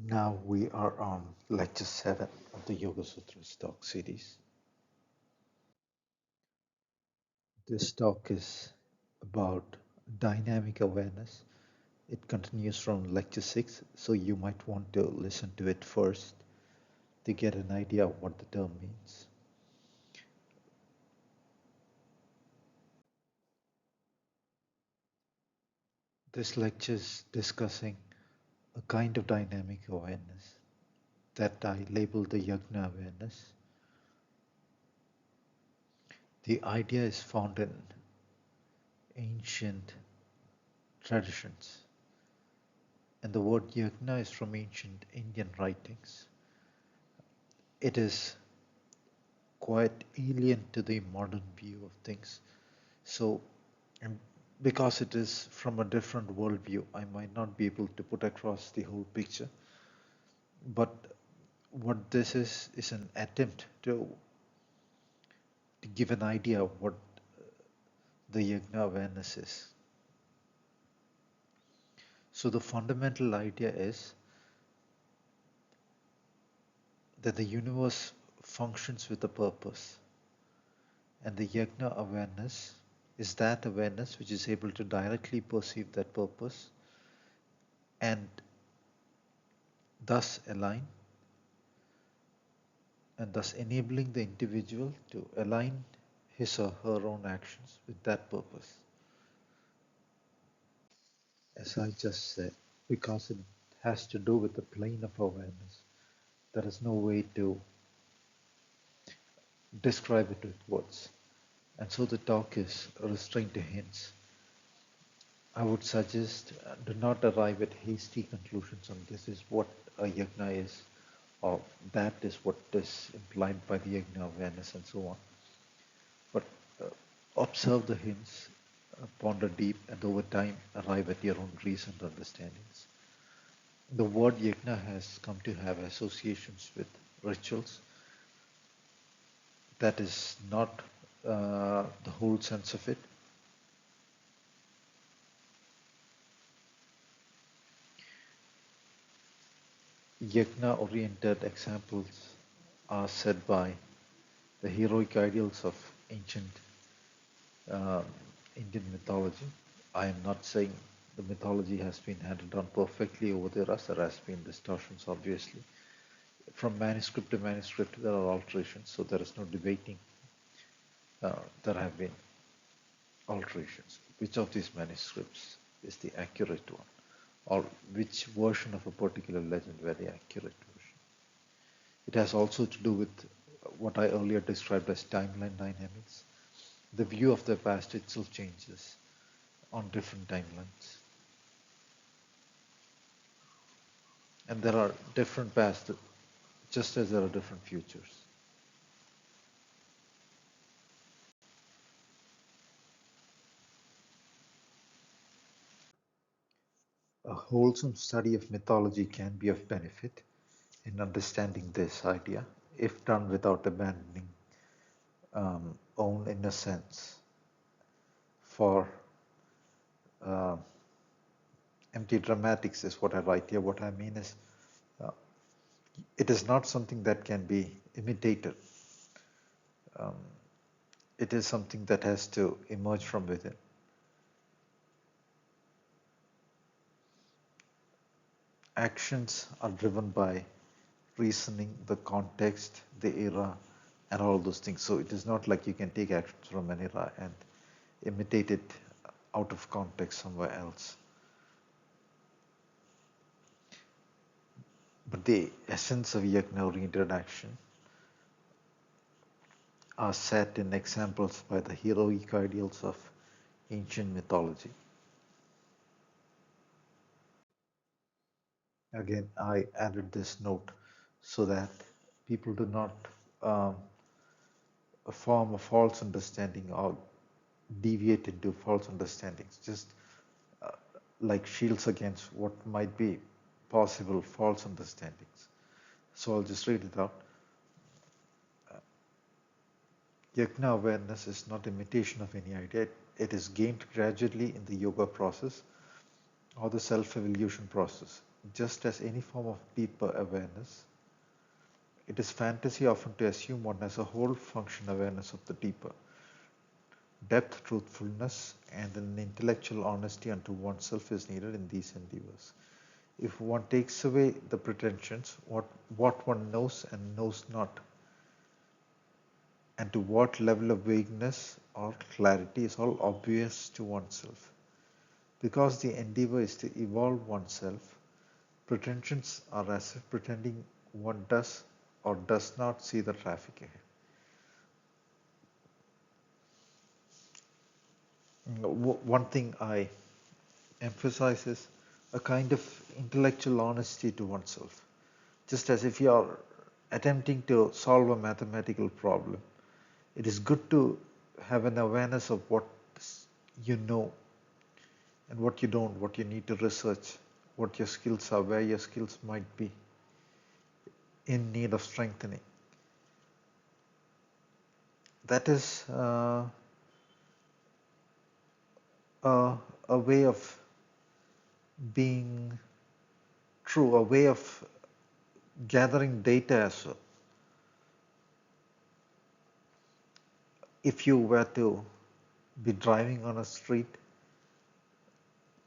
Now we are on lecture 7 of the Yogasutras talk series. This talk is about dynamic awareness. It continues from lecture 6, so you might want to listen to it first to get an idea of what the term means. This lecture is discussing a kind of dynamic awareness that I label the yagna awareness. The idea is found in ancient traditions, and the word yagna is from ancient Indian writings. It is quite alien to the modern view of things. So, and because it is from a different worldview, I might not be able to put across the whole picture. But what this is an attempt to give an idea of what the yagna awareness is. So the fundamental idea is that the universe functions with a purpose, and the yagna awareness is that awareness which is able to directly perceive that purpose and thus align and thus enabling the individual to align his or her own actions with that purpose. As I just said, because it has to do with the plane of awareness, there is no way to describe it with words. And so the talk is restrained to hints. I would suggest do not arrive at hasty conclusions on this is what a yagna is, or that is what is implied by the yagna awareness, and so on. But uh, observe the hints, ponder deep, and over time arrive at your own reasoned understandings. The word yagna has come to have associations with rituals. That is not the whole sense of it. Yajna-oriented examples are set by the heroic ideals of ancient um, Indian mythology. I am not saying the mythology has been handled on perfectly over there, as there has been distortions, obviously. From manuscript to manuscript, there are alterations, so there is no debating. There have been alterations. Which of these manuscripts is the accurate one? Or which version of a particular legend were the accurate version? It has also to do with what I earlier described as timeline dynamics. The view of the past itself changes on different timelines. And there are different pasts just as there are different futures. A wholesome study of mythology can be of benefit in understanding this idea if done without abandoning own innocence for uh, empty dramatics is what I write here. What I mean is uh, it is not something that can be imitated. Um, it is something that has to emerge from within. Actions are driven by reasoning, the context, the era, and all those things. So it is not like you can take actions from an era and imitate it out of context somewhere else. But the essence of yajna-oriented action are set in examples by the heroic ideals of ancient mythology. Again, I added this note so that people do not um, form a false understanding or deviate into false understandings, just uh, like shields against what might be possible false understandings. So I'll just read it out. Yajna awareness is not imitation of any idea. It is gained gradually in the yoga process or the self-evolution process. just as any form of deeper awareness, it is fantasy often to assume one has a whole function awareness of the deeper depth, truthfulness, and an intellectual honesty unto oneself is needed in these endeavors. If one takes away the pretensions, what one knows and knows not, and to what level of vagueness or clarity is all obvious to oneself. Because the endeavor is to evolve oneself, pretensions are as if pretending one does or does not see the traffic ahead. One thing I emphasize is a kind of intellectual honesty to oneself. Just as if you are attempting to solve a mathematical problem, it is good to have an awareness of what you know and what you don't, what you need to research, what your skills are, where your skills might be in need of strengthening. That is a way of being true, a way of gathering data as well. If you were to be driving on a street,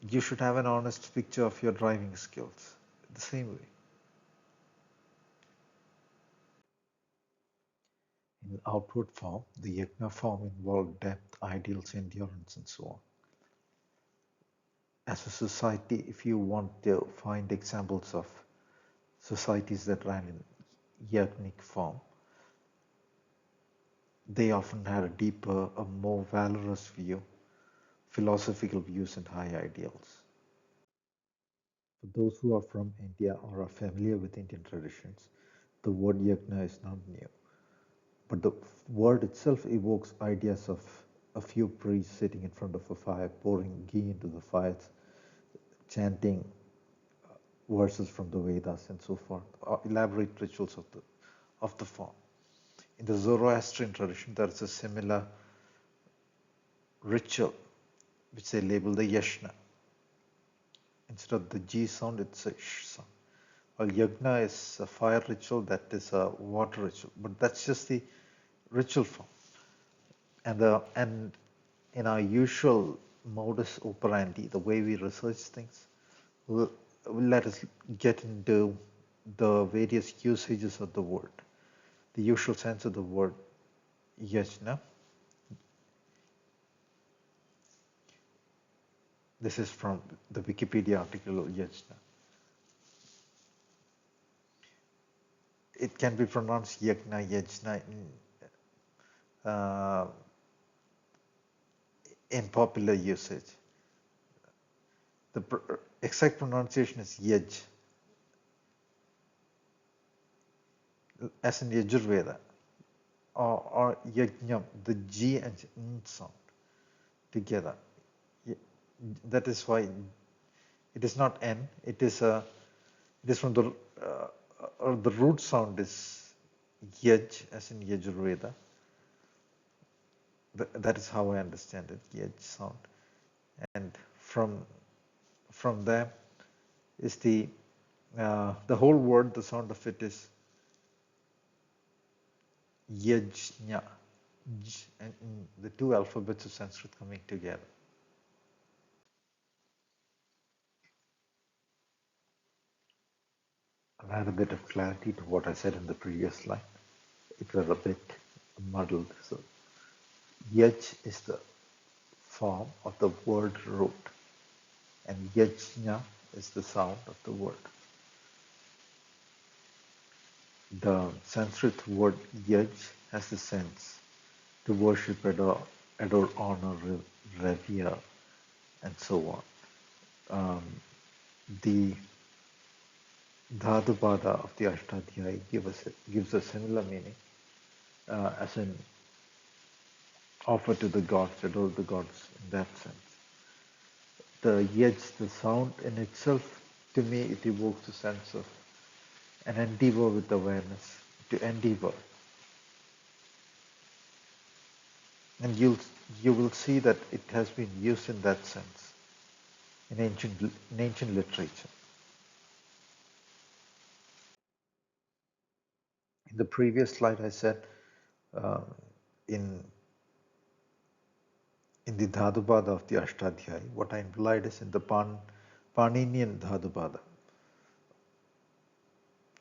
you should have an honest picture of your driving skills. The same way. In outward form, the yajna form involved depth, ideals, endurance, and so on. As a society, if you want to find examples of societies that ran in yajnic form, they often had a deeper, a more valorous view, philosophical views, and high ideals. For those who are from India or are familiar with Indian traditions, the word yajna is not new. But the word itself evokes ideas of a few priests sitting in front of a fire, pouring ghee into the fires, chanting verses from the Vedas and so forth, elaborate rituals of the form. In the Zoroastrian tradition, there is a similar ritual which they label the yashna. Instead of the G sound, it's a sh sound. While yagna is a fire ritual, that is a water ritual, but that's just the ritual form. And in our usual modus operandi, the way we research things, will let us get into the various usages of the word. The usual sense of the word yajna. This is from the Wikipedia article yajna. It can be pronounced yajna, yajna uh, in popular usage. The exact pronunciation is yaj, as in Yajurveda, or yajnam, the G and N sound together. That is why it is not N. It is from the root sound is yaj, as in Yajurveda. That is how I understand it, yaj sound. And from there is the whole word. The sound of it is yajna, and the two alphabets of Sanskrit coming together. I'll add a bit of clarity to what I said in the previous line. It was a bit muddled. So yaj is the form of the word root, and yajna is the sound of the word. The Sanskrit word yaj has the sense to worship, adore, honor, revere, and so on. The Dhatupada of the Ashtadhyayi gives a similar meaning, as in offer to the gods, adore the gods in that sense. The yaj, the sound in itself, to me, it evokes a sense of an endeavor with awareness, to endeavor. And you will see that it has been used in that sense in ancient literature. In the previous slide, I said uh, in in the Dhatupada of the Ashtadhyayi, what I implied is in the Paninian Dhatupada.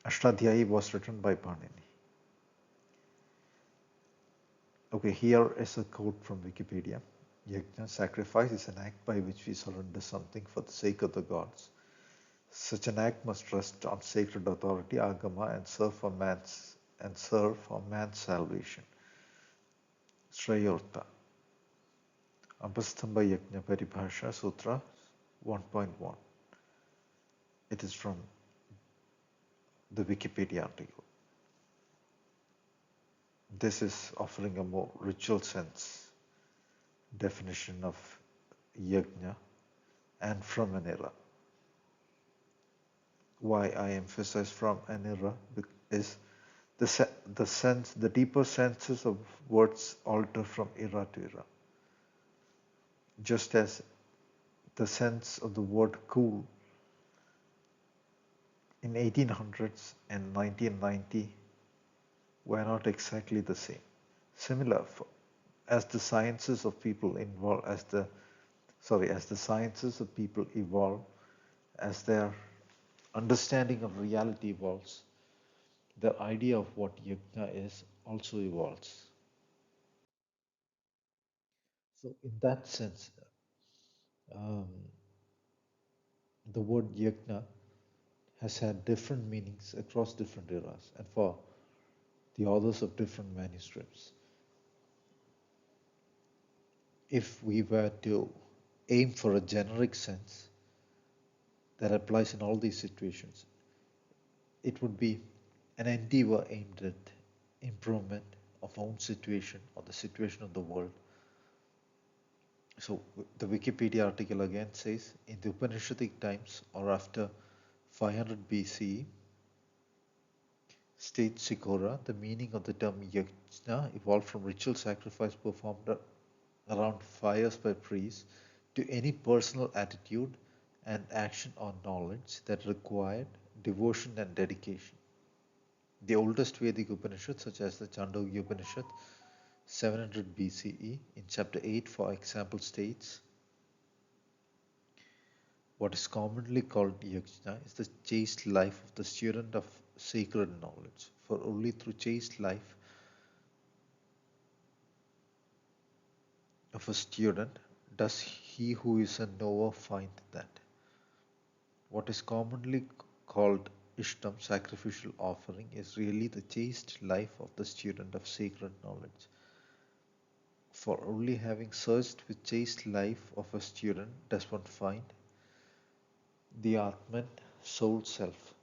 Ashtadhyayi was written by Panini. Okay, here is a quote from Wikipedia. Yajna, sacrifice, is an act by which we surrender something for the sake of the gods. Such an act must rest on sacred authority, agama, and serve for man's salvation. Shrayorta. Apastamba Yajna Paribhasha Sutra 1.1. It is from the Wikipedia article. This is offering a more ritual sense definition of yajna and from an era. Why I emphasize from an era is the deeper senses of words alter from era to era. Just as the sense of the word cool in 1800s and 1990 were not exactly the same. Similar, as the sciences of people as the sciences of people evolve, as their understanding of reality evolves, their idea of what yajna is also evolves. So, in that sense, um, the word yajna has had different meanings across different eras and for the authors of different manuscripts. If we were to aim for a generic sense that applies in all these situations, it would be an endeavor aimed at improvement of own situation or the situation of the world. So the Wikipedia article again says, in the Upanishadic times or after 500 BCE, states Sikora, the meaning of the term yajna evolved from ritual sacrifice performed around fires by priests to any personal attitude and action or knowledge that required devotion and dedication. The oldest Vedic Upanishads, such as the Chandogya Upanishad, 700 BCE, in chapter 8, for example, states, what is commonly called yajna is the chaste life of the student of sacred knowledge, for only through chaste life of a student does he who is a knower find that. What is commonly called Ishtam, sacrificial offering, is really the chaste life of the student of sacred knowledge. For only having searched with chaste life of a student does one find the Atman, soul self.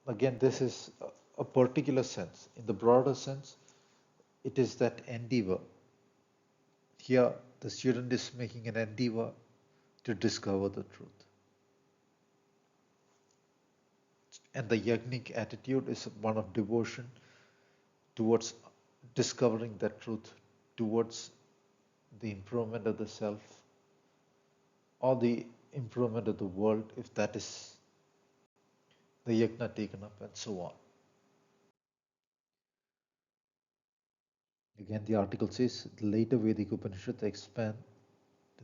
Again, this is a particular sense. In the broader sense, it is that endeavor. Here, the student is making an endeavor to discover the truth. And the yajnic attitude is one of devotion towards discovering that truth, towards the improvement of the self or the improvement of the world, if that is the yajna taken up, and so on. Again, the article says the later Vedic Upanishads expand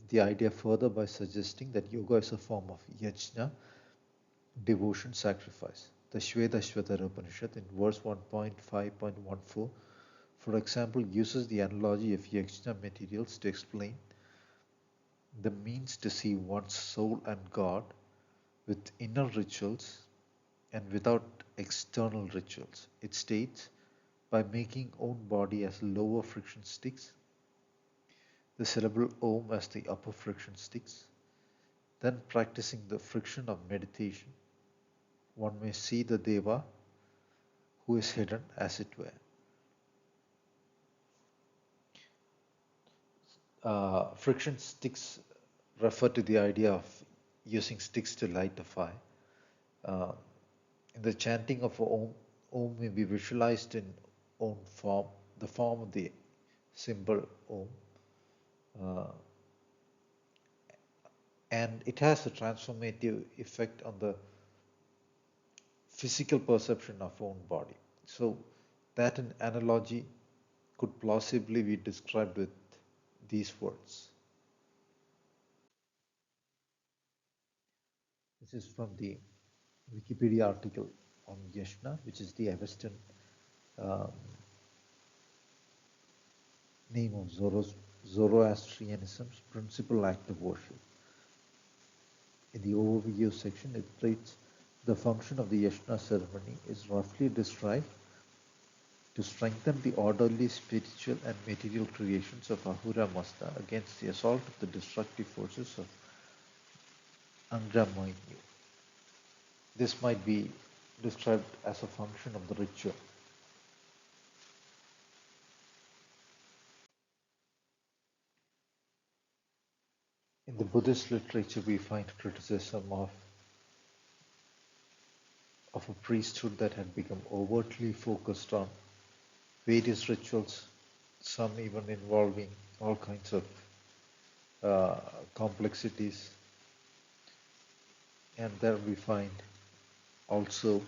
the idea further by suggesting that yoga is a form of yajna, devotion, sacrifice. The Shvetashvatara Upanishad in verse 1.5.14, for example, uses the analogy of yajna materials to explain the means to see one's soul and God with inner rituals and without external rituals. It states, by making own body as lower friction sticks, the syllable Om as the upper friction sticks, then practicing the friction of meditation, one may see the Deva who is hidden, as it were. Friction sticks refer to the idea of using sticks to light a fire. Uh, in the chanting of Om may be visualized in Om form, the form of the symbol Om, uh, and it has a transformative effect on the physical perception of own body. So That an analogy could plausibly be described with these words. This is from the Wikipedia article on Yashna, which is the Western um, name of Zoroastrianism's principal act of worship. In the overview section, it states the function of the Yashna ceremony is roughly described to strengthen the orderly spiritual and material creations of Ahura Mazda against the assault of the destructive forces of Angra Mainyu. This might be described as a function of the ritual. In the Buddhist literature, we find criticism of a priesthood that had become overtly focused on various rituals, some even involving all kinds of uh, complexities. And there we find also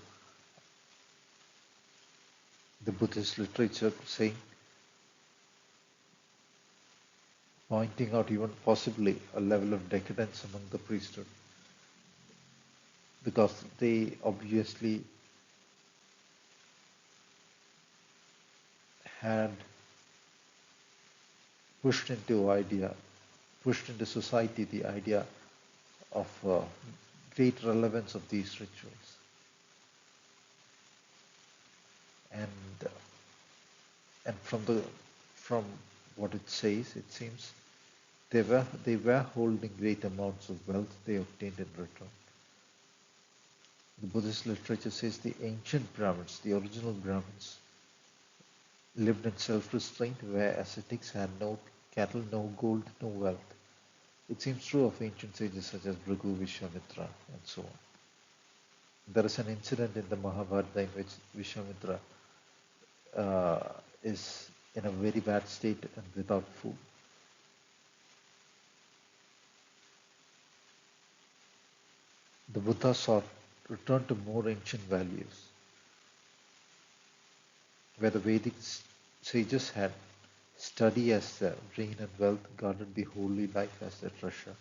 the Buddhist literature saying, pointing out even possibly a level of decadence among the priesthood, because they obviously had pushed into society the idea of great relevance of these rituals. And from what it says, it seems they were holding great amounts of wealth they obtained in return. The Buddhist literature says the ancient Brahmins, the original Brahmins, lived in self-restraint where ascetics had no cattle, no gold, no wealth. It seems true of ancient sages such as Bhrigu, Vishwamitra, and so on. There is an incident in the Mahabharata in which Vishwamitra uh, is in a very bad state and without food. The Buddha sought return to more ancient values, where the Vedic sages had study as their reign and wealth, guarded the holy life as their treasure,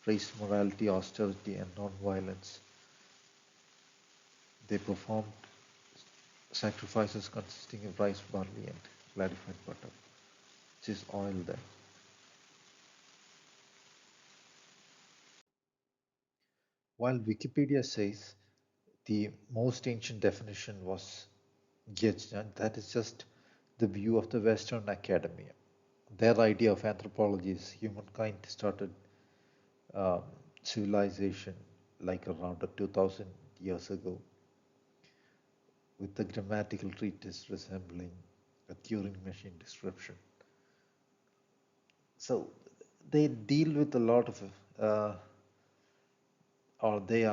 praised morality, austerity, and non-violence. They performed sacrifices consisting of rice, barley, and clarified butter, which is oil there. While Wikipedia says the most ancient definition was Gyatjan, that is just the view of the Western academia. Their idea of anthropology is humankind started um, civilization like around 2000 years ago with the grammatical treatise resembling a Turing machine description. So they deal with a lot of, uh, or they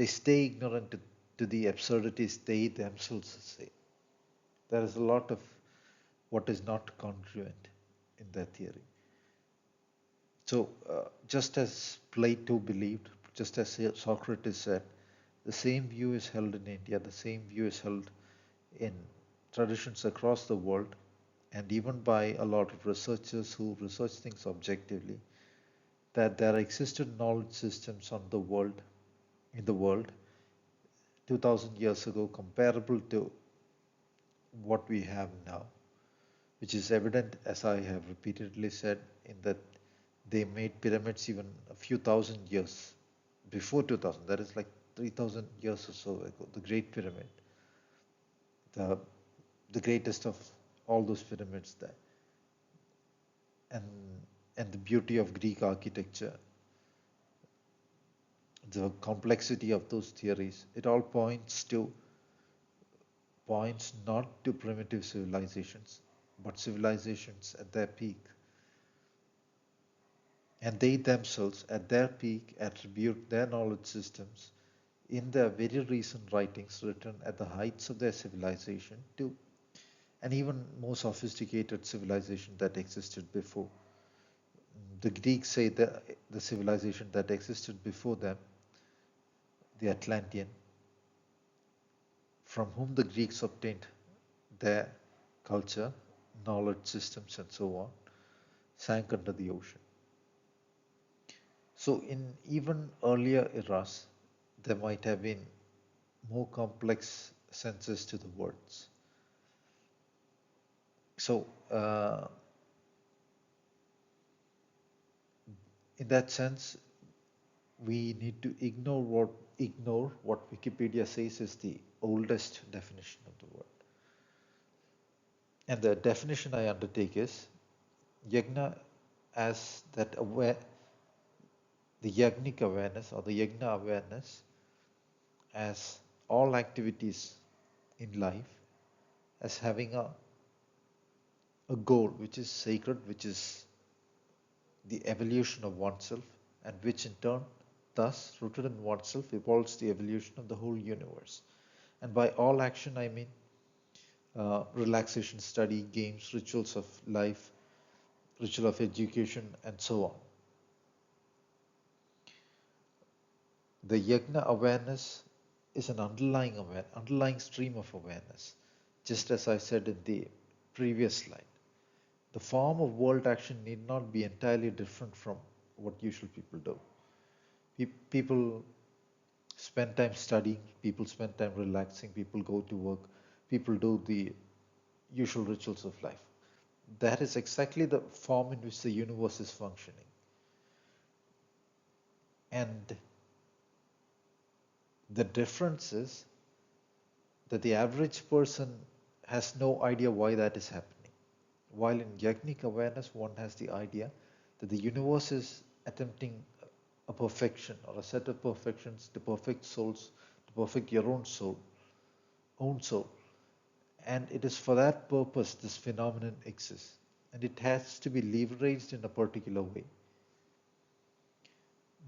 stay ignorant to the absurdities they themselves say. There is a lot of what is not congruent in their theory. So, just as Plato believed, just as Socrates said, the same view is held in India, the same view is held in traditions across the world, and even by a lot of researchers who research things objectively, that there existed knowledge systems in the world 2000 years ago comparable to what we have now, which is evident, as I have repeatedly said, in that they made pyramids even a few thousand years before 2000. That is like 3000 years or so ago. The Great Pyramid, the the greatest of all those pyramids there, and the beauty of Greek architecture, the complexity of those theories. It all points not to primitive civilizations, but civilizations at their peak. And they themselves, at their peak, attribute their knowledge systems in their very recent writings written at the heights of their civilization to an even more sophisticated civilization that existed before. The Greeks say that the civilization that existed before them, the Atlantean, from whom the Greeks obtained their culture, knowledge systems, and so on, sank under the ocean. So, in even earlier eras, there might have been more complex senses to the words. So, in that sense, we need to ignore what Wikipedia says is the oldest definition of the word. And the definition I undertake is yagna as that aware, the yagnic awareness or the yagna awareness as all activities in life as having a goal which is sacred, which is the evolution of oneself, and which in turn, thus rooted in oneself, evolves the evolution of the whole universe. And by all action, I mean relaxation, study, games, rituals of life, ritual of education, and so on. The yagna awareness is an underlying stream of awareness, just as I said in the previous slide. The form of world action need not be entirely different from what usual people do. People spend time studying, people spend time relaxing, people go to work, people do the usual rituals of life. That is exactly the form in which the universe is functioning. And the difference is that the average person has no idea why that is happening. While in yagnic awareness, one has the idea that the universe is attempting a perfection or a set of perfections to perfect souls, to perfect your own soul. And it is for that purpose this phenomenon exists. And it has to be leveraged in a particular way,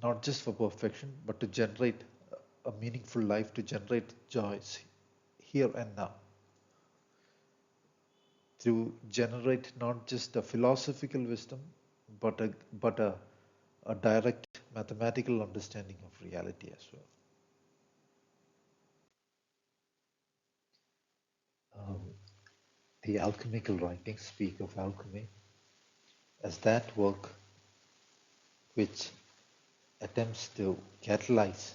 not just for perfection, but to generate a meaningful life, to generate joys here and now. To generate not just a philosophical wisdom, but a direct mathematical understanding of reality as well. Um, the alchemical writings speak of alchemy as that work which attempts to catalyze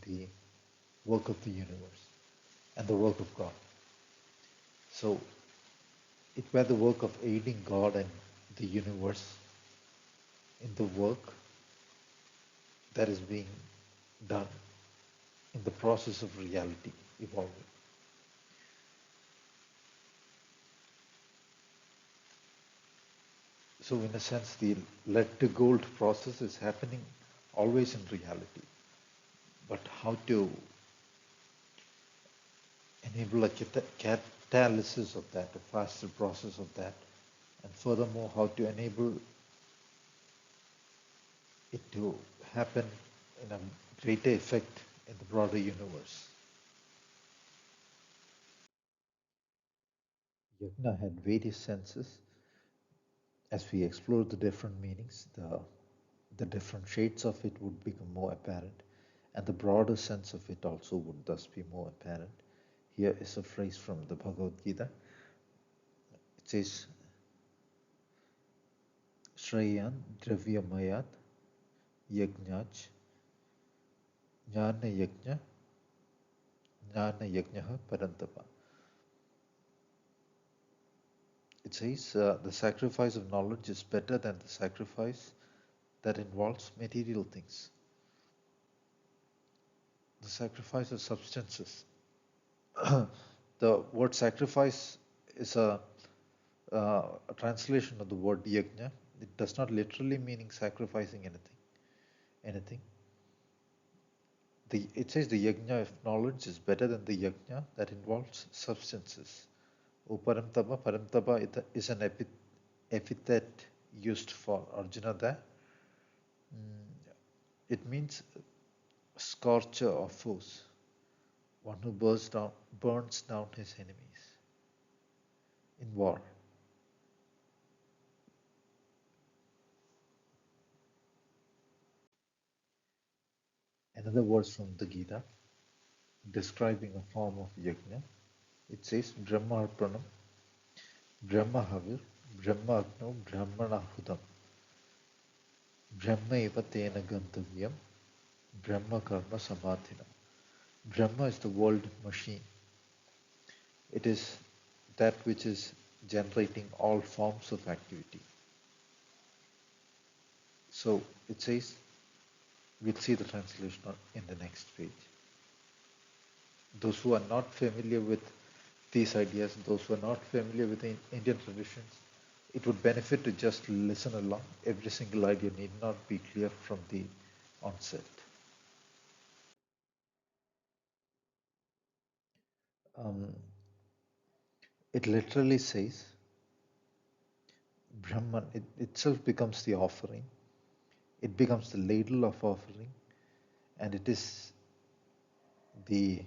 the work of the universe and the work of God. So it were the work of aiding God and the universe in the work that is being done in the process of reality evolving. So in a sense, the lead to gold process is happening always in reality. But how to enable a catalysis of that, a faster process of that, and furthermore, how to enable it to happen in a greater effect in the broader universe. Yajna had various senses. As we explore the different meanings, the different shades of it would become more apparent, and the broader sense of it also would thus be more apparent. Here is a phrase from the Bhagavad Gita. It says, Shrayan Dravyamayat Yajnach Jnana Yajna Jnana Yajna Parantapa. It says the sacrifice of knowledge is better than the sacrifice that involves material things. The sacrifice of substances. The word sacrifice is a translation of the word yajna. It does not literally meaning sacrificing anything. It says the yajna of knowledge is better than the yajna that involves substances. O Paramtapa, Paramtapa is an epithet used for Arjuna there. It means scorcher of foes, one who burns down his enemies in war. Another verse from the Gita, describing a form of yajna. It says Brahma Arpanam, Brahma Havir, Brahma Agno, Brahmana Hudam, Brahma Eva Tena Gantavyam, Brahma Karma Samadhina. Brahma is the world machine. It is that which is generating all forms of activity. So it says, we'll see the translation in the next page. Those who are not familiar with these ideas, those who are not familiar with the Indian traditions, it would benefit to just listen along. Every single idea need not be clear from the onset. Um, it literally says Brahman it itself becomes the offering, it becomes the ladle of offering, and it is the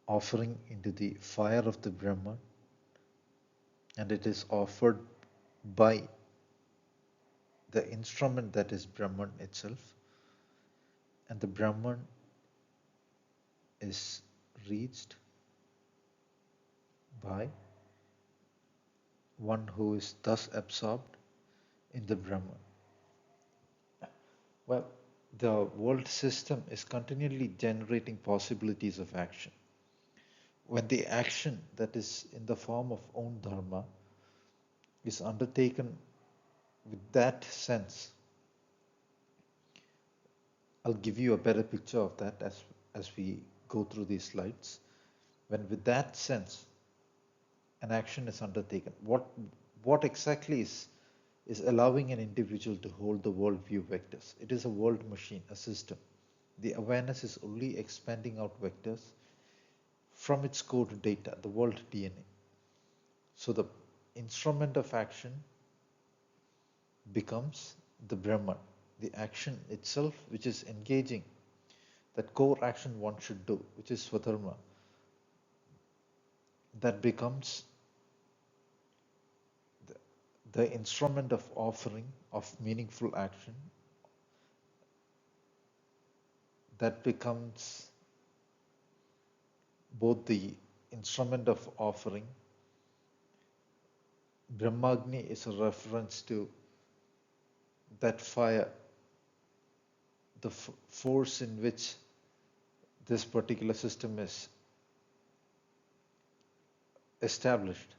offering into the fire of the Brahman, and it is offered by the instrument that is Brahman itself, and the Brahman is reached by one who is thus absorbed in the Brahman. Well, the world system is continually generating possibilities of action. When the action that is in the form of own dharma is undertaken with that sense, I'll give you a better picture of that as we go through these slides. When with that sense an action is undertaken, what exactly is allowing an individual to hold the worldview vectors? It is a world machine, a system. The awareness is only expanding out vectors from its code data, the world DNA. So the instrument of action becomes the Brahman, the action itself which is engaging that core action one should do, which is Swadharma, that becomes the, the instrument of offering of meaningful action, that becomes both the instrument of offering. Brahmagni is a reference to that fire, the force in which this particular system is established.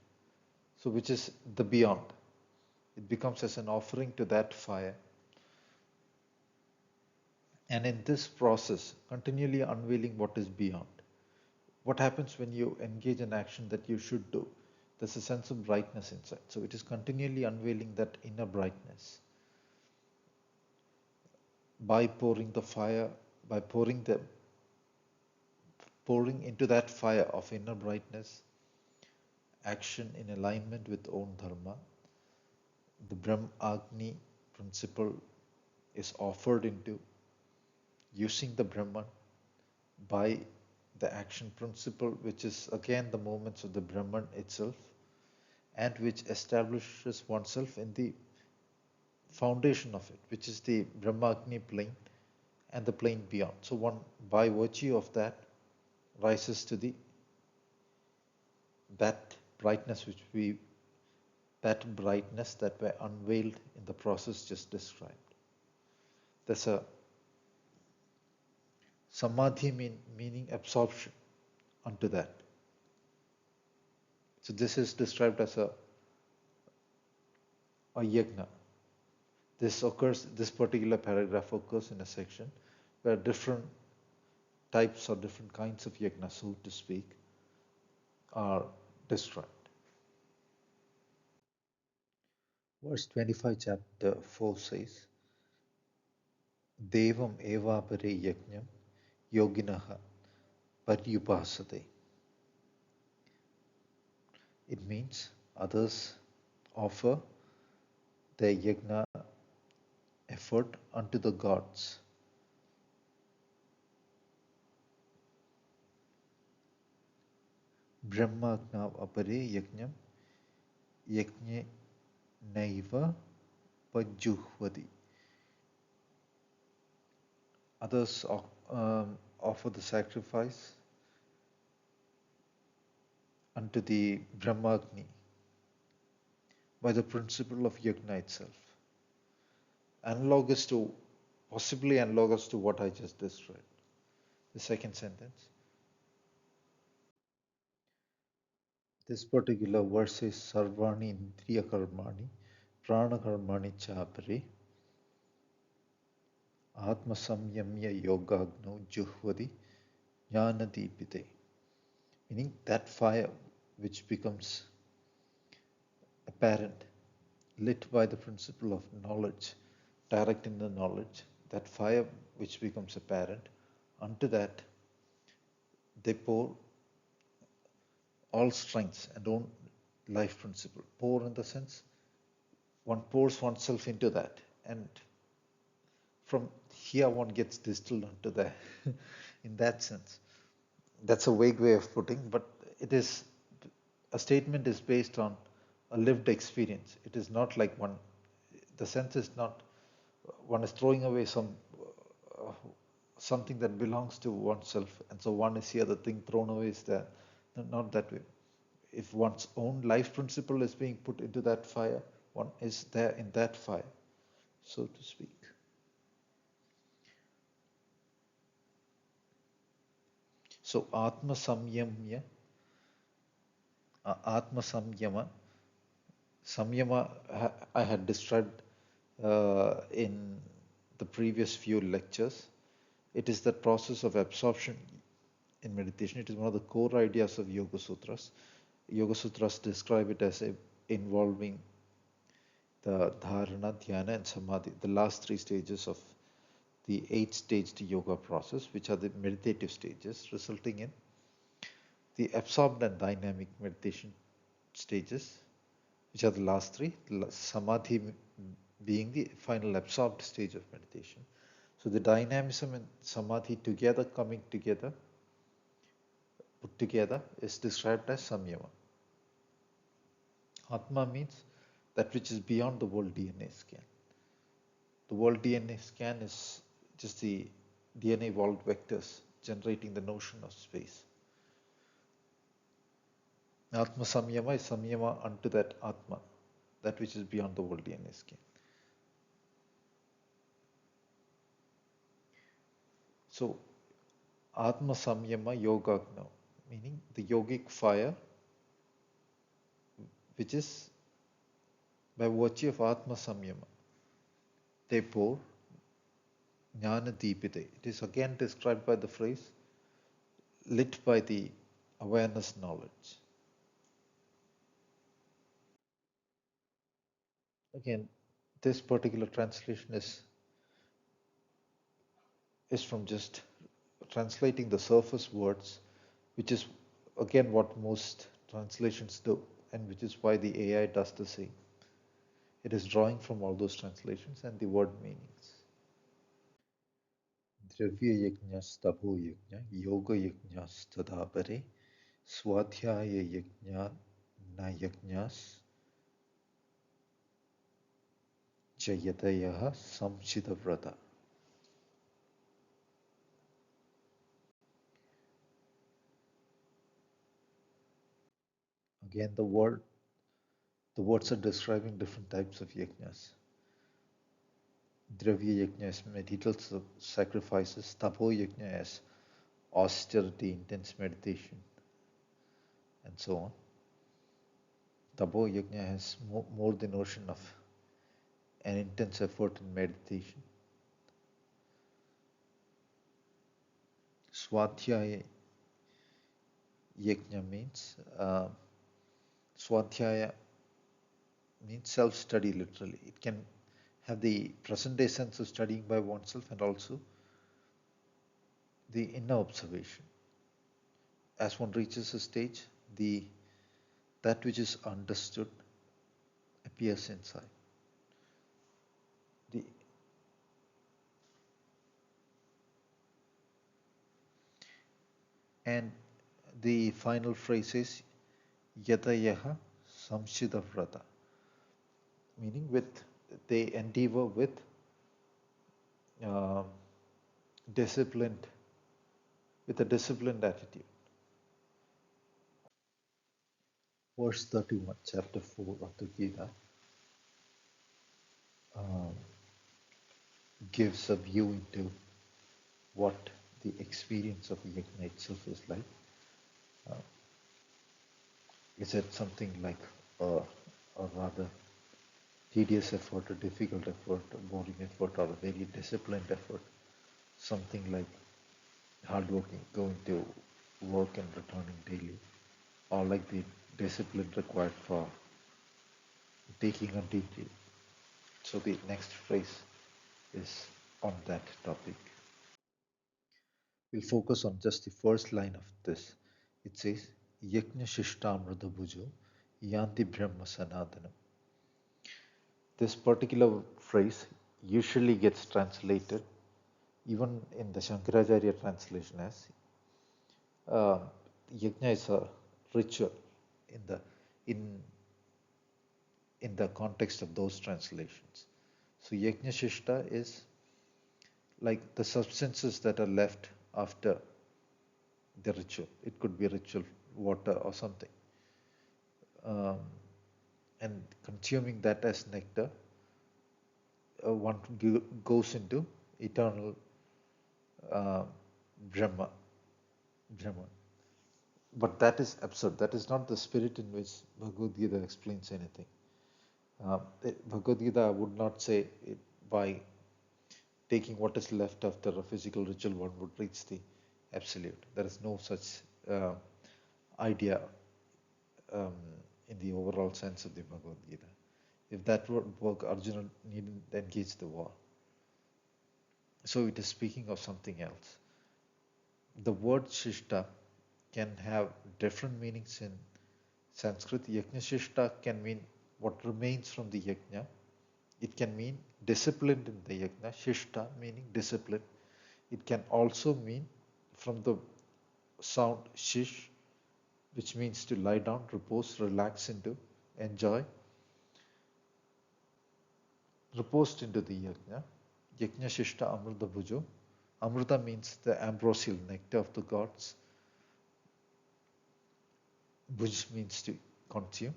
So, which is the beyond. It becomes as an offering to that fire. And in this process, continually unveiling what is beyond. What happens when you engage in action that you should do? There's a sense of brightness inside. So it is continually unveiling that inner brightness by pouring the fire, by pouring into that fire of inner brightness, action in alignment with own dharma. The Brahm Agni principle is offered into using the Brahman by the action principle, which is again the moments of the Brahman itself, and which establishes oneself in the foundation of it, which is the Brahmagni plane and the plane beyond. So one, by virtue of that, rises to the that brightness that brightness that were unveiled in the process just described. There's a samadhi meaning absorption onto that. So this is described as a yajna. This particular paragraph occurs in a section where different types or different kinds of yajna, so to speak, are described. Verse 25, chapter 4 says, Devam evapare yajnam yoginaha paryupasate. It means others offer their yajna effort unto the gods. Brahmagna apare yajnam yajne naiva pajuhvadi. Others offer the sacrifice unto the Brahmagni by the principle of yajna itself. Analogous to, possibly analogous to what I just described. The second sentence. This particular verse is Sarvani Indriya Karmani Prana Karmani Chapare Atma Samyamya Yogagno Juhvadi Jnanadipite. Meaning that fire which becomes apparent, lit by the principle of knowledge, directing the knowledge, that fire which becomes apparent, unto that they pour all strengths and own life principle. Pour in the sense one pours oneself into that, and from here one gets distilled onto there. In that sense, that's a vague way of putting, but it is, a statement is based on a lived experience. It is not like one, the sense is not one is throwing away uh, something that belongs to oneself, and so one is here, the thing thrown away is there. No, not that way. If one's own life principle is being put into that fire, one is there in that fire, so to speak. So Atma Samyamya, Atma Samyama, Samyama I had described in the previous few lectures. It is that process of absorption in meditation. It is one of the core ideas of Yoga Sutras. Yoga Sutras describe it as involving the dharana, dhyana, and samadhi, the last three stages of the 8-staged yoga process, which are the meditative stages, resulting in the absorbed and dynamic meditation stages, which are the last three, samadhi being the final absorbed stage of meditation. So the dynamism and samadhi together, coming together, put together, is described as samyama. Atma means that which is beyond the world DNA scan. The world DNA scan is just the DNA evolved vectors generating the notion of space. Atma Samyama is Samyama unto that Atma, that which is beyond the world DNA scan. So, Atma Samyama Yogagna, meaning the yogic fire, which is by virtue of Atma Samyama. They pour Jnana Deepite. It is again described by the phrase lit by the awareness knowledge. Again, this particular translation is from just translating the surface words, which is again what most translations do, and which is why the AI does the same. It is drawing from all those translations and the word meanings. Dravya yajnas tabho yajna, yoga yajnas tadapare, swadhyaya yajna na yajnas, jayatayaha samchita vrata. Again, the words are describing different types of yajnas. Dravya yajna is material sacrifices, tapo yajna is austerity, intense meditation, and so on. Tapo yajna has more the notion of an intense effort in meditation. Swadhyaya yajna means swadhyaya means self-study literally. It can have the present day sense of studying by oneself and also the inner observation. As one reaches a stage, that which is understood appears inside. The and the final phrase is yatayaha samshita vrata, meaning with they endeavor with uh, disciplined with a disciplined attitude. Verse 31, chapter 4 of the Gita, um, gives a view into what the experience of yajna itself is like. Uh, is it something like a rather tedious effort, a difficult effort, a boring effort, or a very disciplined effort? Something like hardworking, going to work and returning daily, or like the discipline required for taking a degree. So the next phrase is on that topic. We'll focus on just the first line of this. It says, Yajna Shishtamrita Bhujo Yanti Brahma Sanatanam. This particular phrase usually gets translated, even in the Shankaracharya translation, as uh, Yajna is a ritual in the in in the context of those translations. So Yajna Shishta is like the substances that are left after the ritual. It could be ritual water or something. Um, and consuming that as nectar, one goes into eternal uh, Brahma. Brahma. But that is absurd. That is not the spirit in which Bhagavad Gita explains anything. Bhagavad Gita would not say it by taking what is left after a physical ritual, one would reach the absolute. There is no such uh, idea um, in the overall sense of the Bhagavad Gita. If that would work, Arjuna needn't engage the war. So it is speaking of something else. The word Shishta can have different meanings in Sanskrit. Yajna Shishta can mean what remains from the yajna. It can mean disciplined in the yajna. Shishta meaning discipline. It can also mean from the sound shish, which means to lie down, repose, relax into, enjoy, reposed into the yajna. Yajna Shishta Amrita Bhujo. Amrita means the ambrosial nectar of the gods. Bhuj means to consume.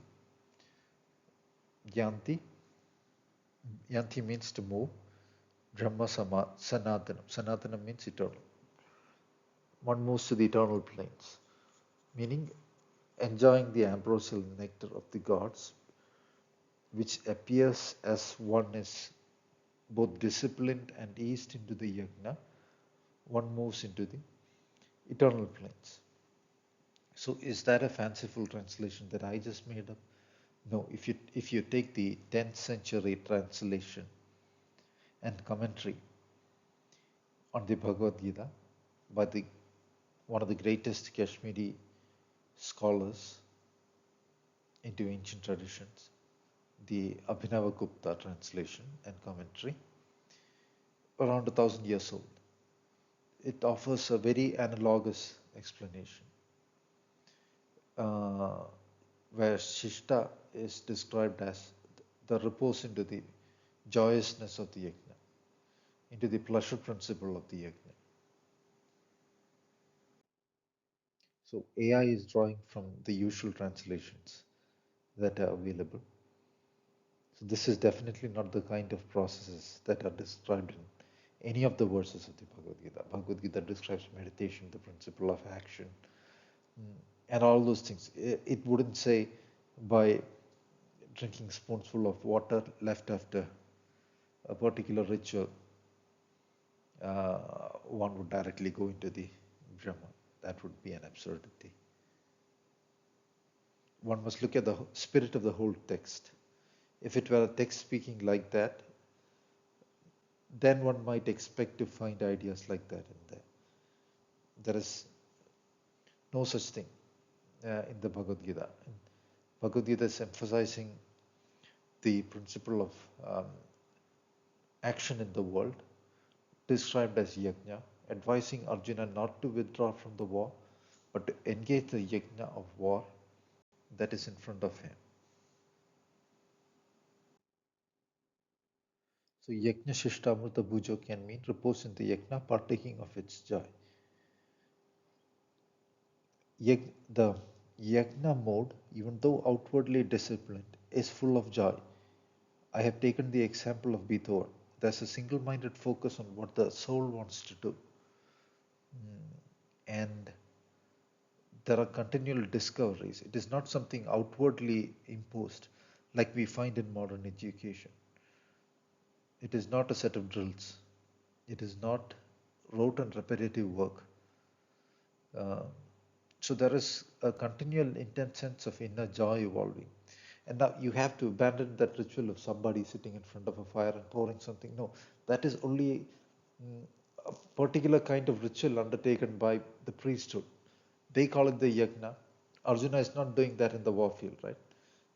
Yanti. Yanti means to move. Brahma Sanatanam. Sanatanam means eternal. One moves to the eternal planes, meaning enjoying the ambrosial nectar of the gods, which appears as one is both disciplined and eased into the yajna, one moves into the eternal planes. So is that a fanciful translation that I just made up? No, if you take the 10th century translation and commentary on the Bhagavad Gita by the one of the greatest Kashmiri scholars into ancient traditions, the Abhinavagupta translation and commentary, around 1,000 years old. It offers a very analogous explanation, uh, where Shishta is described as the repose into the joyousness of the yajna, into the pleasure principle of the yajna. So AI is drawing from the usual translations that are available. So this is definitely not the kind of processes that are described in any of the verses of the Bhagavad Gita. Bhagavad Gita describes meditation, the principle of action, and all those things. It wouldn't say by drinking spoonful of water left after a particular ritual, one would directly go into the Brahma. That would be an absurdity. One must look at the spirit of the whole text. If it were a text speaking like that, then one might expect to find ideas like that in there. There is no such thing in the Bhagavad Gita. Bhagavad Gita is emphasizing the principle of action in the world, described as yajna, advising Arjuna not to withdraw from the war, but to engage the yajna of war that is in front of him. So yajna shishtamrita bhujo can mean repose in the yajna, partaking of its joy. The yajna mode, even though outwardly disciplined, is full of joy. I have taken the example of Beethoven. There's a single minded focus on what the soul wants to do. And there are continual discoveries. It is not something outwardly imposed like we find in modern education. It is not a set of drills. It is not rote and repetitive work. Uh, so there is a continual intense sense of inner joy evolving. And now you have to abandon that ritual of somebody sitting in front of a fire and pouring something. No, that is only a particular kind of ritual undertaken by the priesthood. They call it the yajna. Arjuna is not doing that in the war field, right?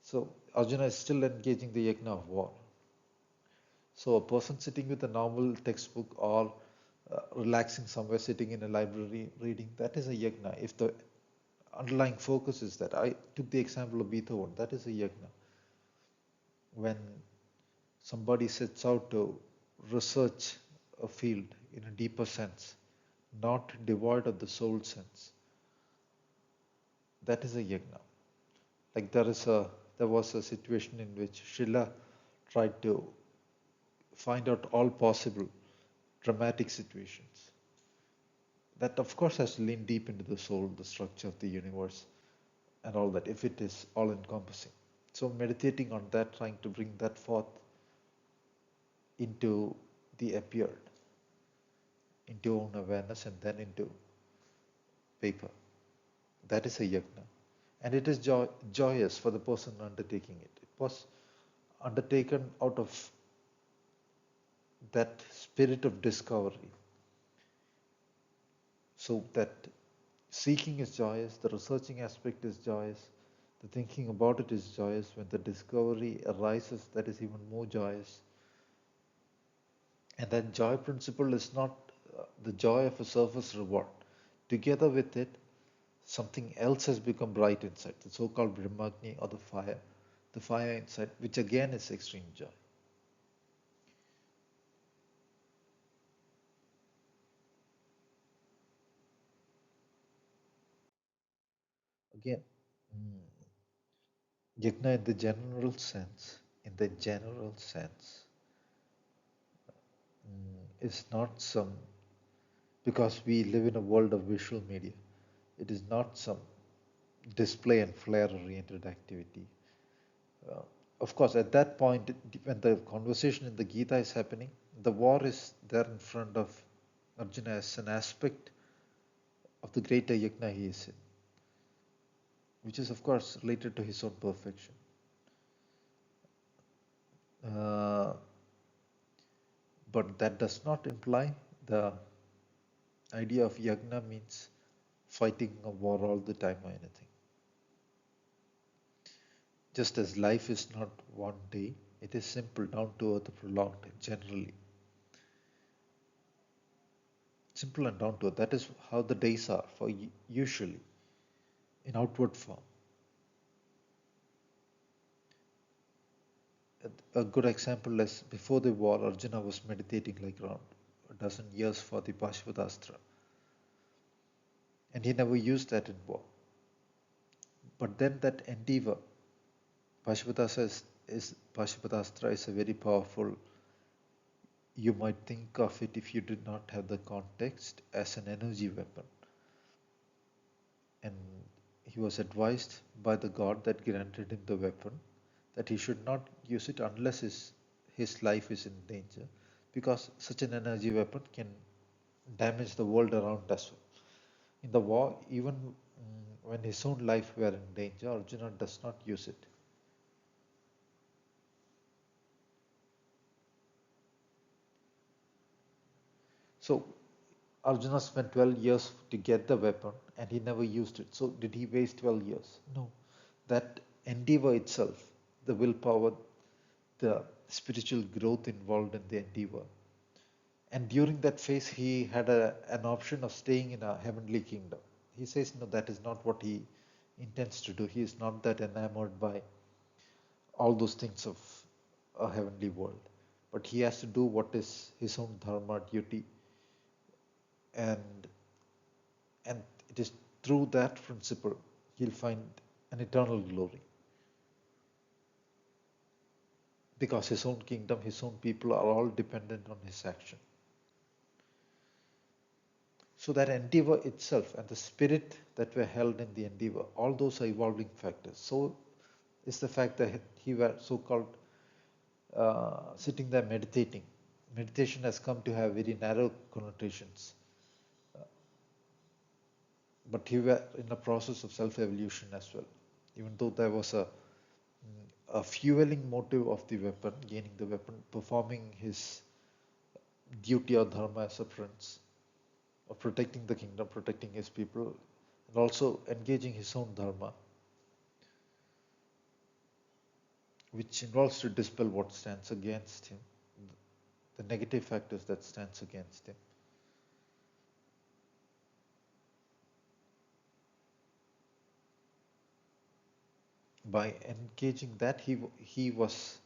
So Arjuna is still engaging the yajna of war. So a person sitting with a normal textbook or relaxing somewhere, sitting in a library reading, that is a yajna. If the underlying focus is that, I took the example of Beethoven, that is a yajna. When somebody sets out to research a field in a deeper sense, not devoid of the soul sense, that is a yajna. Like there was a situation in which Schiller tried to find out all possible dramatic situations. That of course has to lean deep into the soul, the structure of the universe, and all that, if it is all encompassing. So meditating on that, trying to bring that forth into the appeared, into own awareness, and then into paper. That is a yajna. And it is joyous for the person undertaking it. It was undertaken out of that spirit of discovery. So that seeking is joyous, the researching aspect is joyous, the thinking about it is joyous. When the discovery arises, that is even more joyous. And that joy principle is not the joy of a surface reward. Together with it, something else has become bright inside, the so-called Brahmagni or the fire inside, which again is extreme joy. Again, mm, yajna in the general sense, is not some, because we live in a world of visual media, it is not some display and flare oriented activity. Uh, of course, at that point, when the conversation in the Gita is happening, the war is there in front of Arjuna as an aspect of the greater yajna he is in, which is, of course, related to his own perfection. Uh, but that does not imply the idea of yajna means fighting a war all the time or anything. Just as life is not one day, it is simple, down to earth, prolonged, generally. Simple and down to earth. That is how the days are for usually in outward form. A good example is before the war, Arjuna was meditating like around a dozen years for the Pashvatastra. And he never used that in war. But then that endeavor, Pashvatastra is a very powerful, you might think of it if you did not have the context as an energy weapon. And he was advised by the god that granted him the weapon that he should not use it unless his life is in danger, because such an energy weapon can damage the world around us. In the war, even when his own life were in danger, Arjuna does not use it. So Arjuna spent 12 years to get the weapon and he never used it. So did he waste 12 years? No. That endeavor itself, the willpower, the spiritual growth involved in the endeavor. And during that phase, he had an option of staying in a heavenly kingdom. He says, no, that is not what he intends to do. He is not that enamored by all those things of a heavenly world. But he has to do what is his own dharma, duty, and and it is through that principle, he'll find an eternal glory. Because his own kingdom, his own people are all dependent on his action. So that endeavor itself and the spirit that were held in the endeavor, all those are evolving factors. So is the fact that he were so-called sitting there meditating. Meditation has come to have very narrow connotations. But he were in a process of self-evolution as well. Even though there was a fueling motive of the weapon, gaining the weapon, performing his duty or dharma as a prince, of protecting the kingdom, protecting his people, and also engaging his own dharma, which involves to dispel what stands against him, the negative factors that stands against him. By engaging that, he was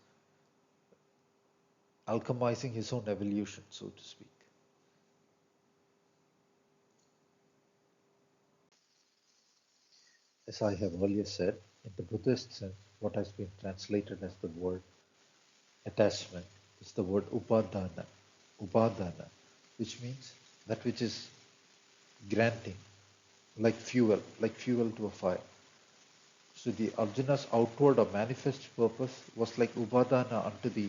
alchemizing his own evolution, so to speak. As I have earlier said, in the Buddhist sense, what has been translated as the word attachment is the word upadana, upadana, which means that which is granting, like fuel to a fire. So the Arjuna's outward or manifest purpose was like upadana unto the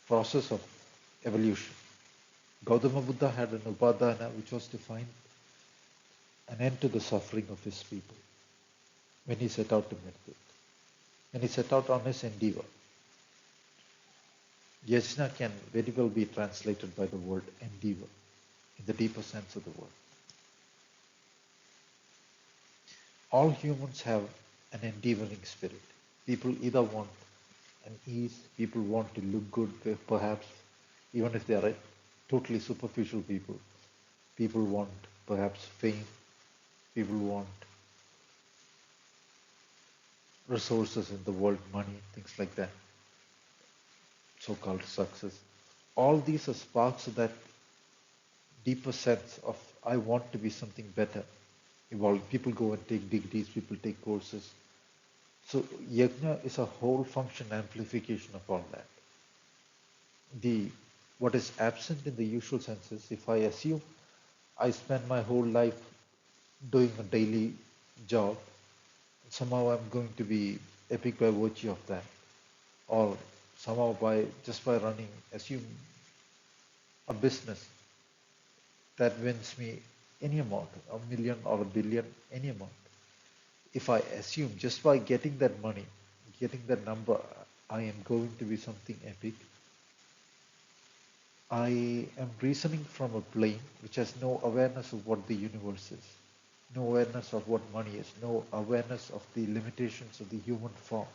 process of evolution. Gautama Buddha had an upadana which was to find an end to the suffering of his people when he set out to meditate, when he set out on his endeavor. Yajna can very well be translated by the word endeavor in the deeper sense of the word. All humans have an endeavoring spirit. People either want an ease, people want to look good, perhaps, even if they are totally superficial people. People want perhaps fame, people want resources in the world, money, things like that, so-called success. All these are sparks of that deeper sense of I want to be something better. Evolve. People go and take degrees, people take courses. So yajna is a whole function amplification of all that. The what is absent in the usual sense is if I assume I spend my whole life doing a daily job, somehow I'm going to be epic by virtue of that. Or somehow by just by running, assume a business that wins me any amount, a million or a billion, any amount. If I assume just by getting that money, getting that number, I am going to be something epic, I am reasoning from a plane which has no awareness of what the universe is, no awareness of what money is, no awareness of the limitations of the human form.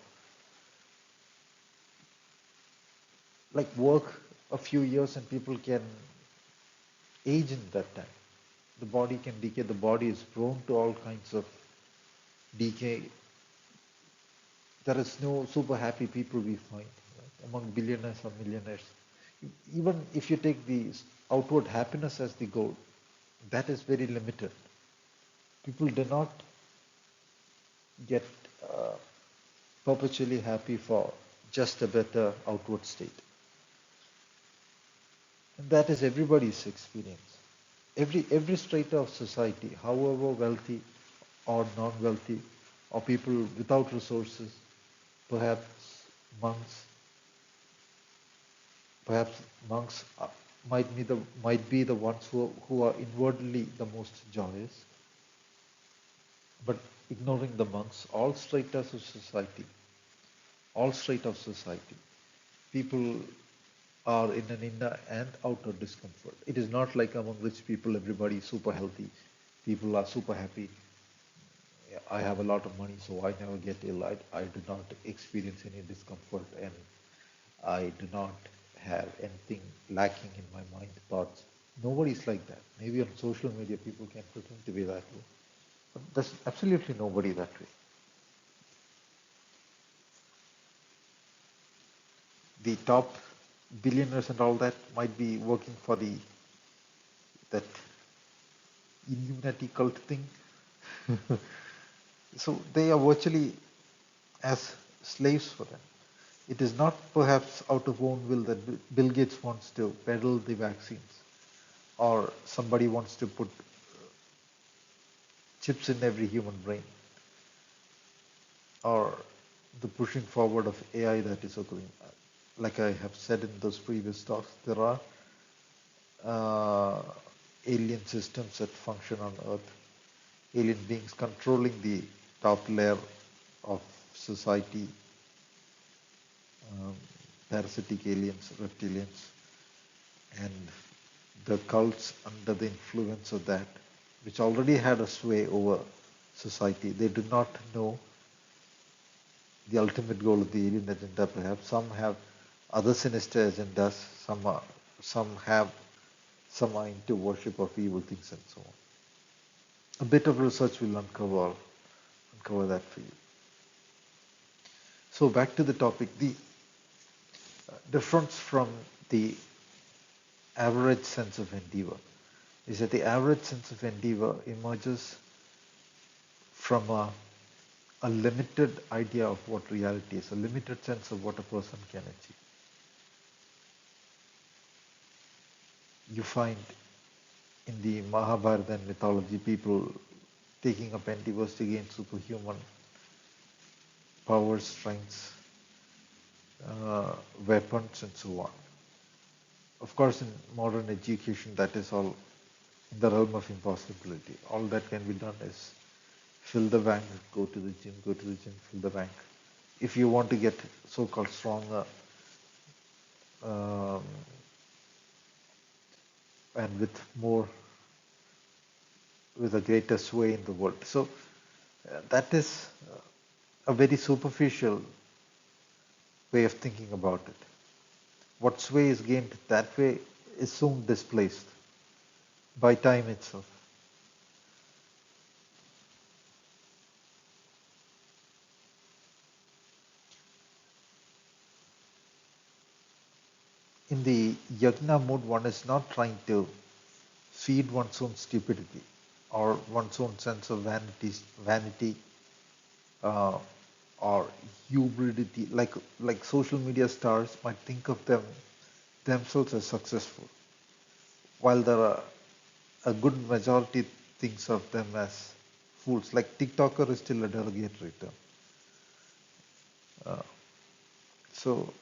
Like work a few years and people can age in that time. The body can decay, the body is prone to all kinds of decay. There is no super happy people we find right, among billionaires or millionaires. Even if you take the outward happiness as the goal, that is very limited. People do not get uh, perpetually happy for just a better outward state. And that is everybody's experience. Every strata of society, however wealthy or non-wealthy, or people without resources, perhaps monks, perhaps monks might be the ones who are inwardly the most joyous, but ignoring the monks, all strata of society, people are in an inner and outer discomfort. It is not like among rich people, everybody is super healthy, people are super happy. Yeah, I have a lot of money, so I never get ill. I do not experience any discomfort, and I do not have anything lacking in my mind thoughts. Nobody's like that. Maybe on social media, people can pretend to be that way, but there's absolutely nobody that way. The top billionaires and all that might be working for the that Illuminati cult thing, So they are virtually as slaves for them. It is not perhaps out of own will that Bill Gates wants to peddle the vaccines, or somebody wants to put chips in every human brain, or the pushing forward of AI that is occurring. Like I have said in those previous talks, there are uh, alien systems that function on Earth, alien beings controlling the top layer of society, um, parasitic aliens, reptilians, and the cults under the influence of that, which already had a sway over society. They do not know the ultimate goal of the alien agenda, perhaps. Some have other sinister agendas, some have some are into worship of evil things and so on. A bit of research will uncover that for you. So back to the topic, the difference from the average sense of endeavor is that the average sense of endeavor emerges from a limited idea of what reality is, a limited sense of what a person can achieve. You find in the Mahabharata and mythology people taking up endeavors to gain superhuman powers, strengths, weapons, and so on. Of course, in modern education, that is all in the realm of impossibility. All that can be done is fill the bank, go to the gym, go to the gym, fill the bank. If you want to get so-called stronger um, and with a greater sway in the world. So that is a very superficial way of thinking about it. What sway is gained that way is soon displaced by time itself. In the yajna mode, one is not trying to feed one's own stupidity or one's own sense of vanity, uh, or hubridity. Like social media stars might think of themselves as successful, while there are a good majority thinks of them as fools. Like TikToker is still a derogatory term. Uh, so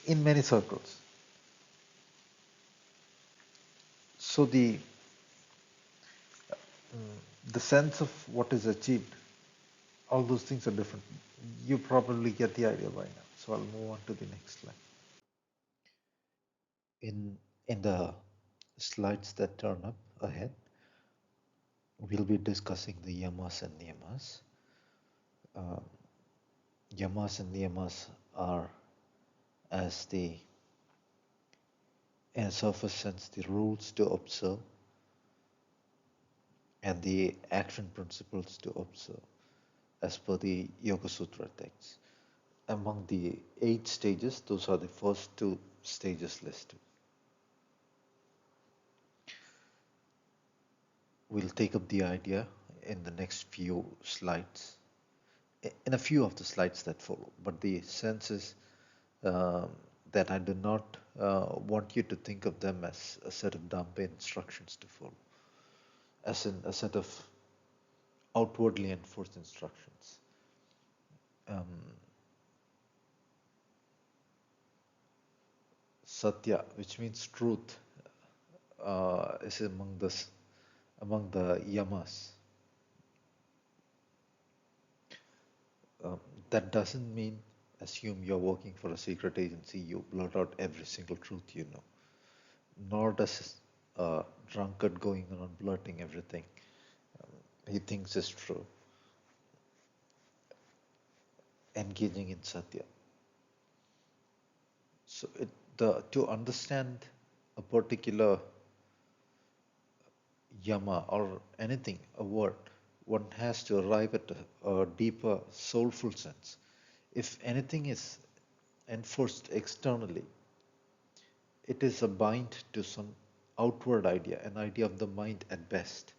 in many circles, so the sense of what is achieved, all those things are different. You probably get the idea by now. So I'll move on to the next slide. In the slides that turn up ahead, we'll be discussing the yamas and niyamas. Uh, Yamas and niyamas are, as the in a surface sense, the rules to observe and the action principles to observe as per the Yoga Sutra text. Among the 8 stages, those are the first 2 stages listed. We'll take up the idea in the next few slides, in a few of the slides that follow. But the sense is um, that I do not want you to think of them as a set of Dhamma instructions to follow, as in a set of outwardly enforced instructions. Um, Satya, which means truth, is among the yamas. Um, that doesn't mean assume you're working for a secret agency, you blurt out every single truth you know. Nor does a drunkard going around blurting everything he thinks is true, engaging in satya. So to understand a particular yama or anything, a word, one has to arrive at a deeper soulful sense. If anything is enforced externally, it is a bind to some outward idea, an idea of the mind at best.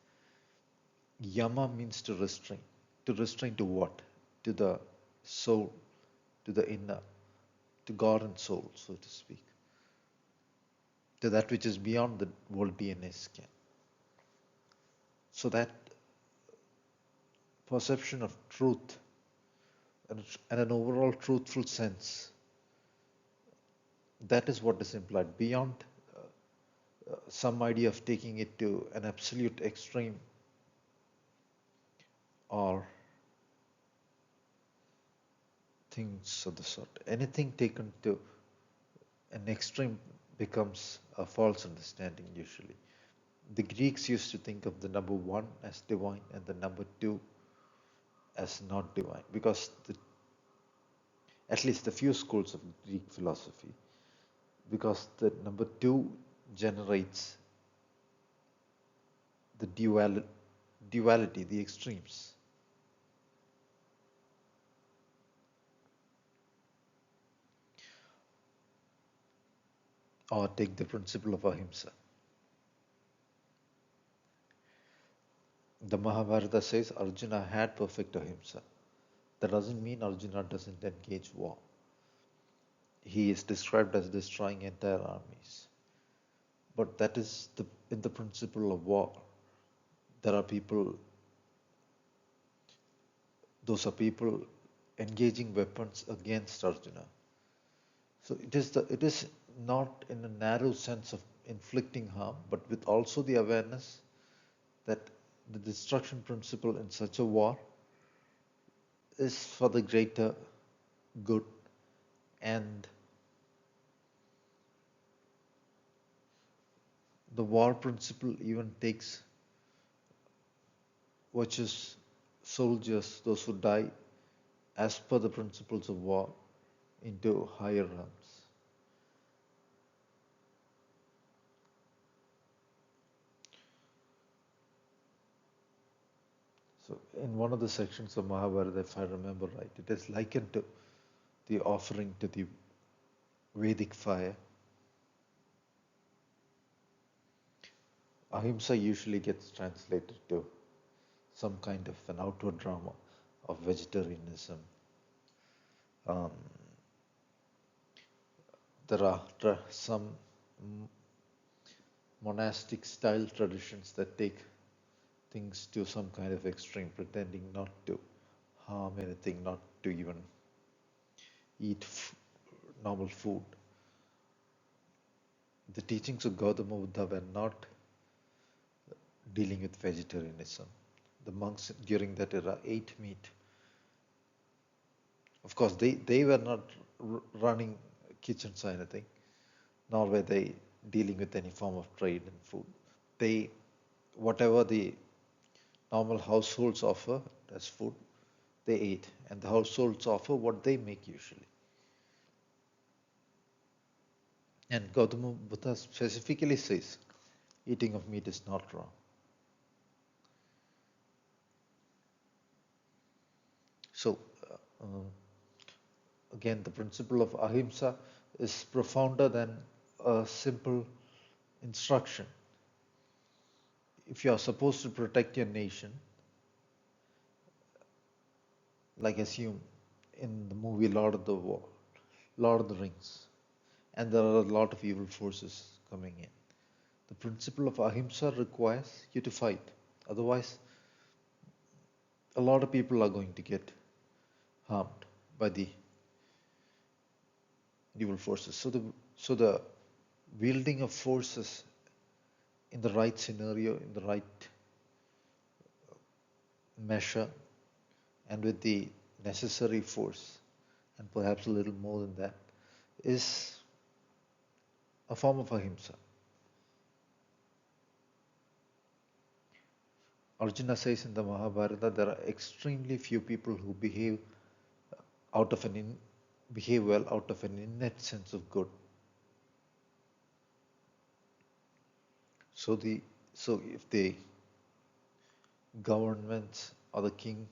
Yama means to restrain. To restrain to what? To the soul, to the inner, to God and soul, so to speak. To that which is beyond the world DNA scan. So that perception of truth and an overall truthful sense, that is what is implied. Beyond some idea of taking it to an absolute extreme or things of the sort. Anything taken to an extreme becomes a false understanding usually. The Greeks used to think of the number one as divine and the number two as not divine because at least the few schools of Greek philosophy, because the number two generates the duality, the extremes. Or take the principle of ahimsa. The Mahabharata says Arjuna had perfect ahimsa. That doesn't mean Arjuna doesn't engage war. He is described as destroying entire armies. But that is in the principle of war. There are people, those are people engaging weapons against Arjuna. So it is not in a narrow sense of inflicting harm, but with also the awareness that the destruction principle in such a war is for the greater good, and the war principle even takes virtuous soldiers, those who die as per the principles of war, into higher realms. So, in one of the sections of Mahabharata, if I remember right, it is likened to the offering to the Vedic fire. Ahimsa usually gets translated to some kind of an outward drama of vegetarianism. Um, there are some monastic style traditions that take things to some kind of extreme, pretending not to harm anything, not to even eat normal food. The teachings of Gautama Buddha were not dealing with vegetarianism. The monks during that era ate meat. Of course, they were not running kitchens or anything, nor were they dealing with any form of trade in food. They, whatever the normal households offer as food, they ate, and the households offer what they make usually. And Gautama Buddha specifically says eating of meat is not wrong. So, uh, again, the principle of ahimsa is profounder than a simple instruction. If you are supposed to protect your nation, like assume in the movie Lord of the Rings, and there are a lot of evil forces coming in, the principle of ahimsa requires you to fight. Otherwise, a lot of people are going to get harmed by the evil forces. So the wielding of forces in the right scenario, in the right measure, and with the necessary force, and perhaps a little more than that, is a form of ahimsa. Arjuna says in the Mahabharata there are extremely few people who out of behave well out of an innate sense of good. So if the governments or the king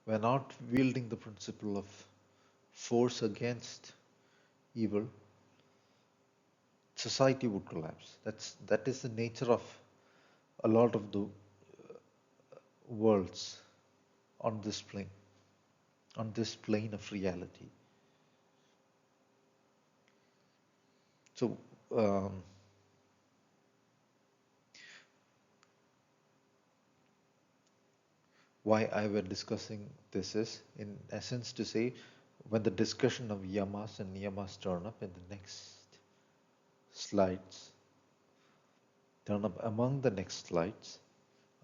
were not wielding the principle of force against evil, society would collapse. That is the nature of a lot of the worlds on this plane of reality. So, um, why I were discussing this is, in essence, to say when the discussion of yamas and niyamas slides, turn up among the next slides,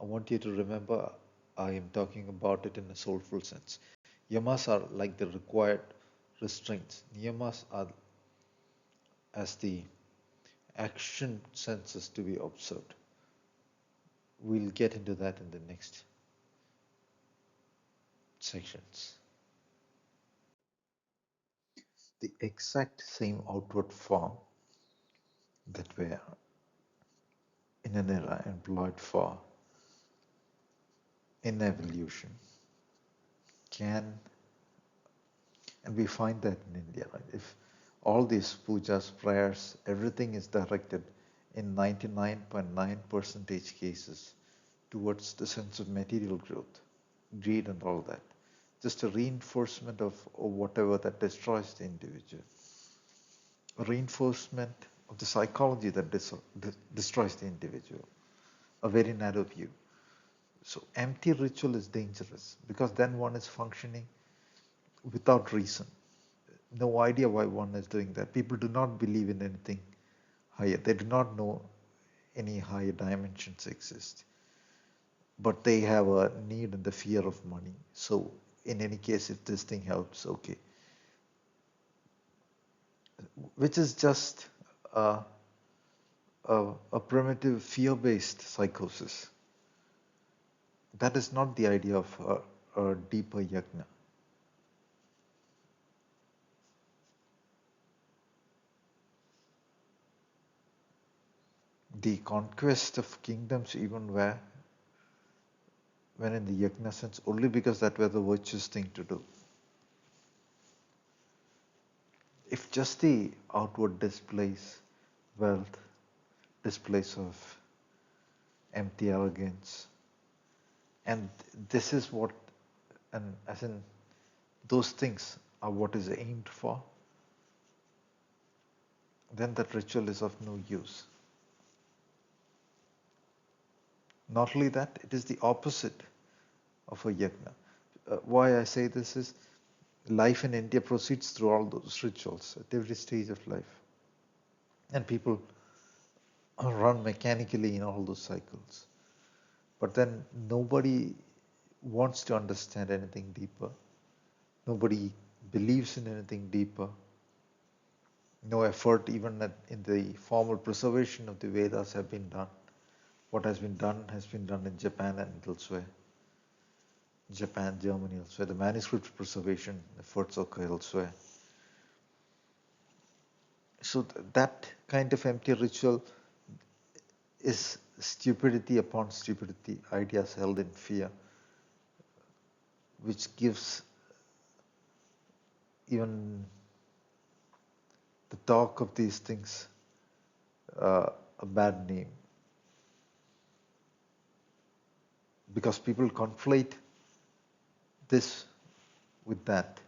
I want you to remember I am talking about it in a soulful sense. Yamas are like the required restraints. Niyamas are as the action senses to be observed. We'll get into that in the next sections. The exact same outward form that were in an era employed for in evolution can, and we find that in India, right? If all these pujas, prayers, everything is directed in 99.9% cases towards the sense of material growth, greed, and all that, just a reinforcement of whatever that destroys the individual, a reinforcement of the psychology that destroys the individual, a very narrow view. So empty ritual is dangerous because then one is functioning without reason. No idea why one is doing that. People do not believe in anything higher. They do not know any higher dimensions exist. But they have a need and the fear of money. So in any case, if this thing helps, okay. Which is just a primitive fear-based psychosis. That is not the idea of a deeper yajna. The conquest of kingdoms even were when in the yajna sense only because that were the virtuous thing to do. If just the outward displays wealth, displays of empty arrogance, and this is what, and as in those things are what is aimed for, then that ritual is of no use. Not only that, it is the opposite of a yajna. Why I say this is life in India proceeds through all those rituals at every stage of life. And people run mechanically in all those cycles. But then nobody wants to understand anything deeper. Nobody believes in anything deeper. No effort, even in the formal preservation of the Vedas, have been done. What has been done in Japan and elsewhere. Japan, Germany, elsewhere. The manuscript preservation efforts occur elsewhere. So that kind of empty ritual is stupidity upon stupidity, ideas held in fear, which gives even the talk of these things a bad name. Because people conflate this with that.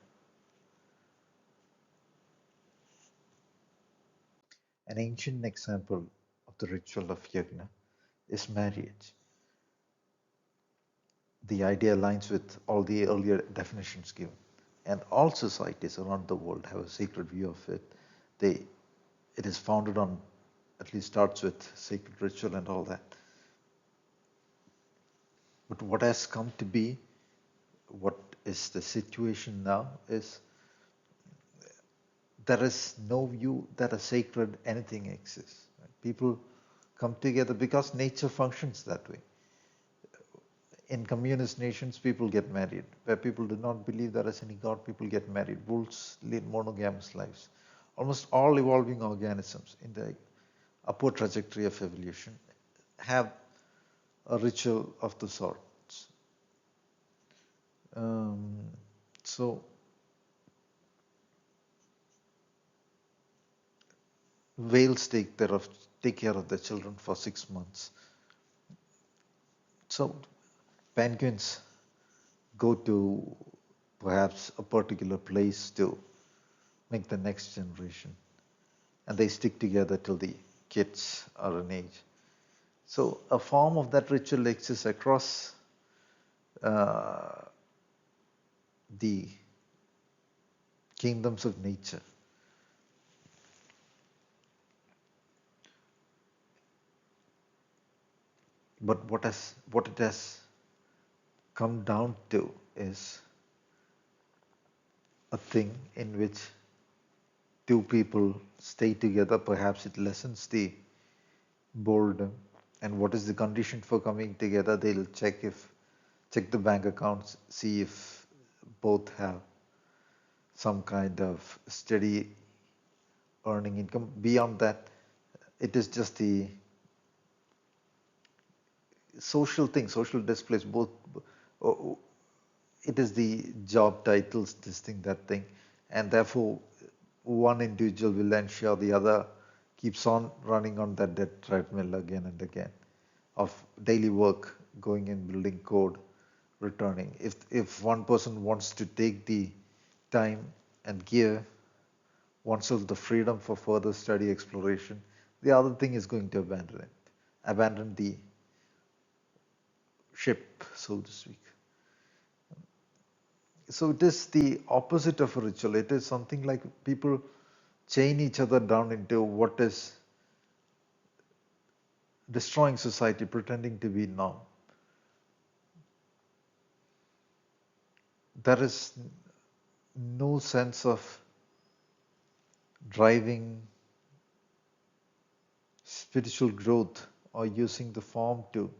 An ancient example of the ritual of yajna is marriage. The idea aligns with all the earlier definitions given. And all societies around the world have a sacred view of it. It is founded on, at least starts with sacred ritual and all that. But what has come to be, what is the situation now is there is no view that a sacred anything exists. People come together because nature functions that way. In communist nations, people get married. Where people do not believe there is any God, people get married. Wolves lead monogamous lives. Almost all evolving organisms in the upward trajectory of evolution have a ritual of the sorts. So whales take care of their children for 6 months. So penguins go to perhaps a particular place to make the next generation, and they stick together till the kids are an age. So a form of that ritual exists across uh, the kingdoms of nature. But what it has come down to is a thing in which two people stay together. Perhaps it lessens the boredom. And what is the condition for coming together? They'll check the bank accounts, see if both have some kind of steady earning income. Beyond that, it is just the social thing, social displays. Both, uh, it is the job titles, this thing, that thing, and therefore one individual will ensure the other keeps on running on that treadmill again and again of daily work, going in, building code, returning. If one person wants to take the time and give oneself the freedom for further study exploration, the other thing is going to abandon it, abandon the ship, so to speak. So it is the opposite of a ritual. It is something like people chain each other down into what is destroying society, pretending to be norm. There is no sense of driving spiritual growth or using the form to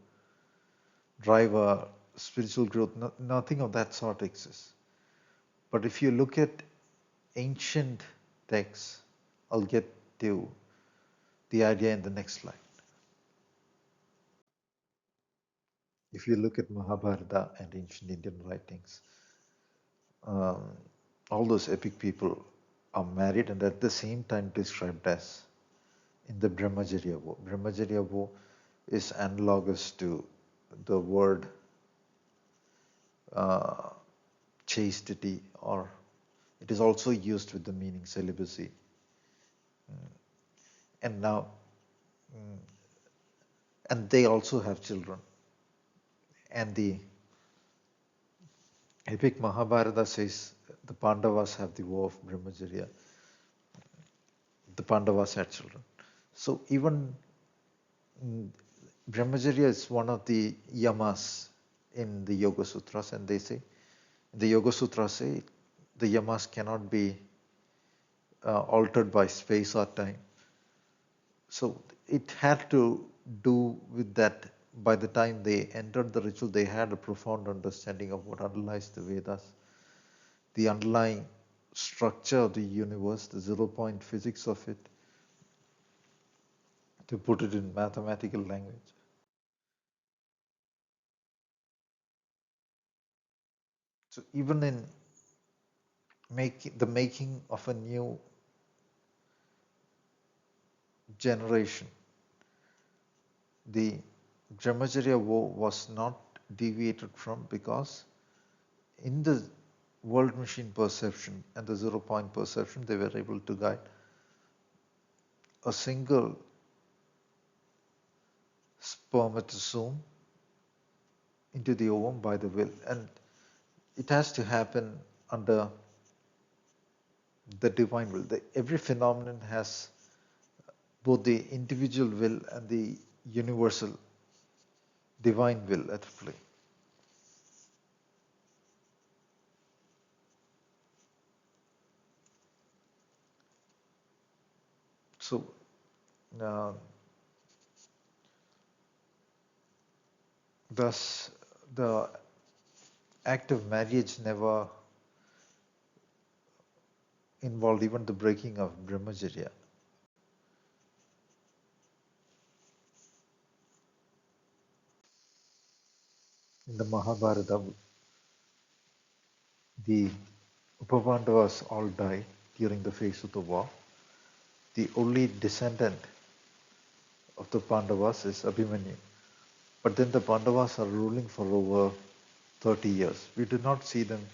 drive a spiritual growth. Nothing of that sort exists. But if you look at ancient texts, I'll get to the idea in the next slide. If you look at Mahabharata and ancient Indian writings, um, all those epic people are married and at the same time described as in the Brahmacharya vow. Brahmacharya vow is analogous to the word uh, chastity, or it is also used with the meaning celibacy. And now, and they also have children. And the epic Mahabharata says the Pandavas have the vow of Brahmacharya. The Pandavas had children. So even Brahmacharya is one of the yamas in the Yogasutras, and they say the Yogasutras say the yamas cannot be altered by space or time. So it had to do with that. By the time they entered the ritual, they had a profound understanding of what underlies the Vedas, the underlying structure of the universe, the zero point physics of it, to put it in mathematical language. So even in making of a new generation, the Brahmacharya vow was not deviated from, because in the world machine perception and the zero point perception, they were able to guide a single spermatozoon into the ovum by the will. And it has to happen under the divine will. Every phenomenon has both the individual will and the universal divine will at play. So, uh, thus, the act of marriage never involved even the breaking of Brahmacharya. In the Mahabharata, the Upavandavas all die during the phase of the war. The only descendant of the Pandavas is Abhimanyu. But then the Pandavas are ruling for over 30 years. We do not see them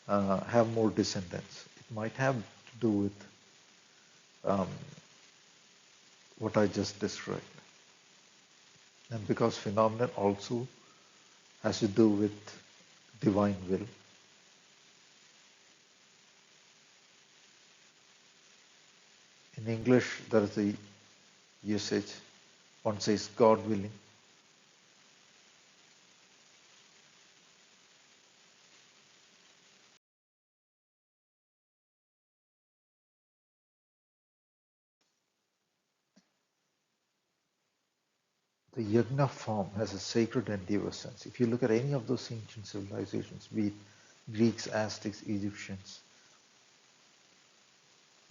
have more descendants. It might have to do with um, what I just described. And because phenomenon also has to do with divine will. In English, there is a usage, one says God willing. The yajna form has a sacred endeavor sense. If you look at any of those ancient civilizations, be it Greeks, Aztecs, Egyptians,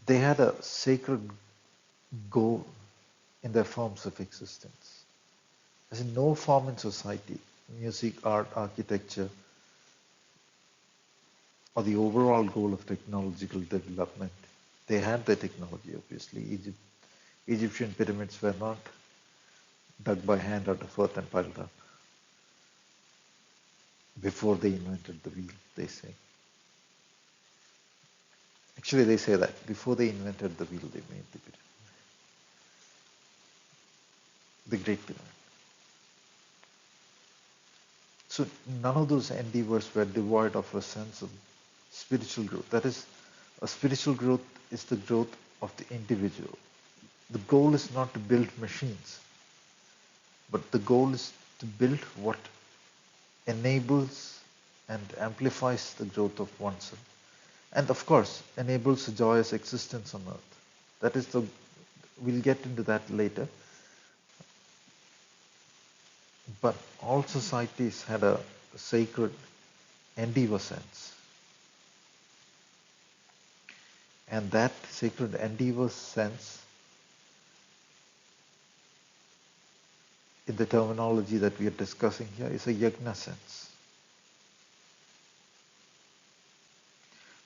they had a sacred goal in their forms of existence. As in no form in society, music, art, architecture, or the overall goal of technological development, they had the technology, obviously. Egyptian pyramids were not dug by hand out of earth and piled up before they invented the wheel, they say. Actually, they say that before they invented the wheel, they made the pyramid, the Great Pyramid. So none of those endeavors were devoid of a sense of spiritual growth. That is, a spiritual growth is the growth of the individual. The goal is not to build machines, but the goal is to build what enables and amplifies the growth of oneself. And of course, enables a joyous existence on earth. That is the, we'll get into that later. But all societies had a sacred endeavor sense. And that sacred endeavor sense, in the terminology that we are discussing here, is a yajna sense.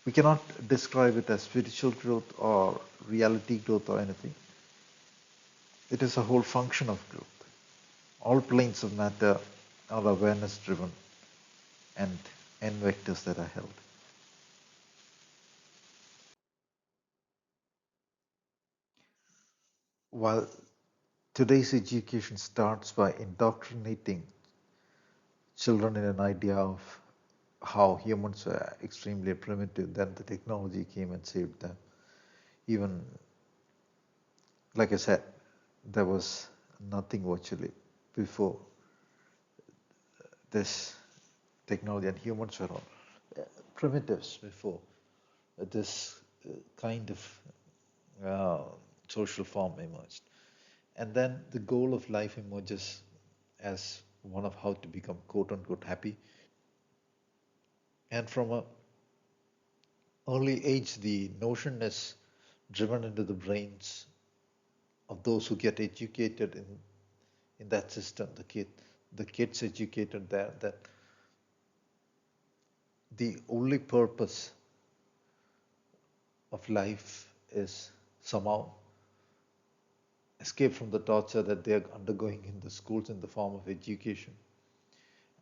We cannot describe it as spiritual growth or reality growth or anything. It is a whole function of growth. All planes of matter are awareness driven and n vectors that are held. While today's education starts by indoctrinating children in an idea of how humans were extremely primitive, then the technology came and saved them. Even, like I said, there was nothing virtually before this technology, and humans were all primitives before this kind of uh, social form emerged. And then the goal of life emerges as one of how to become quote unquote happy. And from a early age, the notion is driven into the brains of those who get educated in that system, the kids educated there, that the only purpose of life is somehow escape from the torture that they are undergoing in the schools in the form of education,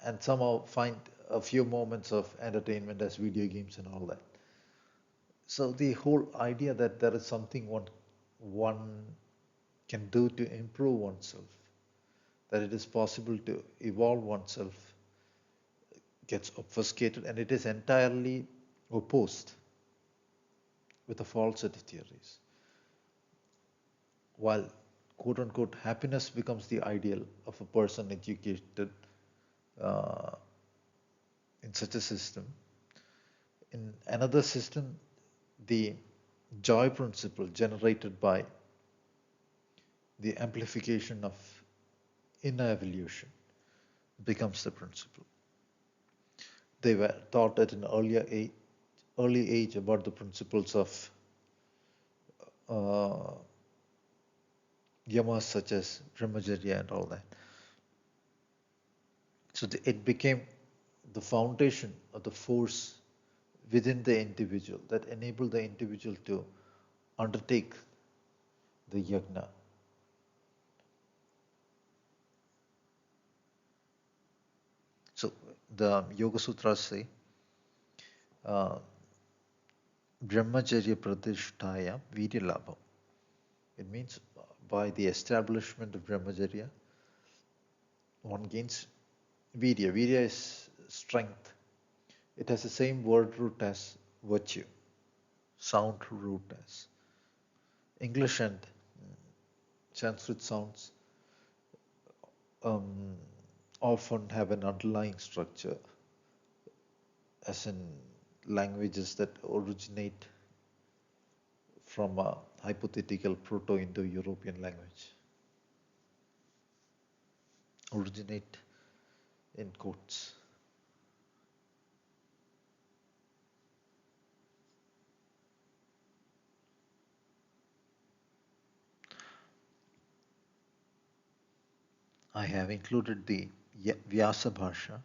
and somehow find a few moments of entertainment as video games and all that. So the whole idea that there is something one can do to improve oneself, that it is possible to evolve oneself, gets obfuscated, and it is entirely opposed with a false set of theories. While quote unquote happiness becomes the ideal of a person educated uh, in such a system, in another system, the joy principle generated by the amplification of inner evolution becomes the principle. They were taught at an early age about the principles of uh, yamas such as brahmacharya and all that. So it became the foundation of the force within the individual that enabled the individual to undertake the yajna. So the Yoga Sutras say, uh, Brahmacharya Pratishtaya Virya Labham. It means by the establishment of Brahmacharya, one gains Virya. Virya is strength. It has the same word root as virtue, sound root as English and Sanskrit sounds um, often have an underlying structure, as in languages that originate from a hypothetical Proto-Indo-European language. Originate in quotes. I have included the Vyasa Bhasha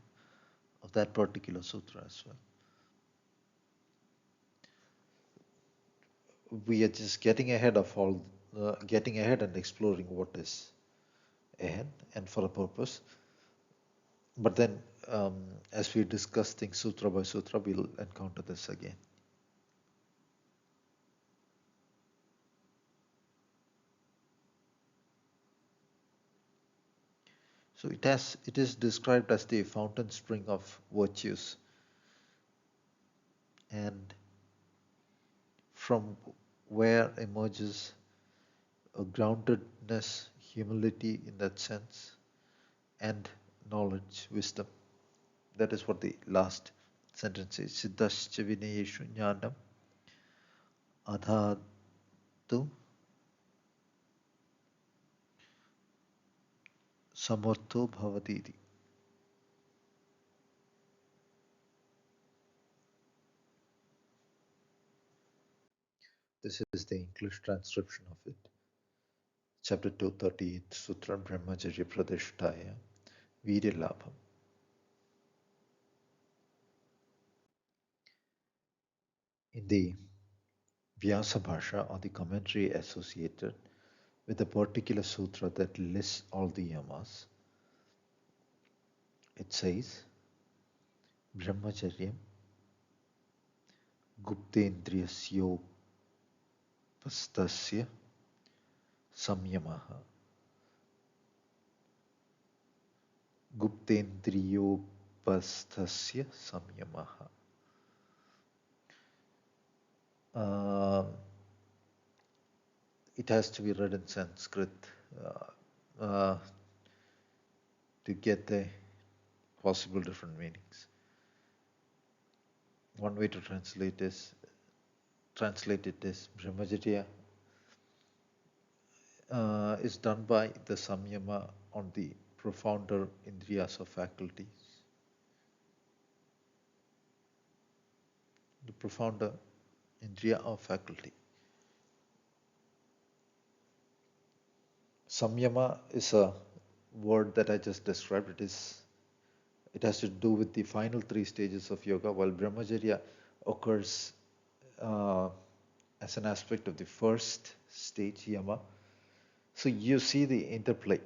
of that particular sutra as well. We are just getting ahead of all, getting ahead and exploring what is ahead and for a purpose. But then, as we discuss things sutra by sutra, we'll encounter this again. So it is described as the fountain spring of virtues, and from where emerges a groundedness, humility in that sense, and knowledge, wisdom. That is what the last sentence is. Siddhascha vinayeshu jnanam adhatu samartho bhavati. This is the English transcription of it. Chapter 238, Sutra Brahmacharya Pradeshtaya Vidyalabham. In the Vyasa Bhasha, or the commentary associated with a particular sutra that lists all the yamas, it says Brahmacharyam Guptendriyasyopastaśya Samyamaha. Guptendriyopasthasya Samyamaha. It has to be read in Sanskrit to get the possible different meanings. One way to translate it is Brahmacharya is done by the samyama on the profounder indriyas or faculties. The profounder indriya or faculty. Samyama is a word that I just described. It has to do with the final three stages of yoga, while Brahmacharya occurs as an aspect of the first stage, yama. So you see the interplay.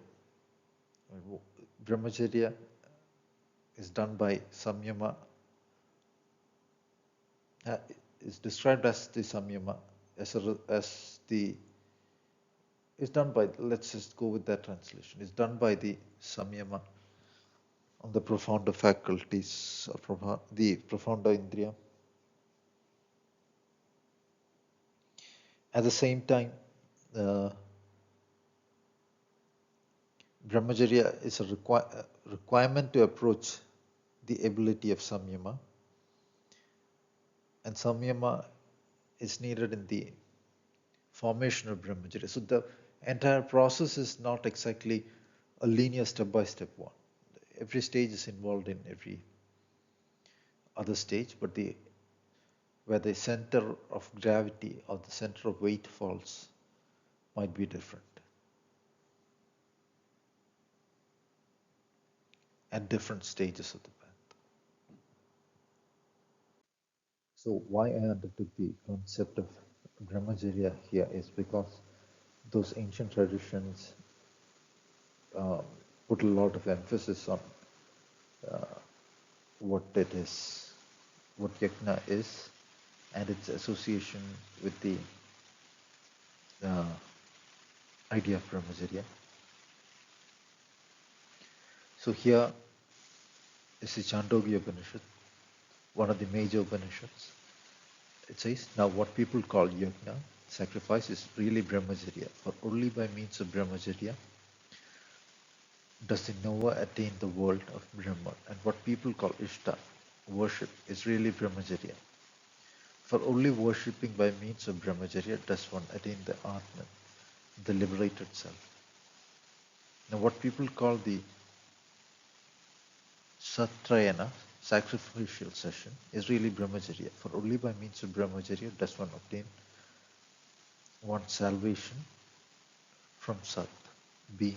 Brahmacharya is done by samyama, is described as the samyama, as the, is done by, let's just go with that translation, is done by the samyama on the profounder faculties, or the profounder indriya. At the same time, uh, Brahmacharya is a requirement to approach the ability of samyama, and samyama is needed in the formation of Brahmacharya. So the entire process is not exactly a linear step-by-step one. Every stage is involved in every other stage, but where the center of gravity or the center of weight falls might be different at different stages of the path. So why I undertook the concept of Brahmacharya here is because those ancient traditions uh, put a lot of emphasis on what it is, what yajna is, and its association with the uh, idea of brahmacharya. So here is the Chandogya Upanishad, one of the major Upanishads. It says, now what people call yajna, sacrifice, is really brahmacharya, for only by means of brahmacharya does the knower attain the world of Brahman. And what people call ishta, worship, is really brahmacharya. For only worshipping by means of brahmacharya does one attain the Atman, the liberated self. Now what people call the satrayana, sacrificial session, is really brahmacharya. For only by means of brahmacharya does one obtain one's salvation from sat, being.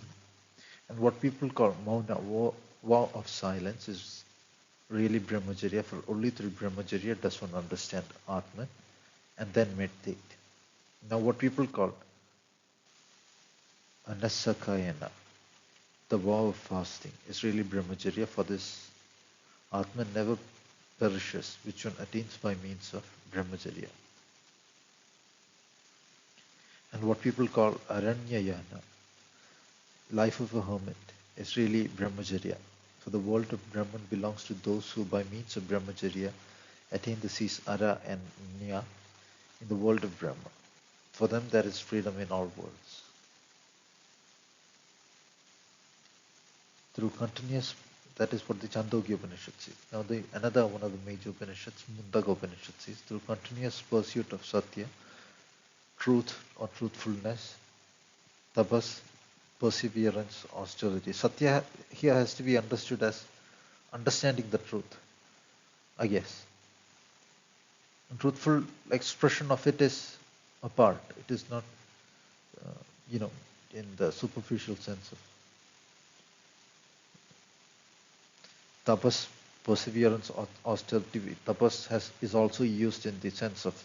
And what people call mauna, vow of silence, is really brahmacharya. For only through brahmacharya does one understand Atman and then meditate. Now what people call anasakayana, the vow of fasting, is really brahmacharya. For this Atman never perishes, which one attains by means of brahmacharya. And what people call aranyayana, life of a hermit, is really brahmacharya. For the world of Brahman belongs to those who by means of brahmacharya attain the seas Ara and Nya in the world of Brahma. For them there is freedom in all worlds. Through continuous, that is what the Chandogya Upanishad says. Now another one of the major Upanishads, Mundaga Upanishad says, through continuous pursuit of Satya, truth or truthfulness, tapas, perseverance, austerity. Satya here has to be understood as understanding the truth, I guess. And truthful expression of it is apart. It is not, uh, you know, in the superficial sense of tapas, perseverance, or austerity. Tapas is also used in the sense of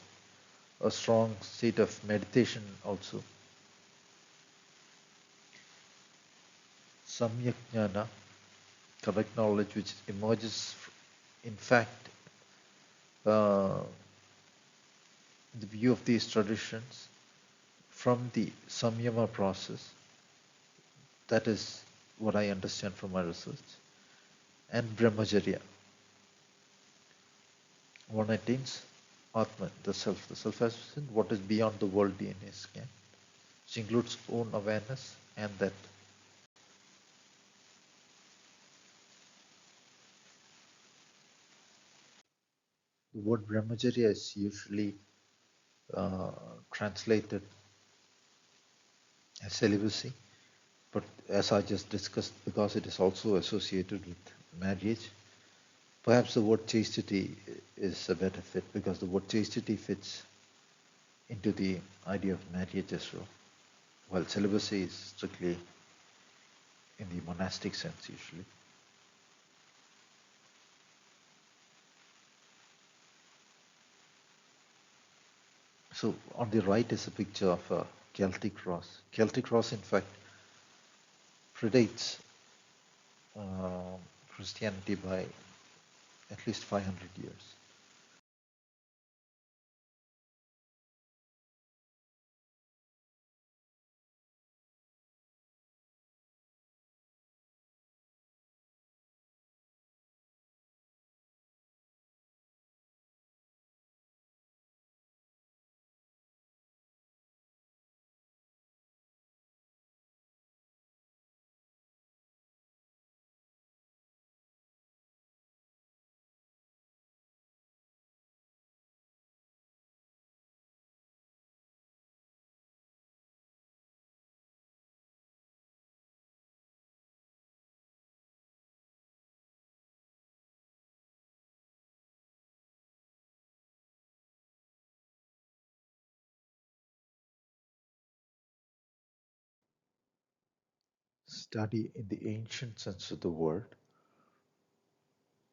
a strong state of meditation also. Samyak jnana, correct knowledge, which emerges, in fact, uh, the view of these traditions from the samyama process. That is what I understand from my research. And brahmacharya. One attains Atman, the self. The self has what is beyond the worldly in his scan, which includes own awareness and that. The word brahmacharya is usually uh, translated as celibacy, but as I just discussed, because it is also associated with marriage, perhaps the word chastity is a better fit because the word chastity fits into the idea of marriage as well, while celibacy is strictly in the monastic sense usually. So on the right is a picture of a Celtic cross. Celtic cross, in fact, predates uh, Christianity by at least 500 years. Study in the ancient sense of the word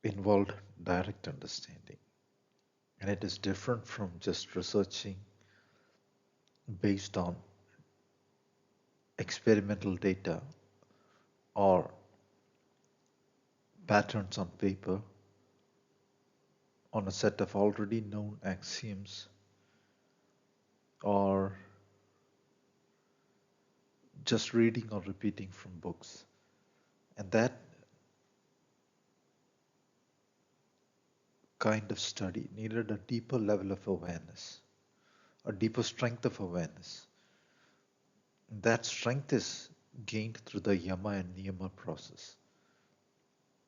involved direct understanding, and it is different from just researching based on experimental data or patterns on paper on a set of already known axioms or just reading or repeating from books. And that kind of study needed a deeper level of awareness, a deeper strength of awareness. That strength is gained through the yama and niyama process,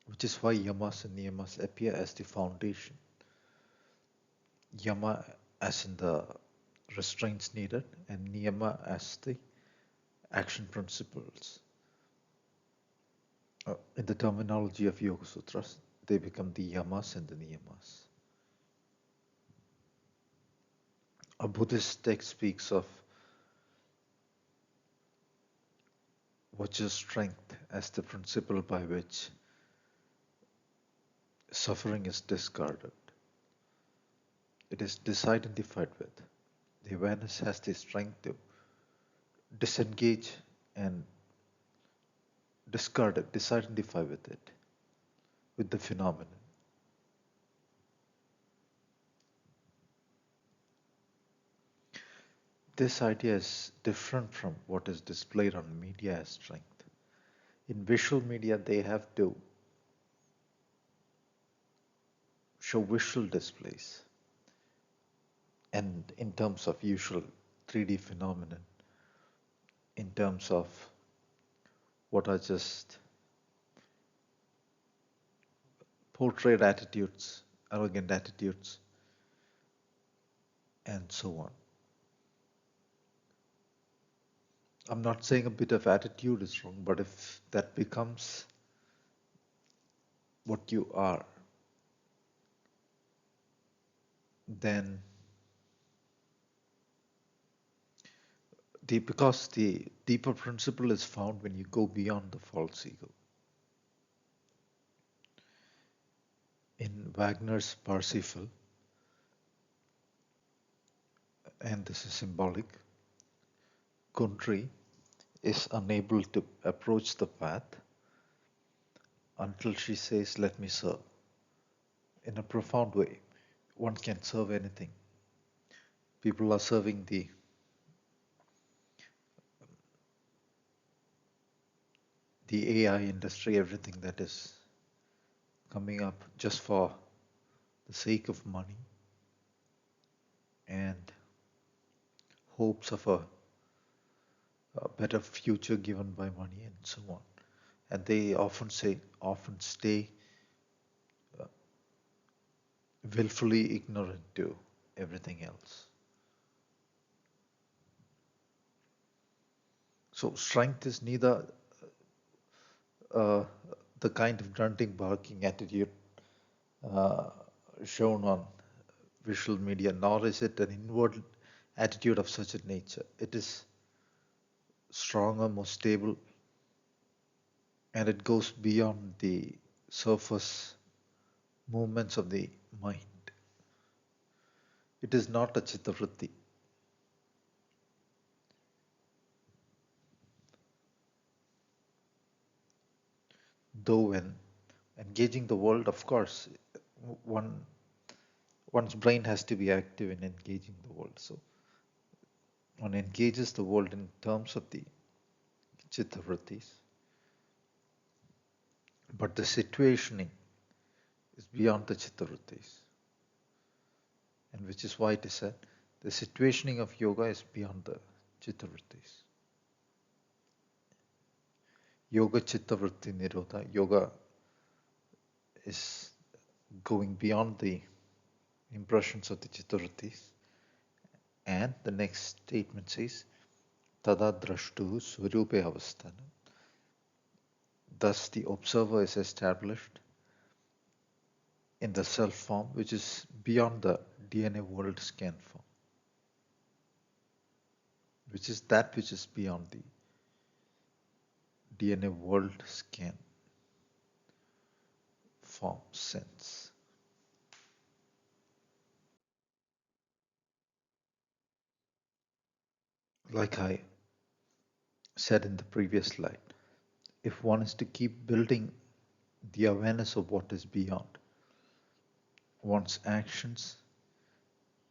which is why yamas and niyamas appear as the foundation. Yama as in the restraints needed, and niyama as the action principles. In the terminology of Yogasutras, they become the yamas and the niyamas. A Buddhist text speaks of Vajra strength as the principle by which suffering is discarded. It is disidentified with. The awareness has the strength to disengage and discard it, disidentify with it, with the phenomenon. This idea is different from what is displayed on media as strength. In visual media, they have to show visual displays. And in terms of usual 3D phenomenon, in terms of what are just portrayed attitudes, arrogant attitudes, and so on. I'm not saying a bit of attitude is wrong, but if that becomes what you are, then because the deeper principle is found when you go beyond the false ego. In Wagner's Parsifal, and this is symbolic, Kundry is unable to approach the path until she says, "Let me serve." In a profound way, one can serve anything. People are serving the AI industry, everything that is coming up just for the sake of money and hopes of a better future given by money and so on. And they often stay willfully ignorant to everything else. So strength is neither uh, the kind of grunting, barking attitude uh, shown on visual media, nor is it an inward attitude of such a nature. It is stronger, more stable, and it goes beyond the surface movements of the mind. It is not a chittavritti. Though when engaging the world, of course, one one's brain has to be active in engaging the world. So one engages the world in terms of the chittavrittis, but the situationing is beyond the chittavrittis, and which is why it is said the situationing of yoga is beyond the chittavrittis. Yoga chittavritti nirodha. Yoga is going beyond the impressions of the chittavrittis. And the next statement says, Tada drashtu swarupe avasthana. Thus the observer is established in the self form which is beyond the DNA world scan form, which is that which is beyond the DNA world scan form sense. Like I said in the previous slide, if one is to keep building the awareness of what is beyond, one's actions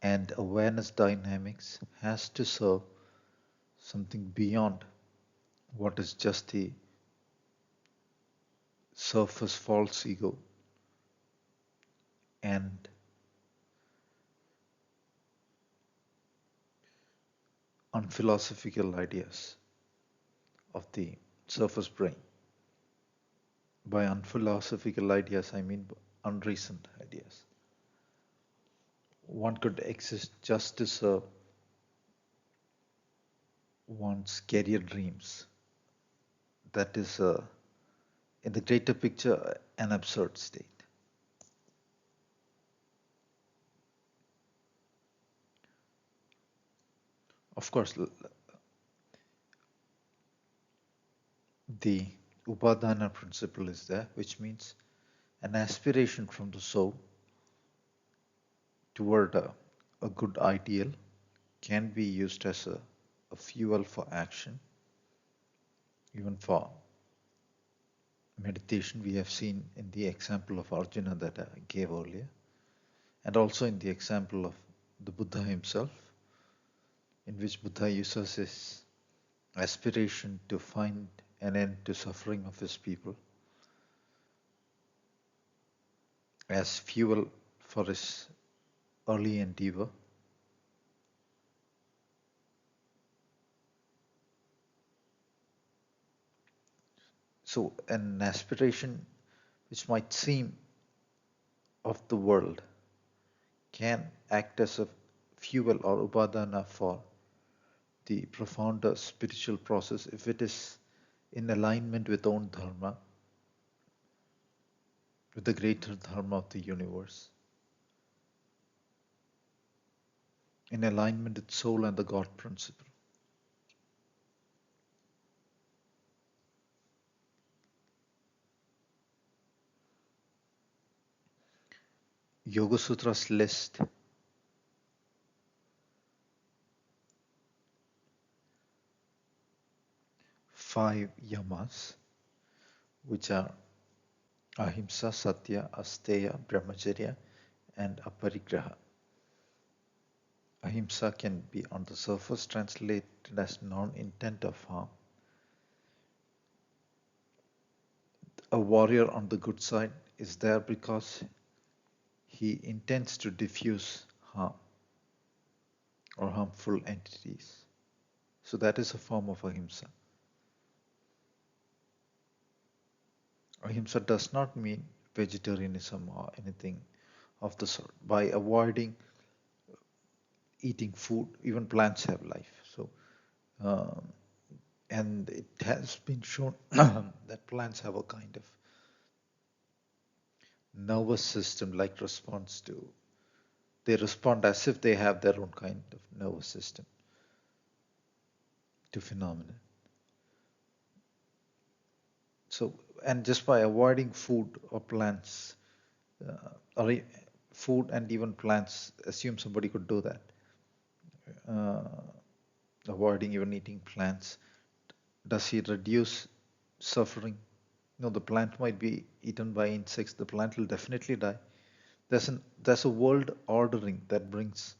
and awareness dynamics has to serve something beyond what is just the surface false ego and unphilosophical ideas of the surface brain. By unphilosophical ideas, I mean unreasoned ideas. One could exist just to serve one's career dreams. That is, in the greater picture, an absurd state. Of course, the Upadana principle is there, which means an aspiration from the soul toward a good ideal can be used as a fuel for action, even for meditation. We have seen in the example of Arjuna that I gave earlier, and also in the example of the Buddha himself, in which Buddha uses his aspiration to find an end to suffering of his people as fuel for his early endeavor. So, an aspiration which might seem of the world can act as a fuel or upadana for the profounder spiritual process if it is in alignment with own dharma, with the greater dharma of the universe, in alignment with soul and the God principle. Yogasutras list 5 yamas, which are ahimsa, satya, asteya, brahmacharya, and aparigraha. Ahimsa can be on the surface translated as non-intent of harm. A warrior on the good side is there because he intends to diffuse harm or harmful entities. So that is a form of ahimsa. Ahimsa does not mean vegetarianism or anything of the sort. By avoiding eating food, even plants have life. So, um, and it has been shown that plants have a kind of nervous system like response to, they respond as if they have their own kind of nervous system to phenomena. So, and just by avoiding food or plants, or food and even plants, assume somebody could do that. Uh, Avoiding even eating plants, does he reduce suffering? No, the plant might be eaten by insects, the plant will definitely die. There's a world ordering that brings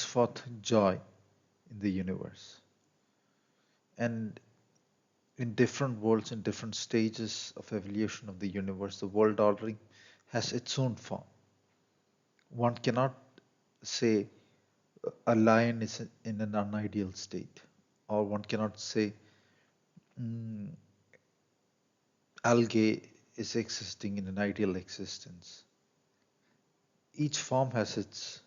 forth joy in the universe. And in different worlds, in different stages of evolution of the universe, the world ordering has its own form. One cannot say a lion is in an unideal state, or one cannot say mm, algae is existing in an ideal existence. Each form has its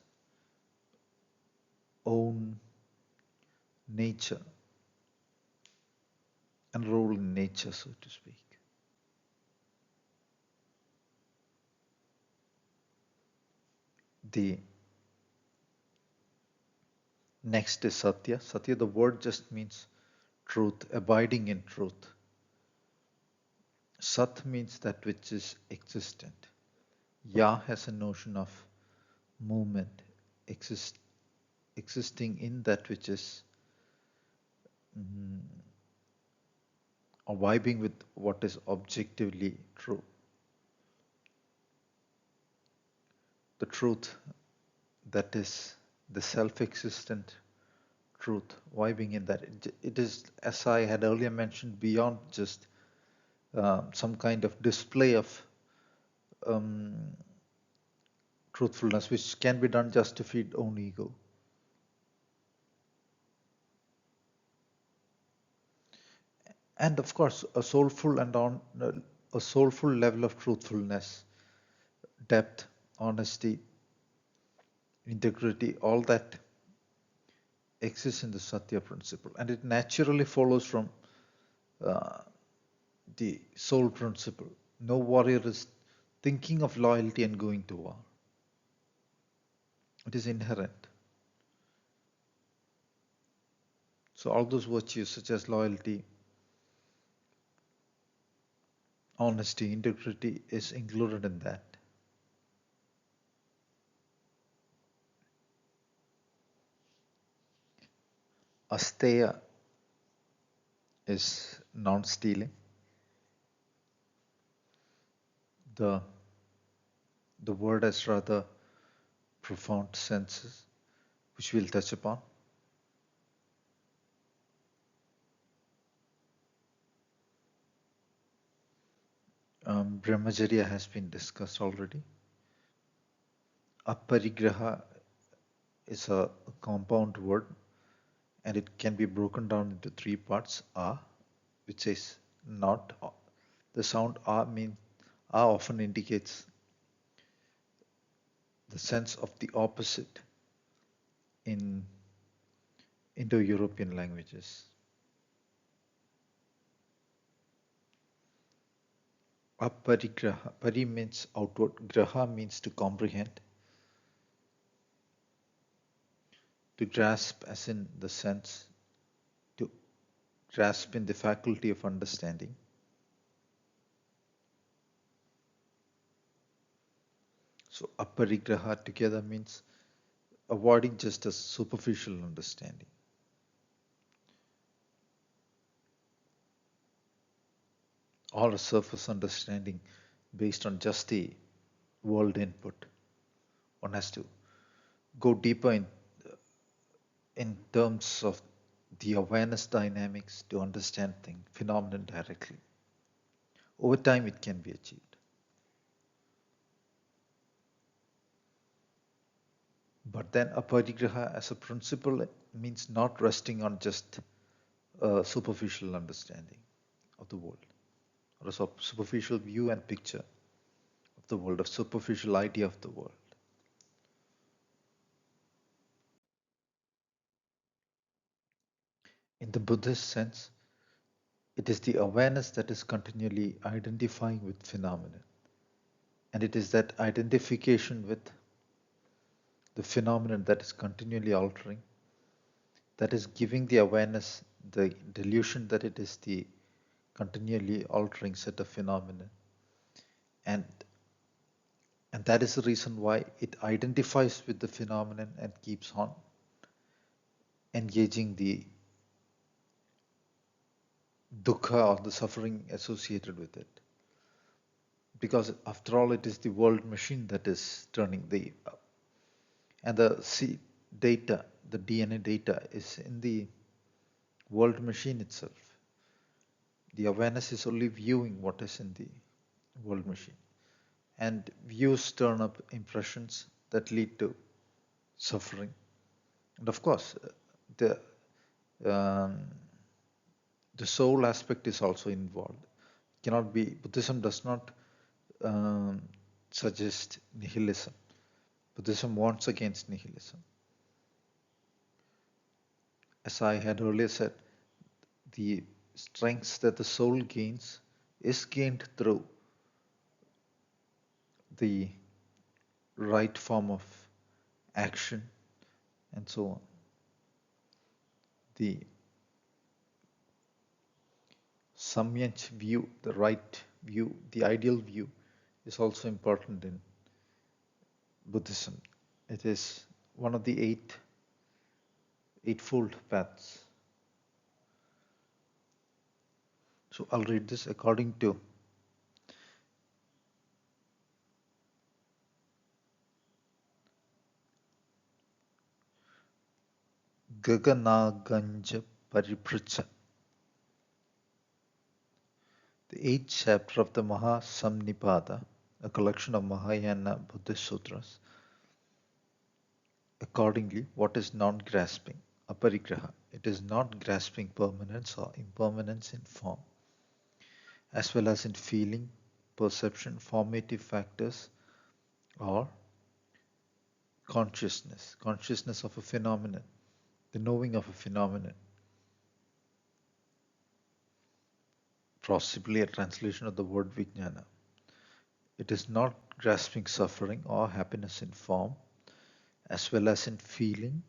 own nature and role in nature, so to speak. The next is Satya. Satya, the word just means truth, abiding in truth. Sat means that which is existent. Ya has a notion of movement, existing in that which is, mm, or vibing with what is objectively true. the truth that is the self-existent truth, vibing in that. It is, as I had earlier mentioned, beyond just some kind of display of um, truthfulness, which can be done just to feed own ego. And of course, a soulful level of truthfulness, depth, honesty, integrity, all that exists in the Satya principle, and it naturally follows from uh, the soul principle. No warrior is thinking of loyalty and going to war. It is inherent. So all those virtues such as loyalty, honesty, integrity is included in that. Asteya is non-stealing. The the word has rather profound senses, which we'll touch upon. Brahmacharya has been discussed already. Aparigraha is a compound word, and it can be broken down into three parts. A, which says not. The sound A means A often indicates the sense of the opposite in Indo-European languages. Aparigraha. Pari means outward. Graha means to comprehend, to grasp as in the sense, to grasp in the faculty of understanding. So aparigraha together means avoiding just a superficial understanding or a surface understanding based on just the world input. One has to go deeper in terms of the awareness dynamics to understand things, phenomenon directly. Over time, it can be achieved. But then aparigraha as a principle means not resting on just a superficial understanding of the world, or a superficial view and picture of the world, a superficial idea of the world. In the Buddhist sense, it is the awareness that is continually identifying with phenomena. And it is that identification with the phenomenon that is continually altering, that is giving the awareness the delusion that it is the continually altering set of phenomena. And and that is the reason why it identifies with the phenomenon and keeps on engaging the dukkha or the suffering associated with it. Because after all, it is the world machine that is turning and the data, the DNA data is in the world machine itself. The awareness is only viewing what is in the world machine. And views turn up impressions that lead to suffering. And of course, the um, the soul aspect is also involved. Cannot be Buddhism does not um, suggest nihilism. Buddhism warns against nihilism. As I had earlier said, the strengths that the soul gains is gained through the right form of action and so on. The samyaj view, the right view, the ideal view is also important in Buddhism. It is one of the eightfold paths. So I'll read this according to Gaganaganja Paripracha, the eighth chapter of the Mahasamnipada, a collection of Mahayana Buddhist sutras. Accordingly, what is non-grasping? Aparigraha. It is not grasping permanence or impermanence in form, as well as in feeling, perception, formative factors, or consciousness of a phenomenon, the knowing of a phenomenon, possibly a translation of the word vijnana. It is not grasping suffering or happiness in form, as well as in feeling,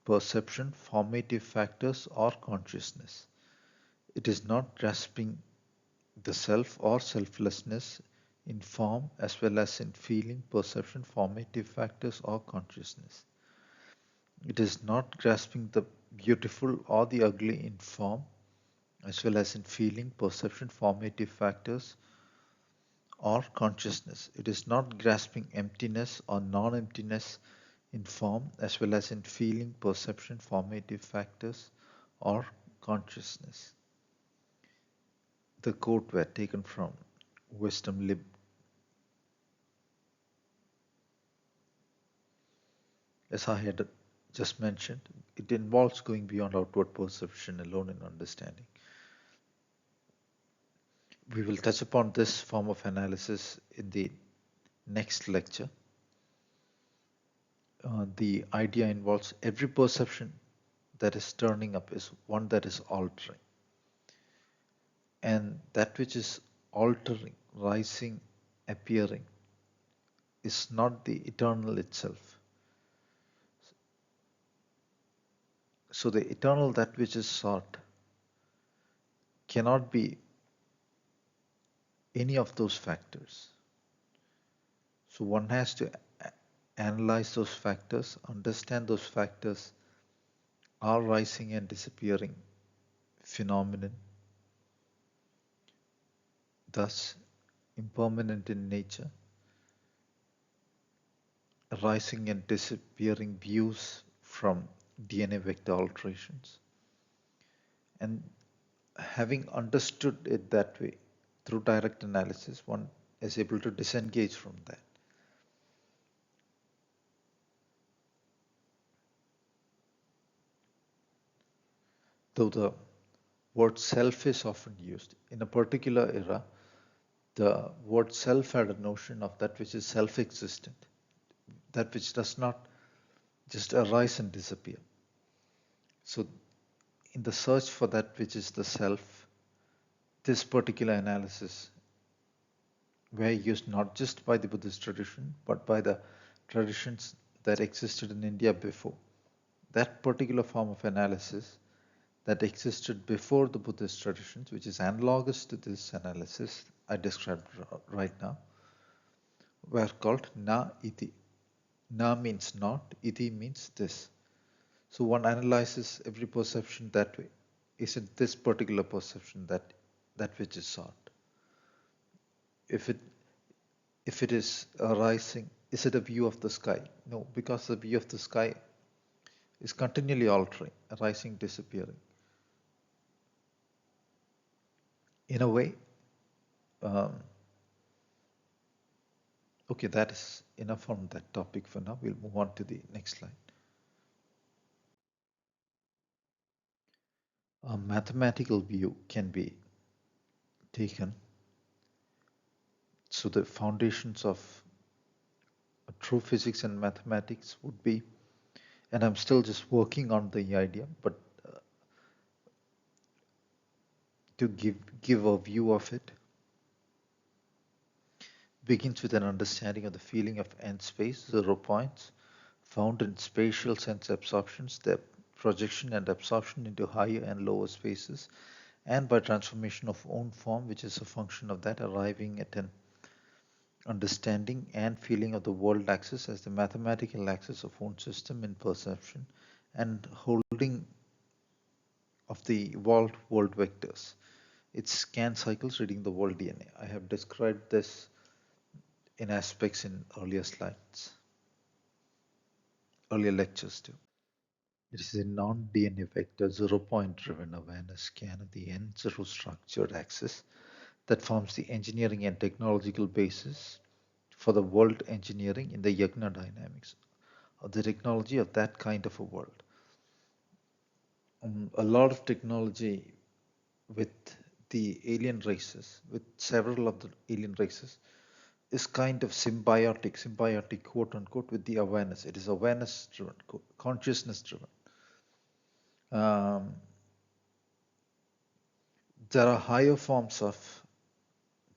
perception, formative factors, or consciousness. It is not grasping the self or selflessness in form, as well as in feeling, perception, formative factors, or consciousness. It is not grasping the beautiful or the ugly in form, as well as in feeling, perception, formative factors, or consciousness. It is not grasping emptiness or non emptiness in form, as well as in feeling, perception, formative factors, or consciousness. The quote were taken from Wisdom Lib. As I had just mentioned, it involves going beyond outward perception alone in understanding. We will touch upon this form of analysis in the next lecture. The idea involves every perception that is turning up is one that is altering. And that which is altering, rising, appearing is not the eternal itself. So the eternal, that which is sought, cannot be any of those factors. So one has to analyze those factors, understand those factors are rising and disappearing phenomenon, thus impermanent in nature, rising and disappearing views from DNA vector alterations. And having understood it that way, through direct analysis, one is able to disengage from that. Though the word self is often used, in a particular era, the word self had a notion of that which is self existent, that which does not just arise and disappear. So, in the search for that which is the self, this particular analysis were used not just by the Buddhist tradition, but by the traditions that existed in India before. That particular form of analysis that existed before the Buddhist traditions, which is analogous to this analysis I described right now, were called na iti. Na means not, iti means this. So one analyzes every perception that way. Is it this particular perception that which is sought? If it is arising, is it a view of the sky? No, because the view of the sky is continually altering, arising, disappearing. In a way, um, okay, that is enough on that topic for now. We'll move on to the next slide. A mathematical view can be taken. So the foundations of true physics and mathematics would be, and I'm still just working on the idea, but to give a view of it, begins with an understanding of the feeling of n space, 0 points, found in spatial sense absorptions, their projection and absorption into higher and lower spaces, and by transformation of own form, which is a function of that, arriving at an understanding and feeling of the world axis as the mathematical axis of own system in perception, and holding of the evolved world vectors. It's scan cycles reading the world DNA. I have described this in aspects in earlier slides, earlier lectures too. It is a non-DNA vector zero-point driven awareness scan of the N0 structured axis that forms the engineering and technological basis for the world engineering in the Yagna dynamics of the technology of that kind of a world. A lot of technology with the alien races, with several of the alien races, is kind of symbiotic quote unquote with the awareness. It is awareness driven, consciousness driven. Um, there are higher forms of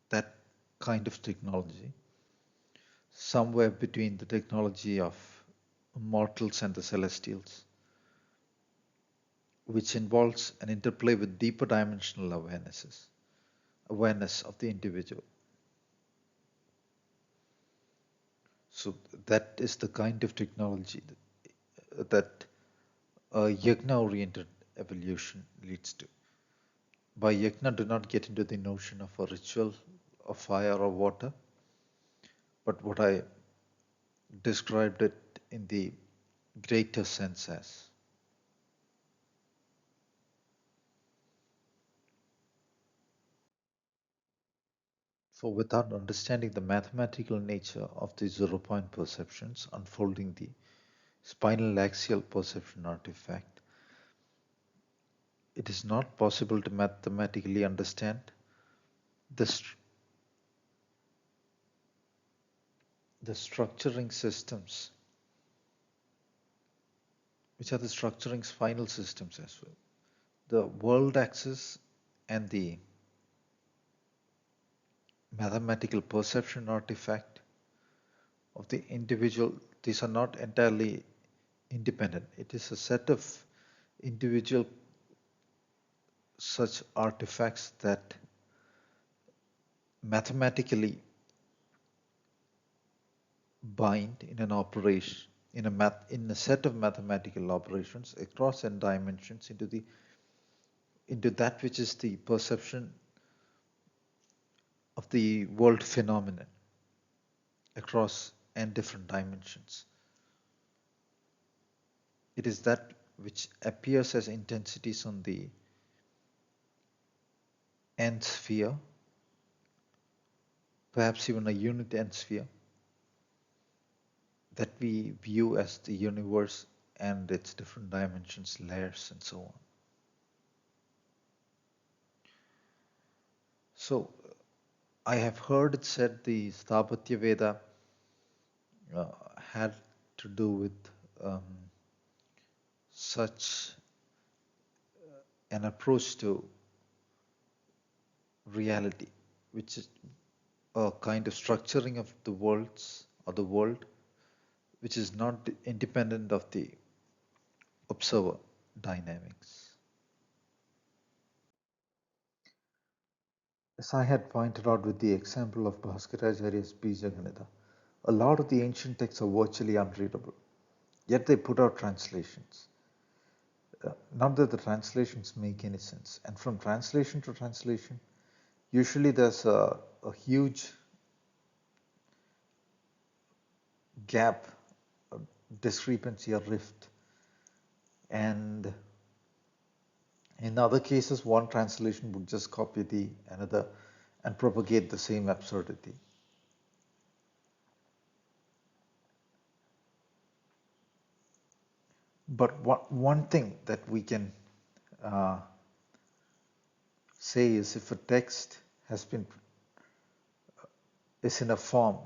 that kind of technology, somewhere between the technology of mortals and the celestials, which involves an interplay with deeper dimensional awareness of the individual. So that is the kind of technology that yajna-oriented evolution leads to. By yajna, do not get into the notion of a ritual of fire or water, but what I described it in the greater sense as. For without understanding the mathematical nature of the zero-point perceptions unfolding the spinal axial perception artifact, it is not possible to mathematically understand the, the structuring systems, which are the structuring spinal systems as well. The world axis and the mathematical perception artifact of the individual, these are not entirely independent. It is a set of individual such artifacts that mathematically bind in an operation in a set of mathematical operations across n dimensions into that which is the perception of the world phenomenon across n different dimensions. It is that which appears as intensities on the n sphere, perhaps even a unit n sphere, that we view as the universe and its different dimensions, layers, and so on. So, I have heard it said the Sthapatya Veda uh, had to do with um, such an approach to reality, which is a kind of structuring of the worlds or the world, which is not independent of the observer dynamics. As I had pointed out with the example of Bhaskaracharya's Bija Ganita, a lot of the ancient texts are virtually unreadable, yet they put out translations. Not that the translations make any sense. And from translation to translation, usually there's a huge gap, a discrepancy, a rift. And in other cases, one translation would just copy the another and propagate the same absurdity. But one thing that we can uh, say is if a text is in a form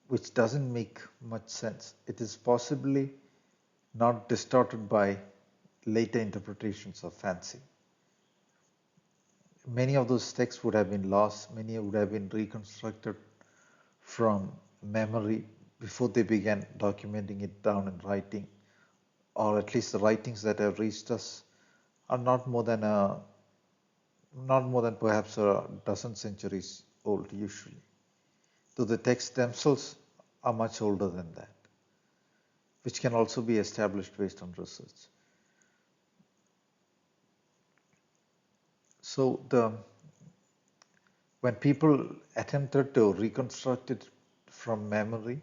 which doesn't make much sense, it is possibly not distorted by later interpretations of fancy. Many of those texts would have been lost, many would have been reconstructed from memory before they began documenting it down in writing, or at least the writings that have reached us are not more than perhaps a dozen centuries old usually, though the texts themselves are much older than that, which can also be established based on research. So when people attempted to reconstruct it from memory,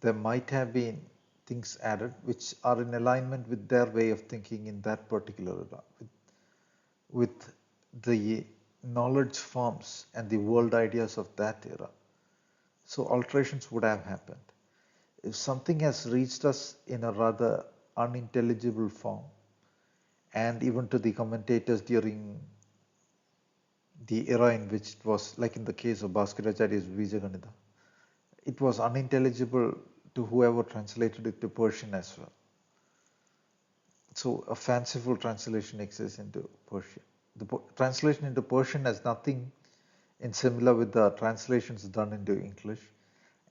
there might have been things added which are in alignment with their way of thinking in that particular era, with the knowledge forms and the world ideas of that era. So alterations would have happened. If something has reached us in a rather unintelligible form, and even to the commentators during the era in which it was, like in the case of Bhaskaracharya's Vijayanagara, it was unintelligible to whoever translated it to Persian as well. So a fanciful translation exists into Persian. The translation into Persian has nothing in similar with the translations done into English,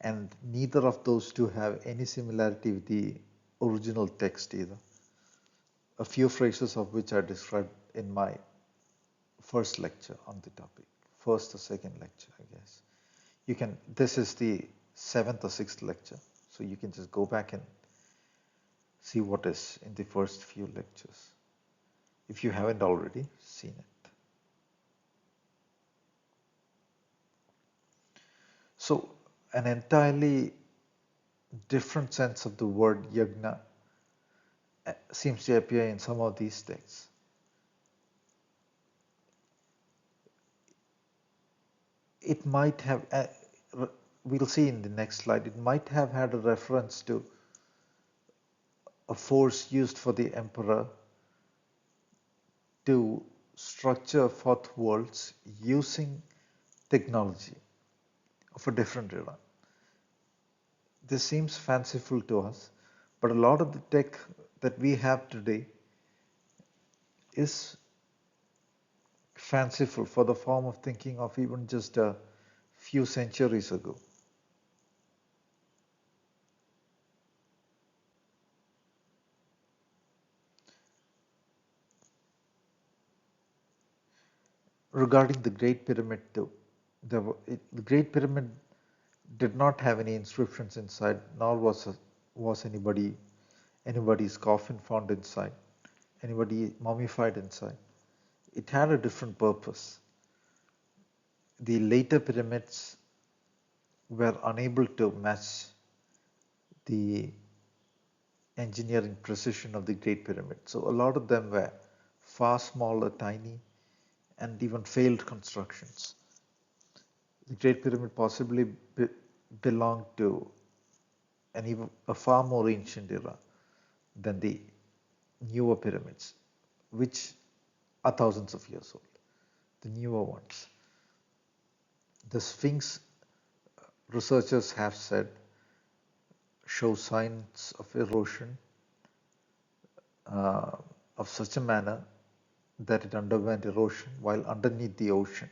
and neither of those two have any similarity with the original text either. A few phrases of which are described in my first lecture on the topic, first or second lecture, I guess. You can, this is the seventh or sixth lecture, so you can just go back and see what is in the first few lectures if you haven't already seen it. So an entirely different sense of the word yagna seems to appear in some of these texts. It might have, we'll see in the next slide, it might have had a reference to a force used for the emperor to structure fourth worlds using technology of a different era. This seems fanciful to us, but a lot of the tech that we have today is fanciful for the form of thinking of even just a few centuries ago. Regarding the Great Pyramid too, the Great Pyramid did not have any inscriptions inside, nor was anybody's coffin found inside, anybody mummified inside. It had a different purpose. The later pyramids were unable to match the engineering precision of the Great Pyramid. So a lot of them were far smaller, tiny, and even failed constructions. The Great Pyramid possibly belonged to a far more ancient era than the newer pyramids, which are thousands of years old, the newer ones. The Sphinx, researchers have said, show signs of erosion uh, of such a manner that it underwent erosion while underneath the ocean.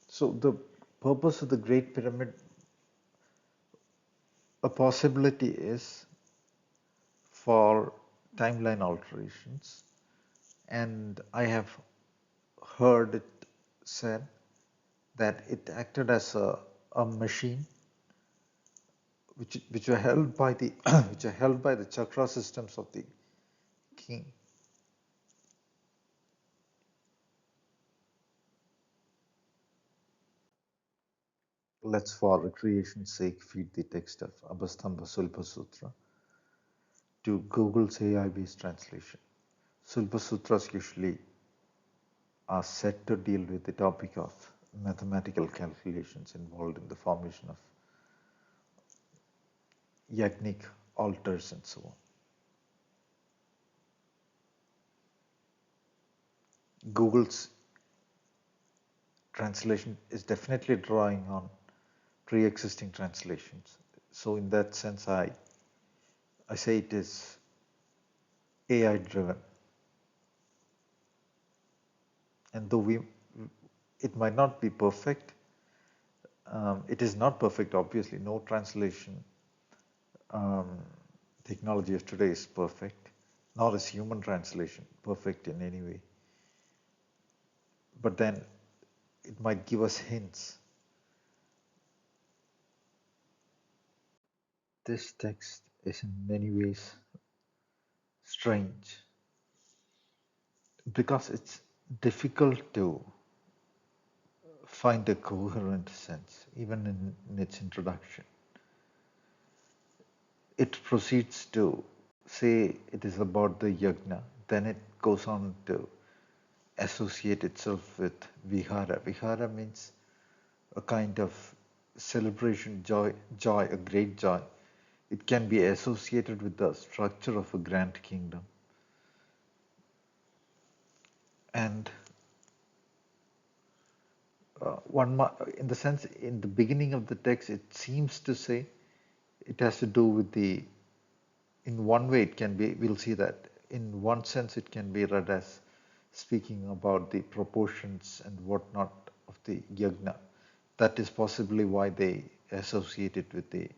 So the purpose of the Great Pyramid, a possibility is for timeline alterations, and I have heard it said that it acted as a machine which are held by the which are held by the chakra systems of the king. Let's for recreation's sake feed the text of Abhastamba Sulpa Sutra to Google's AI-based translation. Sulpa Sutras usually are set to deal with the topic of mathematical calculations involved in the formation of yagnic altars and so on. Google's translation is definitely drawing on pre-existing translations. So in that sense, I say it is AI driven. And though it might not be perfect, it is not perfect, obviously. No translation um, technology of today is perfect, nor is human translation perfect in any way. But then it might give us hints. This text is in many ways strange because it's difficult to find a coherent sense, even in its introduction. It proceeds to say it is about the yajna, then it goes on to associate itself with vihara. Vihara means a kind of celebration, joy, a great joy. It can be associated with the structure of a grand kingdom. And in the sense, in the beginning of the text, it seems to say it has to do with in one way it can be, we'll see that. In one sense, it can be read as speaking about the proportions and whatnot of the yajna. That is possibly why they associate it with the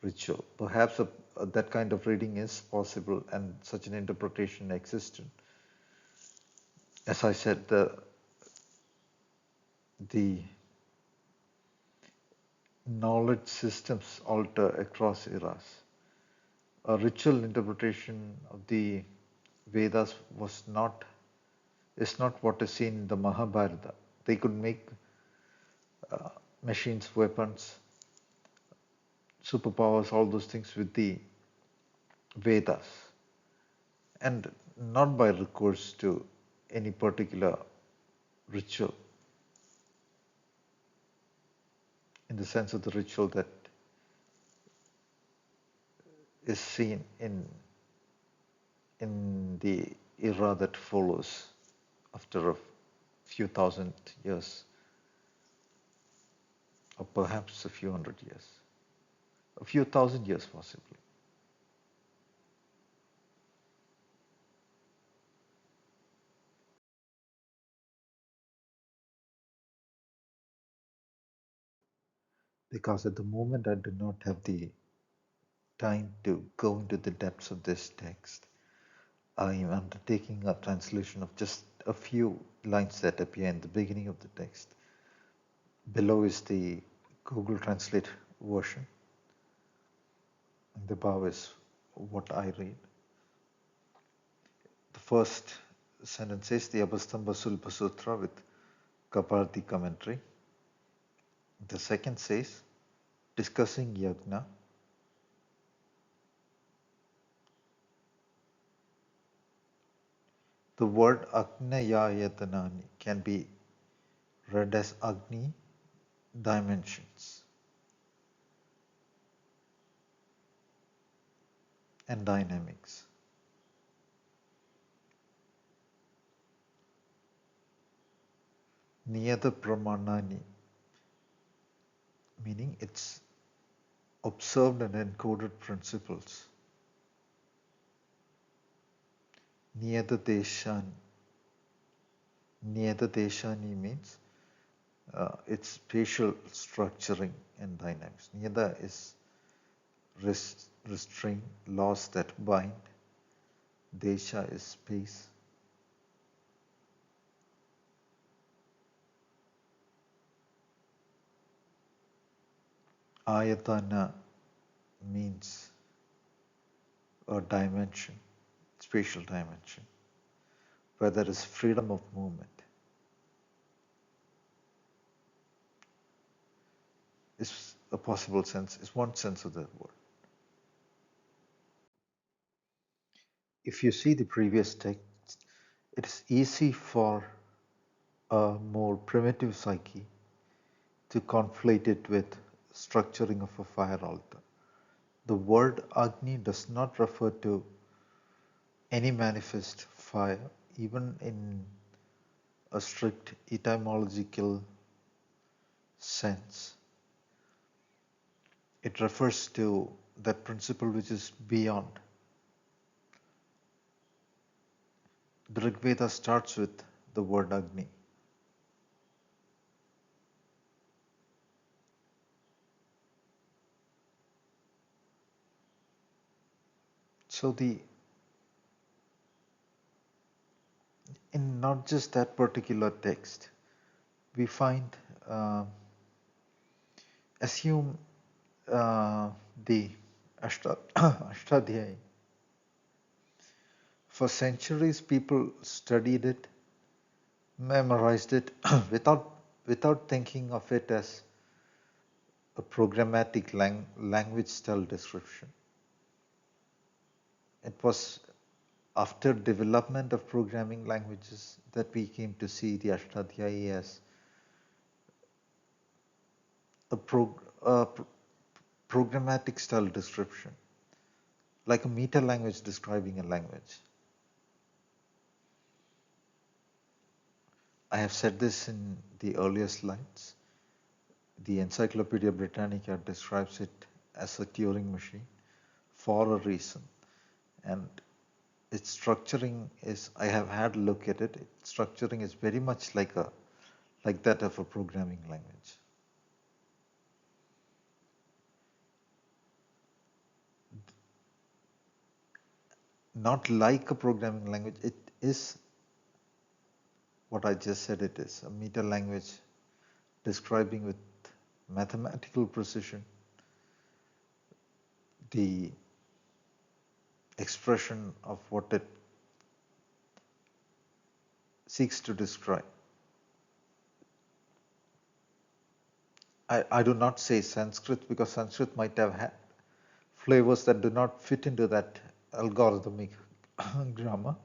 ritual. Perhaps that kind of reading is possible and such an interpretation existed. As I said, the knowledge systems alter across eras. A ritual interpretation of the Vedas is not what is seen in the Mahabharata. They could make machines, weapons, superpowers, all those things with the Vedas, and not by recourse to any particular ritual, in the sense of the ritual that is seen in the era that follows after a few thousand years, or perhaps a few hundred years, a few thousand years possibly. Because at the moment I do not have the time to go into the depths of this text, I am undertaking a translation of just a few lines that appear in the beginning of the text. Below is the Google Translate version, and the above is what I read. The first sentence says the Abhastamba Sulpa Sutra with Kapardi commentary. The second says discussing yajna. The word Agnayayatanani can be read as Agni dimensions and dynamics. Niyata Pramanani, meaning it's observed and encoded principles. Niyata Deshani. Niyata Deshani means it's spatial structuring and dynamics. Niyata is restraint, laws that bind. Desha is space. Ayatana means a dimension, spatial dimension, where there is freedom of movement. Is a possible sense, is one sense of that word. If you see the previous text, it is easy for a more primitive psyche to conflate it with structuring of a fire altar. The word Agni does not refer to any manifest fire, even in a strict etymological sense. It refers to that principle which is beyond. The Rig Veda starts with the word Agni. So in not just that particular text, we find, assume the Ashtadhyayi. For centuries, people studied it, memorized it without without thinking of it as a programmatic language style description. It was after development of programming languages that we came to see the Ashtadhyayi as a programmatic style description, like a meta language describing a language. I have said this in the earlier slides. The Encyclopedia Britannica describes it as a Turing machine for a reason. And its structuring is, I have had a look at it, its structuring is very much like that of a programming language. Not like a programming language, it is what I just said it is, a meta language describing with mathematical precision the expression of what it seeks to describe. I do not say Sanskrit because Sanskrit might have had flavors that do not fit into that algorithmic grammar.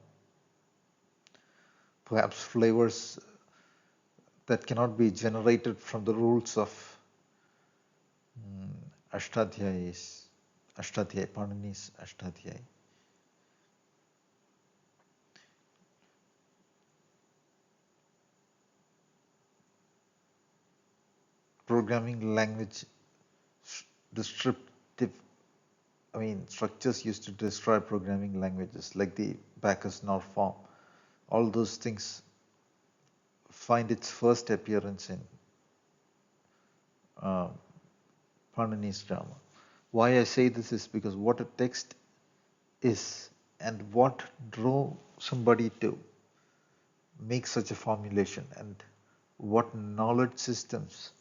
Perhaps flavors that cannot be generated from the rules of Ashtadhyayi, Panini's Ashtadhyayi. Programming language descriptive, structures used to describe programming languages like the Bacchus-Naur form. All those things find its first appearance in Panini's grammar. Why I say this is because what a text is and what drove somebody to make such a formulation and what knowledge systems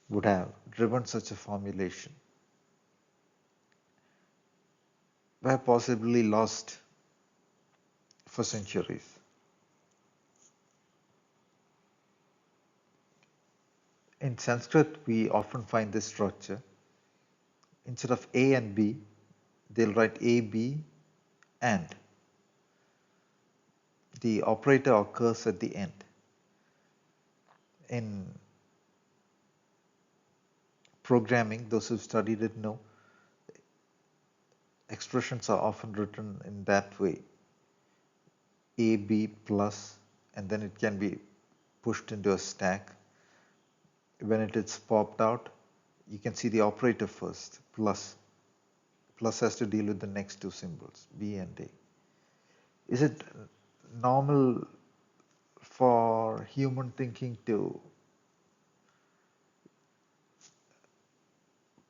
would have driven such a formulation were possibly lost for centuries. In Sanskrit, we often find this structure. Instead of A and B, they'll write A, B, and. The operator occurs at the end. In programming, those who've studied it know, expressions are often written in that way. A, B plus, and then it can be pushed into a stack. When it is popped out, you can see the operator first, plus. Plus has to deal with the next two symbols, B and A. Is it normal for human thinking to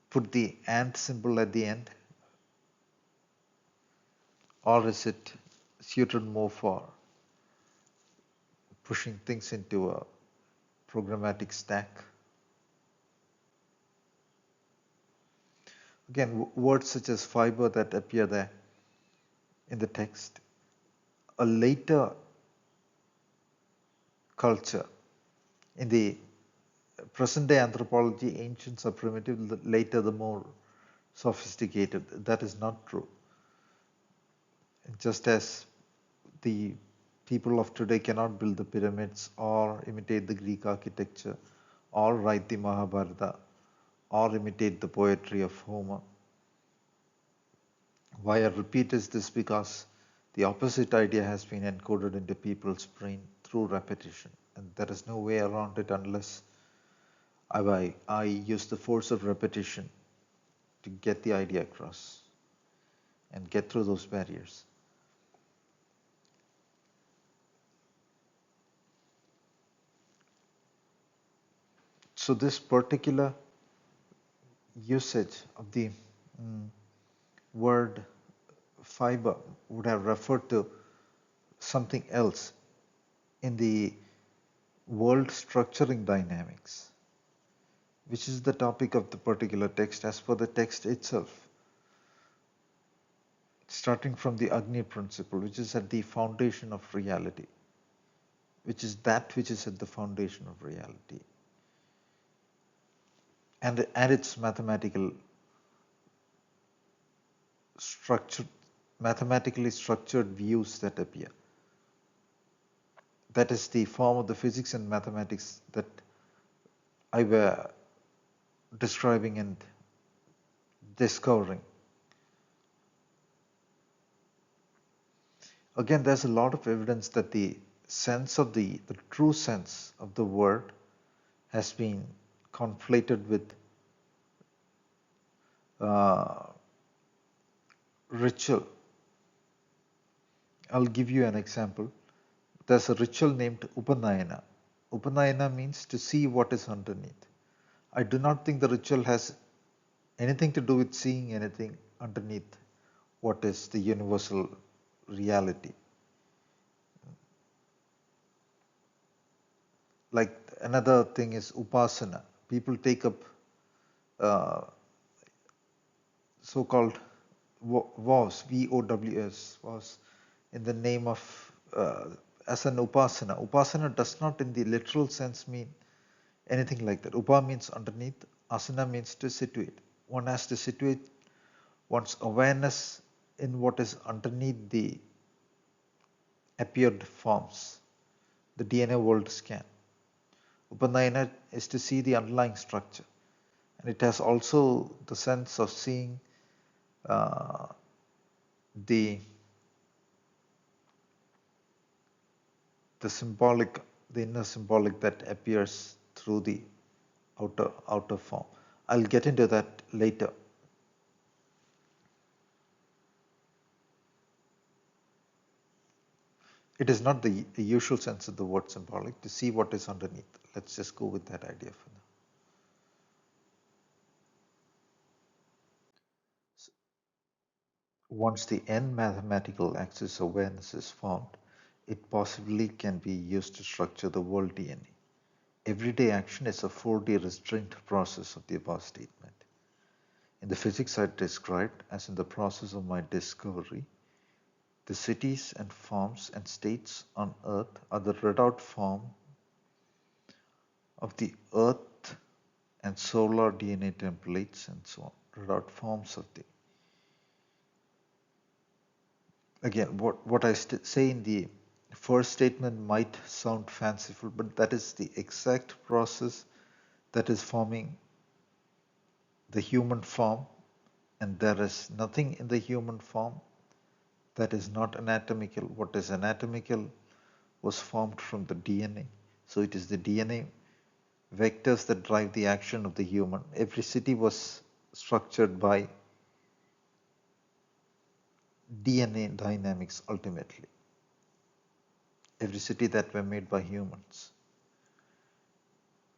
put the and symbol at the end? Or is it suited more for pushing things into a programmatic stack? Again, words such as fiber that appear there in the text, a later culture. In the present day anthropology, ancients are primitive, later the more sophisticated. That is not true. Just as the people of today cannot build the pyramids or imitate the Greek architecture or write the Mahabharata or imitate the poetry of Homer. Why I repeat is this because the opposite idea has been encoded into people's brain through repetition, and there is no way around it unless I use the force of repetition to get the idea across and get through those barriers. So this particular usage of the word fiber would have referred to something else in the world structuring dynamics, which is the topic of the particular text as per the text itself. Starting from the Agni principle, which is at the foundation of reality. which is that which is at the foundation of reality, and its mathematical structure, mathematically structured views that appear. That is the form of the physics and mathematics that I were describing and discovering. Again, there's a lot of evidence that the sense of the true sense of the word has been conflated with uh, ritual. I'll give you an example. There's a ritual named Upanayana. Upanayana means to see what is underneath. I do not think the ritual has anything to do with seeing anything underneath what is the universal reality. Like another thing is upasana. People take up uh, so-called vows, VOWS, vows, in the name of as an upasana. Upasana does not, in the literal sense, mean anything like that. Upa means underneath. Asana means to situate. One has to situate one's awareness in what is underneath the appeared forms, the DNA world scan. Upanayana is to see the underlying structure, and it has also the sense of seeing uh, the the symbolic, the inner symbolic that appears through the outer form. I'll get into that later. It is not the usual sense of the word symbolic to see what is underneath. Let's just go with that idea for now. Once the n mathematical axis awareness is formed, it possibly can be used to structure the world DNA. Everyday action is a 4D restraint process of the above statement. In the physics I described, as in the process of my discovery, the cities and forms and states on Earth are the readout form of the Earth and solar DNA templates and so on, readout forms of the. Again, what I say in the first statement might sound fanciful, but that is the exact process that is forming the human form, and there is nothing in the human form that is not anatomical. What is anatomical was formed from the DNA. So it is the DNA vectors that drive the action of the human. Every city was structured by DNA dynamics ultimately. Every city that were made by humans.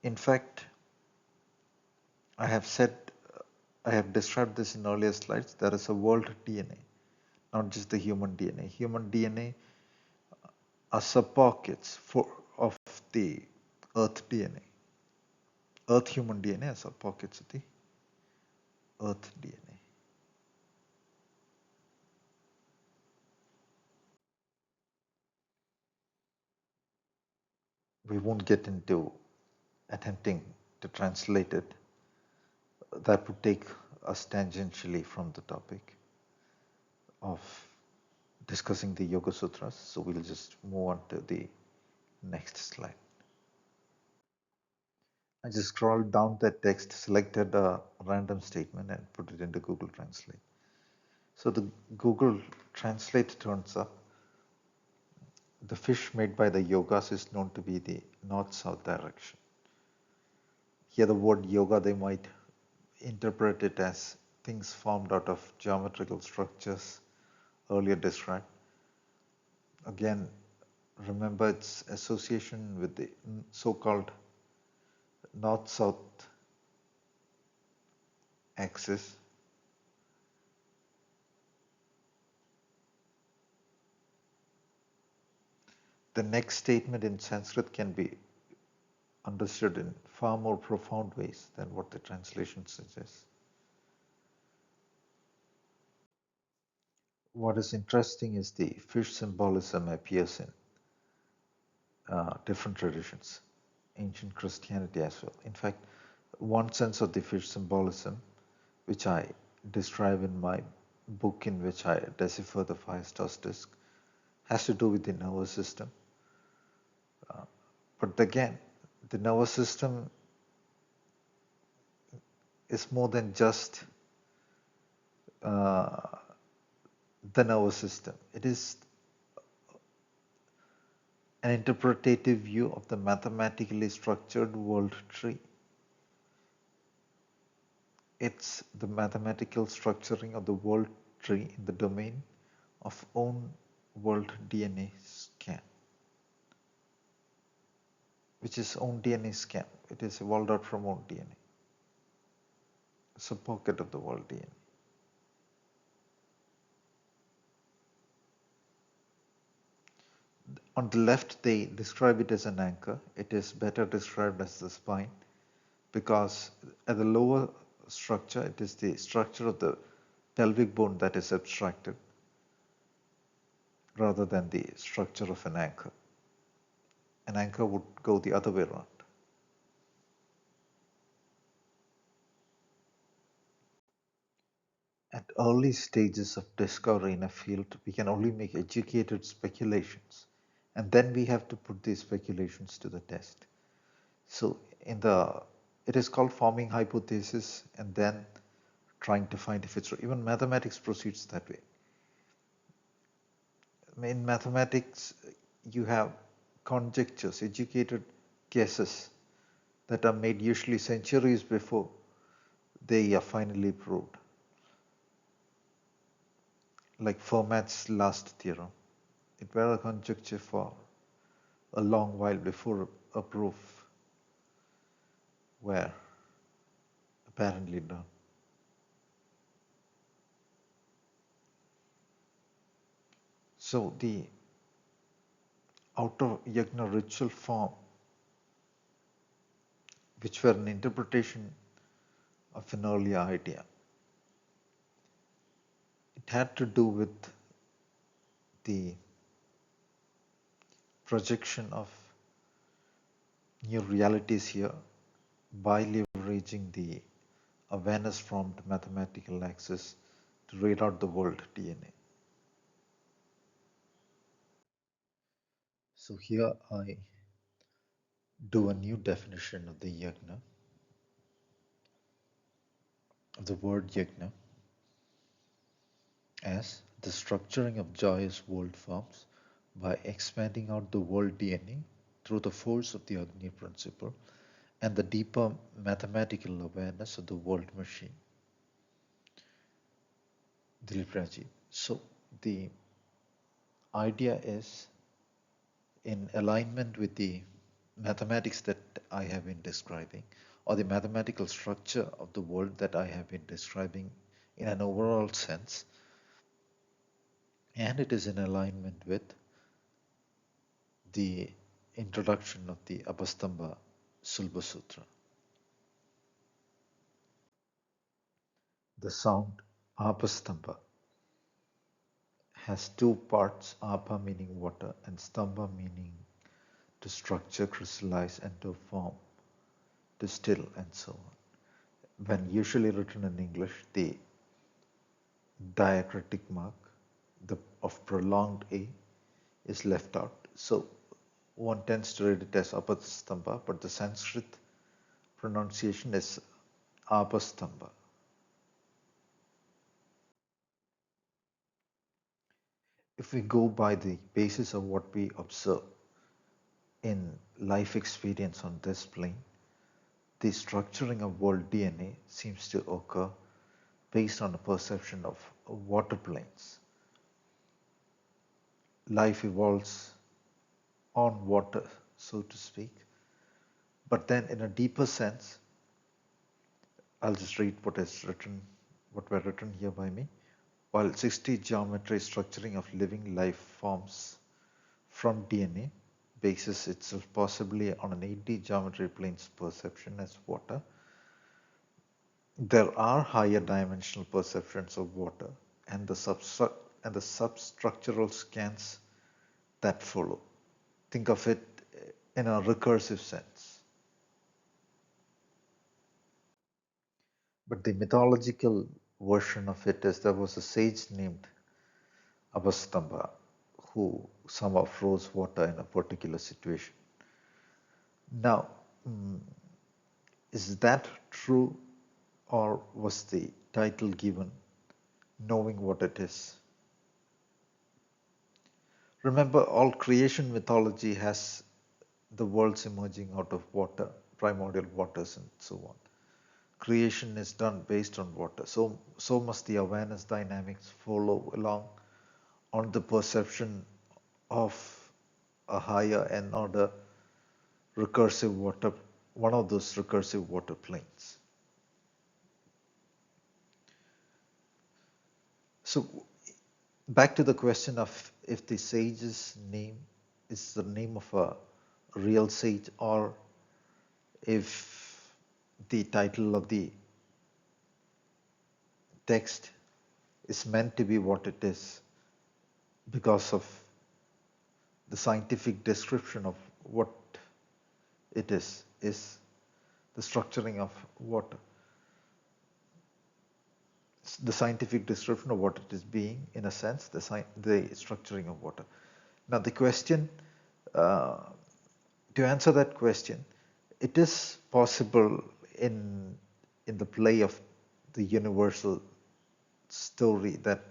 In fact, I have said, I have described this in earlier slides, there is a world DNA, not just the human DNA. Human DNA are sub-pockets of the Earth DNA. Earth human DNA are sub-pockets of the Earth DNA. We won't get into attempting to translate it. That would take us tangentially from the topic of discussing the Yogasutras. So we'll just move on to the next slide. I just scrolled down that text, selected a random statement and put it into Google Translate. So the Google Translate turns up. The fish made by the yogas is known to be the north-south direction. Here the word yoga, they might interpret it as things formed out of geometrical structures earlier described. Again, remember its association with the so-called north-south axis. The next statement in Sanskrit can be understood in far more profound ways than what the translation suggests. What is interesting is the fish symbolism appears in different traditions, ancient Christianity as well. In fact, one sense of the fish symbolism, which I describe in my book, in which I decipher the five stars disc, has to do with the nervous system. But again, the nervous system is more than just uh, the nervous system. It is an interpretative view of the mathematically structured world tree. It's the mathematical structuring of the world tree in the domain of own world DNA scan, which is own DNA scan. It is evolved out from own DNA. It's a pocket of the world DNA. On the left, they describe it as an anchor. It is better described as the spine because at the lower structure, it is the structure of the pelvic bone that is abstracted rather than the structure of an anchor. An anchor would go the other way around. At early stages of discovery in a field, we can only make educated speculations, and then we have to put these speculations to the test. So it is called forming hypothesis and then trying to find if it's true. Even mathematics proceeds that way. In mathematics, you have conjectures, educated guesses that are made usually centuries before they are finally proved. Like Fermat's last theorem. It were a conjecture for a long while before a proof were apparently done. So the outer yajna ritual form, which were an interpretation of an earlier idea, it had to do with the projection of new realities here by leveraging the awareness from the mathematical axis to read out the world DNA. So here I do a new definition of the yajna, of the word yajna, as the structuring of joyous world forms by expanding out the world DNA through the force of the Agni principle and the deeper mathematical awareness of the world machine. Dilip Rajeev. So the idea is in alignment with the mathematics that I have been describing, or the mathematical structure of the world that I have been describing in an overall sense, and it is in alignment with the introduction of the Abhastamba Sulba Sutra. The sound Apastamba has two parts, Apa meaning water and Stamba meaning to structure, crystallize, and to form, to still, and so on. When usually written in English, the diacritic mark of prolonged A is left out. So one tends to read it as Apastamba, but the Sanskrit pronunciation is Apastamba. If we go by the basis of what we observe in life experience on this plane, the structuring of world DNA seems to occur based on a perception of water planes. Life evolves on water, so to speak, but then in a deeper sense, I'll just read what were written here by me. While 60 geometry structuring of living life forms from DNA bases itself possibly on an 8D geometry plane's perception as water, there are higher dimensional perceptions of water and the substructural scans that follow. Think of it in a recursive sense. But the mythological version of it is there was a sage named Abastamba who somehow froze water in a particular situation. Now, is that true, or was the title given knowing what it is? Remember, all creation mythology has the worlds emerging out of water, primordial waters, and so on. Creation is done based on water. So must the awareness dynamics follow along on the perception of a higher and order recursive water, one of those recursive water planes. So back to the question of if the sage's name is the name of a real sage, or if the title of the text is meant to be what it is because of the scientific description of what it is the structuring of water. The scientific description of what it is being, in a sense, the structuring of water. Now the question, to answer that question, it is possible in the play of the universal story that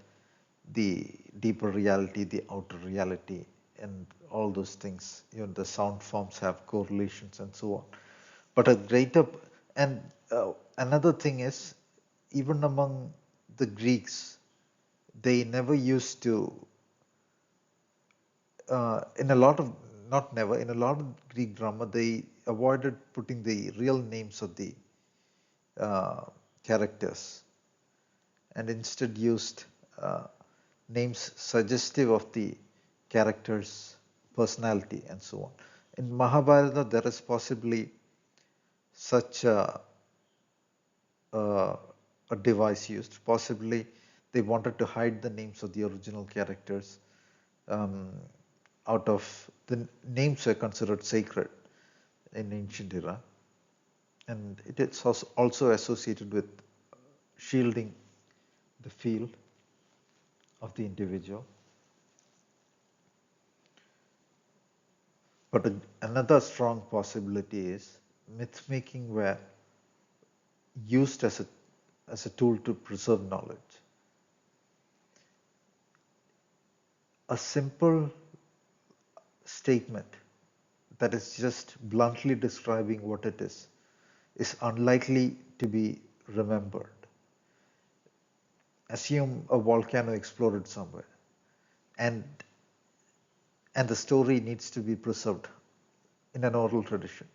the deeper reality, the outer reality, and all those things, the sound forms have correlations and so on. But a greater, and another thing is, even among the Greeks, they never used to, in a lot of, not never, in a lot of Greek drama, they avoided putting the real names of the characters and instead used names suggestive of the character's personality and so on. In Mahabharata, there is possibly such a device used. Possibly they wanted to hide the names of the original characters out of the names were considered sacred in ancient era, and it is also associated with shielding the field of the individual. But another strong possibility is myth making were used as a tool to preserve knowledge. A simple statement that is just bluntly describing what it is unlikely to be remembered. Assume a volcano exploded somewhere, and the story needs to be preserved in an oral tradition.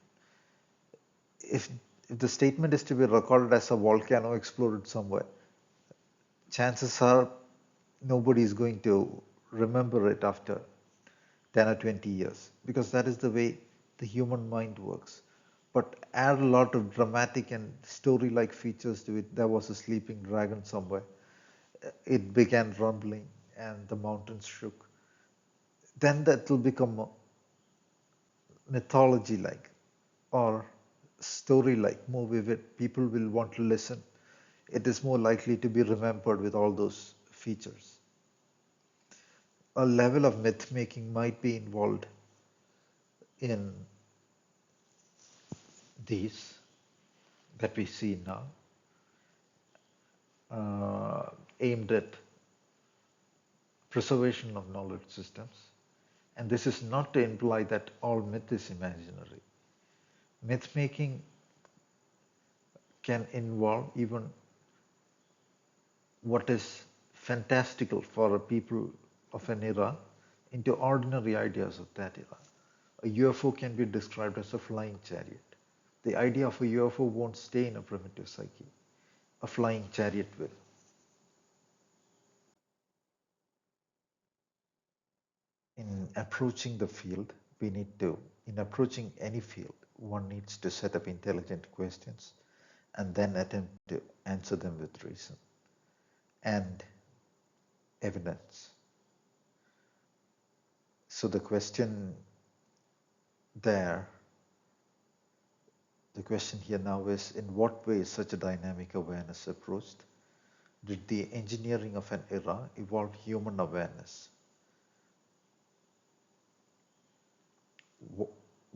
If the statement is to be recorded as a volcano exploded somewhere, chances are nobody is going to remember it after 10 or 20 years, because that is the way the human mind works. But add a lot of dramatic and story-like features to it. There was a sleeping dragon somewhere. It began rumbling and the mountains shook. Then that will become mythology-like or story-like, more vivid. People will want to listen. It is more likely to be remembered with all those features. A level of myth making might be involved in these that we see now, aimed at preservation of knowledge systems. And this is not to imply that all myth is imaginary. Myth making can involve even what is fantastical for a people of an era into ordinary ideas of that era. A UFO can be described as a flying chariot. The idea of a UFO won't stay in a primitive psyche. A flying chariot will. In approaching the field, in approaching any field, one needs to set up intelligent questions and then attempt to answer them with reason and evidence. So the question there, the question here now is, in what way is such a dynamic awareness approached? Did the engineering of an era evolve human awareness?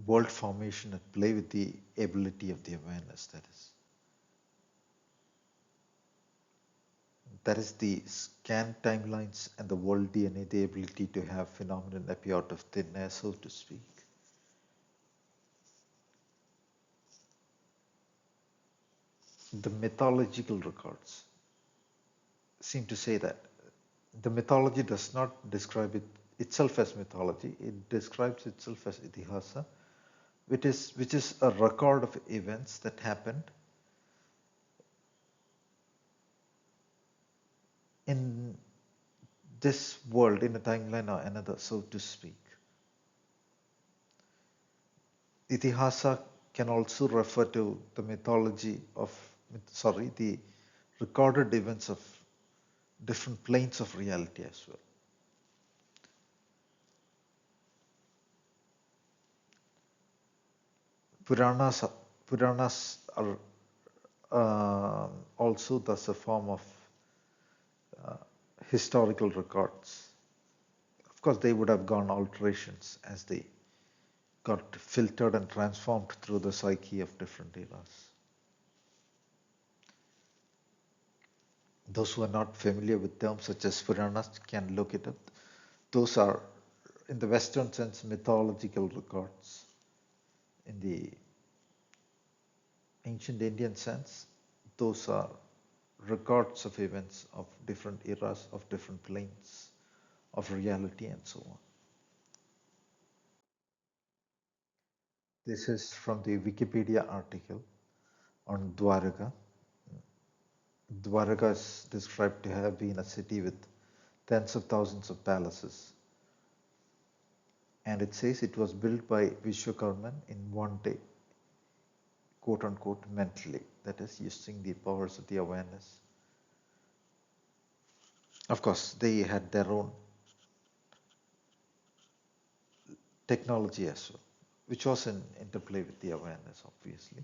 World formation at play with the ability of the awareness, that is. That is the scan timelines and the world DNA, the ability to have phenomenon appear out of thin air, so to speak. The mythological records seem to say that the mythology does not describe itself as mythology, it describes itself as itihasa, which is a record of events that happened in this world, in a timeline or another, so to speak. Itihasa can also refer to the mythology of, the recorded events of different planes of reality as well. Puranas, Puranas are also thus a form of uh, historical records. Of course, they would have gone alterations as they got filtered and transformed through the psyche of different eras. Those who are not familiar with terms such as Puranas can look it up. Those are, in the Western sense, mythological records. In the ancient Indian sense, those are records of events of different eras, of different planes of reality, and so on. This is from the Wikipedia article on Dwaraka. Dwaraka is described to have been a city with tens of thousands of palaces. And it says it was built by Vishwakarman in one day, quote unquote, mentally. That is, using the powers of the awareness. Of course, they had their own technology as well, which was in interplay with the awareness, obviously.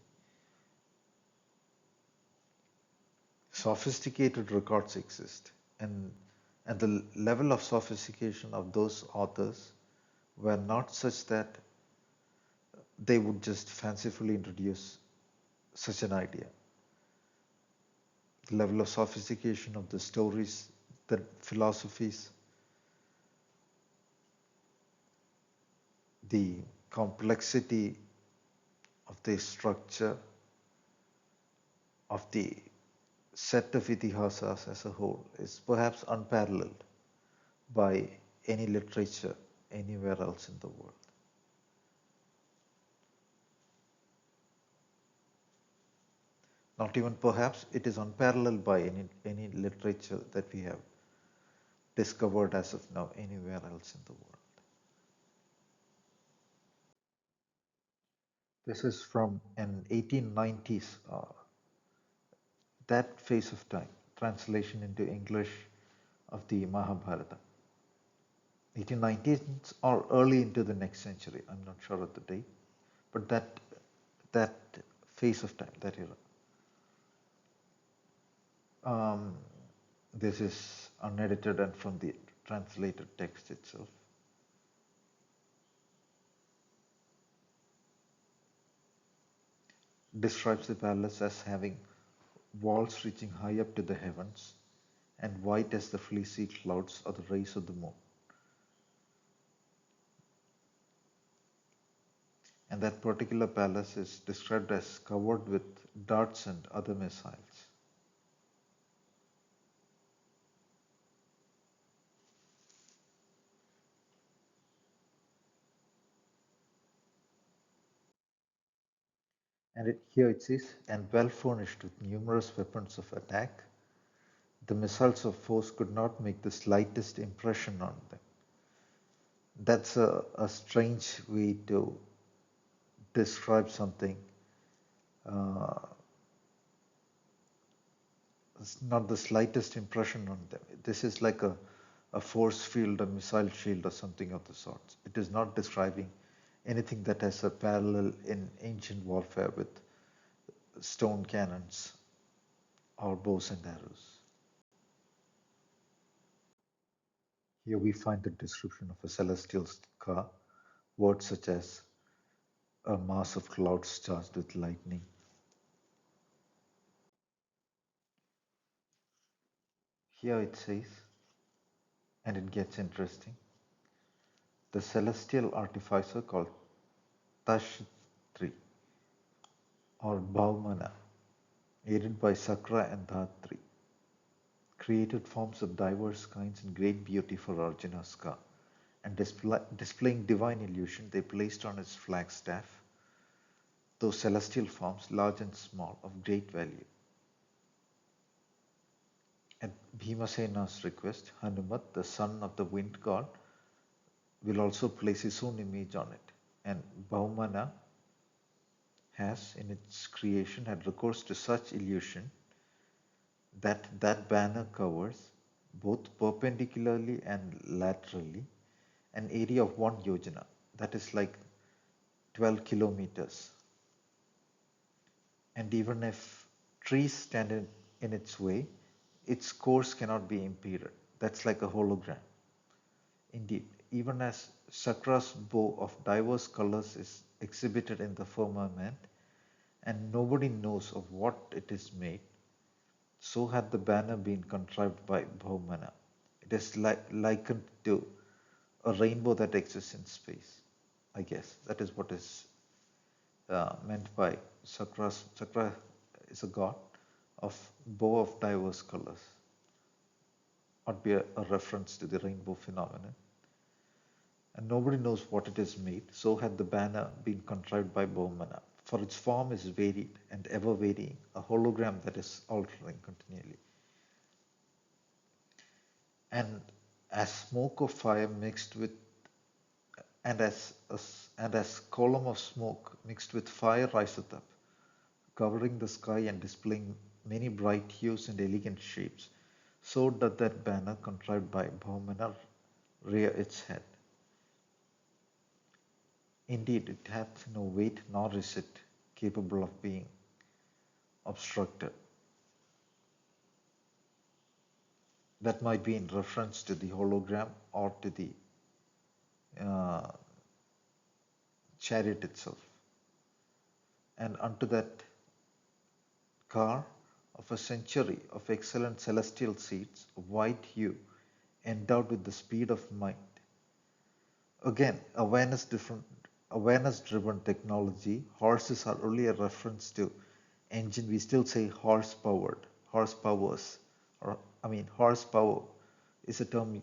Sophisticated records exist, and the level of sophistication of those authors were not such that they would just fancifully introduce such an idea. The level of sophistication of the stories, the philosophies, the complexity of the structure of the set of itihasas as a whole is perhaps unparalleled by any literature anywhere else in the world. Not even perhaps, it is unparalleled by any literature that we have discovered as of now anywhere else in the world. This is from an 1890s, that phase of time, translation into English of the Mahabharata. 1890s or early into the next century, I'm not sure of the date, but that phase of time, that era. This is unedited and from the translated text itself. Describes the palace as having walls reaching high up to the heavens and white as the fleecy clouds or the rays of the moon. And that particular palace is described as covered with darts and other missiles. And here it says, and well furnished with numerous weapons of attack, the missiles of force could not make the slightest impression on them. That's a strange way to describe something. It's not the slightest impression on them. This is like a force field, a missile shield, or something of the sorts. It is not describing anything that has a parallel in ancient warfare with stone cannons or bows and arrows. Here we find the description of a celestial car, words such as a mass of clouds charged with lightning. Here it says, and it gets interesting, the celestial artificer called Tashtri or Bhaumana, aided by Sakra and Dhatri, created forms of diverse kinds and great beauty for Arjuna's car, and displaying divine illusion, they placed on his flagstaff those celestial forms, large and small, of great value. At Bhimasena's request, Hanumat, the son of the wind god, will also place his own image on it, and Bhaumana has, in its creation, had recourse to such illusion that that banner covers, both perpendicularly and laterally, an area of 1 yojana, that is like 12 kilometers. And even if trees stand in its way, its course cannot be impeded. That's like a hologram. Indeed, even as Sakra's bow of diverse colors is exhibited in the firmament, and nobody knows of what it is made, so had the banner been contrived by Bhaumana. It is likened to a rainbow that exists in space. I guess that is what is meant by Sakra. Sakra is a god of bow of diverse colors. Ought be a reference to the rainbow phenomenon. And nobody knows what it is made, so had the banner been contrived by Bhaumana. For its form is varied and ever varying, a hologram that is altering continually. And as smoke of fire mixed with and as column of smoke mixed with fire riseth up, covering the sky and displaying many bright hues and elegant shapes, so doth that banner contrived by Bhaumana rear its head. Indeed, it hath no weight, nor is it capable of being obstructed. That might be in reference to the hologram or to the uh, chariot itself. And unto that car of a century of excellent celestial seats, of white hue, endowed with the speed of might. Again, awareness-driven technology. Horses are only a reference to engine. We still say horsepowers, or horsepower is a term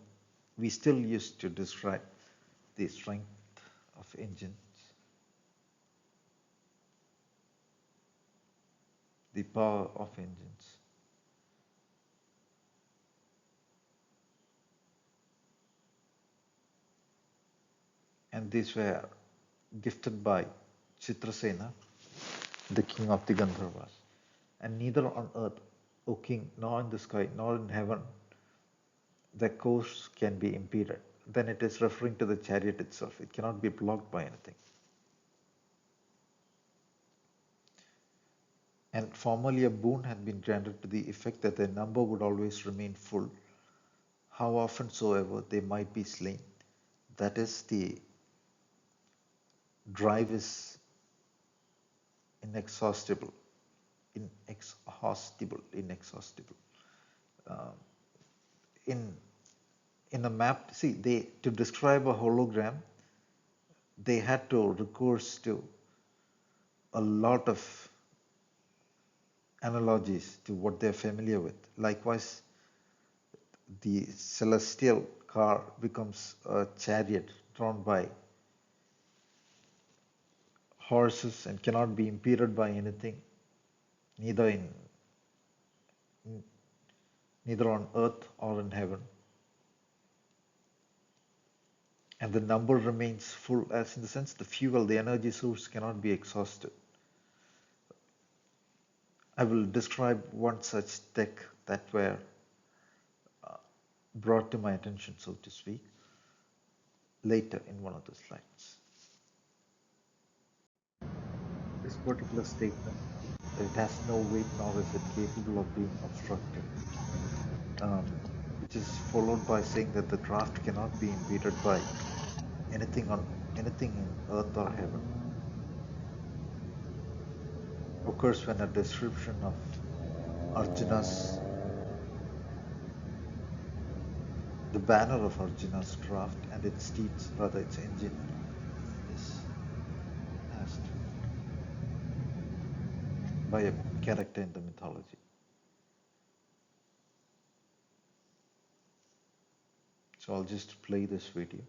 we still use to describe the strength of engines, the power of engines. And these were gifted by Chitrasena, the king of the Gandharvas. And neither on earth, O king, nor in the sky, nor in heaven, the course can be impeded. Then it is referring to the chariot itself. It cannot be blocked by anything. And formerly a boon had been granted to the effect that their number would always remain full, how often soever they might be slain. That is, the drive is inexhaustible, inexhaustible. Uh, in in a map, see, they to describe a hologram, they had to recourse to a lot of analogies to what they're familiar with. Likewise, the celestial car becomes a chariot drawn by horses and cannot be impeded by anything, neither in neither on earth or in heaven. And the number remains full, as in the sense the fuel, the energy source cannot be exhausted. I will describe one such tech that were brought to my attention, so to speak, later in one of the slides. particular statement, it has no weight nor is it capable of being obstructed, um, which is followed by saying that the draft cannot be impeded by anything on anything in earth or heaven, occurs when a description of Arjuna's, the banner of Arjuna's draft and its steeds, rather its engine, is asked by a character in the mythology. So I'll just play this video.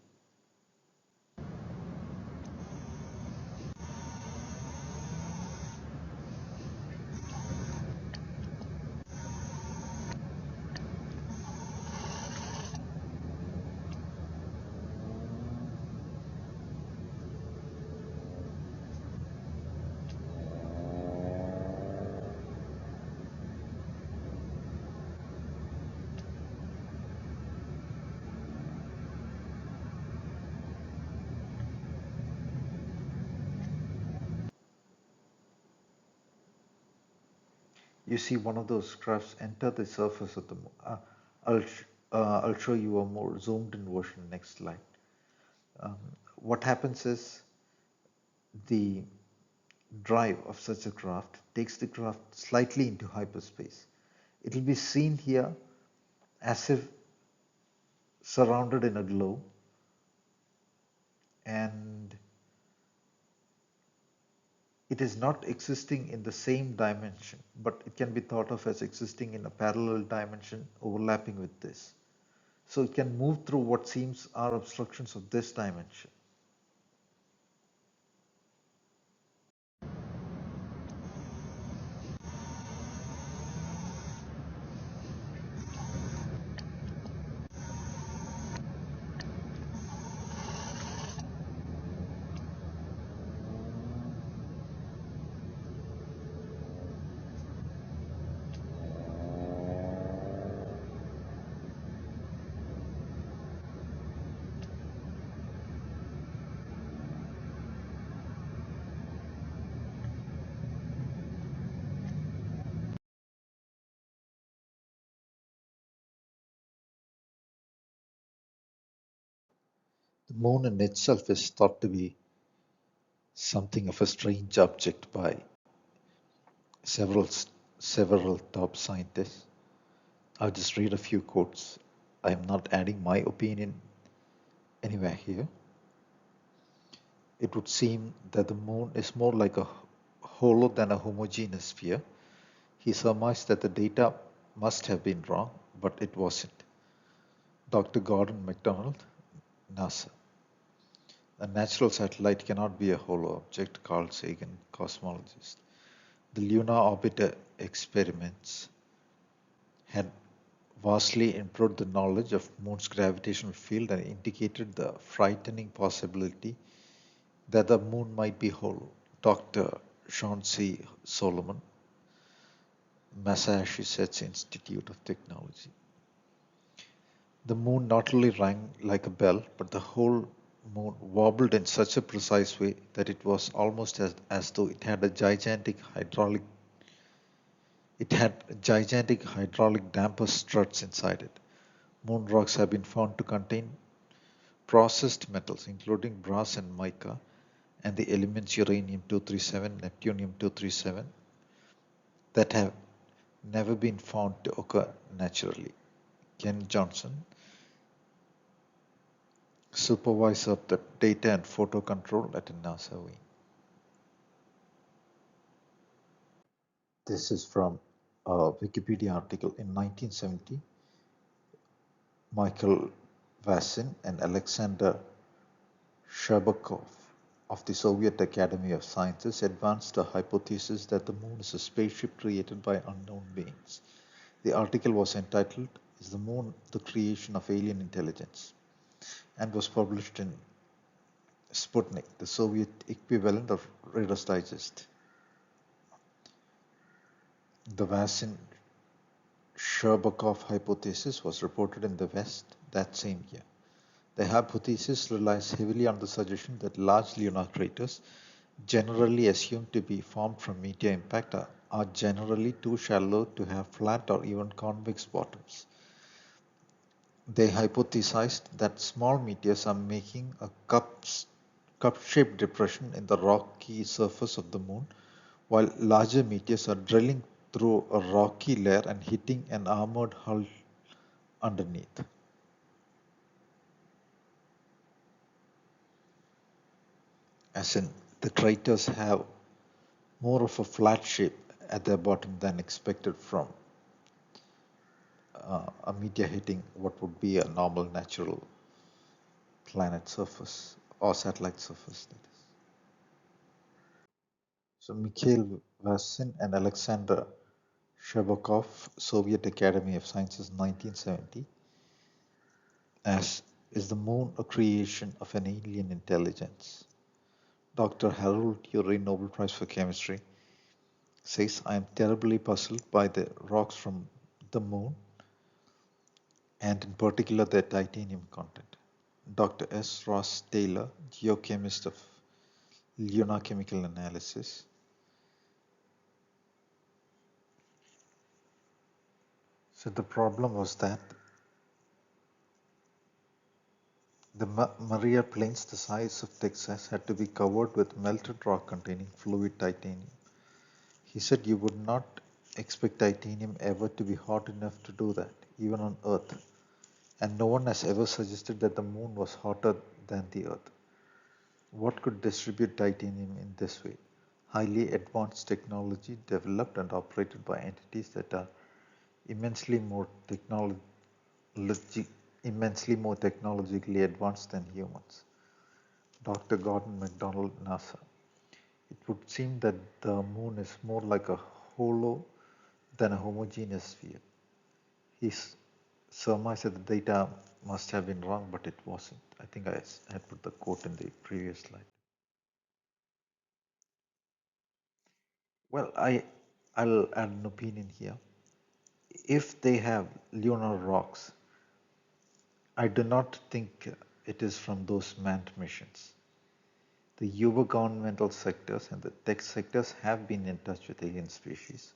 You see one of those crafts enter the surface of the moon. I'll show you a more zoomed in version next slide. Um, what happens is the drive of such a craft takes the craft slightly into hyperspace. It will be seen here as if surrounded in a glow, and it is not existing in the same dimension, but it can be thought of as existing in a parallel dimension overlapping with this. So it can move through what seems are obstructions of this dimension. The moon in itself is thought to be something of a strange object by several several top scientists. I'll just read a few quotes. I'm not adding my opinion anywhere here. It would seem that the moon is more like a hollow than a homogeneous sphere. He surmised that the data must have been wrong, but it wasn't. Dr. Gordon MacDonald, NASA. A natural satellite cannot be a hollow object, Carl Sagan, cosmologist. The lunar orbiter experiments had vastly improved the knowledge of Moon's gravitational field and indicated the frightening possibility that the Moon might be hollow. Dr. Sean C. Solomon, Massachusetts Institute of Technology. The Moon not only rang like a bell, but the whole Moon wobbled in such a precise way that it was almost as though it had gigantic hydraulic damper struts inside it. Moon rocks have been found to contain processed metals, including brass and mica, and the elements uranium-237, neptunium-237, that have never been found to occur naturally. Ken Johnson, supervisor of the data and photo control at NASA wing. This is from a Wikipedia article in 1970. Michael Vasin and Alexander Sherbakov of the Soviet Academy of Sciences advanced a hypothesis that the moon is a spaceship created by unknown beings. The article was entitled, "Is the Moon the Creation of Alien Intelligence?" and was published in Sputnik, the Soviet equivalent of Reader's Digest. The Vasin-Sherbakov hypothesis was reported in the West that same year. The hypothesis relies heavily on the suggestion that large lunar craters generally assumed to be formed from meteor impact, are generally too shallow to have flat or even convex bottoms. They hypothesized that small meteors are making a cup-shaped depression in the rocky surface of the moon, while larger meteors are drilling through a rocky layer and hitting an armored hull underneath. As in, the craters have more of a flat shape at their bottom than expected from a meteor hitting what would be a normal natural planet surface or satellite surface. That is. So Mikhail Vasin and Alexander Shcherbakov, Soviet Academy of Sciences, 1970, as is the moon a creation of an alien intelligence? Dr. Harold Urey, Nobel Prize for Chemistry, says I am terribly puzzled by the rocks from the moon and in particular their titanium content. Dr. S. Ross Taylor, geochemist of lunar chemical analysis, said the problem was that the Maria Plains, the size of Texas, had to be covered with melted rock containing fluid titanium. He said you would not expect titanium ever to be hot enough to do that, even on Earth. And no one has ever suggested that the moon was hotter than the Earth. What could distribute titanium in this way? Highly advanced technology developed and operated by entities that are immensely more immensely more technologically advanced than humans. Dr. Gordon MacDonald, NASA. It would seem that the moon is more like a hollow than a homogeneous sphere. He surmised that the data must have been wrong, but it wasn't. I think I had put the quote in the previous slide. Well, I'll add an opinion here. If they have lunar rocks, I do not think it is from those manned missions. The Uber governmental sectors and the tech sectors have been in touch with alien species.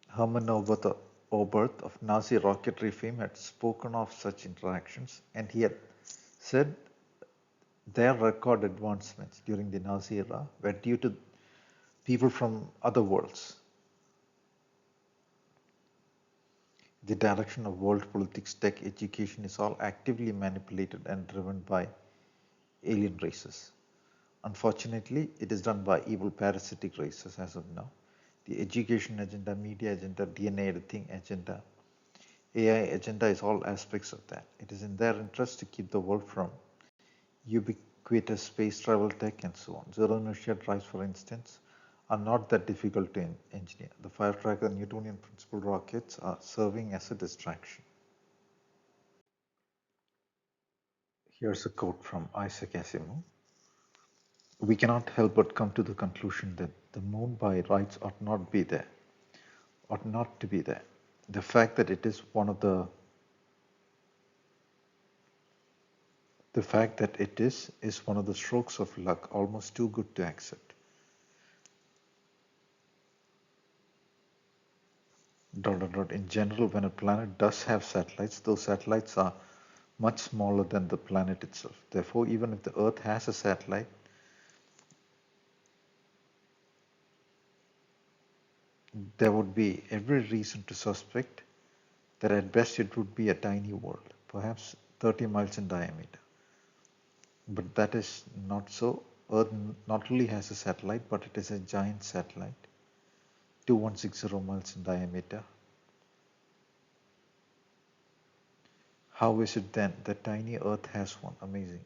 Hermann Oberth of Nazi rocketry fame had spoken of such interactions, and he had said their record advancements during the Nazi era were due to people from other worlds. The direction of world politics, tech, education is all actively manipulated and driven by alien races. Unfortunately, it is done by evil parasitic races as of now. The education agenda, media agenda, DNA editing agenda, AI agenda is all aspects of that. It is in their interest to keep the world from ubiquitous space travel tech and so on. Zero inertia drives, for instance, are not that difficult to engineer. The Firecracker Newtonian principle rockets are serving as a distraction. Here's a quote from Isaac Asimov. We cannot help but come to the conclusion that the moon by rights ought not to be there. The fact that it is one of the strokes of luck, almost too good to accept. Dot, dot, dot. In general, when a planet does have satellites, those satellites are much smaller than the planet itself. Therefore, even if the Earth has a satellite, there would be every reason to suspect that at best it would be a tiny world, perhaps 30 miles in diameter. But that is not so. Earth not only has a satellite, but it is a giant satellite, 2160 miles in diameter. How is it then that tiny Earth has one? Amazing.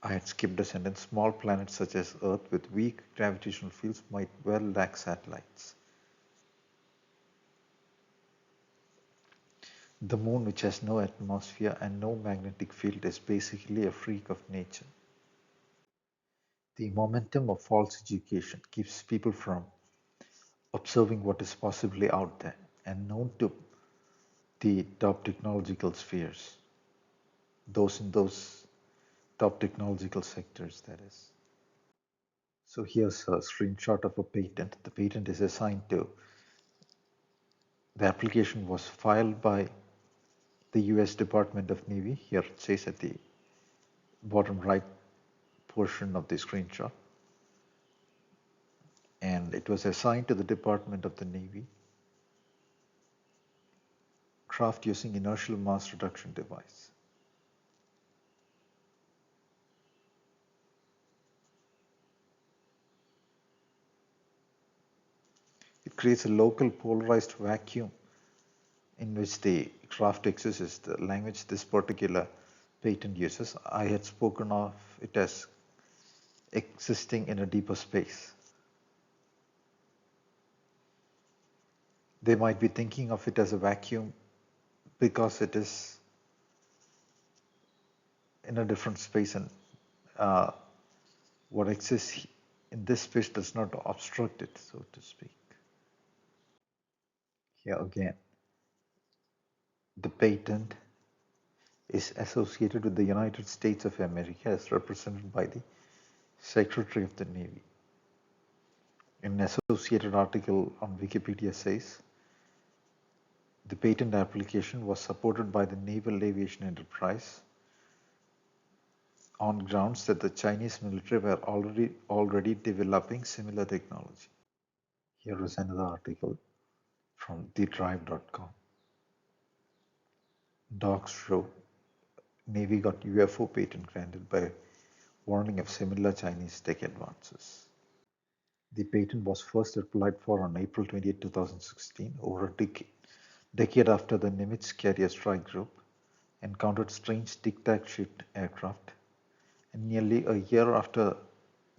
I had skipped a sentence. Small planets such as Earth with weak gravitational fields might well lack satellites. The moon, which has no atmosphere and no magnetic field, is basically a freak of nature. The momentum of false education keeps people from observing what is possibly out there and known to the top technological spheres, those in those top technological sectors, that is. So here's a screenshot of a patent. The patent is assigned to, the application was filed by the US Department of Navy. Here it says at the bottom right portion of the screenshot. And it was assigned to the Department of the Navy, craft using inertial mass reduction device. It creates a local polarized vacuum in which the craft exists is the language this particular patent uses. I had spoken of it as existing in a deeper space. They might be thinking of it as a vacuum because it is in a different space, and uh, what exists in this space does not obstruct it, so to speak. Here again, the patent is associated with the United States of America as represented by the Secretary of the Navy. An associated article on Wikipedia says the patent application was supported by the Naval Aviation Enterprise on grounds that the Chinese military were already developing similar technology. Here is another article from thedrive.com. Docs show Navy got UFO patent granted by warning of similar Chinese tech advances. The patent was first applied for on April 20, 2016, over a decade after the Nimitz carrier strike group encountered strange tic-tac-shaped aircraft, and nearly a year after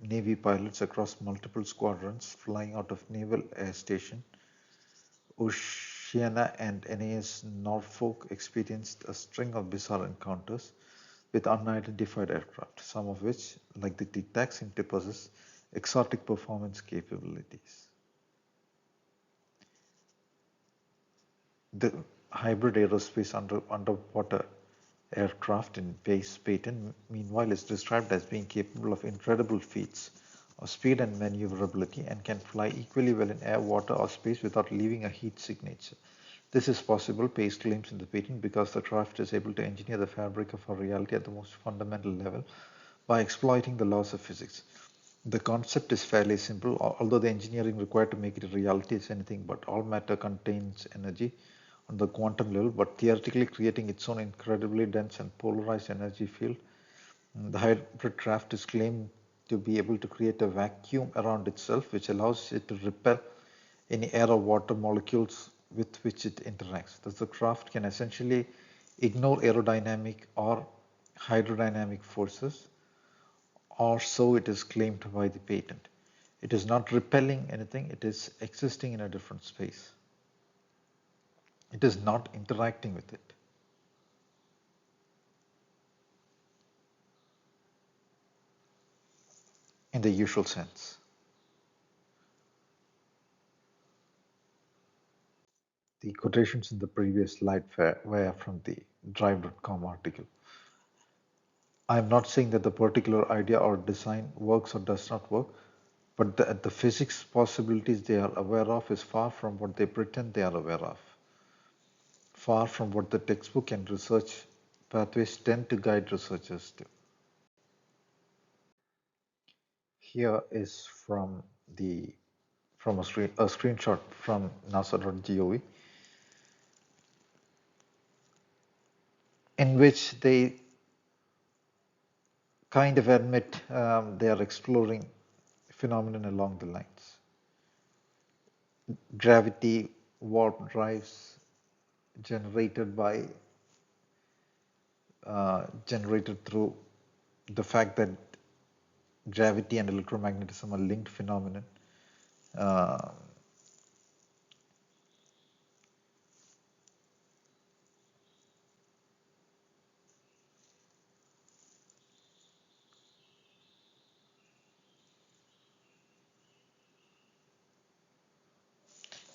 Navy pilots across multiple squadrons flying out of Naval Air Station Oceana and NAS Norfolk experienced a string of bizarre encounters with unidentified aircraft, some of which, like the Tic-Tac, seem to possess exotic performance capabilities. The hybrid aerospace underwater aircraft in base patent, meanwhile, is described as being capable of incredible feats of speed and maneuverability and can fly equally well in air, water, or space without leaving a heat signature. This is possible, Pace claims in the patent, because the craft is able to engineer the fabric of our reality at the most fundamental level by exploiting the laws of physics. The concept is fairly simple, although the engineering required to make it a reality is anything but. All matter contains energy on the quantum level, but theoretically creating its own incredibly dense and polarized energy field. The hybrid craft is claimed to be able to create a vacuum around itself, which allows it to repel any air or water molecules with which it interacts. Thus, the craft can essentially ignore aerodynamic or hydrodynamic forces, or so it is claimed by the patent. It is not repelling anything, it is existing in a different space. It is not interacting with it. In the usual sense. The quotations in the previous slide were from the drive.com article. I am not saying that the particular idea or design works or does not work, but the physics possibilities they are aware of is far from what they pretend they are aware of, far from what the textbook and research pathways tend to guide researchers to. Here is from a screenshot from nasa.gov in which they kind of admit they are exploring phenomenon along the lines. Gravity warp drives generated generated through the fact that gravity and electromagnetism are linked phenomenon. Uh,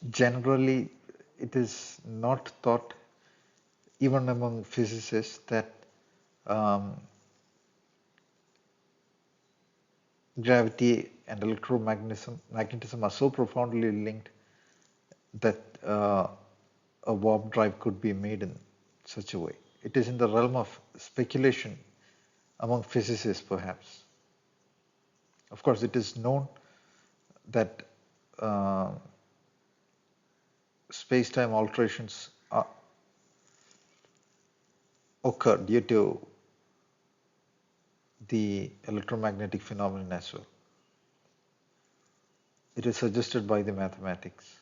Generally, it is not thought even among physicists, that um, gravity and magnetism are so profoundly linked that a warp drive could be made in such a way. It is in the realm of speculation among physicists, perhaps. Of course, it is known that uh, space-time alterations occur due to the electromagnetic phenomenon as well. It is suggested by the mathematics.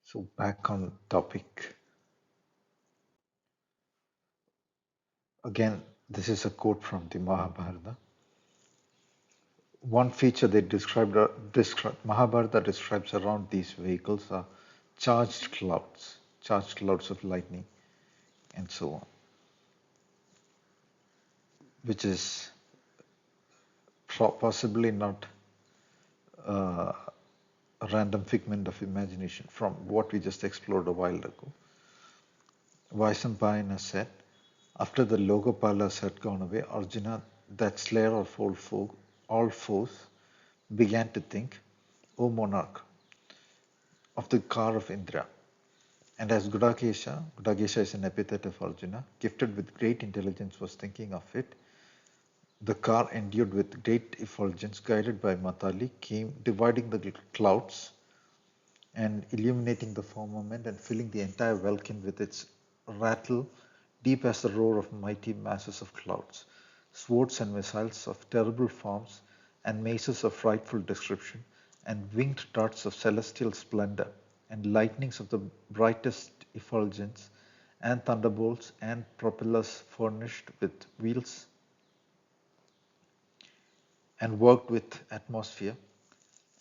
So back on topic. Again, this is a quote from the Mahabharata. One feature they Mahabharata describes around these vehicles are charged clouds of lightning, and so on, which is possibly not uh, a random figment of imagination from what we just explored a while ago. Vaisampayana said, after the Logopalas had gone away, Arjuna, that slayer of all foes, began to think, O monarch, of the car of Indra. And as Gudakesha is an epithet of Arjuna, gifted with great intelligence, was thinking of it, the car endued with great effulgence, guided by Matali, came dividing the clouds and illuminating the firmament and filling the entire welkin with its rattle, deep as the roar of mighty masses of clouds, swords and missiles of terrible forms, and maces of frightful description, and winged darts of celestial splendor, and lightnings of the brightest effulgence, and thunderbolts, and propellers furnished with wheels and worked with atmosphere.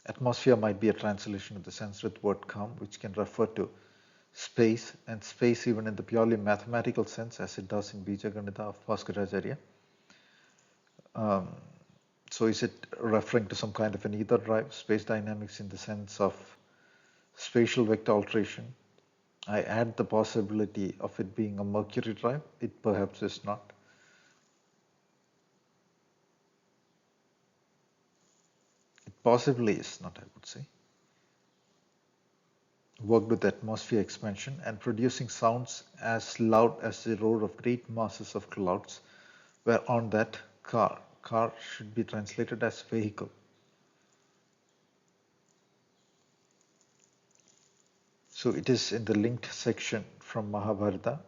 Atmosphere might be a translation of the Sanskrit word kam, which can refer to space, and space even in the purely mathematical sense, as it does in Bija Ganita of Bhaskaracharya. So is it referring to some kind of an ether drive, space dynamics in the sense of spatial vector alteration? I add the possibility of it being a Mercury drive. It perhaps is not. It possibly is not, I would say. Worked with atmosphere expansion and producing sounds as loud as the roar of great masses of clouds were on that car. Car should be translated as vehicle. So it is in the linked section from Mahabharata.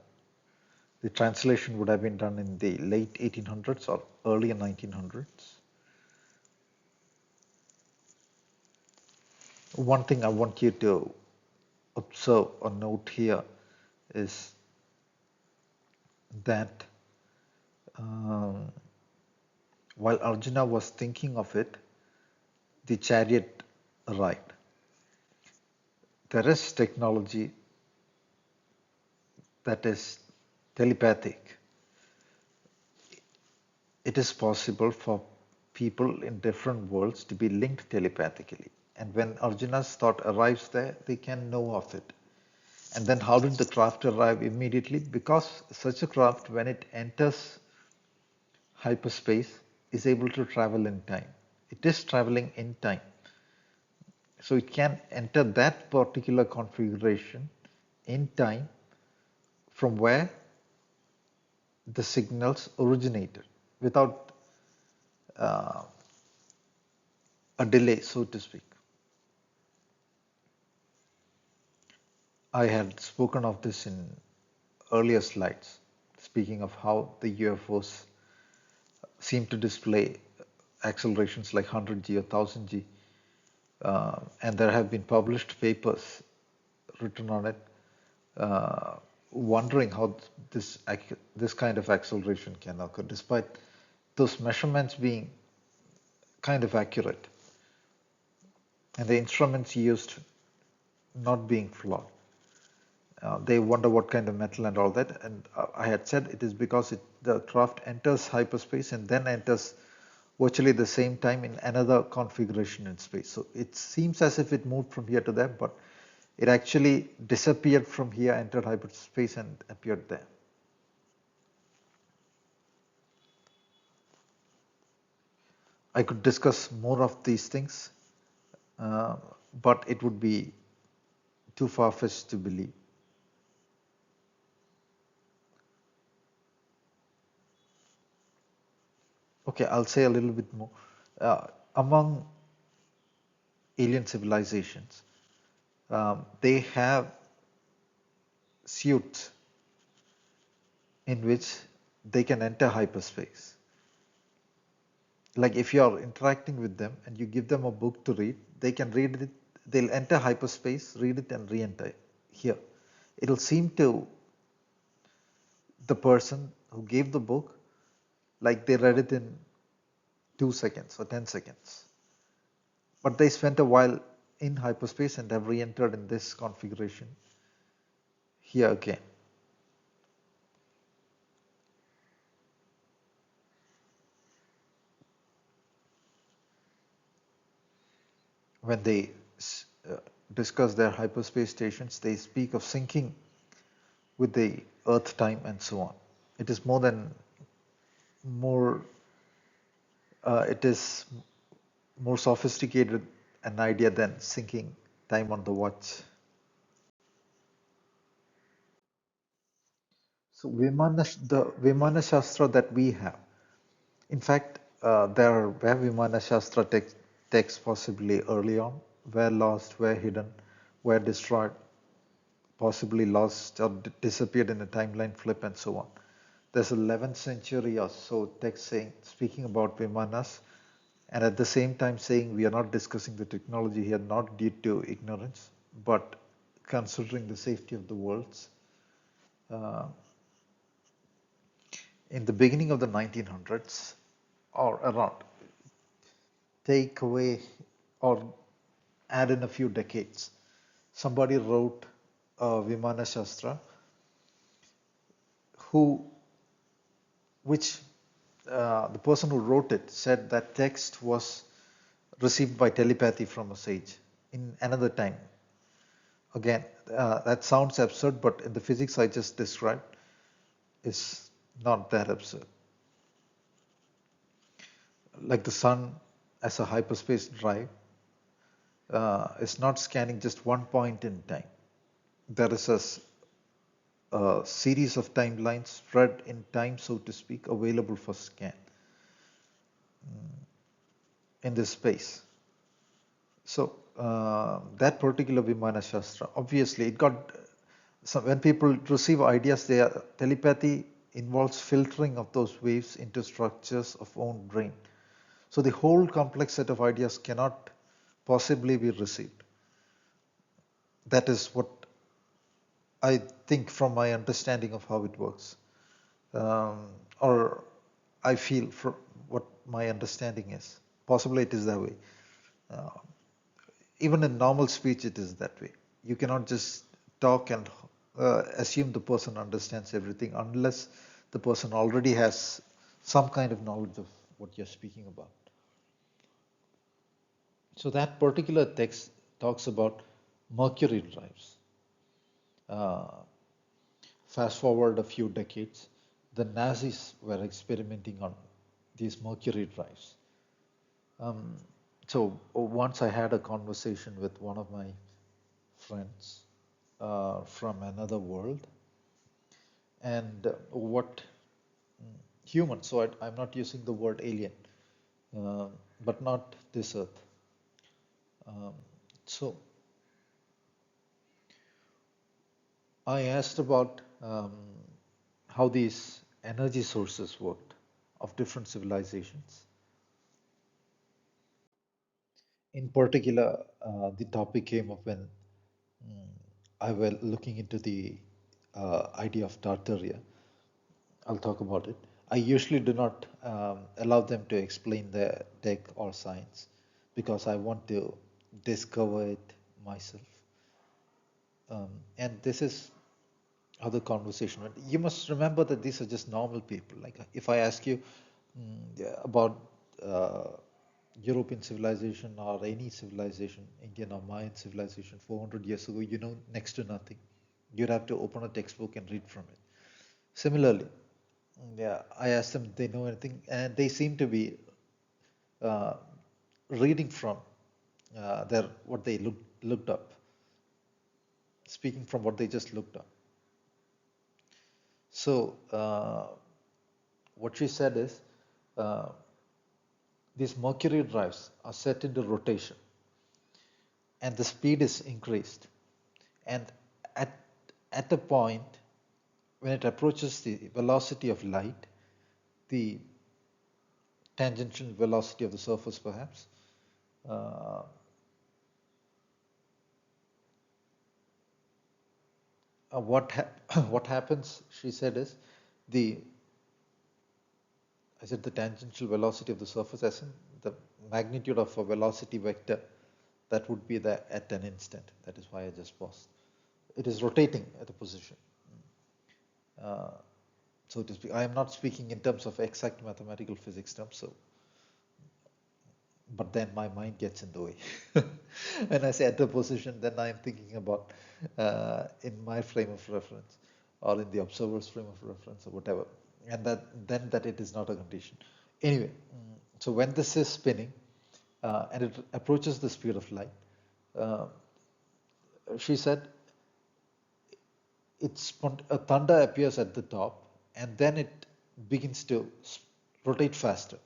The translation would have been done in the late 1800s or early 1900s. One thing I want you to observe or note here is that um, while Arjuna was thinking of it, the chariot ride, there is technology that is telepathic. It is possible for people in different worlds to be linked telepathically. And when Arjuna's thought arrives there, they can know of it. And then how did the craft arrive immediately? Because such a craft, when it enters hyperspace, is able to travel in time. It is traveling in time. So it can enter that particular configuration in time from where the signals originated without uh, a delay, so to speak. I had spoken of this in earlier slides, speaking of how the UFOs seem to display accelerations like 100G or 1000G, and there have been published papers written on it, uh, wondering how this kind of acceleration can occur, despite those measurements being kind of accurate and the instruments used not being flawed. They wonder what kind of metal and all that. And I had said it is because the craft enters hyperspace and then enters virtually the same time in another configuration in space. So it seems as if it moved from here to there, but It actually disappeared from here, entered hyperspace, and appeared there. I could discuss more of these things, uh, but it would be too far-fetched to believe. Okay, I'll say a little bit more. Among alien civilizations, they have suits in which they can enter hyperspace. Like if you are interacting with them and you give them a book to read, they can read it, they'll enter hyperspace, read it, and re-enter here. It'll seem to the person who gave the book like they read it in 2 seconds or 10 seconds. But they spent a while in hyperspace and have re-entered in this configuration here again. When they uh, discuss their hyperspace stations, they speak of syncing with the Earth time and so on. It is more, it is more sophisticated an idea than syncing time on the watch. So the Vimana Shastra that we have, in fact, there were Vimana Shastra texts possibly early on, were lost, were hidden, were destroyed, possibly lost or disappeared in a timeline flip and so on. There's 11th century or so text speaking about Vimanas, and at the same time saying we are not discussing the technology here not due to ignorance, but considering the safety of the worlds. Uh, in the beginning of the 1900s or around, take away or add in a few decades, somebody wrote Vimana Shastra who which the person who wrote it said that text was received by telepathy from a sage in another time. Again, that sounds absurd, but in the physics I just described, is not that absurd. Like the sun as a hyperspace drive is not scanning just one point in time. There is a series of timelines spread in time, so to speak, available for scan in this space. So that particular Vimana Shastra, obviously, it got so when people receive ideas, telepathy involves filtering of those waves into structures of own brain. So the whole complex set of ideas cannot possibly be received. That is what I think from my understanding of how it works, or I feel from what my understanding is. Possibly it is that way. Uh, Even in normal speech, it is that way. You cannot just talk and assume the person understands everything unless the person already has some kind of knowledge of what you're speaking about. So that particular text talks about mercury drives. Uh, Fast forward a few decades, the Nazis were experimenting on these mercury drives. Um, so once I had a conversation with one of my friends from another world, and what human, so I'm not using the word alien, uh, but not this earth. Um, so I asked about how these energy sources worked of different civilizations. In particular, the topic came up when I was looking into the idea of Tartaria. I'll talk about it. I usually do not allow them to explain their tech or science because I want to discover it myself. And this is how the conversation went. You must remember that these are just normal people. Like if I ask you yeah, about uh, European civilization or any civilization, Indian or Mayan civilization 400 years ago, you know next to nothing. You'd have to open a textbook and read from it. Similarly, yeah, I asked them if they know anything, and they seem to be uh, reading from their what they looked up, speaking from what they just looked up. So what she said is uh, these mercury drives are set into rotation, and the speed is increased. And at a point when it approaches the velocity of light, the tangential velocity of the surface, perhaps, uh, what happens, she said, is the I said the tangential velocity of the surface, as in the magnitude of a velocity vector that would be there at an instant. That is why I just paused. It is rotating at a position. Uh, so to speak, I am not speaking in terms of exact mathematical physics terms, so but then my mind gets in the way. When I say at a position, then I am thinking about in my frame of reference or in the observer's frame of reference or whatever, and that it is not a condition. Anyway, so when this is spinning and it approaches the speed of light, uh, she said a thunder appears at the top and then it begins to rotate faster.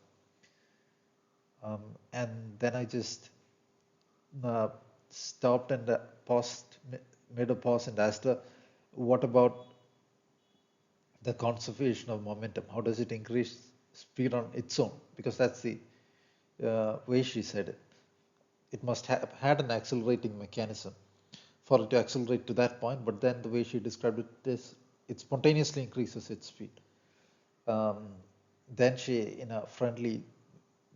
And then I just uh, stopped and paused, made a pause and asked her, what about the conservation of momentum? How does it increase speed on its own? Because that's the way she said it. It must have had an accelerating mechanism for it to accelerate to that point, but then the way she described it is it spontaneously increases its speed. Um, then she, in a friendly,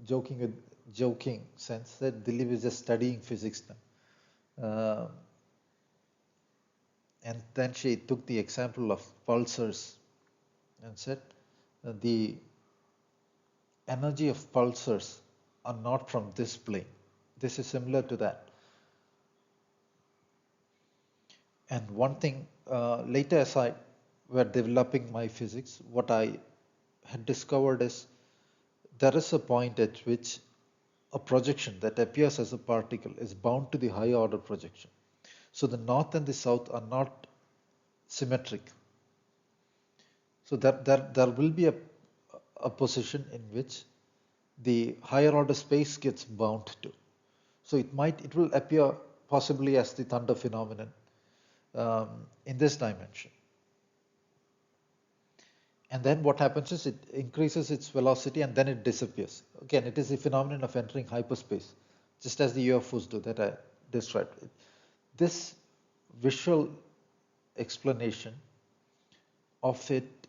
joking sense, said Dilip is just studying physics now. And then she took the example of pulsars and said the energy of pulsars are not from this plane. This is similar to that. And one thing, later as I were developing my physics, what I had discovered is there is a point at which a projection that appears as a particle is bound to the higher order projection. So the north and the south are not symmetric. So there will be a position in which the higher order space gets bound to. So it will appear possibly as the thunder phenomenon in this dimension. And then what happens is it increases its velocity and then it disappears. Again, it is the phenomenon of entering hyperspace, just as the UFOs do that I described. This visual explanation of it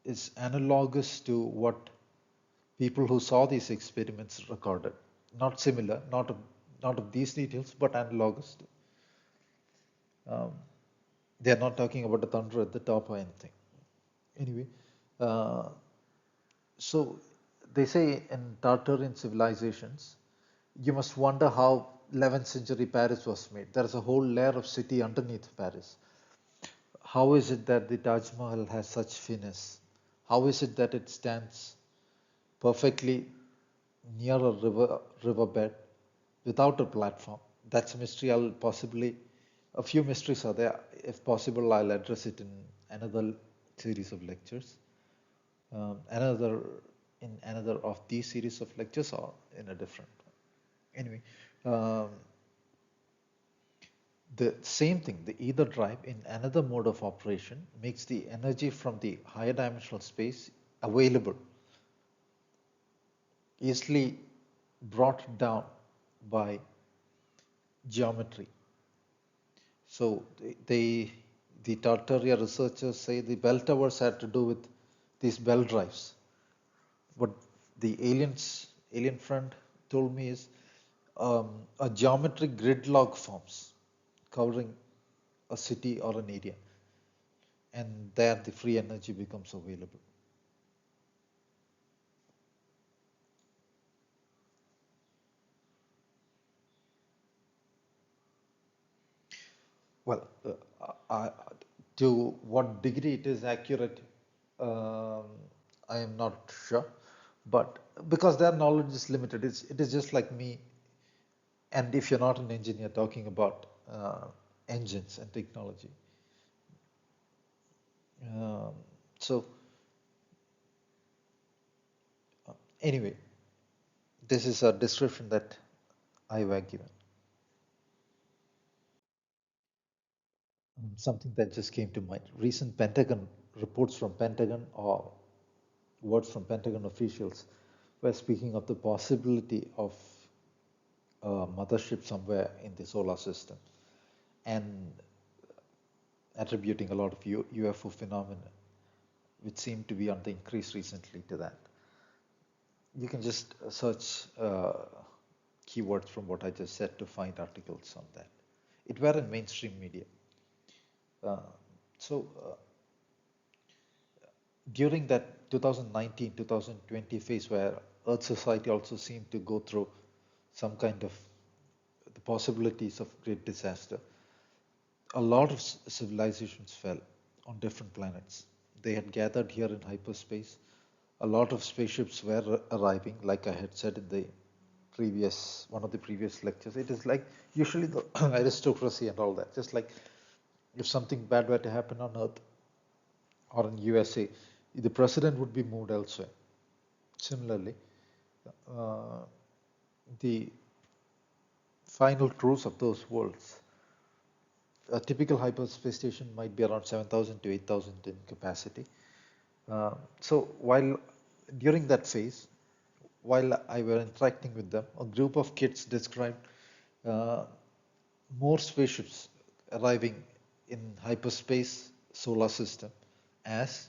is analogous to what people who saw these experiments recorded. Not similar, not of these details, but analogous to. They are not talking about the thunder at the top or anything. Anyway, uh, so they say in Tartarian civilizations, you must wonder how 11th century Paris was made. There is a whole layer of city underneath Paris. How is it that the Taj Mahal has such finesse? How is it that it stands perfectly near a riverbed without a platform? That's a mystery. I'll possibly, a few mysteries are there. If possible, I'll address it in another series of lectures. Another in another of these series of lectures or in a different one. Anyway, um, the same thing, the ether drive in another mode of operation makes the energy from the higher dimensional space available, easily brought down by geometry. So the Tartaria researchers say the bell towers had to do with these bell drives. What the alien friend told me is a geometric gridlock forms covering a city or an area, and there the free energy becomes available. Well, I, to what degree it is accurate, um, I am not sure, but because their knowledge is limited, it is just like me. And if you're not an engineer talking about engines and technology, um, so anyway, this is a description that I were given. Something that just came to mind. Recent Pentagon reports from Pentagon or words from Pentagon officials were speaking of the possibility of a mothership somewhere in the solar system and attributing a lot of UFO phenomena, which seem to be on the increase recently to that. You can just search keywords from what I just said to find articles on that. It were in mainstream media. Uh, so during that 2019-2020 phase where Earth society also seemed to go through some kind of the possibilities of great disaster, a lot of civilizations fell on different planets. They had gathered here in hyperspace. A lot of spaceships were arriving, like I had said in the previous one of the previous lectures. It is like usually the aristocracy and all that. Just like if something bad were to happen on Earth or in USA, the president would be moved elsewhere. Similarly, uh, the final cruise of those worlds, a typical hyperspace station might be around 7,000 to 8,000 in capacity. So while during that phase, while I were interacting with them, a group of kids described uh, more spaceships arriving in hyperspace solar system as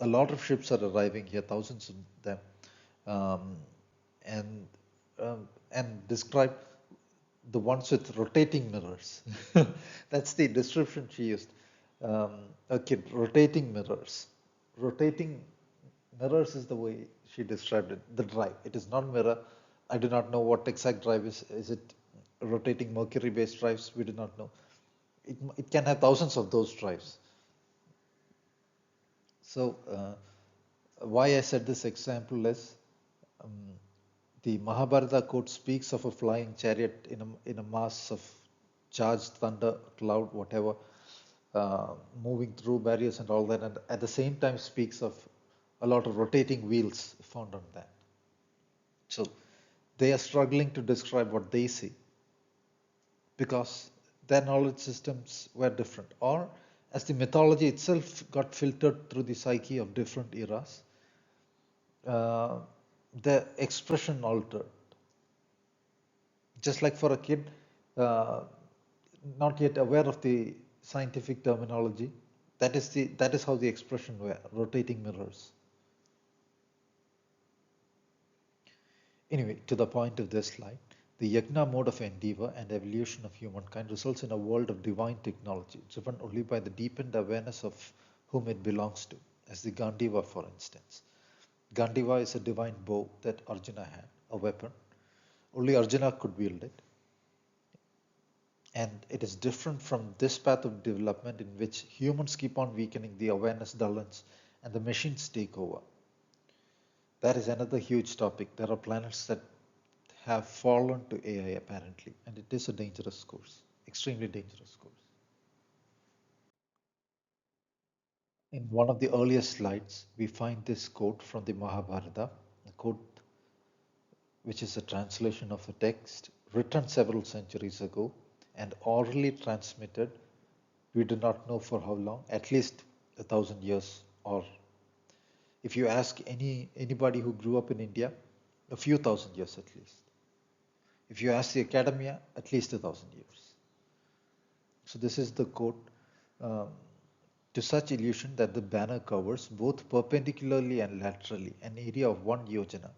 a lot of ships are arriving here, thousands of them, um, and and describe the ones with rotating mirrors. That's the description she used. Okay, rotating mirrors. Rotating mirrors is the way she described it. The drive. It is not mirror. I do not know what exact drive is. Is it rotating mercury-based drives? We do not know. It can have thousands of those drives. So why I said this example is um, the Mahabharata quote speaks of a flying chariot in a mass of charged thunder, cloud, whatever, moving through barriers and all that, and at the same time speaks of a lot of rotating wheels found on that. So they are struggling to describe what they see because their knowledge systems were different, or as the mythology itself got filtered through the psyche of different eras, uh, the expression altered. Just like for a kid, uh, not yet aware of the scientific terminology, that is how the expression were rotating mirrors. Anyway, to the point of this slide, the yajna mode of endeavor and evolution of humankind results in a world of divine technology, driven only by the deepened awareness of whom it belongs to, as the Gandiva, for instance. Gandiva is a divine bow that Arjuna had, a weapon. Only Arjuna could wield it. And it is different from this path of development in which humans keep on weakening, the awareness dullens, and the machines take over. That is another huge topic. There are planets that have fallen to AI apparently, and it is a dangerous course, extremely dangerous course. In one of the earliest slides, we find this quote from the Mahabharata, a quote which is a translation of a text written several centuries ago and orally transmitted, we do not know for how long, at least 1,000 years, or if you ask anybody who grew up in India, a few thousand years at least. If you ask the academia, at least 1,000 years. So this is the quote. Um, to such illusion that the banner covers both perpendicularly and laterally an area of 1 yojana.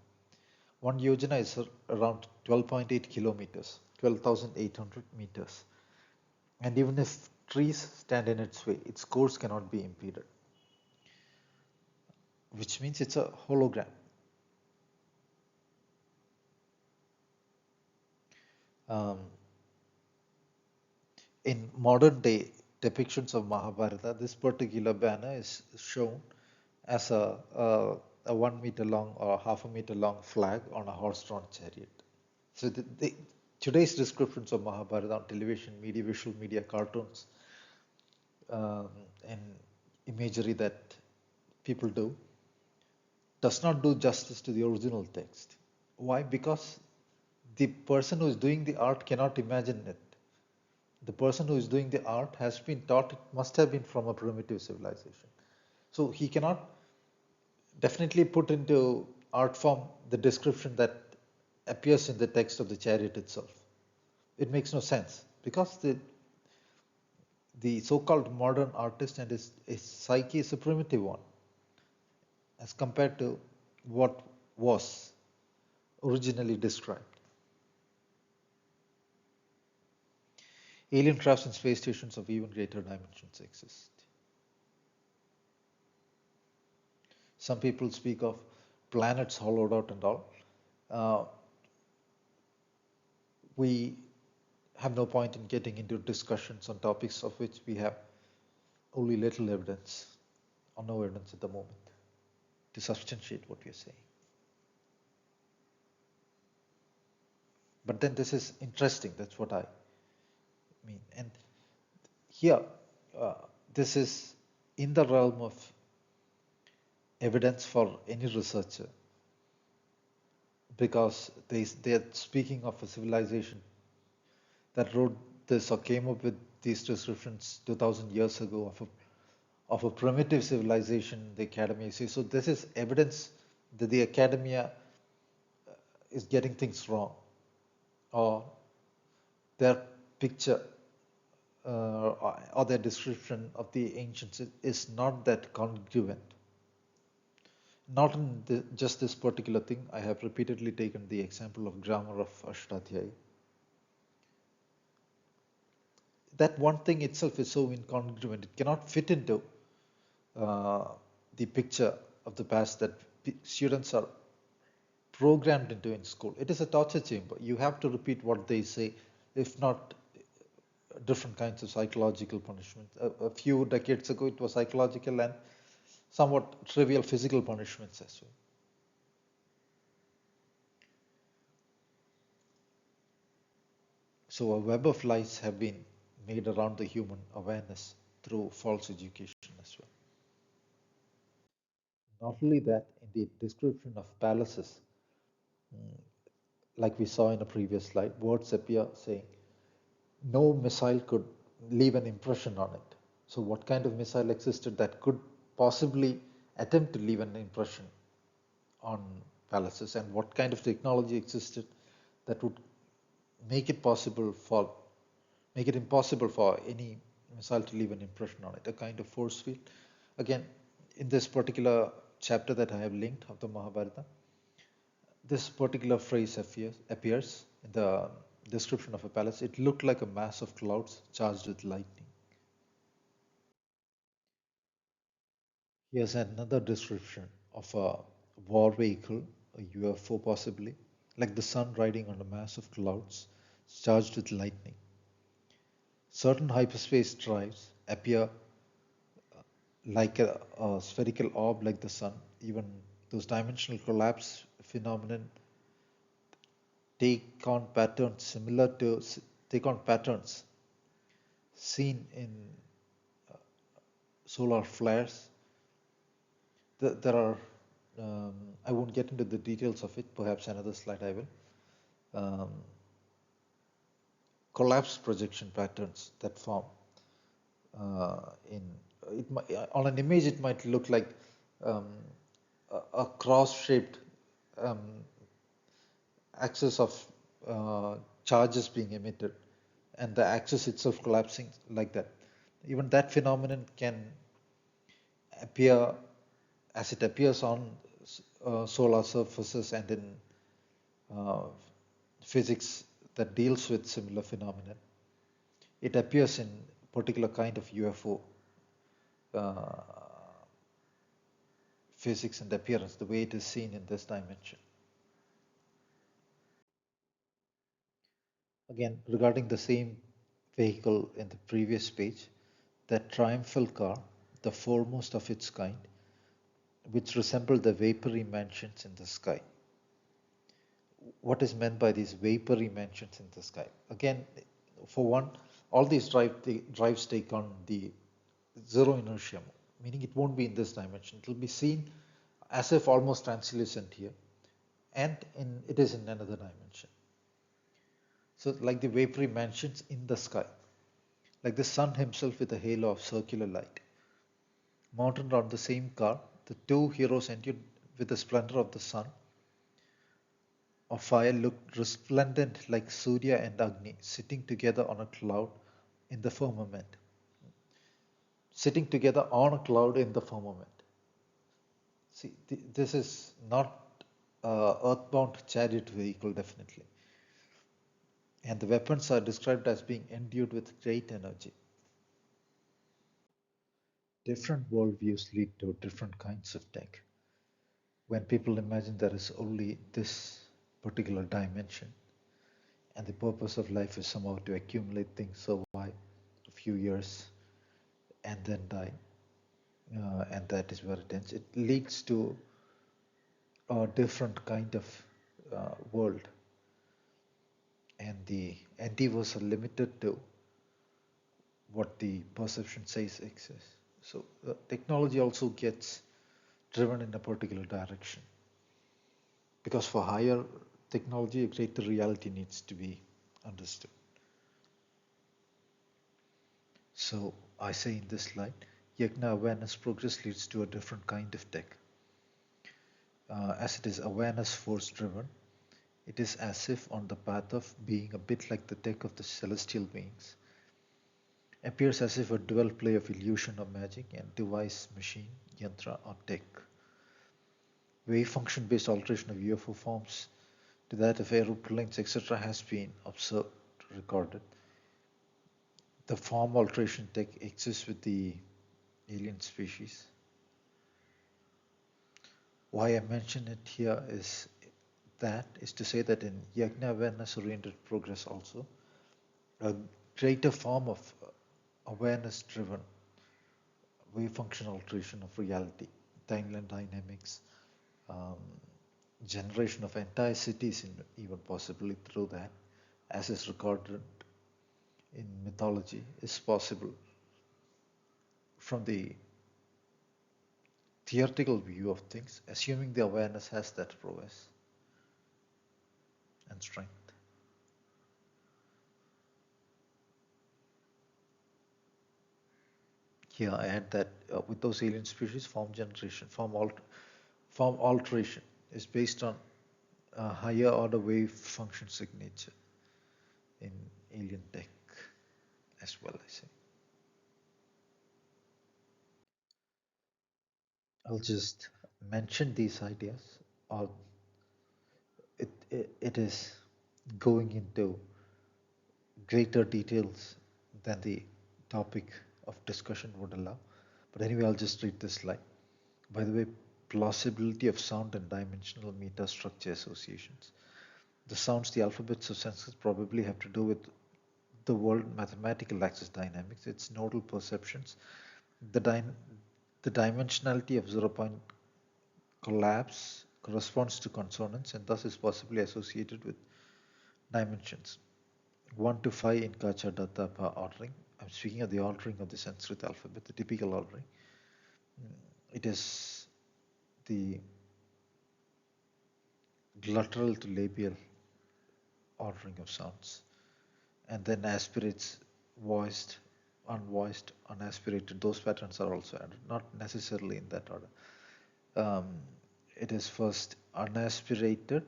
1 yojana is around 12.8 kilometers, 12,800 meters. And even if trees stand in its way, its course cannot be impeded, which means it's a hologram. Um, in modern day depictions of Mahabharata, this particular banner is shown as a 1 meter long or half a meter long flag on a horse-drawn chariot. So today's descriptions of Mahabharata on television, media, visual media, cartoons, um, and imagery that people do does not do justice to the original text. Why? Because the person who is doing the art cannot imagine it. The person who is doing the art has been taught it must have been from a primitive civilization. So he cannot definitely put into art form the description that appears in the text of the chariot itself. It makes no sense because the so-called modern artist and his psyche is a primitive one as compared to what was originally described. Alien crafts and space stations of even greater dimensions exist. Some people speak of planets hollowed out and all. Uh, we have no point in getting into discussions on topics of which we have only little evidence or no evidence at the moment to substantiate what we are saying. But then this is interesting, that's what I mean. And here, uh, this is in the realm of evidence for any researcher because they're speaking of a civilization that wrote this or came up with these descriptions 2000 years ago of a primitive civilization, the academia says. So this is evidence that the academia is getting things wrong or their picture or their description of the ancients is not that congruent. Not in just this particular thing. I have repeatedly taken the example of grammar of Ashtadhyayi. That one thing itself is so incongruent. It cannot fit into uh, the picture of the past that students are programmed into in school. It is a torture chamber. You have to repeat what they say, if not different kinds of psychological punishments. A few decades ago, it was psychological and somewhat trivial physical punishments as well. So a web of lies have been made around the human awareness through false education as well. Not only that, in the description of palaces, like we saw in a previous slide, words appear saying no missile could leave an impression on it. So what kind of missile existed that could possibly attempt to leave an impression on palaces, and what kind of technology existed that would make it possible for make it impossible for any missile to leave an impression on it, a kind of force field. Again, in this particular chapter that I have linked of the Mahabharata, this particular phrase appears in the description of a palace. It looked like a mass of clouds charged with lightning. Here's another description of a war vehicle, a UFO possibly, like the sun riding on a mass of clouds charged with lightning. Certain hyperspace drives appear like a spherical orb like the sun. Even those dimensional collapse phenomenon take on patterns similar to take on patterns seen in solar flares. There are I won't get into the details of it. Perhaps another slide I will. Um, collapse projection patterns that form in on an image it might look like um, a cross-shaped um, axis of charges being emitted and the axis itself collapsing like that. Even that phenomenon can appear as it appears on solar surfaces and in uh, physics that deals with similar phenomena. It appears in particular kind of UFO uh, physics and appearance, the way it is seen in this dimension. Again, regarding the same vehicle in the previous page, that triumphal car, the foremost of its kind, which resembled the vapory mansions in the sky. What is meant by these vapory mansions in the sky? Again, for one, all these drives take on the zero inertia, meaning it won't be in this dimension. It will be seen as if almost translucent here, and it is in another dimension. So like the vapory mansions in the sky, like the sun himself with a halo of circular light. Mounted on the same car, the two heroes entered with the splendor of the sun of fire looked resplendent like Surya and Agni sitting together on a cloud in the firmament. Sitting together on a cloud in the firmament. See, this is not earthbound chariot vehicle, definitely. And the weapons are described as being endued with great energy. Different worldviews lead to different kinds of tech. When people imagine there is only this particular dimension, and the purpose of life is somehow to accumulate things, survive a few years, and then die, and that is where it ends. It leads to a different kind of world, and the endeavors are limited to what the perception says exists. So technology also gets driven in a particular direction, because for higher technology, a greater reality needs to be understood. So I say in this slide, yagna awareness progress leads to a different kind of tech. As it is awareness force driven, it is as if on the path of being a bit like the tech of the celestial beings. Appears as if a dual play of illusion or magic and device, machine, yantra or tech. Wave function based alteration of UFO forms to that of aeroplanes, etc., has been observed, recorded. The form alteration tech exists with the alien species. Why I mention it here is to say that in yagna awareness oriented progress also, a greater form of awareness driven wave function alteration of reality, timeline dynamics, um, generation of entire cities, even possibly through that, as is recorded in mythology, is possible from the theoretical view of things, assuming the awareness has that prowess and strength. Here I add that with those alien species, form alteration is based on a higher order wave function signature in alien tech as well, I say. I'll just mention these ideas, or it is going into greater details than the topic of discussion would allow. But anyway, I'll just read this slide. By the way, plausibility of sound and dimensional metastructure associations. The sounds, the alphabets of Sanskrit probably have to do with the world mathematical axis dynamics, its nodal perceptions, the, the dimensionality of 0 point collapse corresponds to consonants and thus is possibly associated with dimensions. 1 to 5 in Kacha Datta ordering. I'm speaking of the ordering of the Sanskrit alphabet, the typical ordering. It is the glottal to labial ordering of sounds, and then aspirates, voiced, unvoiced, unaspirated. Those patterns are also added, not necessarily in that order. Um, it is first unaspirated,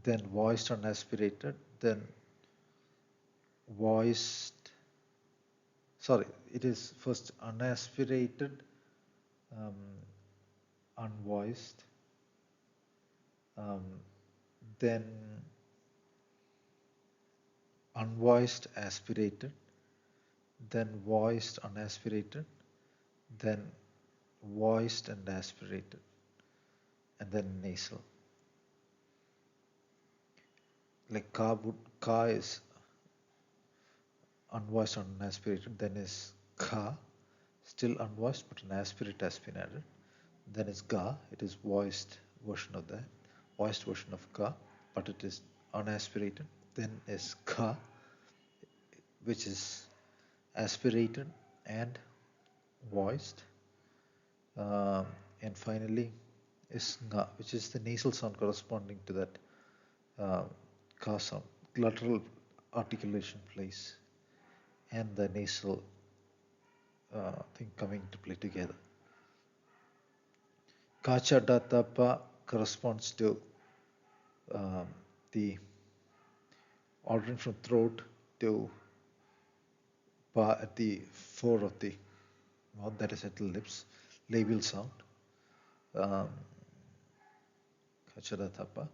then voiced unaspirated, then voiced. Sorry, it is first unaspirated, um, unvoiced, um, then unvoiced aspirated, then voiced unaspirated, then voiced and aspirated, and then nasal. Like ka is unvoiced or unaspirated. Then is Ka, still unvoiced but an aspirate has been added. Then is Ga, it is voiced version of that, voiced version of Ka, but it is unaspirated. Then is Ka, which is aspirated and voiced. Um, and finally is Nga, which is the nasal sound corresponding to that uh, Ka sound, glottal articulation place, and the nasal thing coming to play together. Kacha Datapa corresponds to um, the ordering from throat to pa at the floor of the mouth, that is at the lips, labial sound. Um, Kacha Datapa.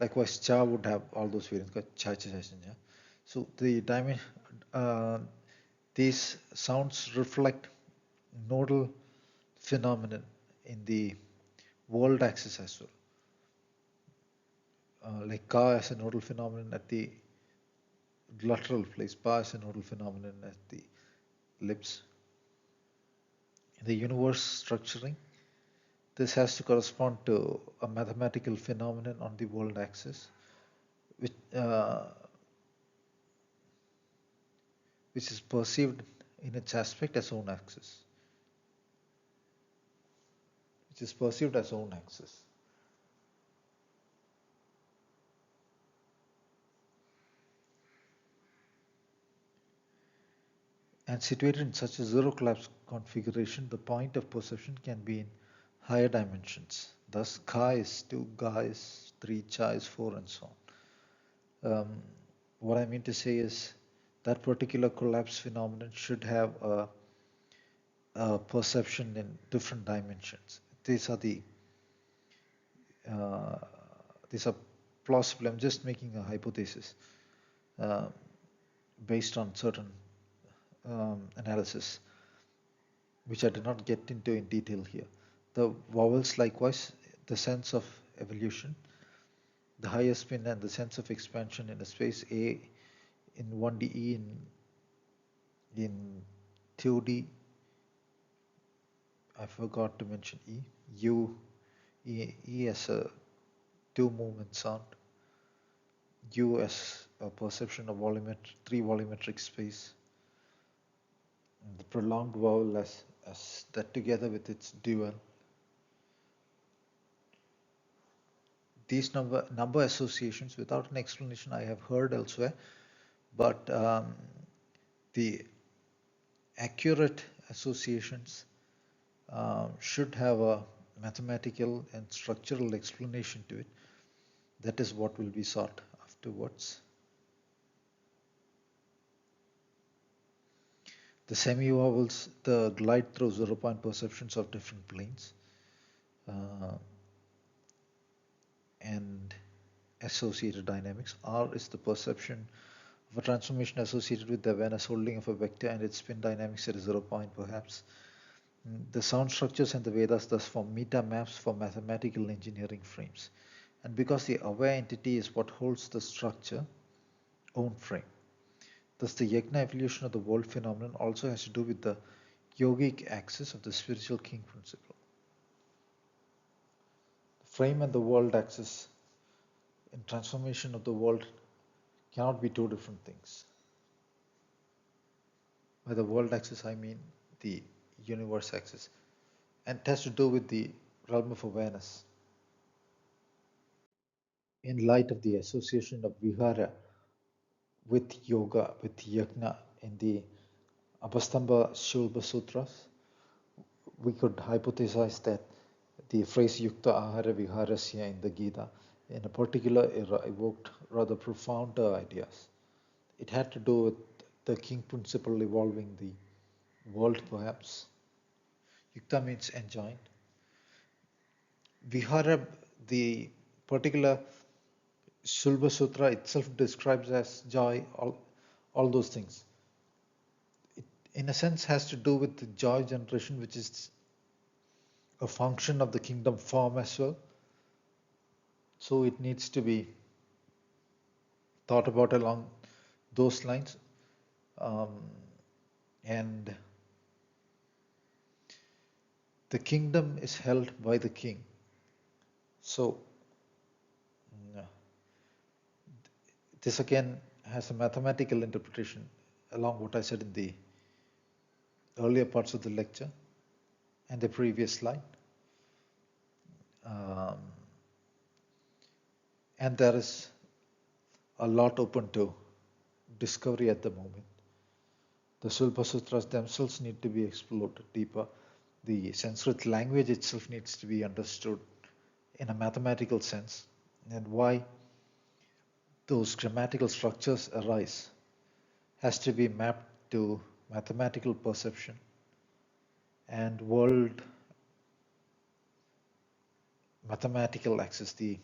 Likewise, cha would have all those variants. Cha, cha, cha, cha. So uh, these sounds reflect nodal phenomenon in the world axis as well. Like ka as a nodal phenomenon at the glottal place, pa as a nodal phenomenon at the lips. In the universe structuring, this has to correspond to a mathematical phenomenon on the world axis, which, uh, which is perceived in its aspect as own axis, which is perceived as own axis. And situated in such a zero collapse configuration, the point of perception can be in higher dimensions. Thus, Ka is 2, Ga is 3, Cha is 4, and so on. What I mean to say is that particular collapse phenomenon should have a perception in different dimensions. These are the uh, these are plausible. I'm just making a hypothesis uh, based on certain analysis, which I did not get into in detail here. The vowels, likewise, the sense of evolution, the higher spin, and the sense of expansion in a space A in 1D, E in 2D. I forgot to mention E. U, E as a two movement sound. U as a perception of three volumetric space. And the prolonged vowel as that together with its dual. These number associations, without an explanation, I have heard elsewhere, but the accurate associations should have a mathematical and structural explanation to it. That is what will be sought afterwards. The semi-vowels, the glide through zero-point perceptions of different planes and associated dynamics. R is the perception of a transformation associated with the awareness holding of a vector and its spin dynamics at a zero point perhaps. The sound structures and the Vedas thus form meta maps for mathematical engineering frames. And because the aware entity is what holds the structure, own frame. Thus the yajna evolution of the world phenomenon also has to do with the yogic axis of the spiritual king principle. The frame and the world axis in transformation of the world cannot be two different things. By the world axis I mean the universe axis, and it has to do with the realm of awareness. In light of the association of vihara with yoga, with yajna in the Abhastamba Yogasutras, we could hypothesize that the phrase Yukta Ahara Viharasya in the Gita in a particular era evoked rather profound ideas. It had to do with the king principle evolving the world, perhaps. Yukta means enjoined. Vihara, the particular Shulva Sutra itself describes as joy, all those things. It, in a sense, has to do with the joy generation, which is a function of the kingdom form as well. So it needs to be thought about along those lines. um, and the kingdom is held by the king. So this again has a mathematical interpretation along what I said in the earlier parts of the lecture and the previous slide. Um, and there is a lot open to discovery at the moment. The Shilpa Sutras themselves need to be explored deeper. The Sanskrit language itself needs to be understood in a mathematical sense, and why those grammatical structures arise has to be mapped to mathematical perception and world mathematical axis, the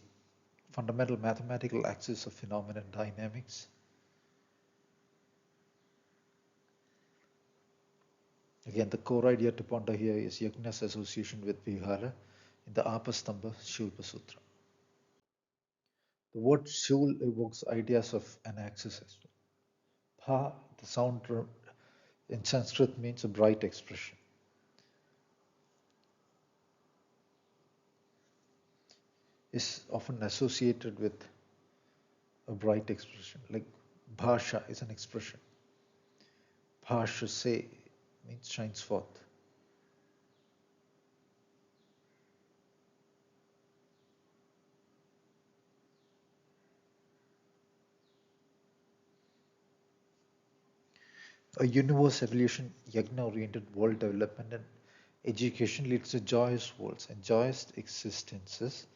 fundamental mathematical axis of phenomenon dynamics. Again, the core idea to ponder here is yajna's association with vihara in the Apastamba Shilpa Sutra. The word shul evokes ideas of an axis as well. Pa, the sound in Sanskrit means a bright expression. Is often associated with a bright expression, like bhasha is an expression. Bhasha say means shines forth. A universe evolution, yajna-oriented world development and education leads to joyous worlds and joyous existences,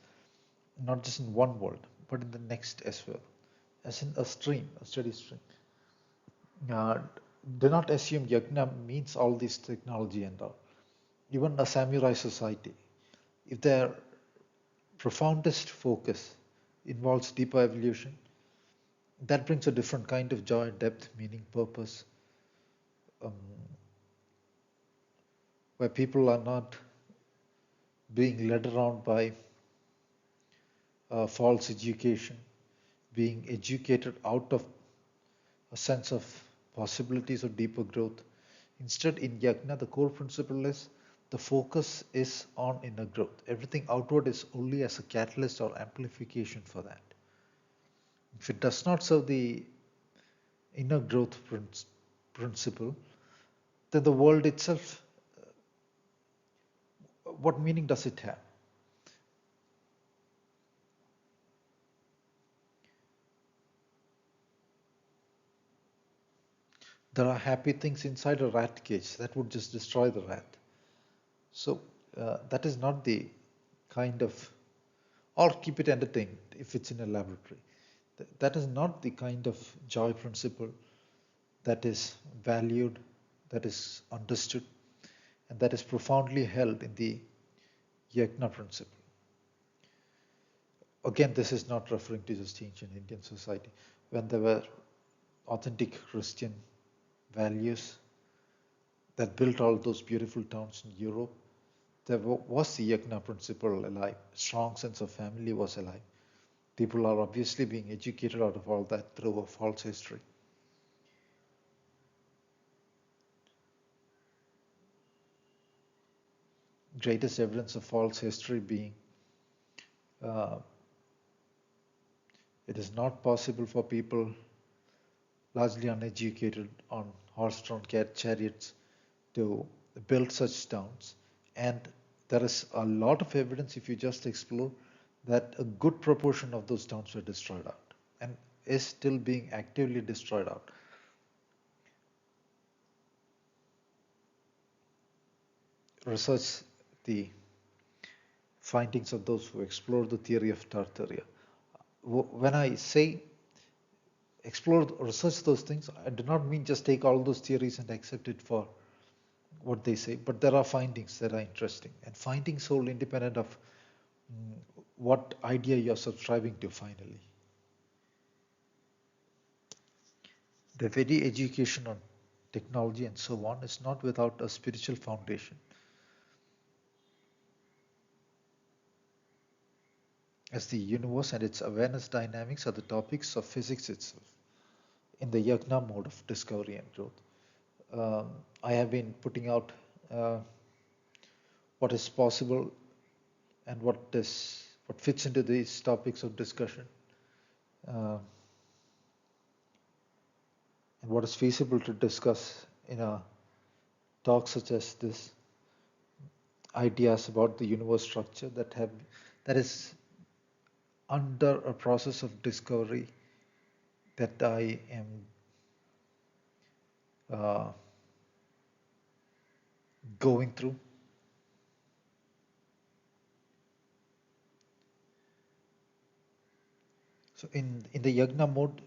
not just in one world, but in the next as well, as in a stream, a steady stream. Uh, do not assume yajna means all this technology and all. Even a samurai society, if their profoundest focus involves deeper evolution, that brings a different kind of joy, depth, meaning, purpose, um, where people are not being led around by false education, being educated out of a sense of possibilities of deeper growth. Instead, in yajna, the core principle is the focus is on inner growth. Everything outward is only as a catalyst or amplification for that. If it does not serve the inner growth principle, then the world itself, what meaning does it have? There are happy things inside a rat cage that would just destroy the rat. So that is not the kind of, or keep it entertained if it's in a laboratory. That is not the kind of joy principle that is valued, that is understood, and that is profoundly held in the yajna principle. Again, this is not referring to just ancient Indian society. When there were authentic Christian values that built all those beautiful towns in Europe, there was the yajna principle alive. Strong sense of family was alive. People are obviously being educated out of all that through a false history. Greatest evidence of false history being uh, it is not possible for people largely uneducated on horse-drawn chariots to build such towns. And there is a lot of evidence, if you just explore, that a good proportion of those towns were destroyed out and is still being actively destroyed out. Research the findings of those who explore the theory of Tartaria. When I say explore, research those things, I do not mean just take all those theories and accept it for what they say, but there are findings that are interesting, and findings wholly independent of what idea you're subscribing to finally. The very education on technology and so on is not without a spiritual foundation. As the universe and its awareness dynamics are the topics of physics itself. in the yagna mode of discovery and growth. I have been putting out uh, what is possible and what fits into these topics of discussion, uh, and what is feasible to discuss in a talk such as this. Ideas about the universe structure that is under a process of discovery that I am uh, going through. So in the yagna mode,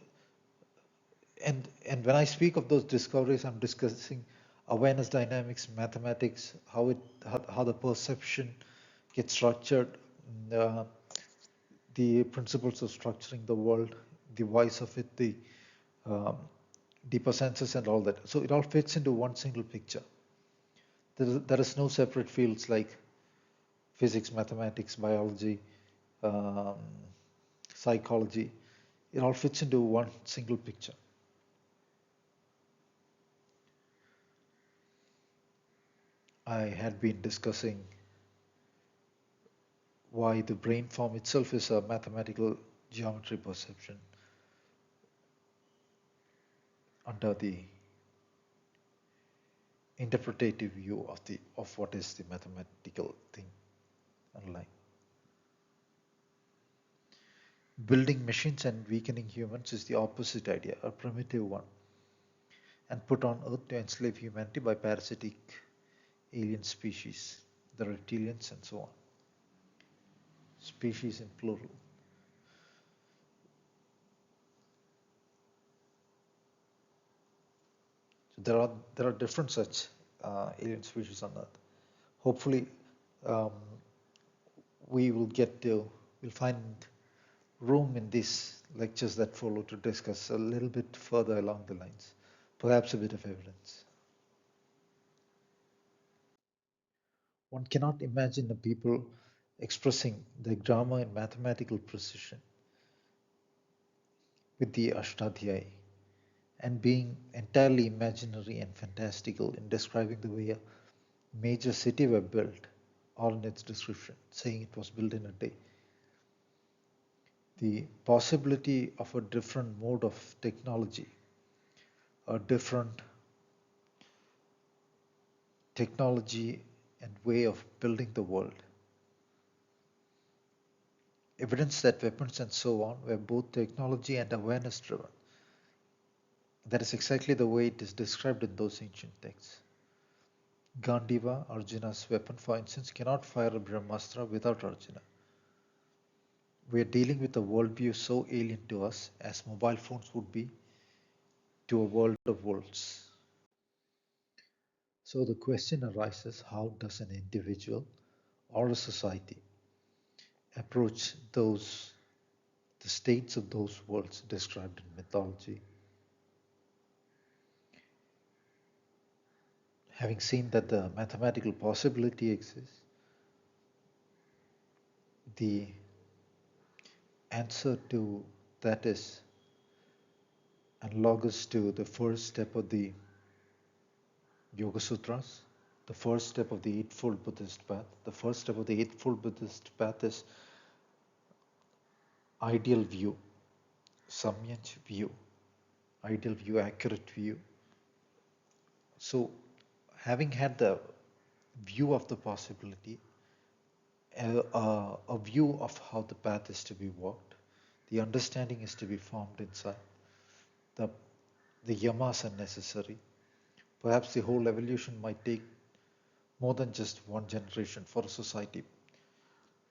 and when I speak of those discoveries, I'm discussing awareness dynamics, mathematics, how the perception gets structured, uh, the principles of structuring the world, the voice of it, the um, deeper senses, and all that. So it all fits into one single picture. There is no separate fields like physics, mathematics, biology, um, psychology. It all fits into one single picture. I had been discussing why the brain form itself is a mathematical geometry perception under the interpretative view of what is the mathematical thing online. Building machines and weakening humans is the opposite idea, a primitive one, and put on Earth to enslave humanity by parasitic alien species, the reptilians and so on. Species in plural. So there are different such alien species on Earth. Hopefully, um, we will get to we'll find room in these lectures that follow to discuss a little bit further along the lines, perhaps a bit of evidence. One cannot imagine a people expressing their grammar in mathematical precision with the Ashtadhyayi and being entirely imaginary and fantastical in describing the way a major city were built, or in its description, saying it was built in a day. The possibility of a different mode of technology, a different technology and way of building the world. Evidence that weapons and so on were both technology and awareness driven. That is exactly the way it is described in those ancient texts. Gandiva, Arjuna's weapon, for instance, cannot fire a Brahmastra without Arjuna. We are dealing with a worldview so alien to us as mobile phones would be to a world of worlds. So the question arises, how does an individual or a society approach the states of those worlds described in mythology? Having seen that the mathematical possibility exists, the answer to that is analogous to the first step of the Yogasutras, the first step of the Eightfold Buddhist Path. The first step of the Eightfold Buddhist Path is ideal view, samyaj view, ideal view, accurate view. So, having had the view of the possibility, a view of how the path is to be walked, the understanding is to be formed inside. The, the yamas are necessary. Perhaps the whole evolution might take more than just one generation for a society.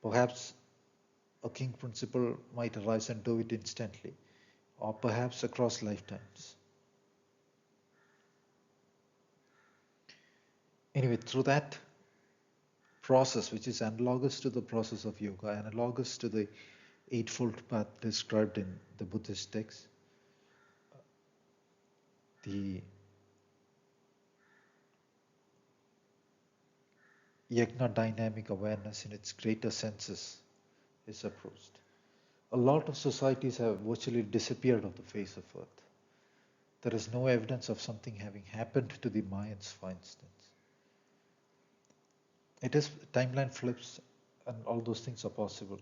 Perhaps a king principle might arise and do it instantly, or perhaps across lifetimes. Anyway, through that process, which is analogous to the process of yoga, analogous to the Eightfold Path described in the Buddhist texts, the yagna dynamic awareness in its greater senses is approached. A lot of societies have virtually disappeared off the face of Earth. There is no evidence of something having happened to the Mayans, for instance. It is timeline flips and all those things are possible.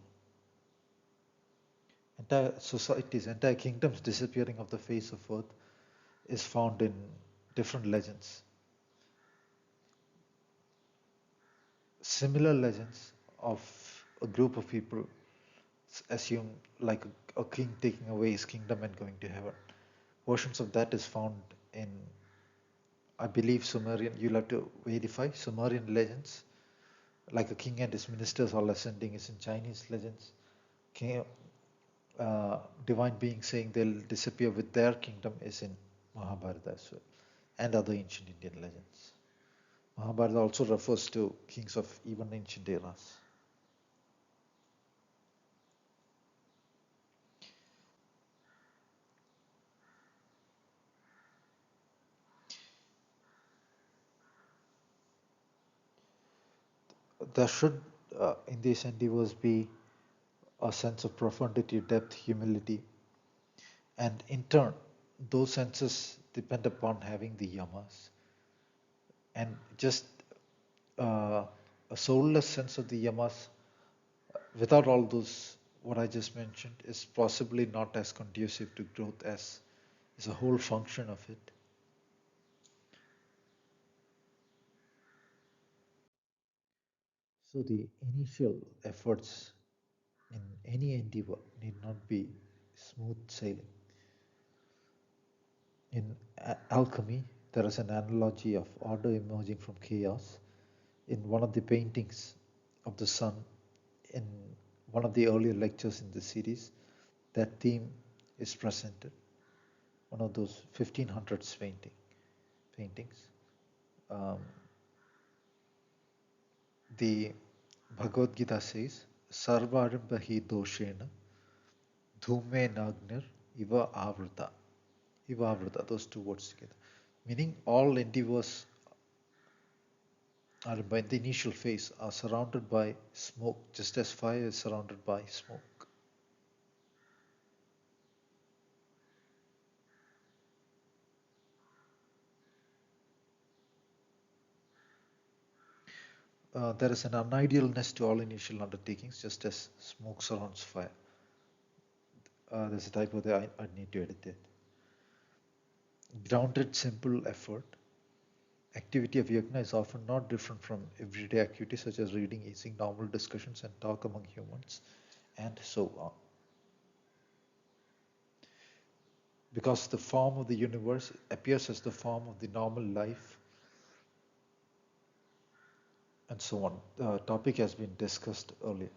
Entire societies, entire kingdoms disappearing off the face of earth is found in different legends. Similar legends of a group of people assume like a king taking away his kingdom and going to heaven. Versions of that is found in, I believe, Sumerian. You'll have to verify Sumerian legends, like a king and his ministers all ascending is in Chinese legends. King, divine being saying they'll disappear with their kingdom is in Mahabharata as well, and other ancient Indian legends. Mahabharata also refers to kings of even ancient eras. There should, in these endeavors, be a sense of profundity, depth, humility, and in turn, those senses depend upon having the yamas. And just uh, a soulless sense of the yamas without all those, what I just mentioned, is possibly not as conducive to growth as is a whole function of it. So the initial efforts in any endeavor need not be smooth sailing. In alchemy, there is an analogy of order emerging from chaos. In one of the paintings of the sun, in one of the earlier lectures in the series, that theme is presented. One of those 1500s paintings. Um, the Bhagavad Gita says, Sarvarambhahi doshena dhume nagnir iva avrita. Iva avrita, those two words together. Meaning all endeavors are by the initial phase are surrounded by smoke, just as fire is surrounded by smoke. There is an unidealness to all initial undertakings, just as smoke surrounds fire. There's a typo there, I need to edit it. Grounded, simple effort. Activity of yajna is often not different from everyday activities such as reading, eating, normal discussions, and talk among humans, and so on. Because the form of the universe appears as the form of the normal life, and so on. The topic has been discussed earlier.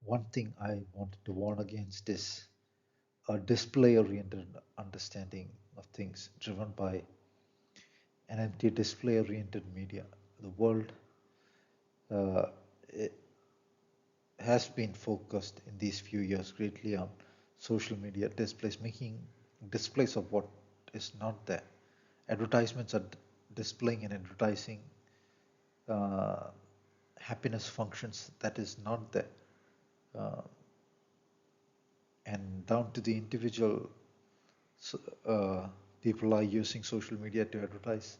One thing I wanted to warn against is a display oriented understanding of things driven by an empty display oriented media. The world uh, has been focused in these few years greatly on social media displays, making displays of what is not there. Advertisements are displaying and advertising uh, happiness functions that is not there. Uh, and down to the individual, uh, people are using social media to advertise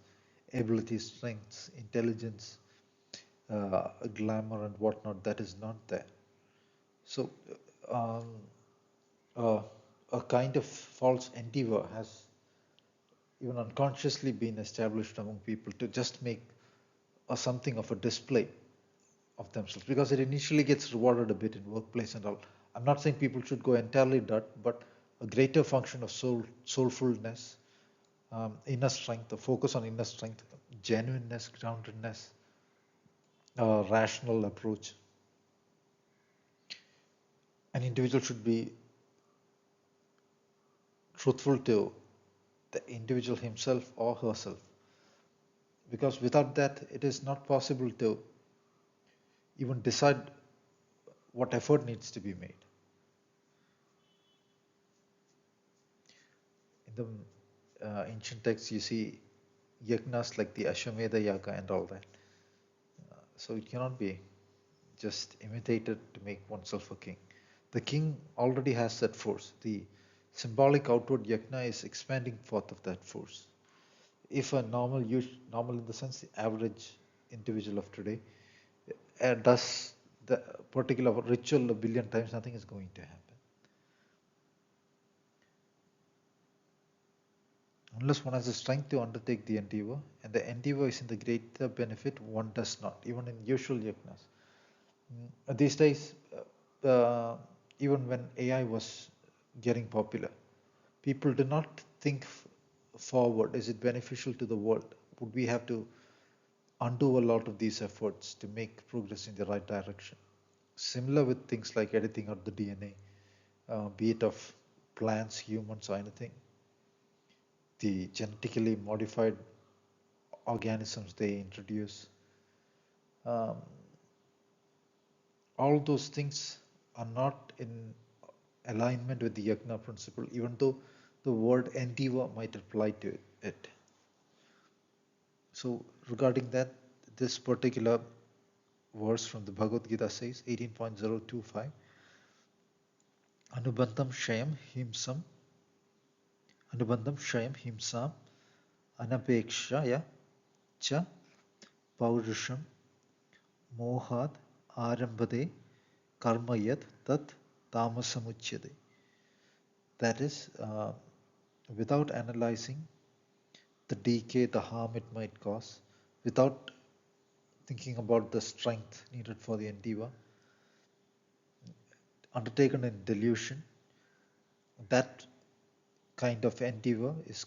abilities, strengths, intelligence, glamour, and whatnot that is not there. So, um, uh, a kind of false endeavor has even unconsciously been established among people to just make something of a display of themselves because it initially gets rewarded a bit in workplace and all. I'm not saying people should go entirely dirt, but a greater function of soulfulness, inner strength, the focus on inner strength, genuineness, groundedness, rational approach. An individual should be truthful to the individual himself or herself because without that it is not possible to even decide what effort needs to be made. In the ancient texts you see yagnas like the Ashwamedha yaga and all that. So it cannot be just imitated to make oneself a king. The king already has that force. The Symbolic outward yajna is expanding forth of that force. If a normal in the sense, the average individual of today does the particular ritual a billion times, nothing is going to happen. Unless one has the strength to undertake the endeavor, and the endeavor is in the greater benefit, one does not, even in usual yajnas. These days, even when AI was getting popular, people do not think forward. Is it beneficial to the world? Would we have to undo a lot of these efforts to make progress in the right direction? Similar with things like editing out the DNA, be it of plants, humans, or anything. The genetically modified organisms they introduce, um, all those things are not in alignment with the yajna principle, even though the word endeavor might apply to it. So regarding that, this particular verse from the Bhagavad Gita says 18.025, Anubandham Shayam Himsam, Anubandham Shayam Himsam, Anapekshaya Cha Paurusham Mohat Arambade Karmayat Tat Tamasamuchyade. That is, without analyzing the decay, the harm it might cause, without thinking about the strength needed for the endeavor, undertaken in delusion, that kind of endeavor is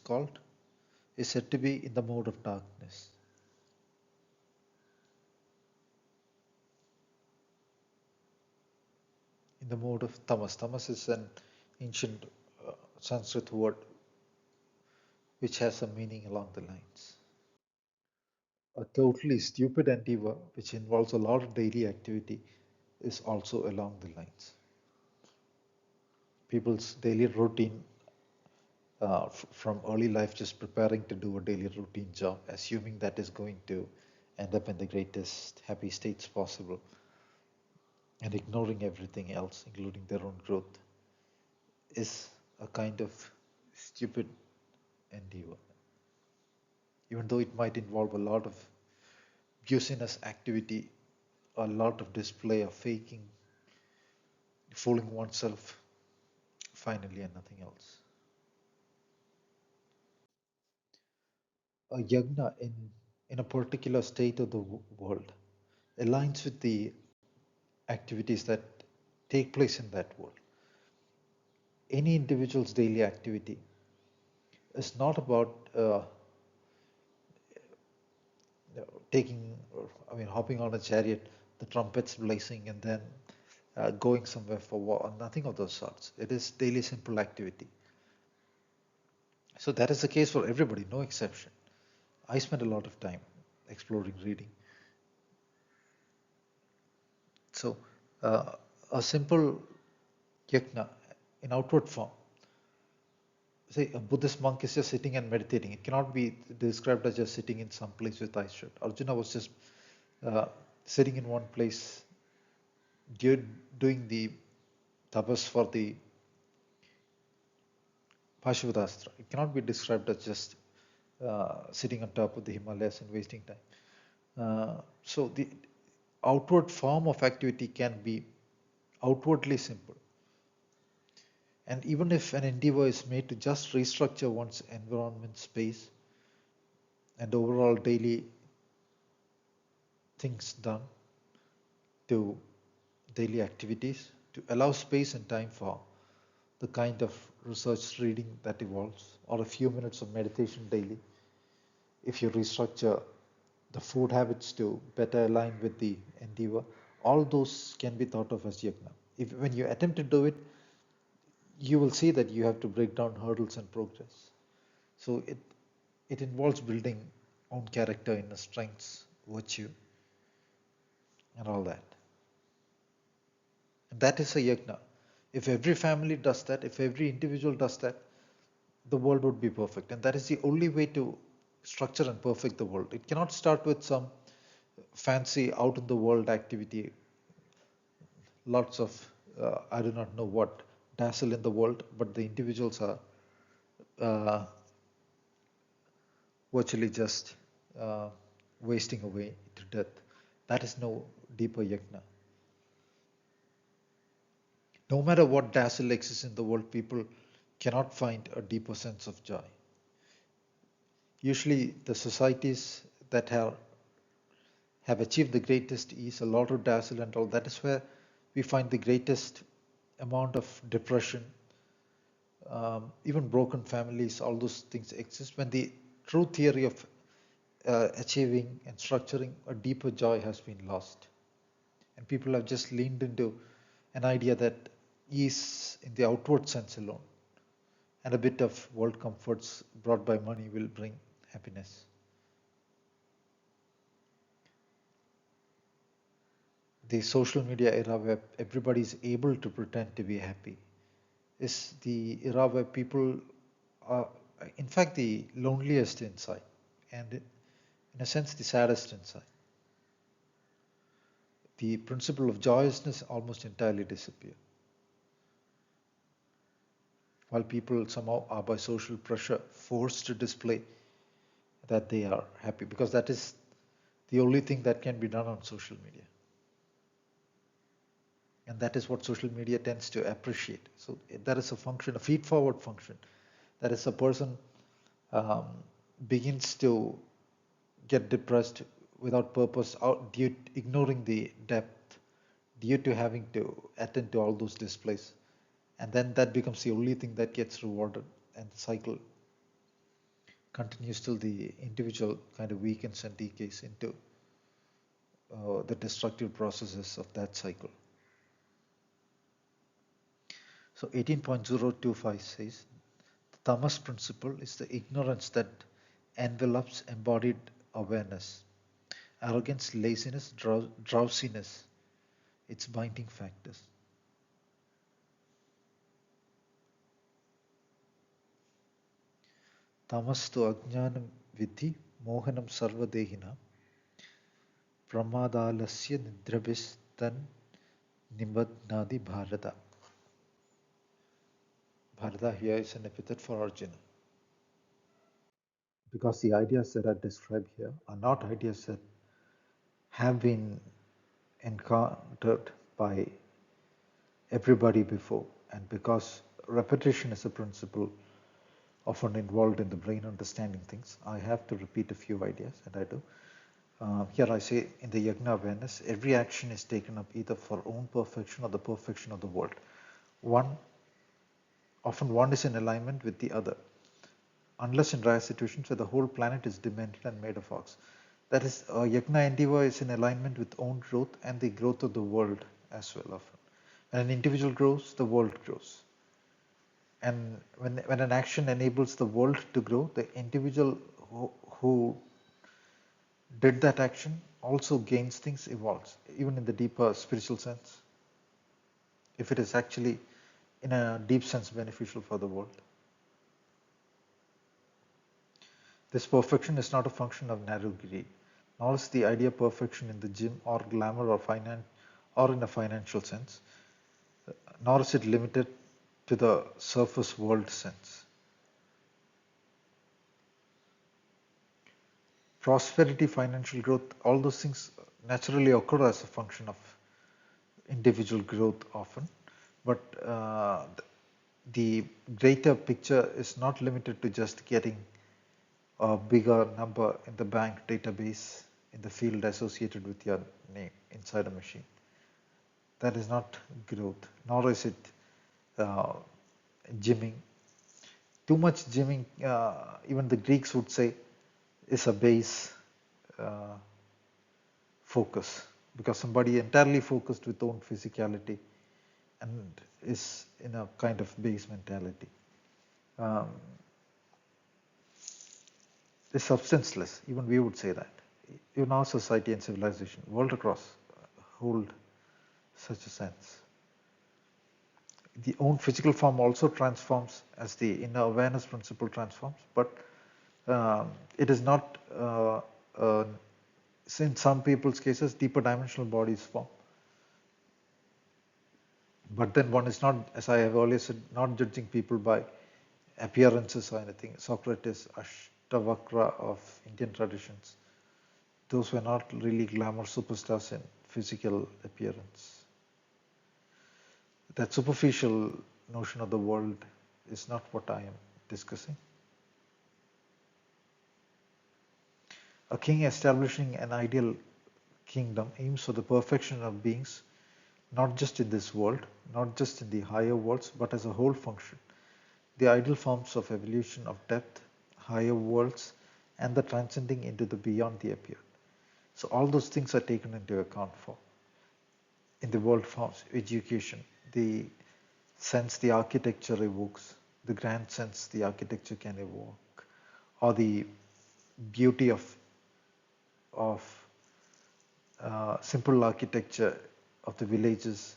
said to be in the mode of darkness. In the mode of tamas. Tamas is an ancient Sanskrit word which has some meaning along the lines. A totally stupid endeavor which involves a lot of daily activity is also along the lines. People's daily routine from early life, just preparing to do a daily routine job, assuming that is going to end up in the greatest happy states possible, and ignoring everything else, including their own growth, is a kind of stupid endeavor. Even though it might involve a lot of business activity, a lot of display of faking, fooling oneself, finally, and nothing else. A yagna in a particular state of the world aligns with the activities that take place in that world. Any individual's daily activity is not about hopping on a chariot, the trumpets blazing, and then going somewhere for war. Nothing of those sorts. It is daily simple activity. So that is the case for everybody, no exception. I spend a lot of time exploring, reading. So a simple yajna in outward form. Say a Buddhist monk is just sitting and meditating. It cannot be described as just sitting in some place with eyes shut. Arjuna was just sitting in one place doing the tapas for the Pashupastra. It cannot be described as just sitting on top of the Himalayas and wasting time. So the outward form of activity can be outwardly simple. And even if an endeavor is made to just restructure one's environment, space, and overall daily things done to daily activities to allow space and time for the kind of research reading that evolves, or a few minutes of meditation daily, if you restructure the food habits to better align with the endeavor, all those can be thought of as yajna. When you attempt to do it, you will see that you have to break down hurdles and progress. So it involves building own character, inner strengths, virtue, and all that. And that is a yajna. If every family does that, if every individual does that, the world would be perfect. And that is the only way to structure and perfect the world. It cannot start with some fancy out in the world activity, lots of I do not know what dazzle in the world, but the individuals are uh, virtually just uh, wasting away to death. That is no deeper yajna. No matter what dazzle exists in the world, people cannot find a deeper sense of joy. Usually, the societies that have achieved the greatest ease, a lot of dazzle and all, that is where we find the greatest amount of depression, even broken families, all those things exist when the true theory of achieving and structuring a deeper joy has been lost. And people have just leaned into an idea that ease in the outward sense alone and a bit of world comforts brought by money will bring happiness. The social media era where everybody is able to pretend to be happy is the era where people are, in fact, the loneliest inside and, in a sense, the saddest inside. The principle of joyousness almost entirely disappears, while people somehow are by social pressure forced to display that they are happy because that is the only thing that can be done on social media. And that is what social media tends to appreciate. So that is a function, a feed-forward function. That is a person um, begins to get depressed without purpose, due ignoring the depth, due to having to attend to all those displays, and then that becomes the only thing that gets rewarded, and the cycle continues till the individual kind of weakens and decays into the destructive processes of that cycle. So 18.025 says the tamas principle is the ignorance that envelops embodied awareness. Arrogance, laziness, drowsiness, its binding factors. Tamastu ajnanam vidhi mohanam sarvadehina pramadalasya nidrabis tan nibadnadi bharata. Bharata here is an epithet for Arjuna. Because the ideas that are described here are not ideas that have been encountered by everybody before, and because repetition is a principle often involved in the brain understanding things, I have to repeat a few ideas, and I do. Here I say in the yajna awareness, every action is taken up either for own perfection or the perfection of the world. Often one is in alignment with the other, unless in rare situations where the whole planet is demented and made of ox. That is, yajna endeavor is in alignment with own growth and the growth of the world as well. Often, when an individual grows, the world grows. And when an action enables the world to grow, the individual who did that action also gains things, evolves, even in the deeper spiritual sense, if it is actually in a deep sense beneficial for the world. This perfection is not a function of narrow greed, nor is the idea of perfection in the gym or glamour or in a financial sense, nor is it limited to the surface world sense. Prosperity, financial growth, all those things naturally occur as a function of individual growth often, but the greater picture is not limited to just getting a bigger number in the bank database in the field associated with your name inside a machine. That is not growth, nor is it uh, gymming. Too much gymming, even the Greeks would say, is a base uh, focus, because somebody entirely focused with own physicality and is in a kind of base mentality. Um, is substanceless, even we would say that. Even our society and civilization, world across, hold such a sense. The own physical form also transforms as the inner awareness principle transforms, but it is not, in some people's cases, deeper dimensional bodies form. But then one is not, as I have earlier said, not judging people by appearances or anything. Socrates, Ashtavakra of Indian traditions, those were not really glamour superstars in physical appearance. That superficial notion of the world is not what I am discussing. A king establishing an ideal kingdom aims for the perfection of beings, not just in this world, not just in the higher worlds, but as a whole function. The ideal forms of evolution of depth, higher worlds, and the transcending into the beyond the appeared. So all those things are taken into account for in the world forms, education, the sense the architecture evokes, the grand sense the architecture can evoke, or the beauty of simple architecture of the villages.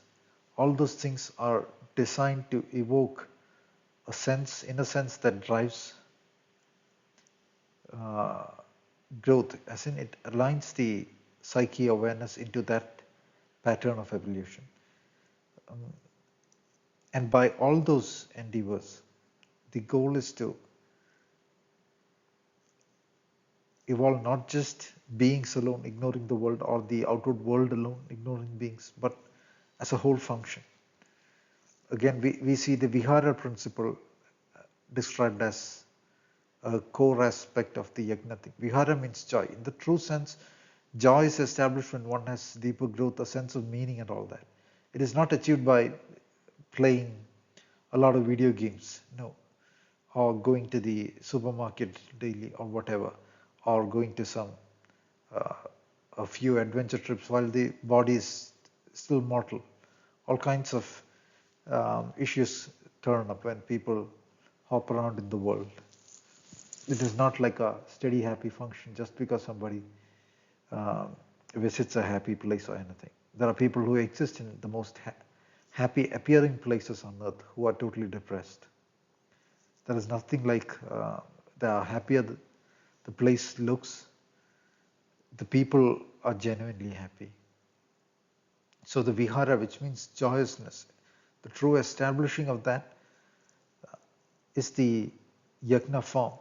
All those things are designed to evoke a sense, in a sense, that drives uh, growth, as in it aligns the psyche awareness into that pattern of evolution. Um, and by all those endeavors, the goal is to evolve not just beings alone, ignoring the world, or the outward world alone, ignoring beings, but as a whole function. Again, we see the Vihara principle described as a core aspect of the yajna thing. Vihara means joy. In the true sense, joy is established when one has deeper growth, a sense of meaning and all that. It is not achieved by playing a lot of video games, no, or going to the supermarket daily or whatever, or going to some uh, a few adventure trips while the body is still mortal. All kinds of issues turn up when people hop around in the world. It is not like a steady, happy function just because somebody um, visits a happy place or anything. There are people who exist in the most happy appearing places on earth who are totally depressed. There is nothing like the happier the place looks, the people are genuinely happy. So the vihara, which means joyousness, the true establishing of that is the yajna form,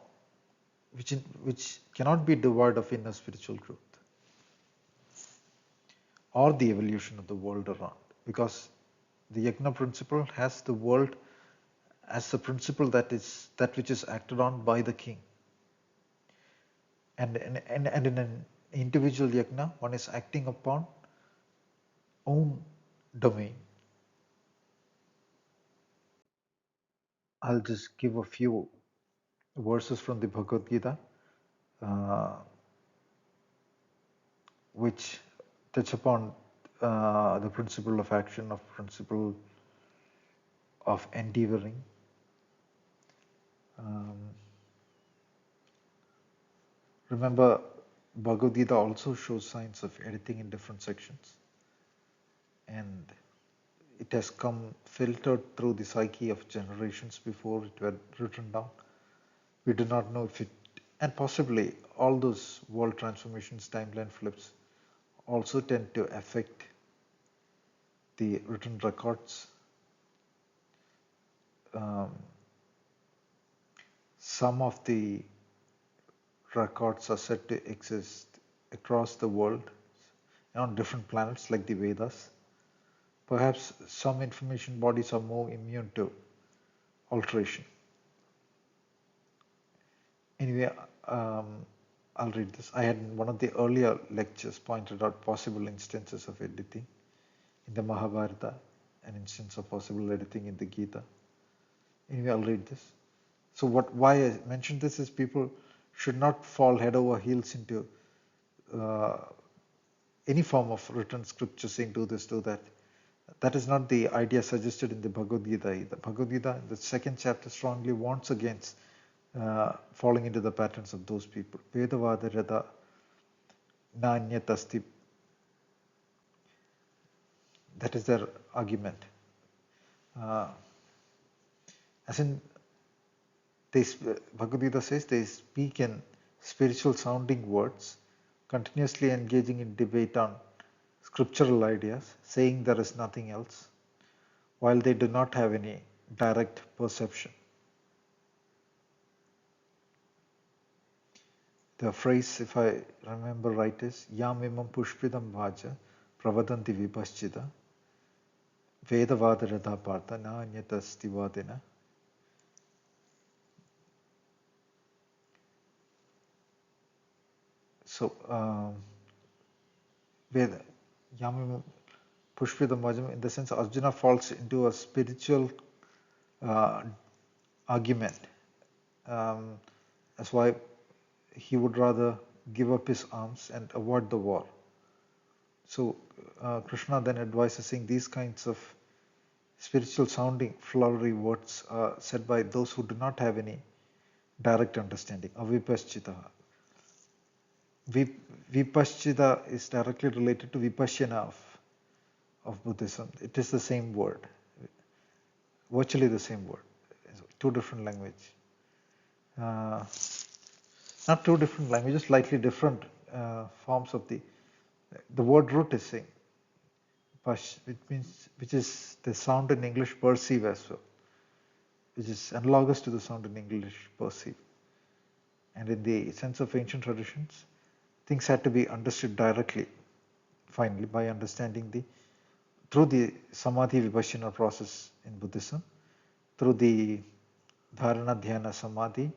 which cannot be devoid of inner spiritual growth or the evolution of the world around, because the yajna principle has the world as the principle that which is acted on by the king. And in an individual yajna, one is acting upon own domain. I'll just give a few verses from the Bhagavad Gita, uh, which touch upon the principle of action, of principle of endeavoring. Um, remember, Bhagavad Gita also shows signs of editing in different sections, and it has come filtered through the psyche of generations before it were written down. We do not know if it, and possibly all those world transformations, timeline flips, also tend to affect the written records. Um, some of the records are said to exist across the world on different planets like the Vedas. Perhaps some information bodies are more immune to alteration. Anyway, I'll read this. I had in one of the earlier lectures pointed out possible instances of editing in the Mahabharata, an instance of possible editing in the Gita. Anyway, I'll read this. So why I mentioned this is people should not fall head over heels into uh, any form of written scripture saying do this, do that. That is not the idea suggested in the Bhagavad Gita either. Bhagavad Gita, in the second chapter, strongly warns against falling into the patterns of those people. Vedavada rada nanyat asti. That is their argument. Uh, as in, Bhagavad Gita says they speak in spiritual sounding words, continuously engaging in debate on scriptural ideas, saying there is nothing else. while they do not have any direct perception. The phrase, if I remember right, is Yam imam pushpidam vaja pravadanti vipaschita vedavada radha partha na anyata stivadena. So, Veda, Yam imam pushpidam vaja, in the sense Arjuna falls into a spiritual argument. That's why he would rather give up his arms and avoid the war. So Krishna then advises, saying these kinds of spiritual sounding flowery words are said by those who do not have any direct understanding. Avipaschita. Vipaschita is directly related to Vipassana of Buddhism. It is the same word, virtually the same word, two different languages. Not two different languages, slightly different forms of the word root is same. Which is the sound in English perceive as well, which is analogous to the sound in English perceive. And in the sense of ancient traditions, things had to be understood directly, finally, by understanding through the samadhi vipassana process in Buddhism, through the dharana dhyana samadhi,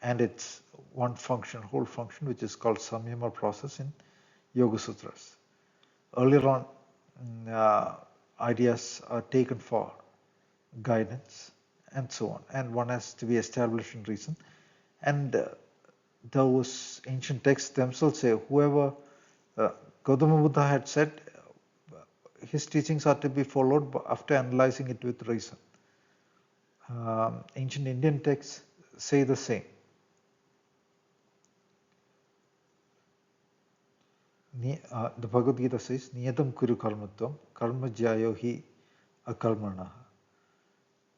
and its one function, whole function, which is called samyama process in Yogasutras. Earlier on, ideas are taken for guidance and so on, and one has to be established in reason. And those ancient texts themselves say whoever Gautama Buddha had said, his teachings are to be followed after analyzing it with reason. Ancient Indian texts say the same. The Bhagavad Gita says, Niyatam Kuru Karmatvam, Karma Jyayo Hi Akarmana.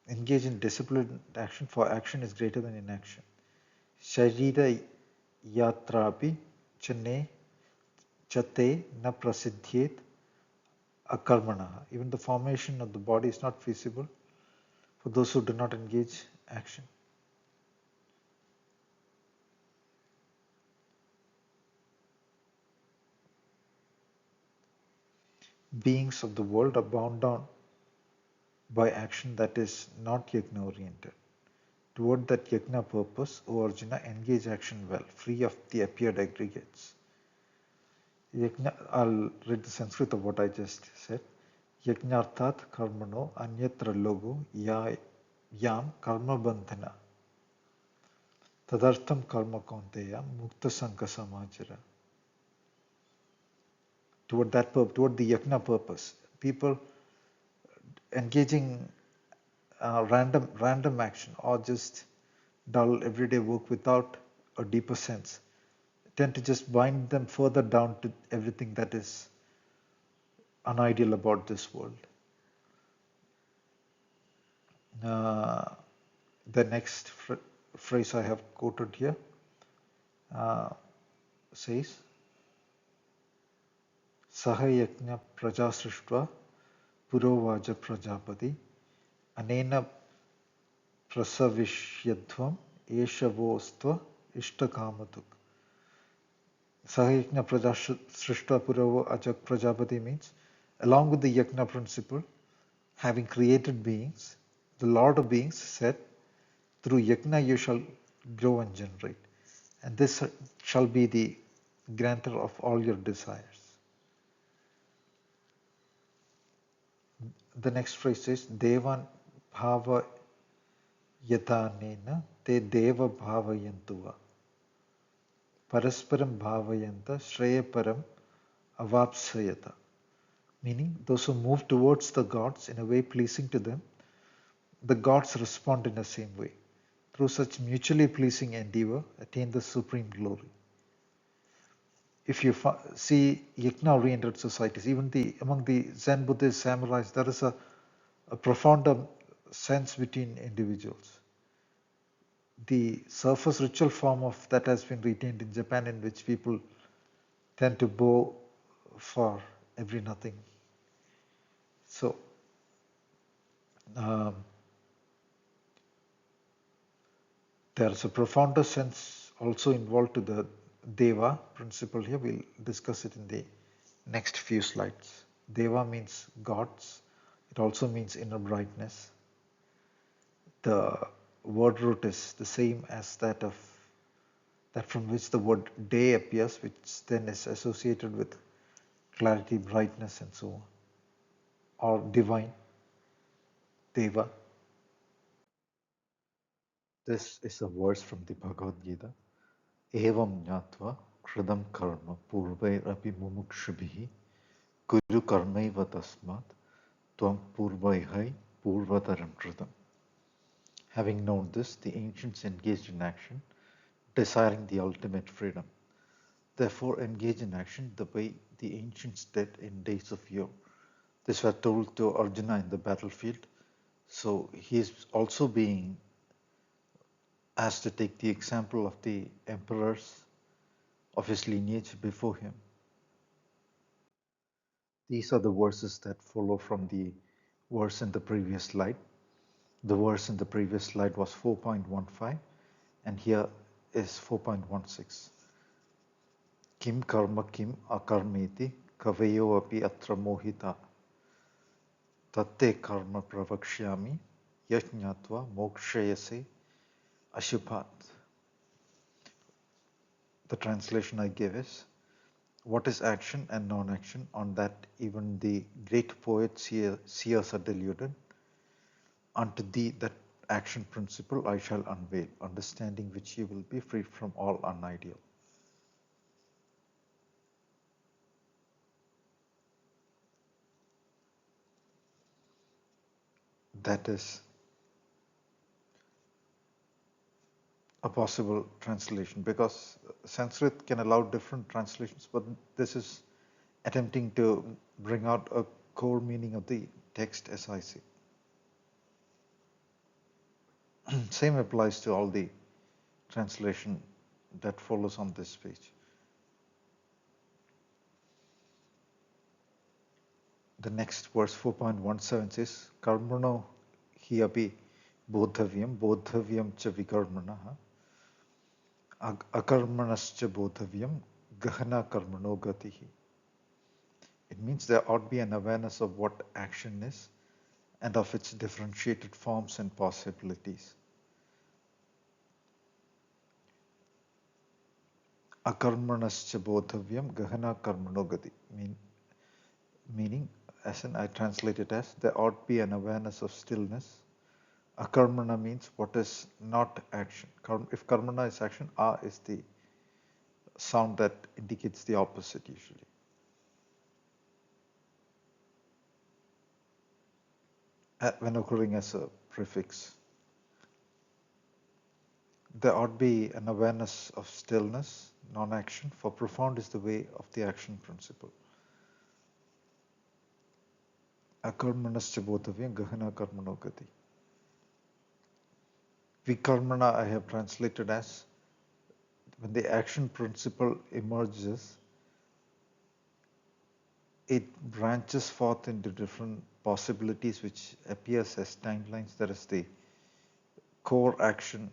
Engage in disciplined action, for action is greater than inaction. Sharira yatrapi chane chate na prasiddhyet akarmana. Even the formation of the body is not feasible for those who do not engage action. Beings of the world are bound down by action that is not yajna oriented. Toward that yajna purpose, O Arjuna, engage action well, free of the appeared aggregates. Yajna, I'll read the Sanskrit of what I just said. Yajnarthat karmano anyatra logo yam karma bandhana. Tadartham karma kaunteya mukta sanka samajara. Toward that purpose, toward the yajna purpose, people engaging random action or just dull everyday work without a deeper sense tend to just bind them further down to everything that is unideal about this world. The next phrase I have quoted here says, Sahayajna prajasrishtva purovaja prajapati anena prasavishyadvam eshavostva ishtakamatuk. Sahayajna prajasrishtva purovaja prajapati means, along with the yajna principle, having created beings, the Lord of beings said, through yajna you shall grow and generate, and this shall be the grantor of all your desires. The next phrase says, Devan bhava yatanena te deva bhavayantuva parasparam bhavayanta shreyaparam avapsayata. Meaning, those who move towards the gods in a way pleasing to them, the gods respond in the same way. Through such mutually pleasing endeavor, attain the supreme glory. If you see yajna-oriented societies, even among the Zen Buddhist samurais, there is a profounder sense between individuals. The surface ritual form of that has been retained in Japan, in which people tend to bow for every nothing. So, Um, there's a profounder sense also involved to the Deva principle here. We'll discuss it in the next few slides. Deva means gods. It also means inner brightness. The word root is the same as that from which the word day appears, which then is associated with clarity, brightness, and so on, or divine, Deva. This is a verse from the Bhagavad Gita. Evam jnatva kridam karma purvairapi mumukshubhihi kuru karmaiva tasmat tvam purvaihai purvataram kritam. Having known this, the ancients engaged in action, desiring the ultimate freedom. Therefore, engage in action the way the ancients did in days of yore. This was told to Arjuna in the battlefield. So he is also being asked to take the example of the emperors of his lineage before him. These are the verses that follow from the verse in the previous slide. The verse in the previous slide was 4.15 and here is 4.16. Kim karma kim akarmeti kaveyo api atra mohita tatte karma pravakshyami yajnatva mokshayase ashubhat. The translation I give is, what is action and non-action? On that even the great poets seers are deluded. Unto thee that action principle I shall unveil, understanding which you will be free from all unideal. That is a possible translation because Sanskrit can allow different translations, but this is attempting to bring out a core meaning of the text as I see. Same applies to all the translation that follows on this page. The next verse 4.17 says, Karmano hi api bodhavyam cha vikarmanaha akarmanascha bodhavyam gahana karmano gatihi. It means there ought to be an awareness of what action is and of its differentiated forms and possibilities. Akarmanascha bodhavyam gahana karmano gati. Meaning, as in I translate it as, there ought to be an awareness of stillness. Akarmana means what is not action. If karmana is action, a is the sound that indicates the opposite usually. When occurring as a prefix. There ought to be an awareness of stillness, non-action, for profound is the way of the action principle. Akarmanascha bodhavyam gahana karmano gati. Vikarmana I have translated as when the action principle emerges, it branches forth into different possibilities which appears as timelines. There is the core action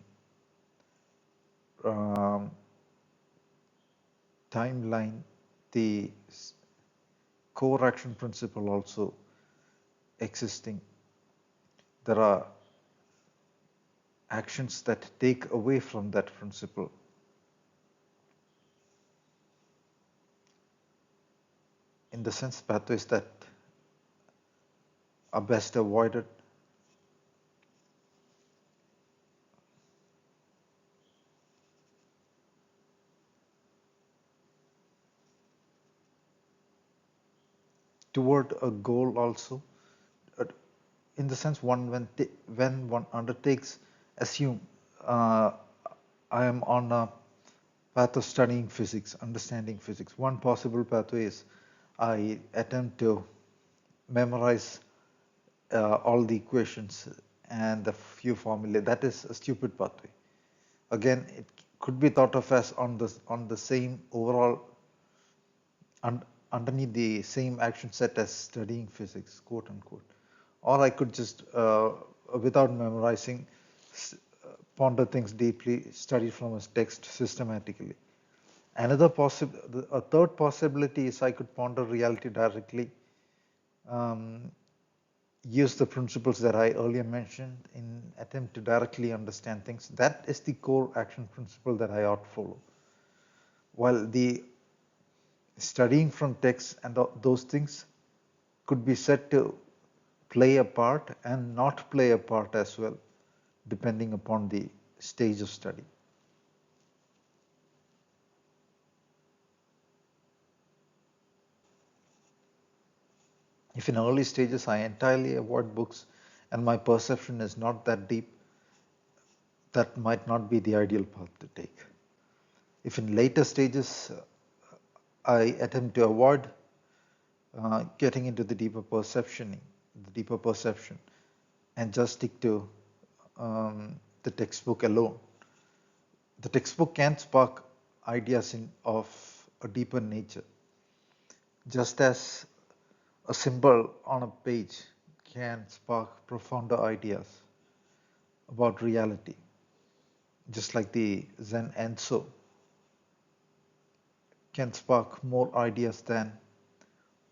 timeline, the core action principle also existing. There are actions that take away from that principle. In the sense, pathways that are best avoided. Toward a goal also. In the sense, when one undertakes, assume I am on a path of studying physics, understanding physics. One possible pathway is I attempt to memorize all the equations and the few formulae. That is a stupid pathway. Again, it could be thought of as on the same overall, underneath the same action set as studying physics, quote unquote. or I could just, without memorizing, ponder things deeply, study from a text systematically. A third possibility is I could ponder reality directly, um, use the principles that I earlier mentioned in attempt to directly understand things. That is the core action principle that I ought to follow. While the studying from text and those things could be said to play a part and not play a part as well, depending upon the stage of study. If in early stages I entirely avoid books and my perception is not that deep, that might not be the ideal path to take. If in later stages I attempt to avoid getting into the deeper perception, and just stick to the textbook alone, the textbook can spark ideas of a deeper nature, just as a symbol on a page can spark profounder ideas about reality, just like the Zen Enso can spark more ideas than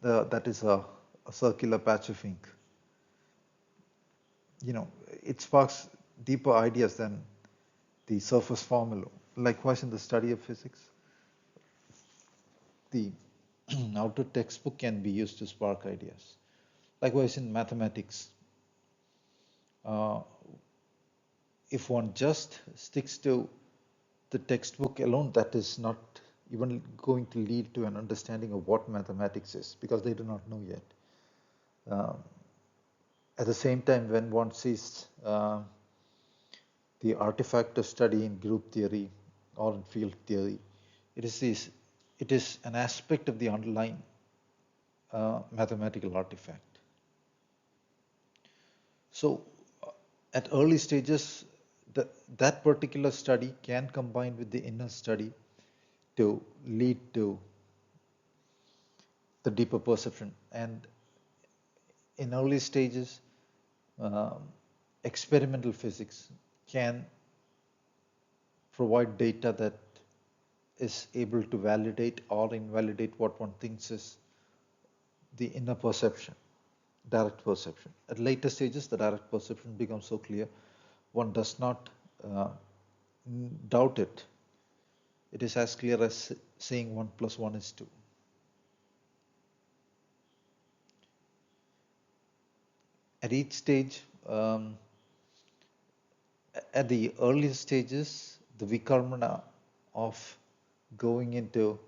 that is a circular patch of ink. You know, it sparks deeper ideas than the surface formula. Likewise, in the study of physics, the outer textbook can be used to spark ideas. Likewise, in mathematics, uh, if one just sticks to the textbook alone, that is not even going to lead to an understanding of what mathematics is, because they do not know yet. At the same time, when one sees the artifact of study in group theory or in field theory, it is an aspect of the underlying mathematical artifact. So at early stages, that particular study can combine with the inner study to lead to the deeper perception. And in early stages, um, experimental physics can provide data that is able to validate or invalidate what one thinks is the inner perception, direct perception. At later stages, the direct perception becomes so clear, one does not uh, doubt it. It is as clear as saying 1 plus 1 is 2. At each stage, at the early stages, the vikarmana of going into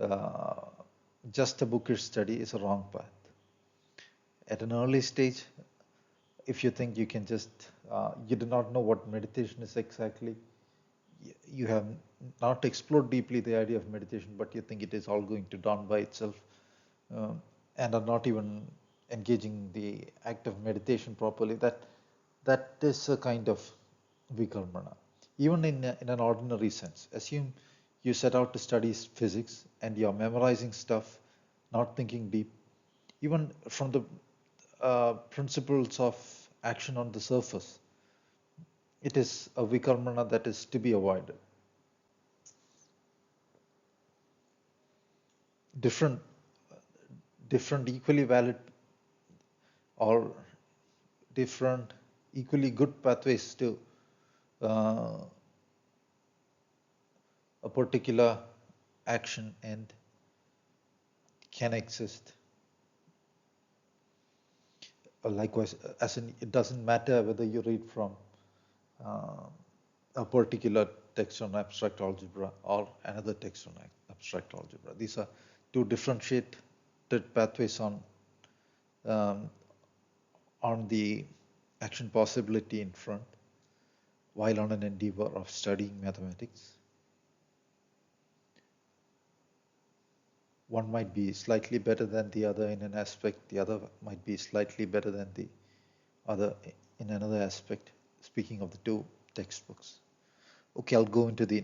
uh, just a bookish study is a wrong path. At an early stage, if you think you can just, you do not know what meditation is exactly, you have not explored deeply the idea of meditation, but you think it is all going to dawn by itself, and are not even engaging the act of meditation properly, that is a kind of vikarmana. Even in an ordinary sense, assume you set out to study physics and you're memorizing stuff, not thinking deep, even from the principles of action on the surface, it is a vikarmana that is to be avoided. Different, different equally valid or different equally good pathways to uh, a particular action and can exist. Likewise, as in, it doesn't matter whether you read from uh, a particular text on abstract algebra or another text on abstract algebra. These are two differentiated pathways um, on the action possibility in front, while on an endeavor of studying mathematics. One might be slightly better than the other in an aspect, the other might be slightly better than the other in another aspect, speaking of the two textbooks. Okay, I'll go into the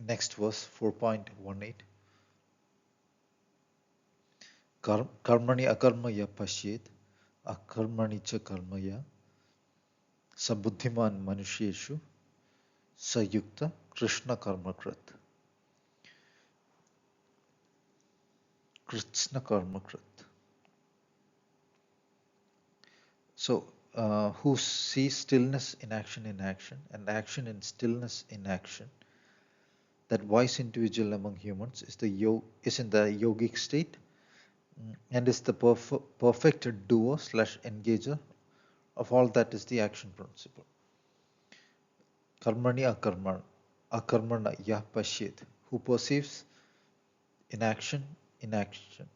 next verse, 4.18. Karmani akarma ya pashyet akarmani cha karmaya sabuddhiman manusheshu sayukta krishna karmakrit. Krishna karmakrit. So, who sees stillness in action and action in stillness in action, that wise individual among humans is in the yogic state, and is the perfect doer slash engager of all that is the action principle. Karmani akarmana yah pashyet, who perceives in action, in action,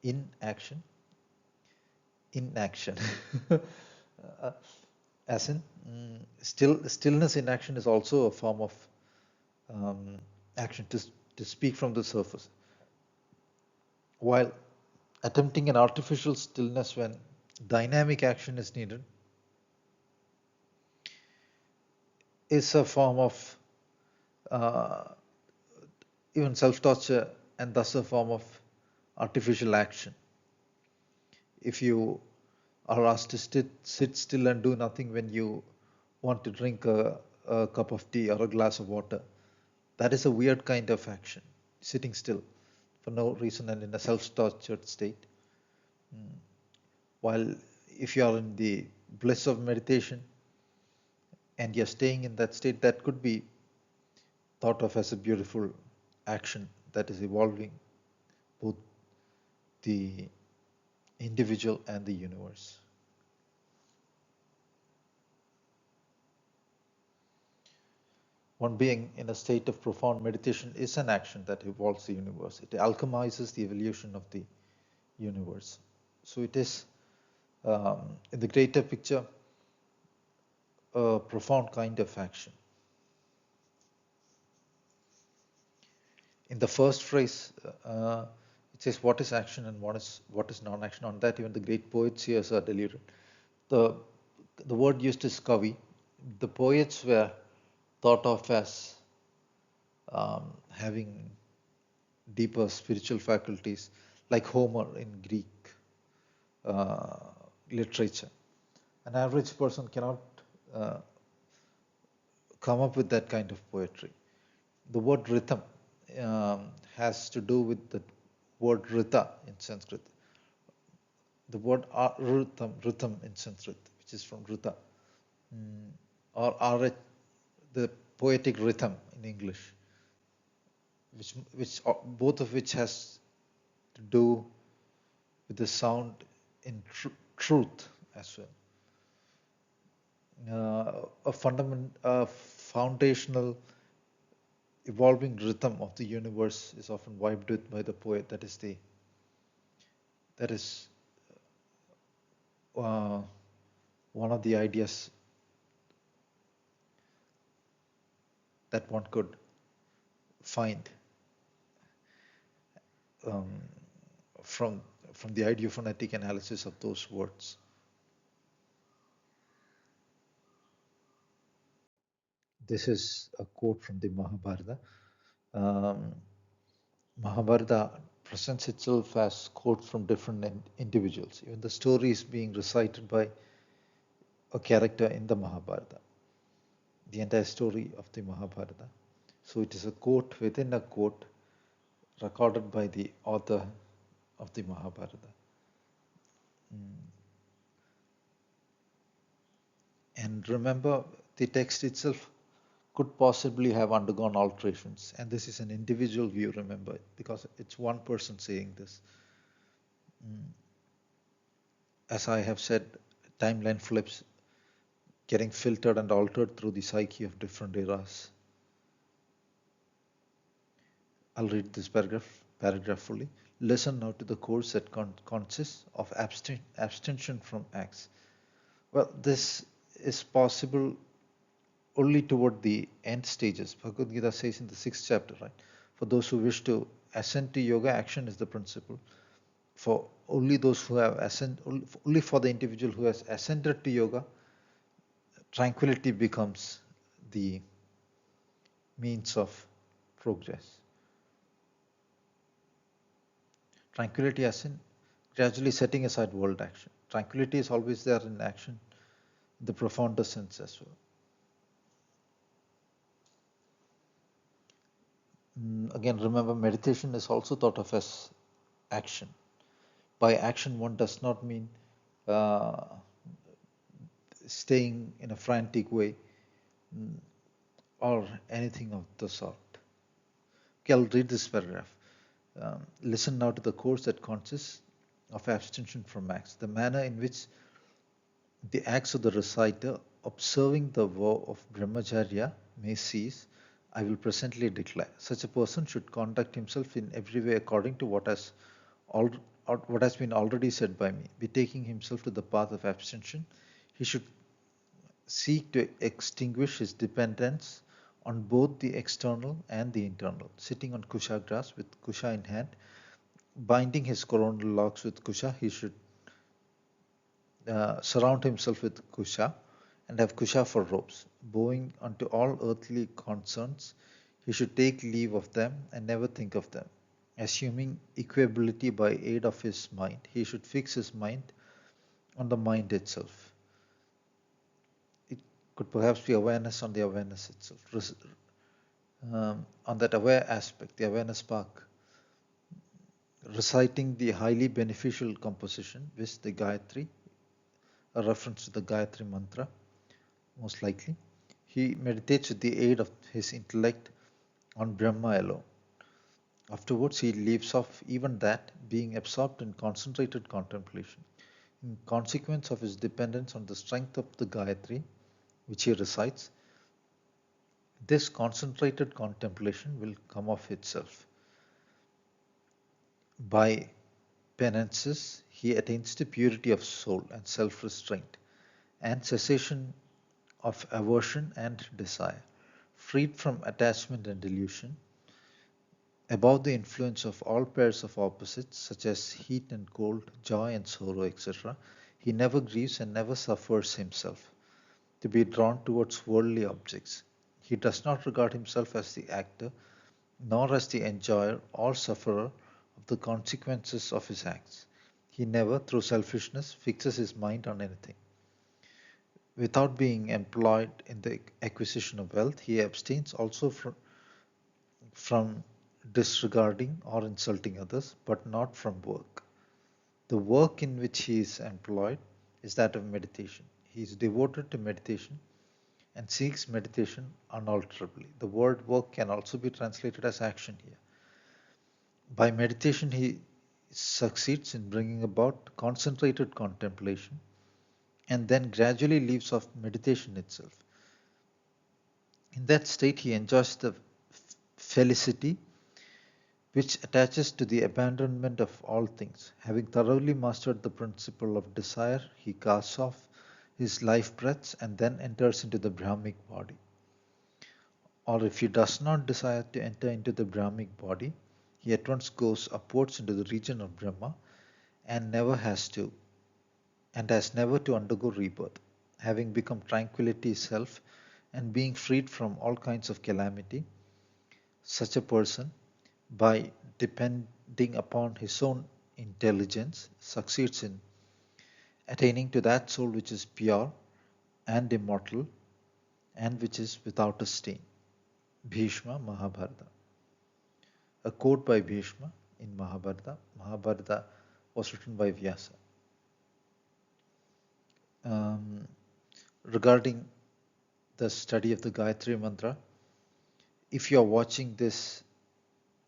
in action, in action. Uh, as in, stillness in action is also a form of action, to speak from the surface. While attempting an artificial stillness when dynamic action is needed is a form of uh, even self-torture, and thus a form of artificial action. If you are asked to sit still and do nothing when you want to drink a cup of tea or a glass of water, that is a weird kind of action, sitting still for no reason and in a self-tortured state. While if you are in the bliss of meditation and you're staying in that state, that could be thought of as a beautiful action that is evolving both the individual and the universe. One being in a state of profound meditation is an action that evolves the universe. It alchemizes the evolution of the universe. So it is, in the greater picture, a profound kind of action. In the first phrase, it says what is action and what is non-action. On that, even the great poets here are deluded. The word used is kavi. The poets were thought of as having deeper spiritual faculties, like Homer in Greek uh, literature. An average person cannot come up with that kind of poetry. The word rhythm has to do with the word rita in Sanskrit. The word rhythm in Sanskrit, which is from rita, or the poetic rhythm in English, which both of which has to do with the sound in truth as well. A foundational evolving rhythm of the universe is often vibed with by the poet. That is one of the ideas that one could find um, from the ideophonetic analysis of those words. This is a quote from the Mahabharata. Mahabharata presents itself as quotes from different individuals. Even the story is being recited by a character in the Mahabharata, the entire story of the Mahabharata. So it is a quote within a quote recorded by the author of the Mahabharata. And remember, the text itself could possibly have undergone alterations. And this is an individual view, remember, because it's one person saying this. As I have said, timeline flips getting filtered and altered through the psyche of different eras. I'll read this paragraph fully. Listen now to the course that consists of abstention from acts. Well, this is possible only toward the end stages. Bhagavad Gita says in the 6th chapter, right? For those who wish to ascend to yoga, action is the principle. For only those who have only for the individual who has ascended to yoga, tranquility becomes the means of progress. Tranquility as in gradually setting aside world action. Tranquility is always there in action, in the profounder sense as well. Again, remember, meditation is also thought of as action. By action, one does not mean uh, staying in a frantic way or anything of the sort. Okay, I'll read this paragraph. Listen now to the course that consists of abstention from acts. The manner in which the acts of the reciter, observing the vow of brahmacharya, may cease, I will presently declare. Such a person should conduct himself in every way according to what has been already said by me. Betaking himself to the path of abstention, he should seek to extinguish his dependence on both the external and the internal. Sitting on kusha grass with kusha in hand, binding his coronal locks with kusha, he should surround himself with kusha and have kusha for ropes. Bowing unto all earthly concerns, he should take leave of them and never think of them. Assuming equability by aid of his mind, he should fix his mind on the mind itself. It could perhaps be awareness on the awareness itself, on that aware aspect, the awareness spark. Reciting the highly beneficial composition, which the Gayatri, a reference to the Gayatri mantra, most likely. He meditates with the aid of his intellect on Brahma alone. Afterwards, he leaves off even that, being absorbed in concentrated contemplation. In consequence of his dependence on the strength of the Gayatri, which he recites, this concentrated contemplation will come of itself. By penances, he attains to purity of soul and self-restraint, and cessation of aversion and desire, freed from attachment and delusion, above the influence of all pairs of opposites such as heat and cold, joy and sorrow, etc., he never grieves and never suffers himself to be drawn towards worldly objects. He does not regard himself as the actor, nor as the enjoyer or sufferer of the consequences of his acts. He never, through selfishness, fixes his mind on anything. Without being employed in the acquisition of wealth, he abstains also from disregarding or insulting others, but not from work. The work in which he is employed is that of meditation. He is devoted to meditation and seeks meditation unalterably. The word work can also be translated as action here. By meditation, he succeeds in bringing about concentrated contemplation and then gradually leaves off meditation itself. In that state, he enjoys the felicity which attaches to the abandonment of all things. Having thoroughly mastered the principle of desire, he casts off his life breaths and then enters into the Brahmic body. Or if he does not desire to enter into the Brahmic body, he at once goes upwards into the region of Brahma and has never to undergo rebirth. Having become tranquility itself and being freed from all kinds of calamity, such a person, by depending upon his own intelligence, succeeds in attaining to that soul which is pure and immortal and which is without a stain. Bhishma Mahabharata. A quote by Bhishma in Mahabharata. Mahabharata was written by Vyasa. Regarding the study of the Gayatri Mantra, if you are watching this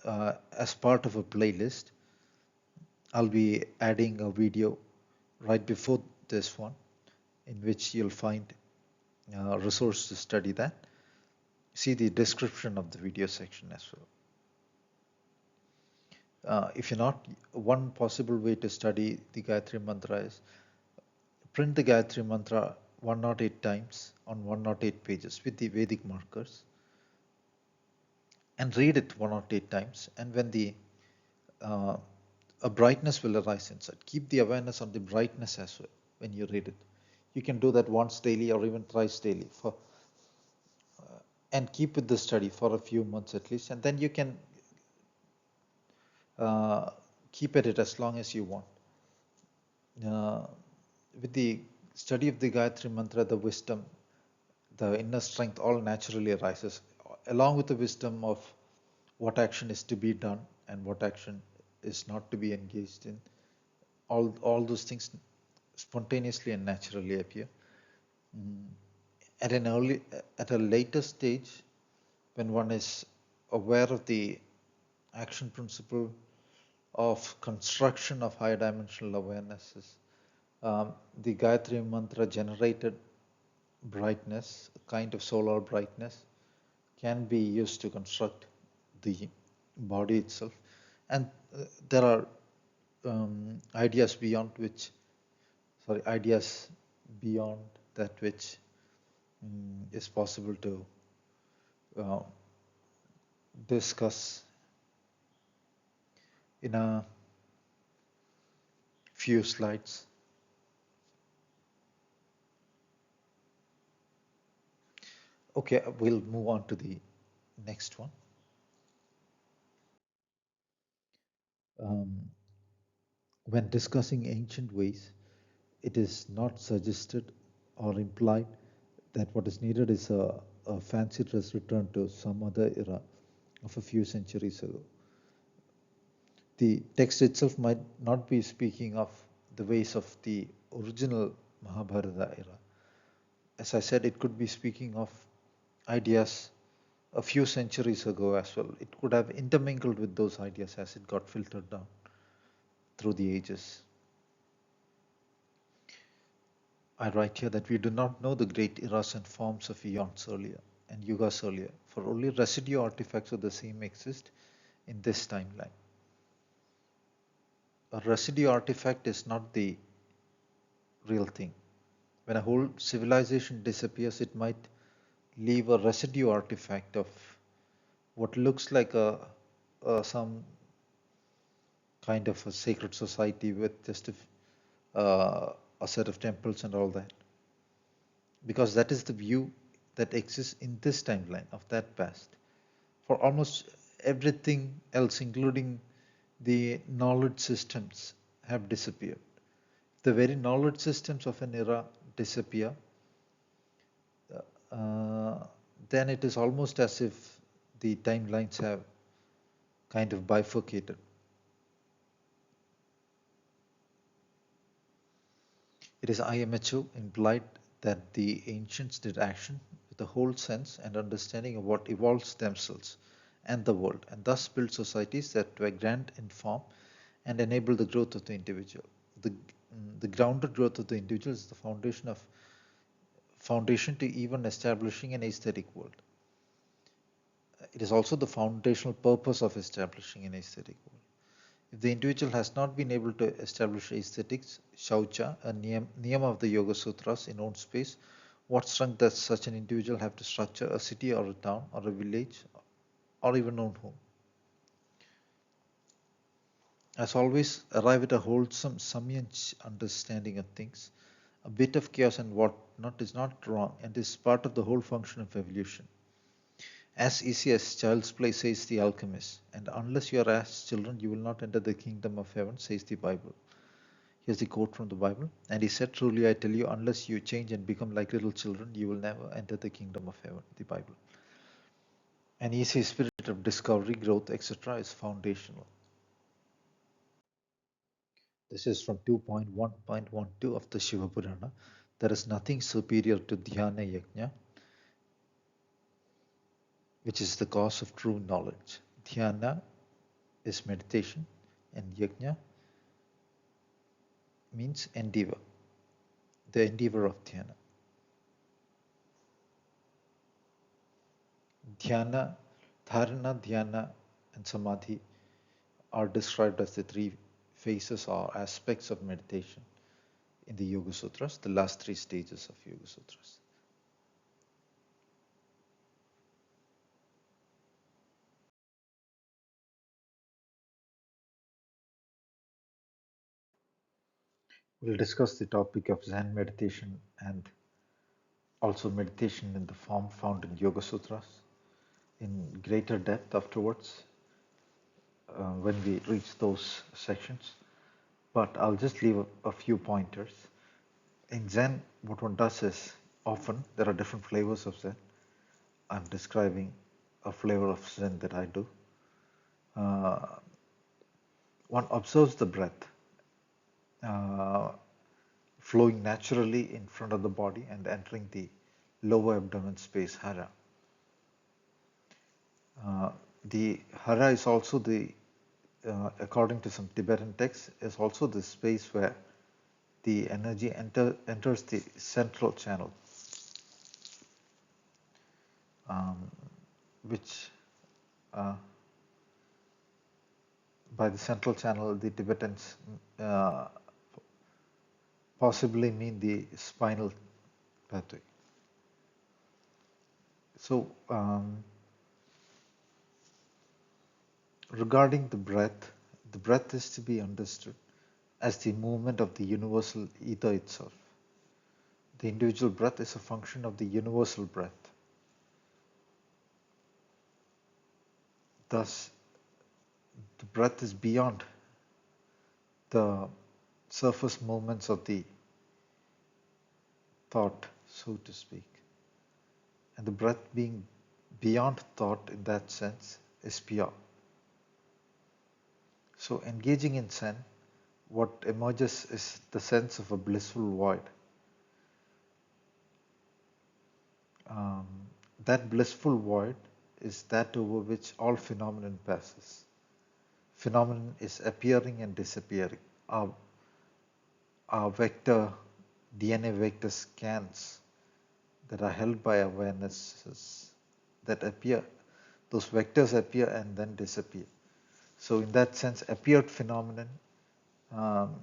as part of a playlist, I'll be adding a video right before this one in which you'll find a resource to study that. See the description of the video section as well. If you're not, one possible way to study the Gayatri Mantra is print the Gayatri Mantra 108 times on 108 pages with the Vedic markers and read it 108 times, and when a brightness will arise inside. Keep the awareness on the brightness as well when you read it. You can do that once daily or even thrice daily and keep with the study for a few months at least, and then you can keep at it as long as you want. uh, with the study of the Gayatri Mantra, the wisdom, the inner strength all naturally arises, along with the wisdom of what action is to be done and what action is not to be engaged in. All those things spontaneously and naturally appear. Mm. At an early, at a later stage, when one is aware of the action principle of construction of higher dimensional awarenesses, the Gayatri Mantra generated brightness, a kind of solar brightness, can be used to construct the body itself. And there are ideas beyond which, sorry, ideas beyond that which is possible to uh, discuss in a few slides. Okay, we'll move on to the next one. Um, when discussing ancient ways, it is not suggested or implied that what is needed is a fancy dress return to some other era of a few centuries ago. The text itself might not be speaking of the ways of the original Mahabharata era. As I said, it could be speaking of ideas a few centuries ago as well. It could have intermingled with those ideas as it got filtered down through the ages. I write here that we do not know the great eras and forms of eons earlier and yugas earlier, for only residue artifacts of the same exist in this timeline. A residue artifact is not the real thing. When a whole civilization disappears, it might leave a residue artifact of what looks like some kind of a sacred society with just a set of temples and all that. Because that is the view that exists in this timeline of that past. For almost everything else, including the knowledge systems, have disappeared. The very knowledge systems of an era disappear, uh, then it is almost as if the timelines have kind of bifurcated. It is IMHO implied that the ancients did action with a whole sense and understanding of what evolves themselves and the world, and thus build societies that were grand in form and enable the growth of the individual. The grounded growth of the individual is the foundation to even establishing an aesthetic world. It is also the foundational purpose of establishing an aesthetic world. If the individual has not been able to establish aesthetics, shaucha, a niyama of the Yogasutras in own space, what strength does such an individual have to structure a city or a town or a village or even own home? As always, arrive at a wholesome Samyaj understanding of things. A bit of chaos and what not is not wrong and is part of the whole function of evolution. As easy as child's play, says the alchemist, and unless you are as children, you will not enter the kingdom of heaven, says the Bible. Here's the quote from the Bible. And he said, truly I tell you, unless you change and become like little children, you will never enter the kingdom of heaven, the Bible. An easy spirit of discovery, growth, etc. is foundational. This is from 2.1.12 of the Shiva Purana. There is nothing superior to Dhyana Yajna, which is the cause of true knowledge. Dhyana is meditation, and Yajna means endeavor, the endeavor of Dhyana. Dhyana, Dharana, Dhyana, and Samadhi are described as the three phases or aspects of meditation in the Yoga Sutras, the last three stages of Yoga Sutras. We'll discuss the topic of Zen meditation and also meditation in the form found in Yoga Sutras in greater depth afterwards when we reach those sections. but I'll just leave a few pointers. In Zen, what one does is often there are different flavors of Zen. I'm describing a flavor of Zen that I do. Uh, One observes the breath uh, flowing naturally in front of the body and entering the lower abdomen space, hara. Uh, the hara is also according to some Tibetan texts, is also the space where the energy enters the central channel, um, which uh, by the central channel, the Tibetans uh, possibly mean the spinal pathway. So, regarding the breath is to be understood as the movement of the universal ether itself. The individual breath is a function of the universal breath. Thus, the breath is beyond the surface movements of the thought, so to speak. And the breath being beyond thought in that sense is pure. So, engaging in Zen, what emerges is the sense of a blissful void. Um, that blissful void is that over which all phenomenon passes. Phenomenon is appearing and disappearing. Our vector, DNA vector scans that are held by awarenesses that appear, those vectors appear and then disappear. So in that sense, appeared phenomenon um,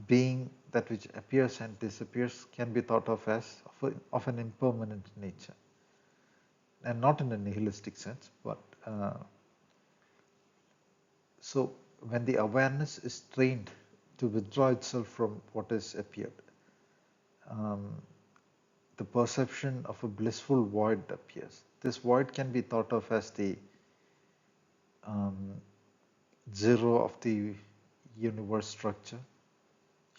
being that which appears and disappears can be thought of as of an impermanent nature, and not in a nihilistic sense, but so when the awareness is trained to withdraw itself from what is appeared, um, the perception of a blissful void appears. This void can be thought of as the um, zero of the universe structure,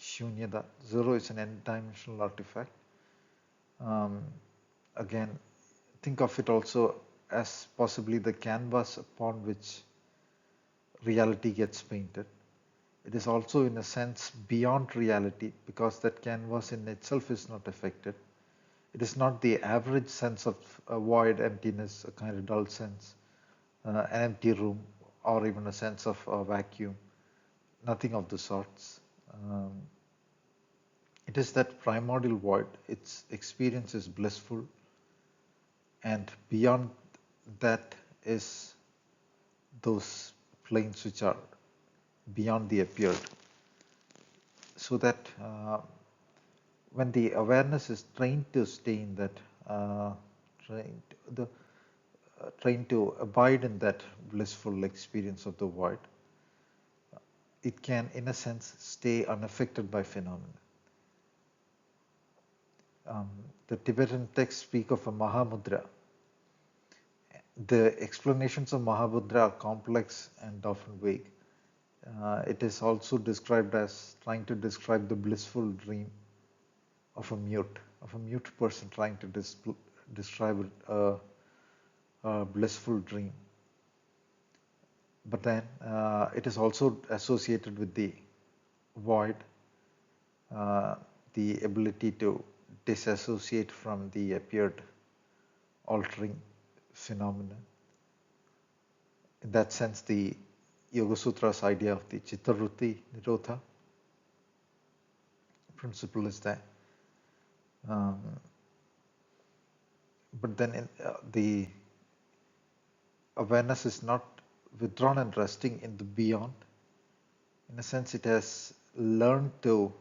shunyata. Zero is an n-dimensional artifact. Again, think of it also as possibly the canvas upon which reality gets painted. It is also, in a sense, beyond reality because that canvas in itself is not affected. It is not the average sense of a void, emptiness, a kind of dull sense, an empty room, or even a sense of a vacuum. Nothing of the sorts. It is that primordial void. Its experience is blissful, and beyond that is those planes which are beyond the appeared. So that when the awareness is trained to stay in that, trained to abide in that blissful experience of the void, it can, in a sense, stay unaffected by phenomena. The Tibetan texts speak of a Mahamudra. The explanations of Mahamudra are complex and often vague. It is also described as trying to describe the blissful dream of a mute person trying to describe a blissful dream. But then it is also associated with the void, the ability to disassociate from the appeared altering phenomena. In that sense, the Yogasutras idea of the Chittaruti Nirodha principle is there. But then the awareness is not withdrawn and resting in the beyond. In a sense, it has learned to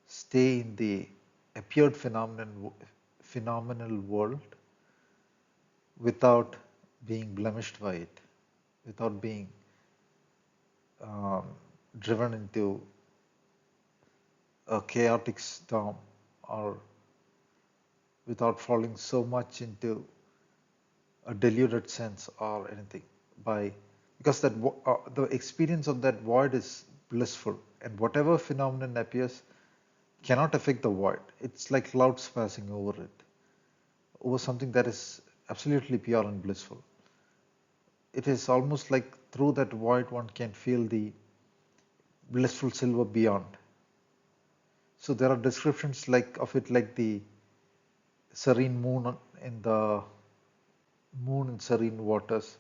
stay in the appeared phenomenal world without being blemished by it, without being driven into a chaotic storm, or without falling so much into a deluded sense or anything by because the experience of that void is blissful, and whatever phenomenon appears cannot affect the void. It's like clouds passing over it, over something that is absolutely pure and blissful. It is almost like through that void one can feel the blissful silver beyond. So there are descriptions like of it like the serene in the moon in serene waters.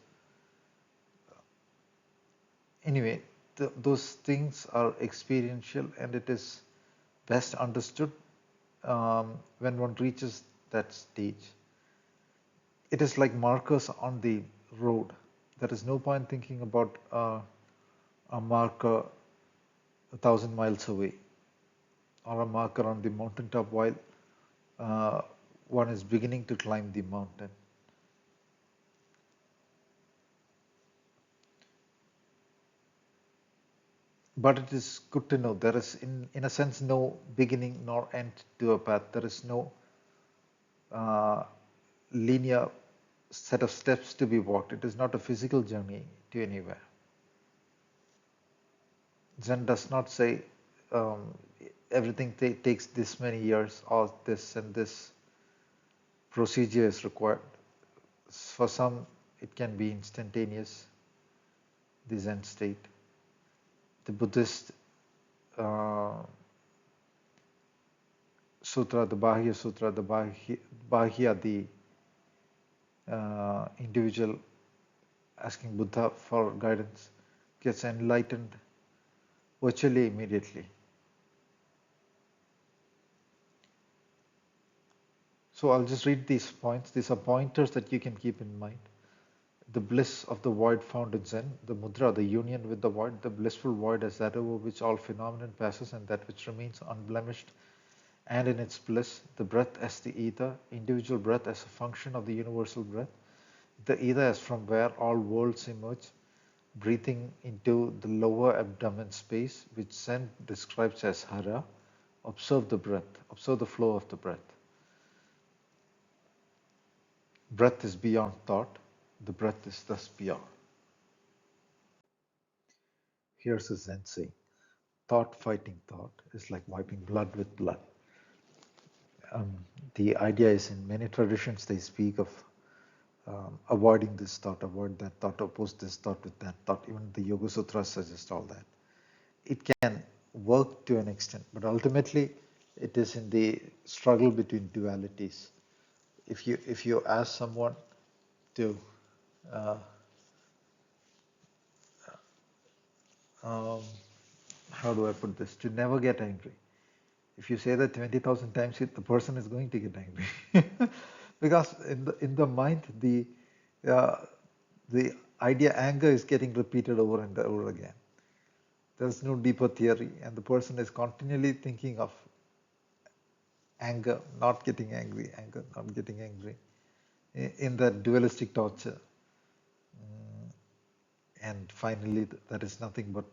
Anyway, those things are experiential, and it is best understood when one reaches that stage. It is like markers on the road. There is no point thinking about a marker 1,000 miles away or a marker on the mountaintop while uh, one is beginning to climb the mountain. But it is good to know there is, in a sense, no beginning nor end to a path. There is no uh, linear set of steps to be walked. It is not a physical journey to anywhere. Zen does not say um, everything takes this many years or this and this procedure is required. For some, it can be instantaneous, the Zen state. The Buddhist uh, sutra, the Bahya Sutra, Bahya, the individual asking Buddha for guidance, gets enlightened virtually immediately. So I'll just read these points. These are pointers that you can keep in mind. The bliss of the void found in Zen, the mudra, the union with the void, the blissful void as that over which all phenomenon passes and that which remains unblemished and in its bliss, the breath as the ether, individual breath as a function of the universal breath, the ether as from where all worlds emerge, breathing into the lower abdomen space, which Zen describes as hara. Observe the breath, observe the flow of the breath. Breath is beyond thought, the breath is thus pure. Here's a Zen saying: thought fighting thought is like wiping blood with blood. Um, the idea is in many traditions they speak of avoiding this thought, avoid that thought, oppose this thought with that thought. Even the Yogasutras suggest all that. It can work to an extent, but ultimately it is in the struggle between dualities. If you ask someone to uh, um, how do I put this, to never get angry, if you say that 20,000 times, the person is going to get angry because in the mind uh, the idea anger is getting repeated over and over again. There's no deeper theory, and the person is continually thinking of anger, not getting angry, anger, not getting angry, in that dualistic torture. And finally, that is nothing but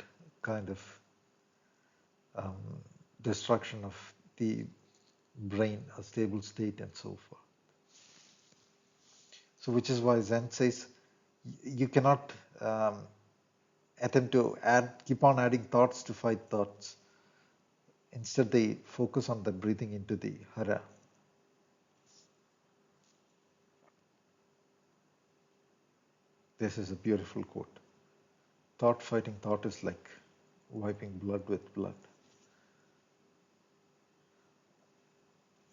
kind of um, destruction of the brain, a stable state, and so forth. So, which is why Zen says you cannot attempt to keep on adding thoughts to fight thoughts. Instead, they focus on the breathing into the hara. This is a beautiful quote. Thought fighting thought is like wiping blood with blood.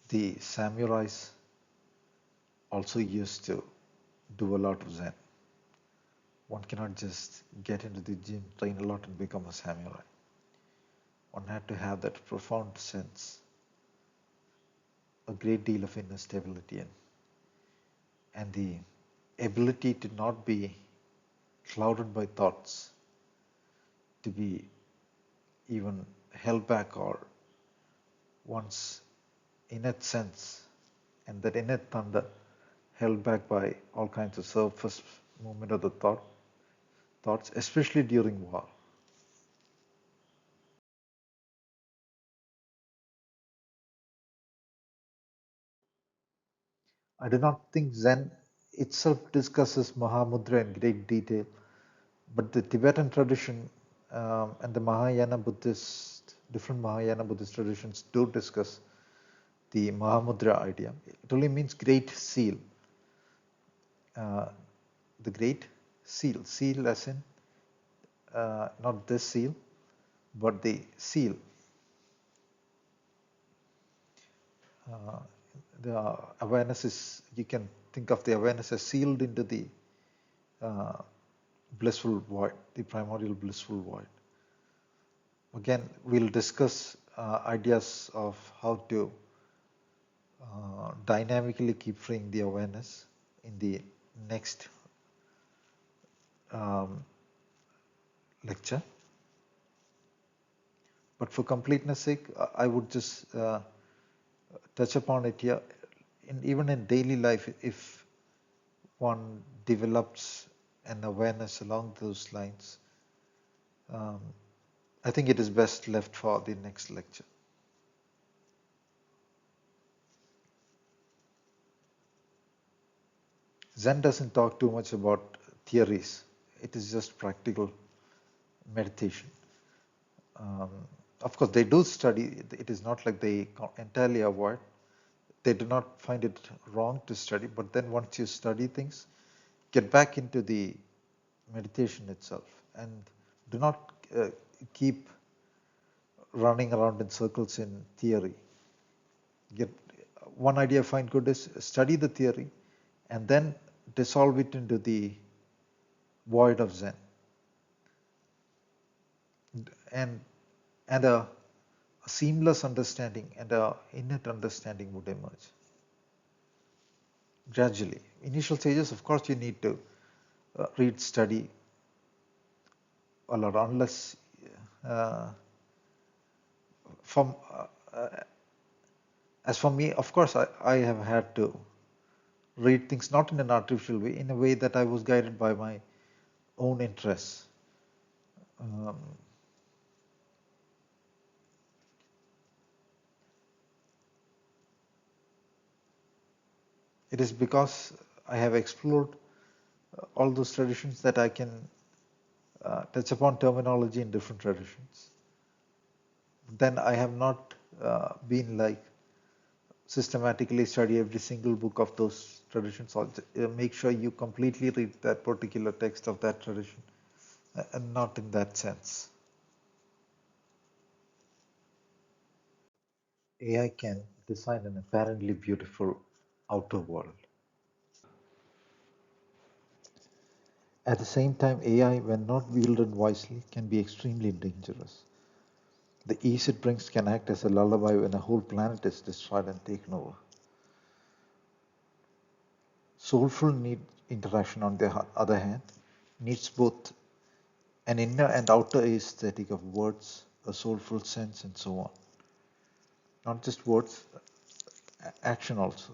The samurais also used to do a lot of Zen. One cannot just get into the gym, train a lot, and become a samurai. One had to have that profound sense, a great deal of inner stability, and the ability to not be clouded by thoughts, to be even held back or one's innate sense and that innate thunder held back by all kinds of surface movement of the thoughts, especially during war. I do not think Zen itself discusses Mahamudra in great detail, But the Tibetan tradition and the different Mahayana Buddhist traditions do discuss the Mahamudra idea. It only means great seal. Uh, the great seal as in not this seal, but the seal. Uh, the awareness is, you can think of the awareness as sealed into the uh, blissful void, the primordial blissful void. Again, we'll discuss ideas of how to dynamically keep freeing the awareness in the next um, lecture. But for completeness sake, I would just touch upon it here. Even in daily life, if one develops an awareness along those lines, I think it is best left for the next lecture. Zen doesn't talk too much about theories. It is just practical meditation. Um, of course, they do study. It is not like they entirely avoid. They do not find it wrong to study, but then once you study things, get back into the meditation itself and do not keep running around in circles in theory. Get one idea I find good is study the theory and then dissolve it into the void of Zen. And a seamless understanding and a innate understanding would emerge gradually. Initial stages, of course, you need to read, study a lot, unless uh, from as for me, of course, I have had to read things not in an artificial way, in a way that I was guided by my own interests. Um, it is because I have explored all those traditions that I can touch upon terminology in different traditions. Then I have not been like systematically study every single book of those traditions. Or make sure you completely read that particular text of that tradition, and not in that sense. AI can design an apparently beautiful outer world. At the same time, AI, when not wielded wisely, can be extremely dangerous. The ease it brings can act as a lullaby when a whole planet is destroyed and taken over. Soulful need interaction, on the other hand, needs both an inner and outer aesthetic of words, a soulful sense, and so on. Not just words, action also.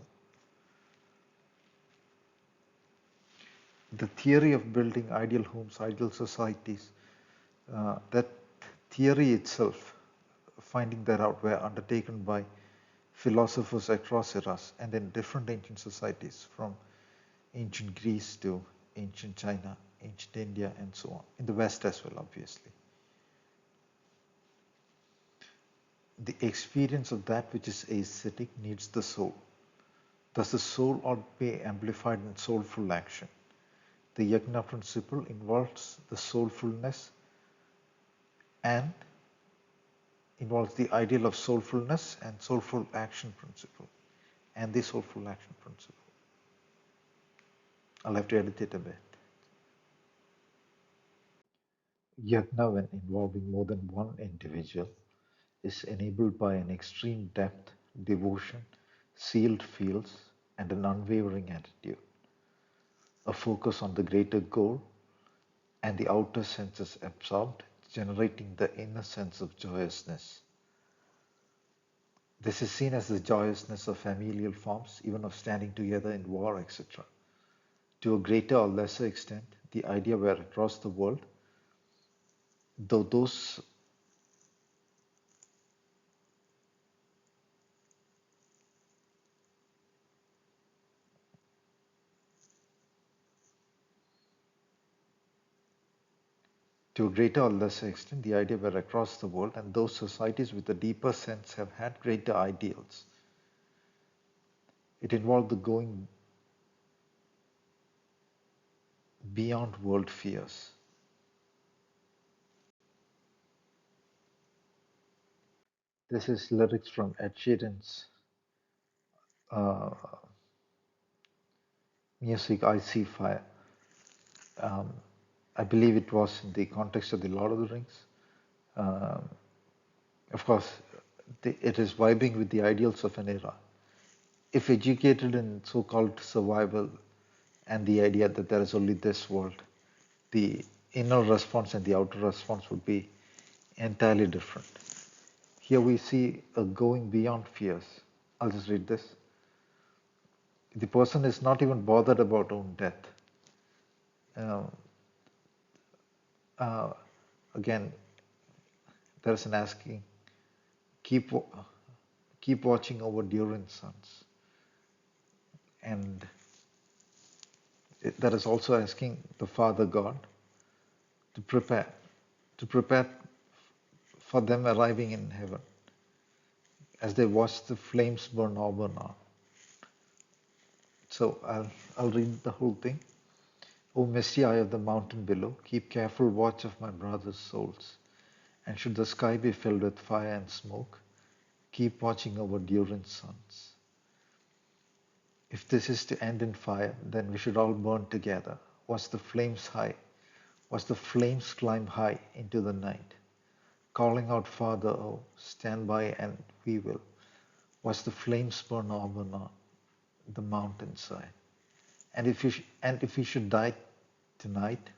The theory of building ideal homes, ideal societies, that theory itself, finding that out, were undertaken by philosophers across eras and in different ancient societies, from ancient Greece to ancient China, ancient India, and so on. In the West as well, obviously. The experience of that which is aesthetic needs the soul. Thus, the soul ought to be amplified in soulful action. The yajna principle involves the soulfulness and involves the ideal of soulfulness and soulful action principle and the soulful action principle. I'll have to edit it a bit. Yajna, when involving more than one individual, is enabled by an extreme depth, devotion, sealed fields, and an unwavering attitude, a focus on the greater goal, and the outer senses absorbed, generating the inner sense of joyousness. This is seen as the joyousness of familial forms, even of standing together in war, etc. To a greater or lesser extent, the idea were across the world, though those To a greater or lesser extent, the idea were across the world, and those societies with a deeper sense have had greater ideals. It involved the going beyond world fears. This is lyrics from Ed Sheeran's uh, music I See Fire. Um, I believe it was in the context of the Lord of the Rings. Um, of course, it is vibing with the ideals of an era. If educated in so called survival and the idea that there is only this world, the inner response and the outer response would be entirely different. Here we see a going beyond fears. I'll just read this. The person is not even bothered about own death. Uh, uh, Again, there's an asking, keep keep watching over Durin's sons, and that is also asking the Father God to prepare for them arriving in heaven as they watch the flames burn over now. So I'll read the whole thing. O misty eye of the mountain below, keep careful watch of my brothers' souls. And should the sky be filled with fire and smoke, keep watching over Durin's sons. If this is to end in fire, then we should all burn together. Watch the flames high. Watch the flames climb high into the night. Calling out, Father, oh, stand by and we will. Watch the flames burn over on the mountainside. And if we should die tonight,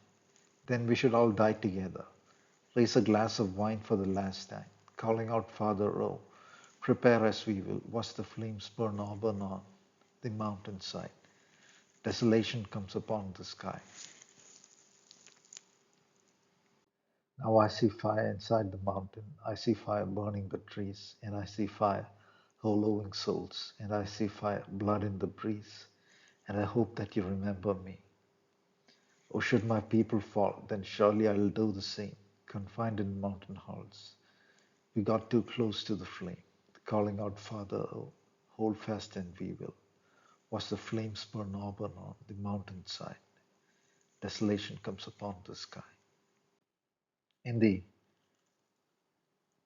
then we should all die together. Raise a glass of wine for the last time, calling out, Father, oh, prepare as we will. Watch the flames burn on the mountainside. Desolation comes upon the sky. Now I see fire inside the mountain. I see fire burning the trees, and I see fire hollowing souls, and I see fire, blood in the breeze, and I hope that you remember me. Or should my people fall, then surely I will do the same, confined in mountain halls. We got too close to the flame, calling out, Father, oh, hold fast and we will. Watch the flames burn over on the mountainside. Desolation comes upon the sky. In the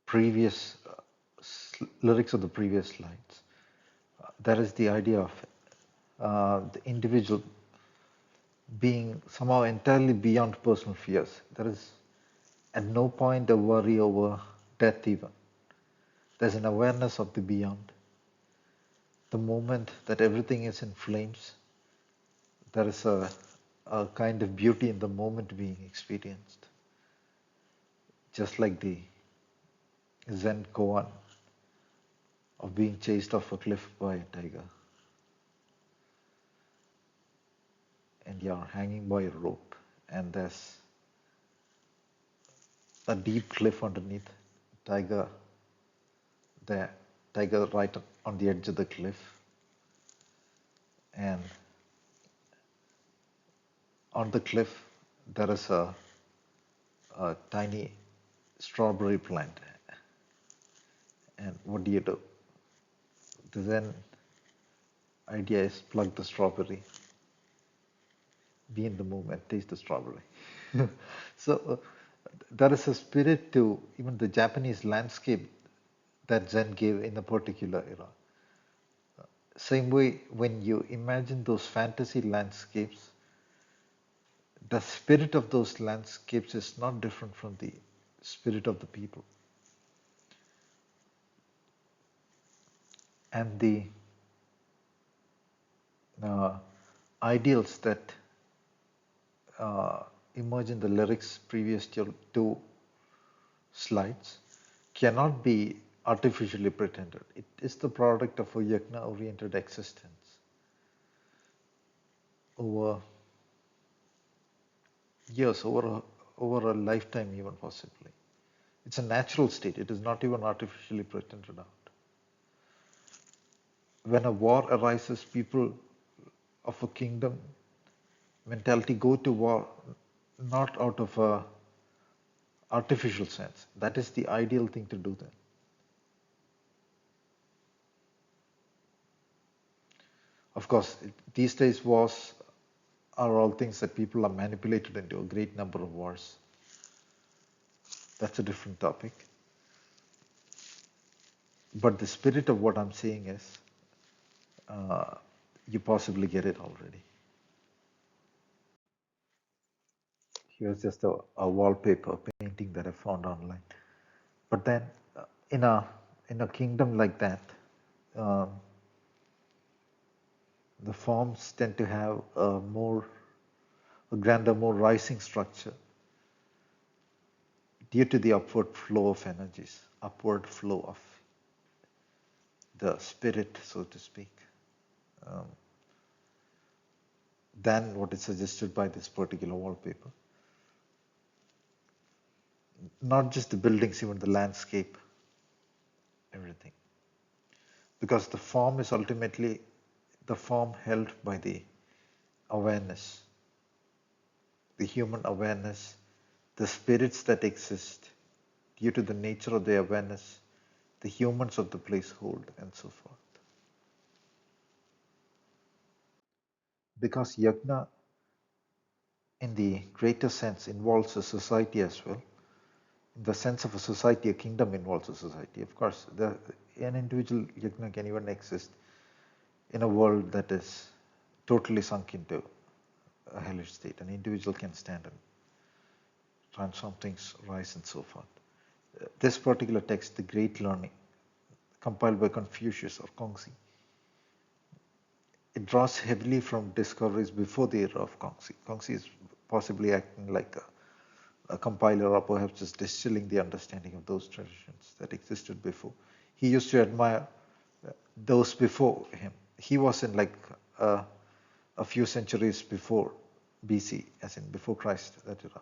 previous lyrics of the previous slides, that is the idea of the individual being somehow entirely beyond personal fears. There is at no point a worry over death, even. There's an awareness of the beyond. The moment that everything is in flames, there is a kind of beauty in the moment being experienced. Just like the Zen koan of being chased off a cliff by a tiger, and you're hanging by a rope, and there's a deep cliff underneath, tiger there, tiger right on the edge of the cliff, and on the cliff there is a tiny strawberry plant. And what do you do? The Zen idea is plug the strawberry, be in the moment, taste the strawberry. So there is a spirit to even the Japanese landscape that Zen gave in a particular era. Same way, when you imagine those fantasy landscapes, the spirit of those landscapes is not different from the spirit of the people. And the uh, ideals that uh, emerge in the lyrics previous to two slides cannot be artificially pretended. It is the product of a yajna-oriented existence over years, over a lifetime even possibly. It's a natural state. It is not even artificially pretended out. When a war arises, people of a kingdom mentality go to war not out of a artificial sense. That is the ideal thing to do then. Of course, these days wars are all things that people are manipulated into a great number of wars. That's a different topic. But the spirit of what I'm saying is, uh, you possibly get it already. Here's just a wallpaper painting that I found online. But then, in a kingdom like that, um, the forms tend to have a grander, more rising structure due to the upward flow of energies, upward flow of the spirit, so to speak, um, than what is suggested by this particular wallpaper. Not just the buildings, even the landscape, everything. Because the form is ultimately the form held by the awareness, the human awareness, the spirits that exist due to the nature of the awareness, the humans of the place hold, and so forth. Because yajna, in the greater sense, involves a society as well. In the sense of a society, a kingdom involves a society. Of course, an individual yajna can even exist in a world that is totally sunk into a hellish state. An individual can stand and transform things, rise, and so forth. This particular text, The Great Learning, compiled by Confucius or Kongzi, it draws heavily from discoveries before the era of Kongzi. Kongzi is possibly acting like a compiler, or perhaps just distilling the understanding of those traditions that existed before. He used to admire those before him. He was in like a few centuries before BC, as in before Christ, that era.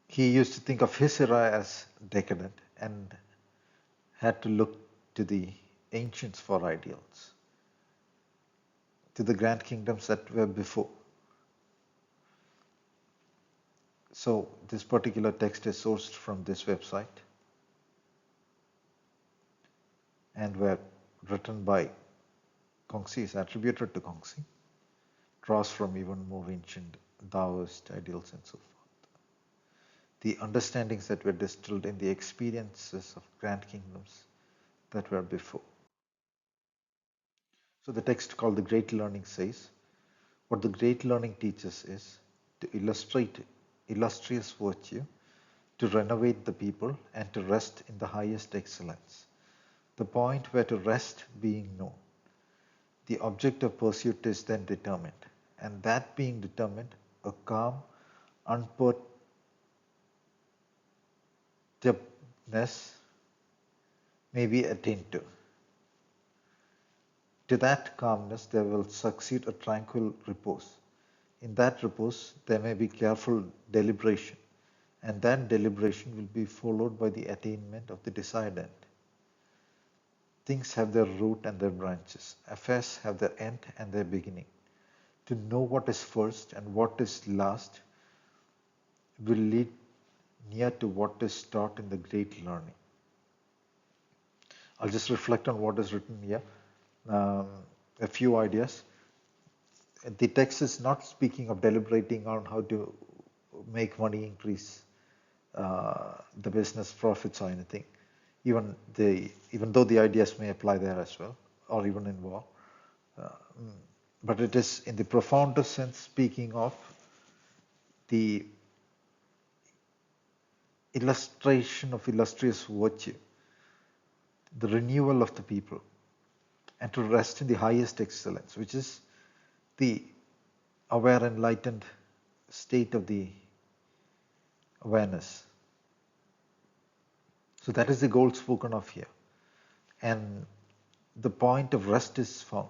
He used to think of his era as decadent and had to look to the ancients for ideals, to the grand kingdoms that were before. So this particular text is sourced from this website and were written by Kongzi, is attributed to Kongzi, draws from even more ancient Taoist ideals and so forth. The understandings that were distilled in the experiences of grand kingdoms that were before. So the text called The Great Learning says, what the Great Learning teaches is to illustrate illustrious virtue, to renovate the people, and to rest in the highest excellence. The point where to rest being known. The object of pursuit is then determined, and that being determined, a calm, unperturbedness may be attained to. To that calmness there will succeed a tranquil repose. In that repose there may be careful deliberation, and that deliberation will be followed by the attainment of the desired end. Things have their root and their branches. Affairs have their end and their beginning. To know what is first and what is last will lead near to what is taught in the great learning. I'll just reflect on what is written here. A few ideas. The text is not speaking of deliberating on how to make money, increase the business profits or anything. Even though the ideas may apply there as well, or even in war. But it is in the profoundest sense speaking of the illustration of illustrious virtue, the renewal of the people, and to rest in the highest excellence, which is the aware, enlightened state of the awareness. So that is the goal spoken of here. And the point of rest is found.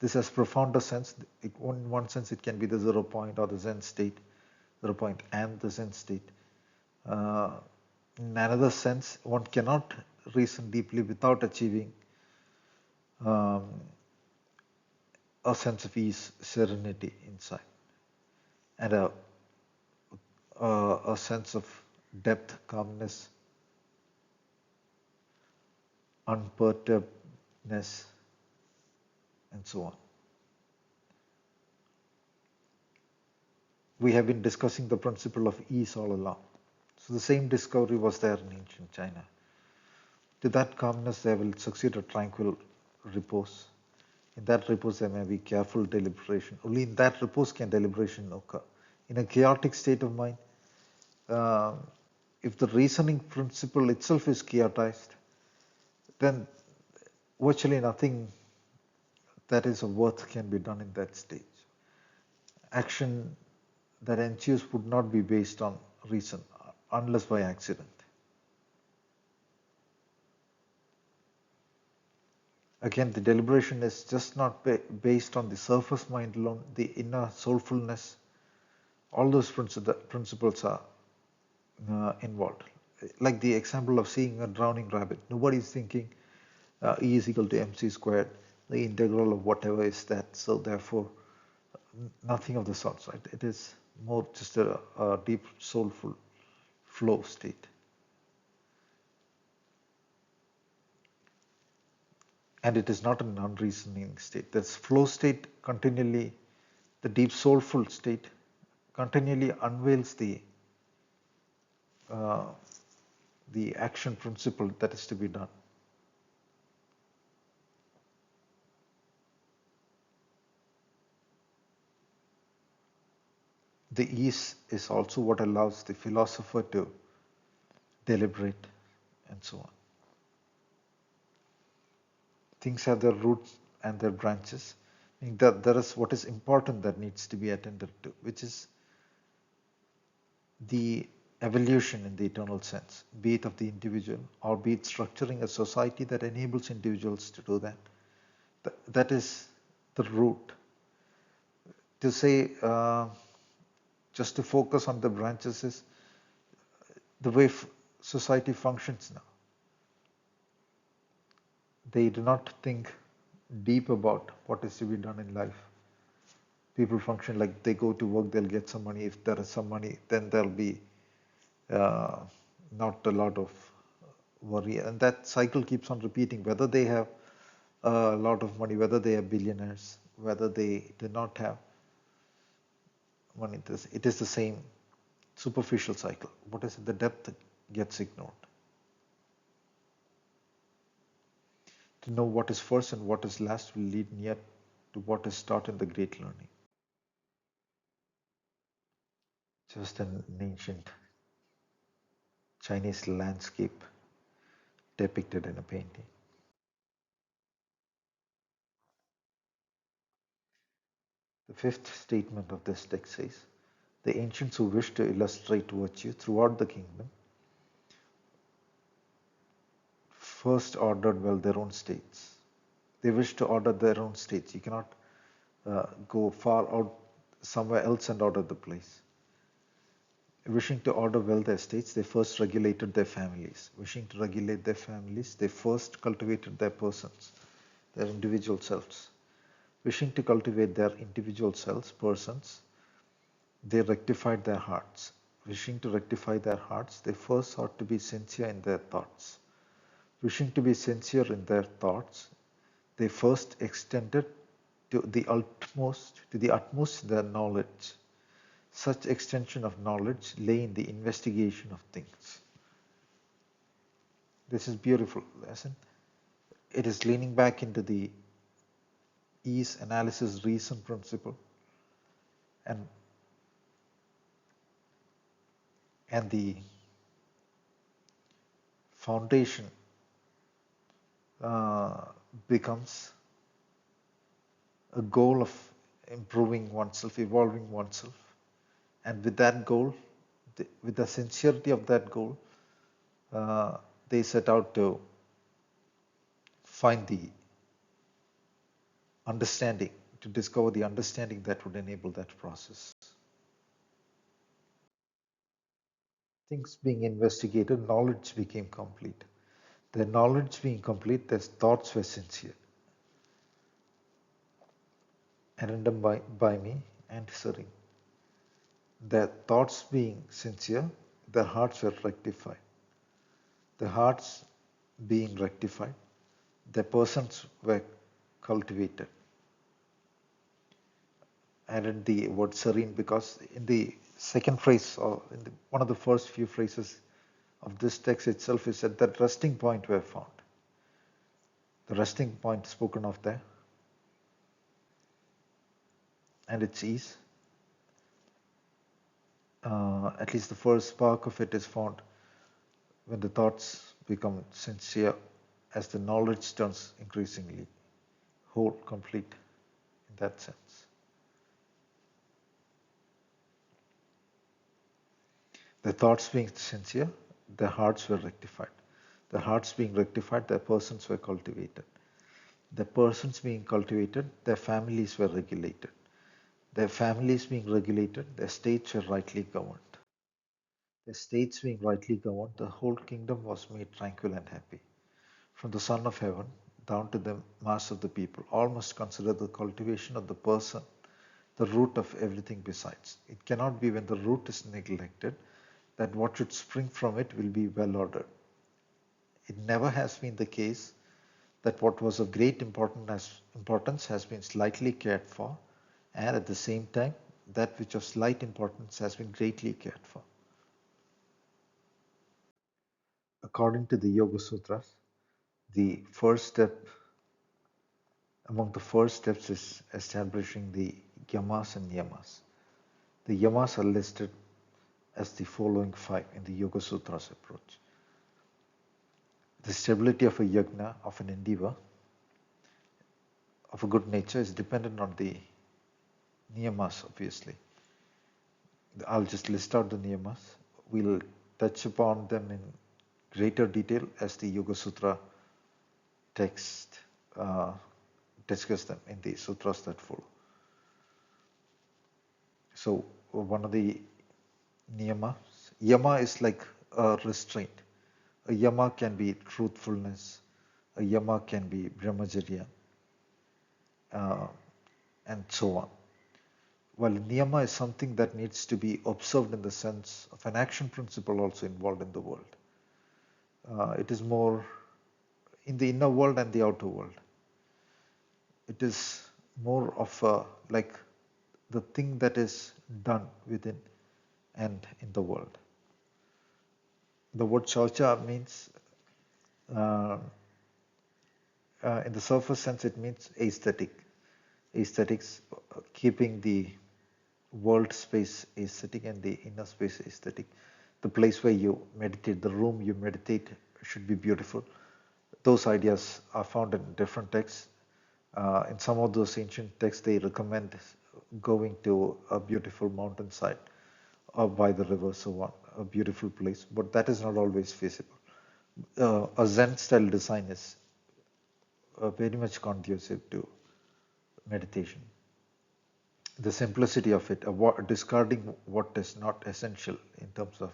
This has profounder sense. In one sense, it can be the 0 point or the Zen state, 0 point and the Zen state. In another sense, one cannot reason deeply without achieving a sense of ease, serenity inside. and a sense of depth, calmness, unperturbedness, and so on. We have been discussing the principle of ease all along. So the same discovery was there in ancient China. To that calmness, there will succeed a tranquil repose. In that repose, there may be careful deliberation. Only in that repose can deliberation occur. In a chaotic state of mind, uh, if the reasoning principle itself is chaotized, then virtually nothing that is of worth can be done in that stage. Action that ensues would not be based on reason unless by accident. Again, the deliberation is just not based on the surface mind alone, the inner soulfulness. All those principles are involved. Like the example of seeing a drowning rabbit. Nobody is thinking E is equal to mc squared, the integral of whatever is that. So therefore, nothing of the sorts, right? It is more just a deep soulful flow state. And it is not an unreasoning state. This flow state continually, the deep soulful state, continually unveils uh, the action principle that is to be done. The ease is also what allows the philosopher to deliberate and so on. Things have their roots and their branches. Meaning that there is what is important that needs to be attended to, which is the evolution in the eternal sense, be it of the individual or be it structuring a society that enables individuals to do that. That is the root. To say just to focus on the branches is the way society functions now. They do not think deep about what is to be done in life. People function like they go to work, they'll get some money. If there is some money, then there'll be uh, not a lot of worry. And that cycle keeps on repeating, whether they have a lot of money, whether they are billionaires, whether they do not have money. It is the same superficial cycle. What is it? The depth gets ignored. To know what is first and what is last will lead near to what is taught in the great learning. Just an ancient Chinese landscape depicted in a painting. The fifth statement of this text says, the ancients who wished to illustrate virtue throughout the kingdom first ordered well their own states. They wish to order their own states. You cannot go far out somewhere else and order the place. Wishing to order well their states, they first regulated their families. Wishing to regulate their families, they first cultivated their persons, their individual selves. Wishing to cultivate their individual selves, persons, they rectified their hearts. Wishing to rectify their hearts, they first sought to be sincere in their thoughts. Wishing to be sincere in their thoughts, they first extended to the utmost their knowledge. Such extension of knowledge lay in the investigation of things. This is beautiful lesson. It is leaning back into the ease analysis reason principle and the foundation uh, becomes a goal of improving oneself, evolving oneself, and with that goal, with the sincerity of that goal, they set out to find the understanding, to discover the understanding that would enable that process. Things being investigated, knowledge became complete. Their knowledge being complete, their thoughts were sincere. Arendam by me, answering. Their thoughts being sincere, their hearts were rectified. The hearts being rectified, their persons were cultivated. Added the word serene because in the second phrase or in one of the first few phrases of this text itself is said that resting point were found. The resting point spoken of there and its ease. At least the first spark of it is found when the thoughts become sincere as the knowledge turns increasingly whole, complete in that sense. The thoughts being sincere, their hearts were rectified. The hearts being rectified, their persons were cultivated. The persons being cultivated, their families were regulated. Their families being regulated, their states were rightly governed. The states being rightly governed, the whole kingdom was made tranquil and happy. From the Son of Heaven down to the mass of the people, all must consider the cultivation of the person the root of everything besides. It cannot be when the root is neglected that what should spring from it will be well ordered. It never has been the case that what was of great importance has been slightly cared for, and at the same time, that which of slight importance has been greatly cared for. According to the Yogasutras, the first step among the first steps is establishing the yamas and niyamas. The yamas are listed as the following 5 in the Yogasutras approach. The stability of a yajna, of an endeavor, of a good nature is dependent on the niyamas, obviously. I'll just list out the niyamas. We'll touch upon them in greater detail as the Yoga Sutra text discuss them in the sutras that follow. So one of the niyamas, yama is like a restraint. A yama can be truthfulness. A yama can be brahmacharya, and so on. While niyama is something that needs to be observed in the sense of an action principle also involved in the world. It is more in the inner world and the outer world. It is more of like the thing that is done within and in the world. The word shaucha means, in the surface sense, it means aesthetic. Aesthetics, keeping the world space aesthetic and the inner space aesthetic. The place where you meditate, the room you meditate should be beautiful. Those ideas are found in different texts. In some of those ancient texts, they recommend going to a beautiful mountainside or by the river, so on, a beautiful place, but that is not always feasible. A Zen style design is very much conducive to meditation. The simplicity of it, discarding what is not essential in terms of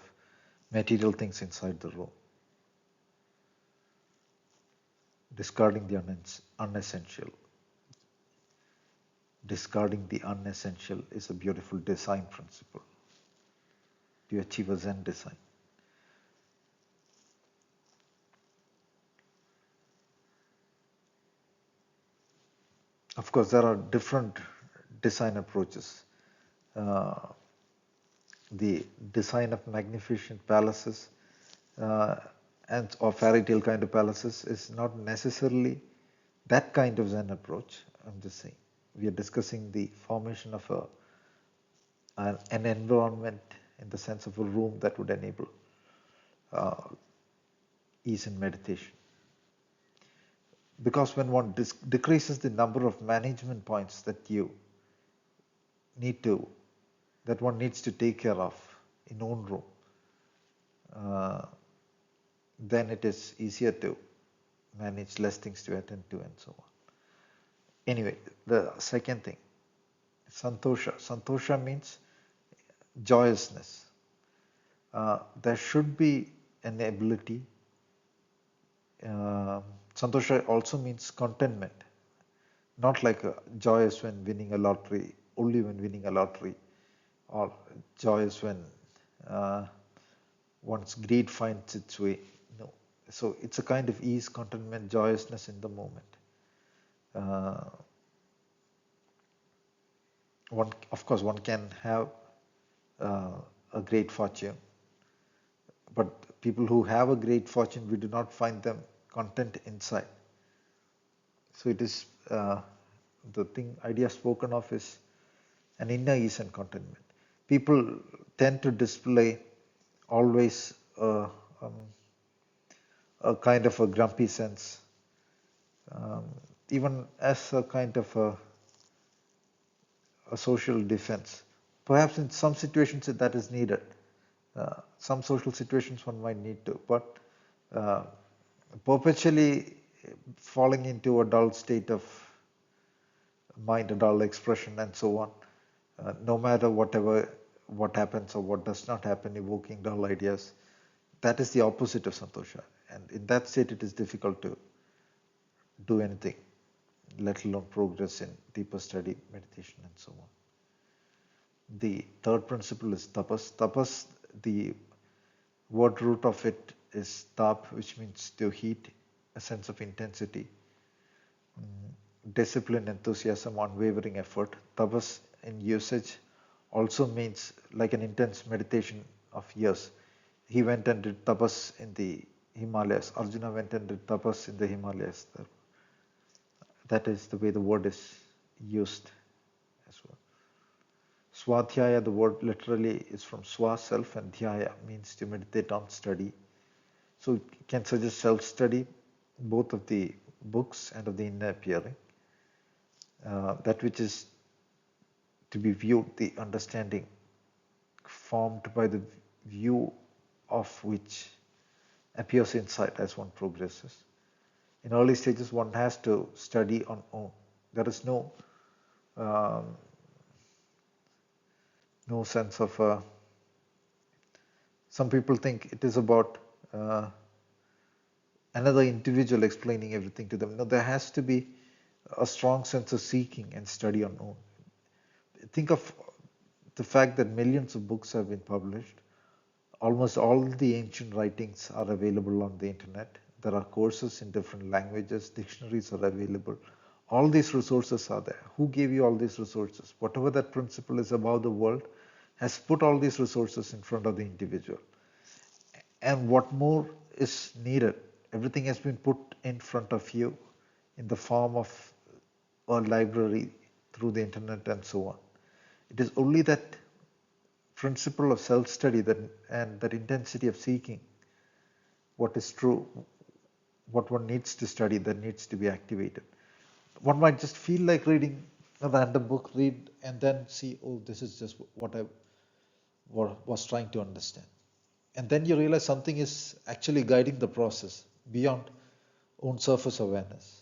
material things inside the room, discarding the unessential. Discarding the unessential is a beautiful design principle to achieve a Zen design. Of course, there are different design approaches. The design of magnificent palaces or fairy tale kind of palaces is not necessarily that kind of Zen approach. I'm just saying we are discussing the formation of an environment in the sense of a room that would enable ease in meditation. Because when one decreases the number of management points that one needs to take care of in own room, then it is easier to manage, less things to attend to, and so on. Anyway, the second thing, santosha. Santosha means joyousness. There should be an ability. Santosha also means contentment, not like joyous when winning a lottery, only when winning a lottery, or joy is when uh, one's greed finds its way. No. So it's a kind of ease, contentment, joyousness in the moment. Uh, one, of course, one can have uh, a great fortune, but people who have a great fortune, we do not find them content inside. So it is the thing idea spoken of is an inner ease and contentment. People tend to display always um, a kind of a grumpy sense, um, even as a kind of a social defense. Perhaps in some situations that is needed. Some social situations one might need to, but uh, perpetually falling into a dull state of mind, a dull expression, and so on, no matter what happens or what does not happen, evoking dull ideas, that is the opposite of santosha. And in that state, it is difficult to do anything, let alone progress in deeper study, meditation, and so on. The third principle is tapas. Tapas, the word root of it is tap, which means to heat, a sense of intensity, discipline, enthusiasm, unwavering effort. Tapas in usage also means like an intense meditation of years. He went and did tapas in the Himalayas. Arjuna went and did tapas in the Himalayas. That is the way the word is used as well. Swadhyaya, the word literally is from swa, self, and dhyaya means to meditate on, study. So it can suggest self-study, both of the books and of the inner appearing. That which is to be viewed, the understanding formed by the view of which appears inside as one progresses. In early stages, one has to study on own. There is um, no sense of. Some people think it is about uh, another individual explaining everything to them. No, there has to be a strong sense of seeking and study on own. Think of the fact that millions of books have been published. Almost all the ancient writings are available on the internet. There are courses in different languages, dictionaries are available. All these resources are there. Who gave you all these resources? Whatever that principle is about the world has put all these resources in front of the individual. And what more is needed? Everything has been put in front of you in the form of a library through the internet and so on. It is only that principle of self-study and that intensity of seeking what is true, what one needs to study, that needs to be activated. One might just feel like reading a random book, read and then see, oh, this is just what I was trying to understand. And then you realize something is actually guiding the process beyond own surface awareness.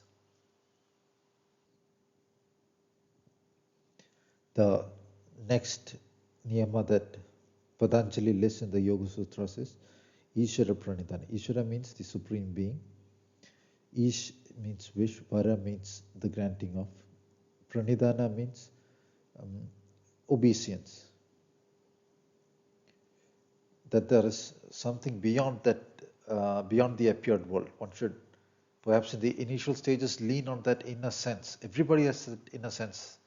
The next niyama that Patanjali lists in the Yogasutras is Ishvara Pranidhana. Ishvara means the Supreme Being. Ish means wish. Vara means the granting of. Pranidhana means um, obeisance. That there is something beyond that, beyond the appeared world. One should perhaps in the initial stages lean on that inner sense. Everybody has that inner sense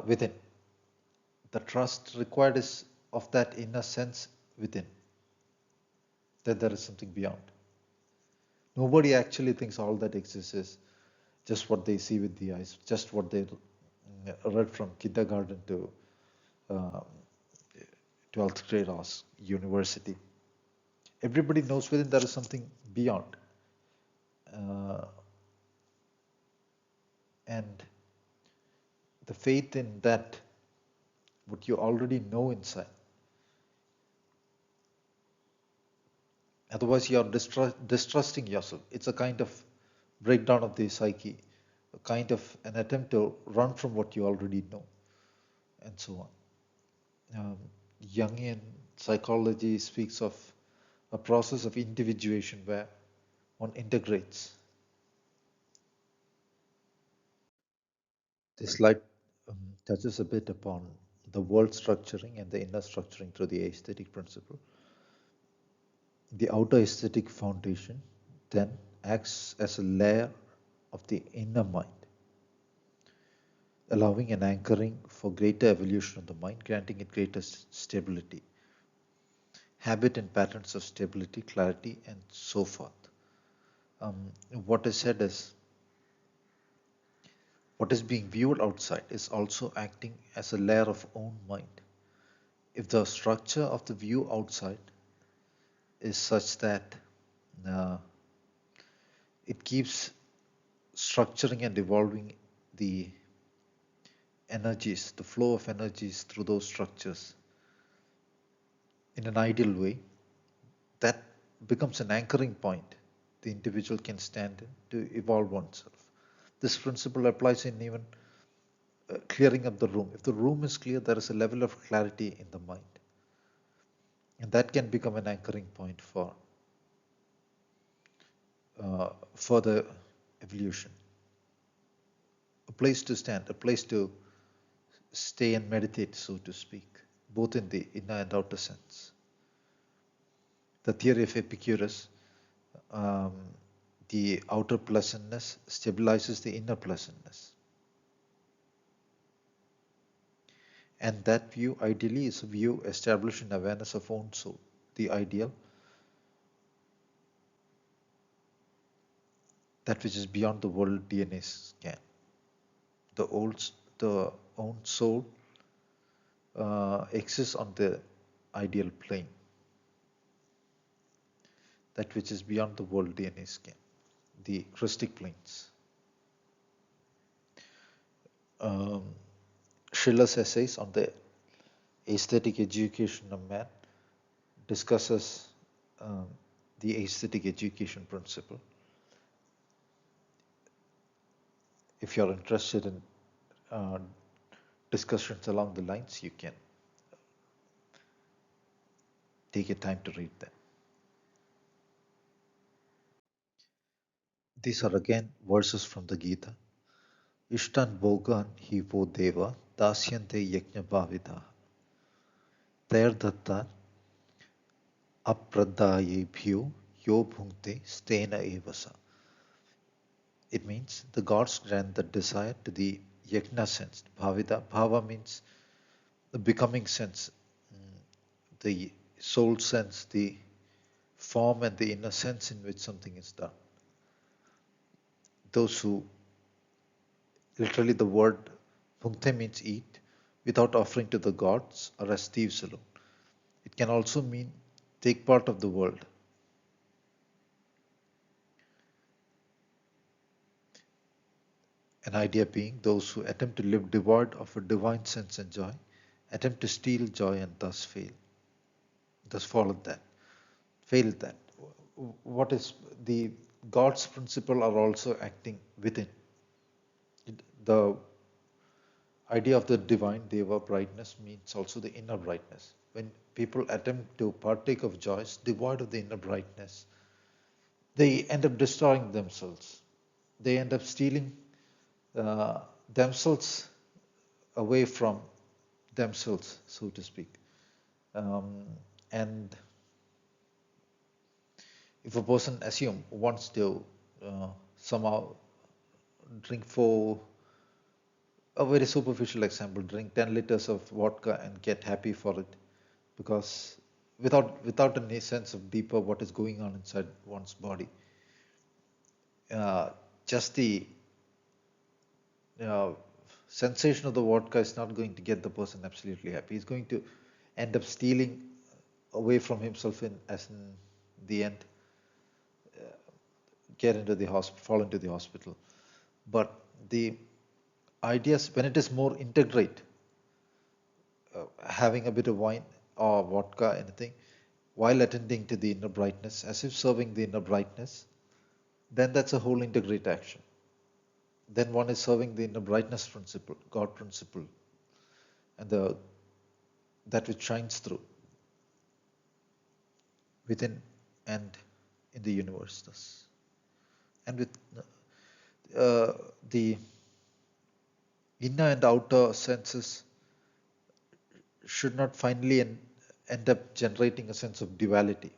within. The trust required is of that inner sense within, that there is something beyond. Nobody actually thinks all that exists is just what they see with the eyes, just what they read from kindergarten to uh, 12th grade or university. Everybody knows within there is something beyond. Uh, and the faith in that, what you already know inside. Otherwise, you are distrusting yourself. It's a kind of breakdown of the psyche, a kind of an attempt to run from what you already know, and so on. Jungian psychology speaks of a process of individuation where one integrates. This slide touches a bit upon the world structuring and the inner structuring through the aesthetic principle. The outer aesthetic foundation then acts as a layer of the inner mind, allowing an anchoring for greater evolution of the mind, granting it greater stability, habit and patterns of stability, clarity, and so forth. What is said is what is being viewed outside is also acting as a layer of own mind. If the structure of the view outside is such that uh, it keeps structuring and evolving the energies, the flow of energies through those structures in an ideal way, that becomes an anchoring point the individual can stand in to evolve oneself. This principle applies in even clearing up the room. If the room is clear, there is a level of clarity in the mind, and that can become an anchoring point for further evolution. A place to stand, a place to stay and meditate, so to speak, both in the inner and outer sense. The theory of Epicurus, um, the outer pleasantness stabilizes the inner pleasantness. And that view ideally is a view established in awareness of own soul, the ideal, that which is beyond the world DNA scan. The old, the own soul exists on the ideal plane, that which is beyond the world DNA scan, the Christic planes. Um, Schiller's essays on the aesthetic education of man discusses um, the aesthetic education principle. If you're interested in uh, discussions along the lines, you can take your time to read them. These are again verses from the Gita. Ishtan Bogan hi vo deva dasyante yajna bhavita ter datta apradayebhyo yo bhunte stena evasa. It means the gods grant the desire to the yajna sense. Bhavita, bhava means the becoming sense, the soul sense, the form and the inner sense in which something is done. Those who, literally the word bhunte means eat, without offering to the gods or as thieves alone. It can also mean take part of the world. An idea being those who attempt to live devoid of a divine sense and joy, attempt to steal joy and thus fail, thus fall at that, fail at that. What is the God's principle are also acting within. The idea of the divine deva brightness means also the inner brightness. When people attempt to partake of joys devoid of the inner brightness, they end up destroying themselves. They end up stealing uh, themselves away from themselves, so to speak. Um, and if a person assume wants to somehow drink for a very superficial example, drink 10 liters of vodka and get happy for it, because without any sense of deeper what is going on inside one's body, uh, just the uh, sensation of the vodka is not going to get the person absolutely happy. He's going to end up stealing away from himself in, as in the end, get into the hospital, fall into the hospital. But the ideas, when it is more integrate, having a bit of wine or vodka, anything, while attending to the inner brightness, as if serving the inner brightness, then that's a whole integrate action. Then one is serving the inner brightness principle, God principle, and that which shines through within and in the universe. Thus, and with the inner and outer senses should not finally end up generating a sense of duality.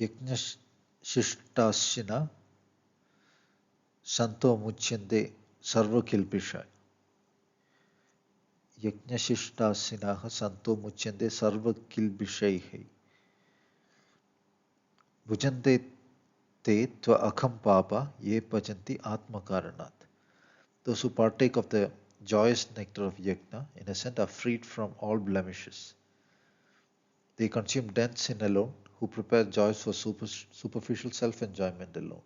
Yajna shishtasya santo muchyante sarva kilpisha. Yajnashishtasinaha santo muchyante sarva kilbishaihi. Bhujante te tva akham papa ye pajanti atma karanat. Those who partake of the joyous nectar of yajna, in a sense, are freed from all blemishes. They consume dense sin alone, who prepare joys for superficial self-enjoyment alone.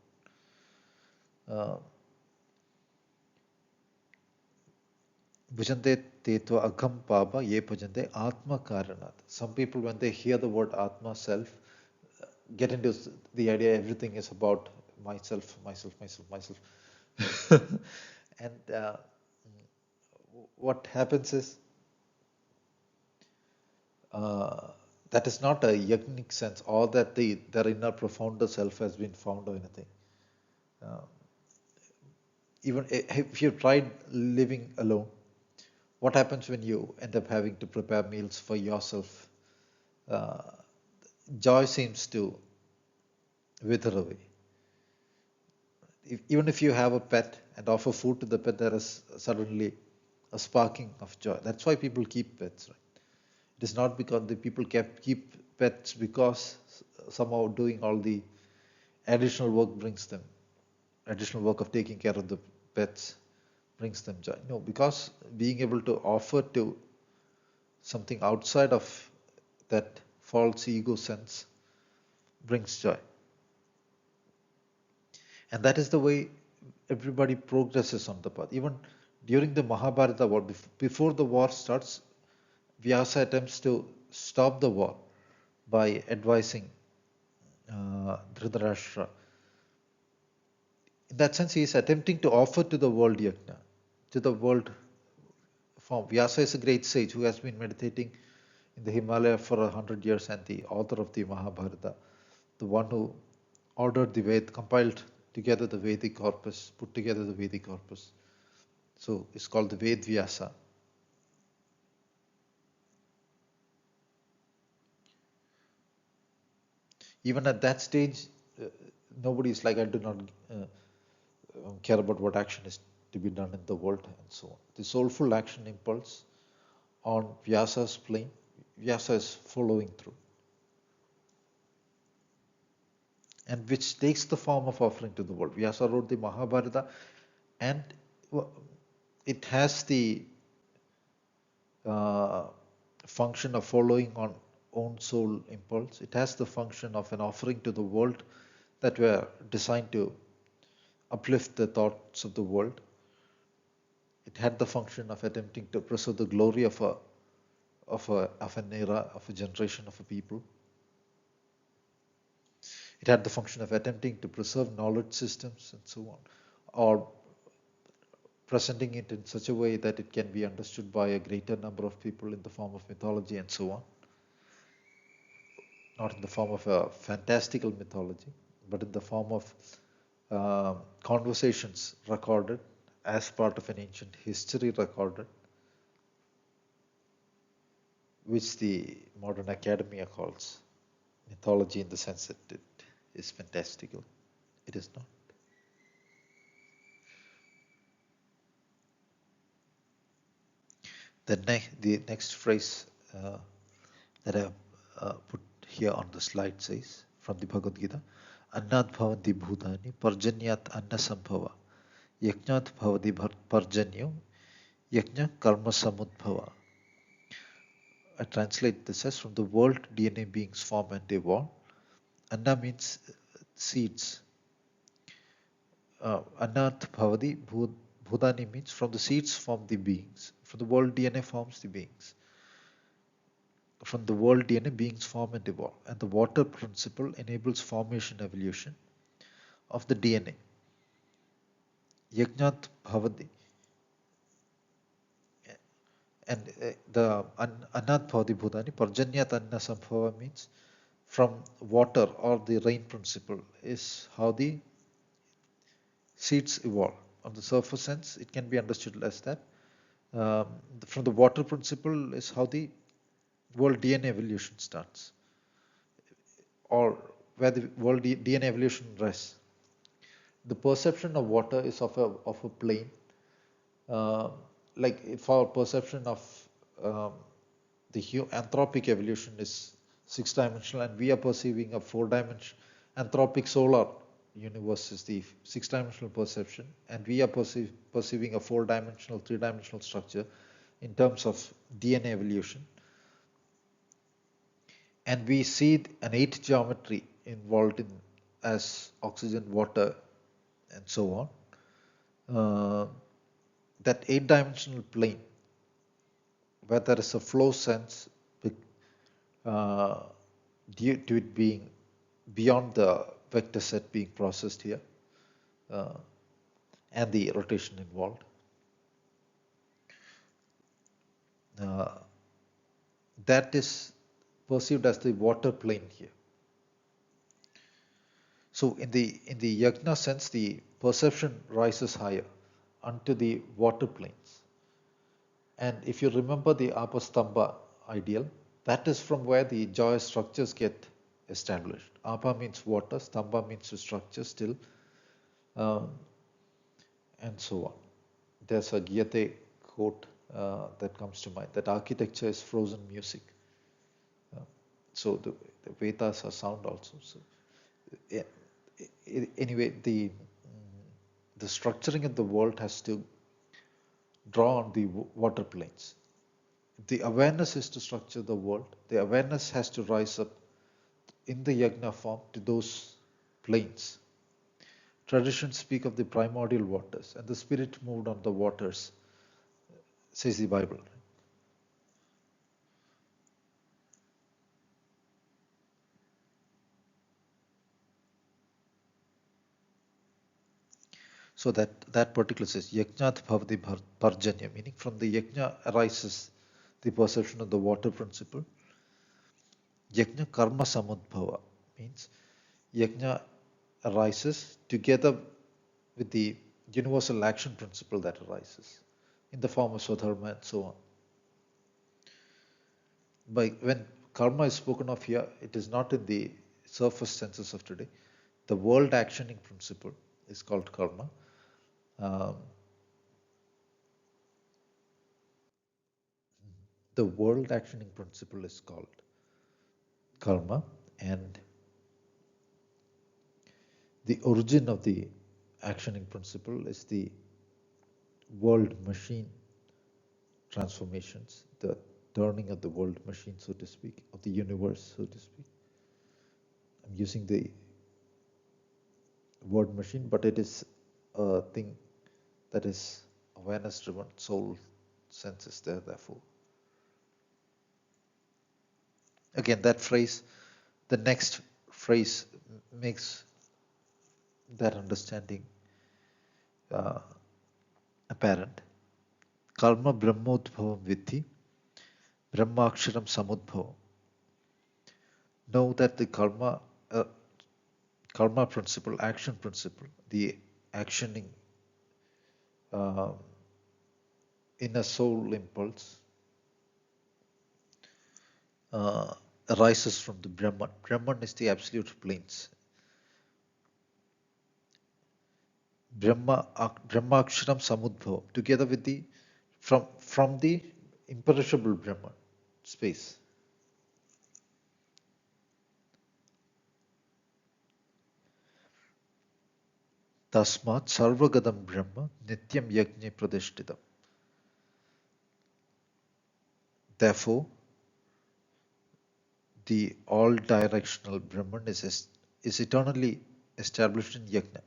Bhujante tetva agham papa ye bhujante atma karanat. Some people, when they hear the word atma, self, get into the idea everything is about myself, myself, myself, myself. And what happens is that is not a yajnic sense, or that their inner profounder self has been found or anything. Even if you tried living alone, what happens when you end up having to prepare meals for yourself? Joy seems to wither away. Even if you have a pet and offer food to the pet, there is suddenly a sparking of joy. That's why people keep pets, right? It is not because the people keep pets because somehow doing all the additional work brings them, additional work of taking care of the pets brings them joy. No, because being able to offer to something outside of that false ego sense brings joy. And that is the way everybody progresses on the path. Even during the Mahabharata war, before the war starts, Vyasa attempts to stop the war by advising Dhritarashtra. In that sense, he is attempting to offer to the world yajna, to the world form. Vyasa is a great sage who has been meditating in the Himalaya for 100 years and the author of the Mahabharata, the one who ordered the Ved, compiled together the Vedic corpus, put together the Vedic corpus. So it's called the Ved Vyasa. Even at that stage, nobody is like, I do not care about what action is to be done in the world and so on. The soulful action impulse on Vyasa's plane, Vyasa is following through. And which takes the form of offering to the world. Vyasa wrote the Mahabharata, and it has the function of following on own soul impulse. It has the function of an offering to the world that were designed to uplift the thoughts of the world. It had the function of attempting to preserve the glory of an era, of a generation, of a people. It had the function of attempting to preserve knowledge systems and so on, or presenting it in such a way that it can be understood by a greater number of people in the form of mythology and so on. Not in the form of a fantastical mythology, but in the form of conversations recorded as part of an ancient history recorded, which the modern academia calls mythology in the sense that it is fantastical. It is not. The next phrase that I have put here on the slide says from the Bhagavad Gita, Annat bhavanti bhutani parjanyat anna sambhava yajnat bhavati parjanyo yajna karma samudbhava. I translate this as from the world DNA beings form and evolve. Anna means seeds. Annat bhavati bhutani means from the seeds form the beings. From the world DNA forms the beings. From the world DNA, beings form and evolve, and the water principle enables formation evolution of the DNA. Yajnat bhavati, and the Anat bhavati bhutani, Parjanyat anna sambhava means from water or the rain principle is how the seeds evolve on the surface sense, it can be understood as that. Um, from the water principle is how the world DNA evolution starts, or where the world DNA evolution rests. The perception of water is of a plane, uh, like if our perception of um, the anthropic evolution is six-dimensional, and we are perceiving a four-dimensional anthropic solar universe is the six-dimensional perception, and we are perceiving a four-dimensional, three-dimensional structure in terms of DNA evolution, and we see an eight geometry involved in as oxygen, water, and so on. That eight-dimensional plane, where there is a flow sense, uh, due to it being beyond the vector set being processed here, uh, and the rotation involved. Uh, that is perceived as the water plane here. So in the yajna sense, the perception rises higher unto the water planes. And if you remember the Apastamba ideal, that is from where the Jaya structures get established. Apa means water, Stamba means to structure still, um, and so on. There's a Gyate quote that comes to mind, that architecture is frozen music. Uh, so the Vedas are sound also. So yeah, anyway, the structuring of the world has to draw on the water planes. The awareness is to structure the world. The awareness has to rise up in the yajna form to those planes. Traditions speak of the primordial waters, and the spirit moved on the waters, says the Bible. So that particular says yajnat bhavati parjanya, meaning from the yajna arises the perception of the water principle. Yajna karma samudbhava means yajna arises together with the universal action principle that arises in the form of swadharma and so on. When karma is spoken of here, it is not in the surface senses of today. The world actioning principle is called karma. Um, the world actioning principle is called karma, and the origin of the actioning principle is the world machine transformations, the turning of the world machine, so to speak, of the universe, so to speak. I'm using the word machine, but it is a thing that is awareness driven, soul sense is there, therefore. Again, that phrase, the next phrase makes that understanding uh, apparent. Karma Brahmodbhavam Vidhi, Brahmaksharam Samudbhavam. Know that the karma principle, action principle, the actioning uh, inner soul impulse uh, arises from the Brahman. Brahman is the absolute planes. Brahmaksharam Samudbhava, together with the from the imperishable Brahman space. Tasmat Sarvagadam Brahma Nityam Yajna Pradishtitam. Therefore, the all directional Brahman is eternally established in Yajna.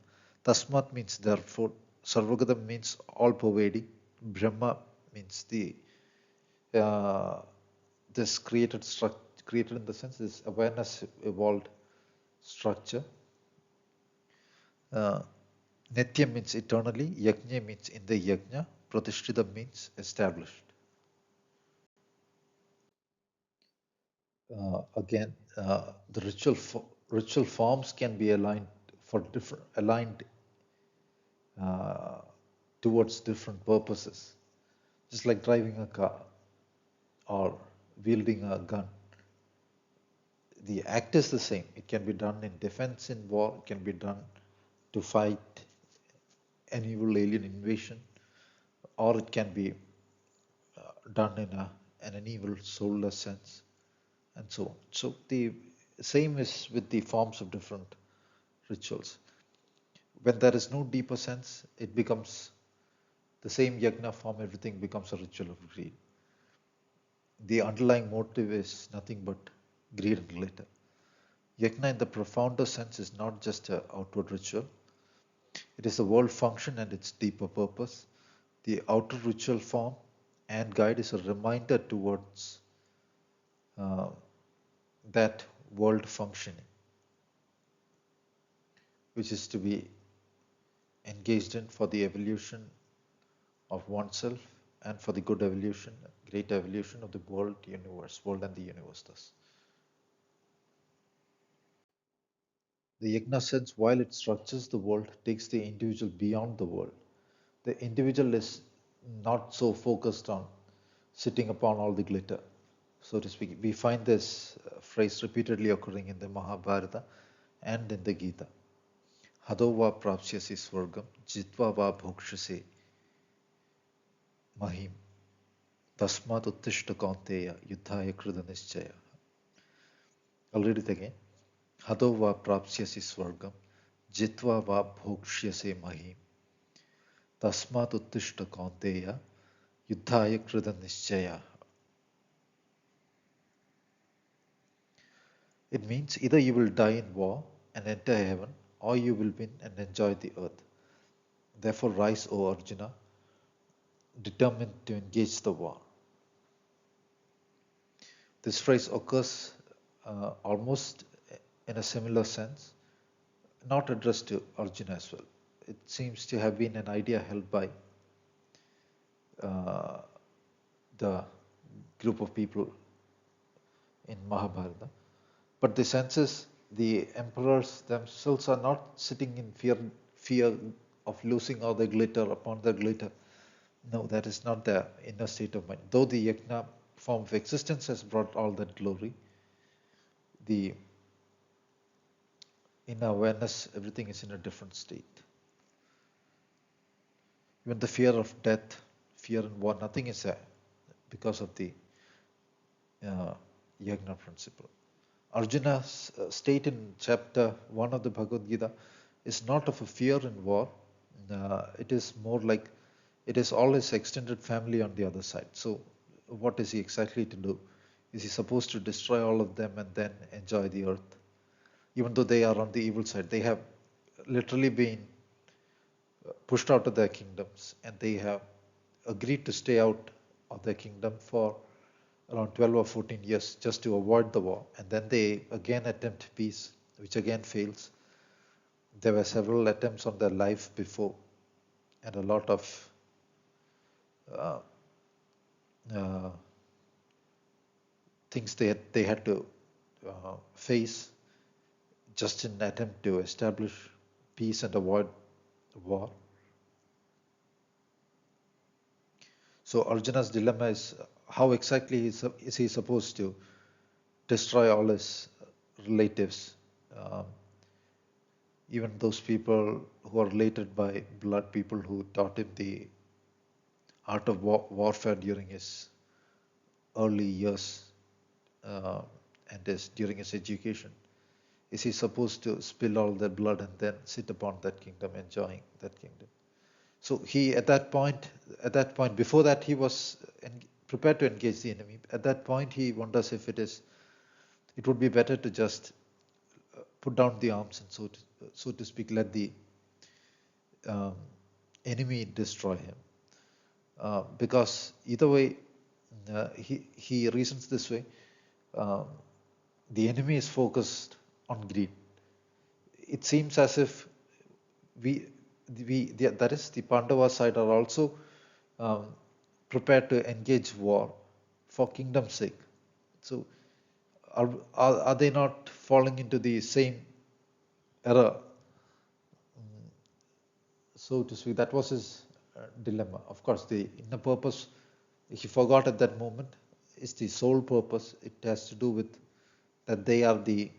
Tasmat means therefore, Sarvagadam means all pervading, Brahma means the uh, this created structure, created in the sense this awareness evolved structure. Uh, Nitya means eternally, Yajna means in the Yajna, Pratishtita means established. Again, the ritual forms can be aligned for different aligned towards different purposes, just like driving a car or wielding a gun. The act is the same. It can be done in defense in war, it can be done to fight an evil alien invasion, or it can be done in an evil soulless sense, and so on. So the same is with the forms of different rituals. When there is no deeper sense, it becomes the same yajna form, everything becomes a ritual of greed. The underlying motive is nothing but greed and glitter. Yajna in the profounder sense is not just an outward ritual, it is the world function and its deeper purpose. The outer ritual form and guide is a reminder towards uh, that world functioning, which is to be engaged in for the evolution of oneself and for the good evolution, great evolution of the world, universe, world and the universe thus. The yajna sense, while it structures the world, takes the individual beyond the world. The individual is not so focused on sitting upon all the glitter, so to speak. We find this phrase repeatedly occurring in the Mahabharata and in the Gita. Hado va prapsyasi swargam, jitva va bhokshase mahim, tasmat uttishta kaunteya, yuddhaya krida nischaya. I'll read it again. Hado va prapsyasi swargam, jitva va bhokshyase mahim, tasmat uttishta kaunteya, yuddhaya krida nischaya. It means either you will die in war and enter heaven, or you will win and enjoy the earth. Therefore, rise, O Arjuna, determined to engage the war. This phrase occurs almost in a similar sense, not addressed to Arjuna as well. It seems to have been an idea held by the group of people in Mahabharata. But the sense is the emperors themselves are not sitting in fear of losing all the glitter upon the glitter. No, that is not their inner state of mind. Though the yajna form of existence has brought all that glory, the inner awareness, everything is in a different state. Even the fear of death, fear and war, nothing is there because of the yajna principle. Arjuna's state in chapter 1 of the Bhagavad Gita is not of a fear in war. It is more like it is all his extended family on the other side. So, what is he exactly to do? Is he supposed to destroy all of them and then enjoy the earth? Even though they are on the evil side, they have literally been pushed out of their kingdoms and they have agreed to stay out of their kingdom for around 12 or 14 years just to avoid the war, and then they again attempt peace, which again fails. There were several attempts on their life before, and a lot of uh, uh, things they had to face just in an attempt to establish peace and avoid war. So Arjuna's dilemma is how exactly is he supposed to destroy all his relatives, um, even those people who are related by blood, people who taught him the art of warfare during his early years uh, and during his education. Is he supposed to spill all their blood and then sit upon that kingdom, enjoying that kingdom? So he, at that point, before that he was prepared to engage the enemy. At that point, he wonders if it would be better to just put down the arms and so to speak, let the um, enemy destroy him. Because either way, he reasons this way. Um, the enemy is focused on greed. It seems as if that is the Pandava side are also um, prepared to engage war for kingdom's sake. So are they not falling into the same error, so to speak? That was his dilemma. Of course, the inner purpose he forgot at that moment is the sole purpose. It has to do with that they are the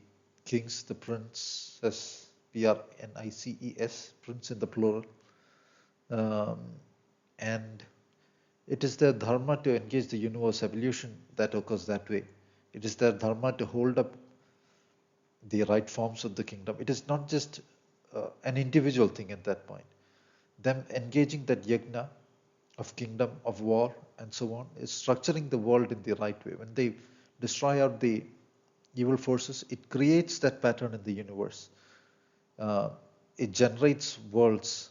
kings, the princes, Princes, prince in the plural, um, and it is their dharma to engage the universe evolution that occurs that way. It is their dharma to hold up the right forms of the kingdom. It is not just an individual thing at that point. Them engaging that yajna of kingdom, of war, and so on, is structuring the world in the right way. When they destroy out the evil forces, it creates that pattern in the universe. Uh, it generates worlds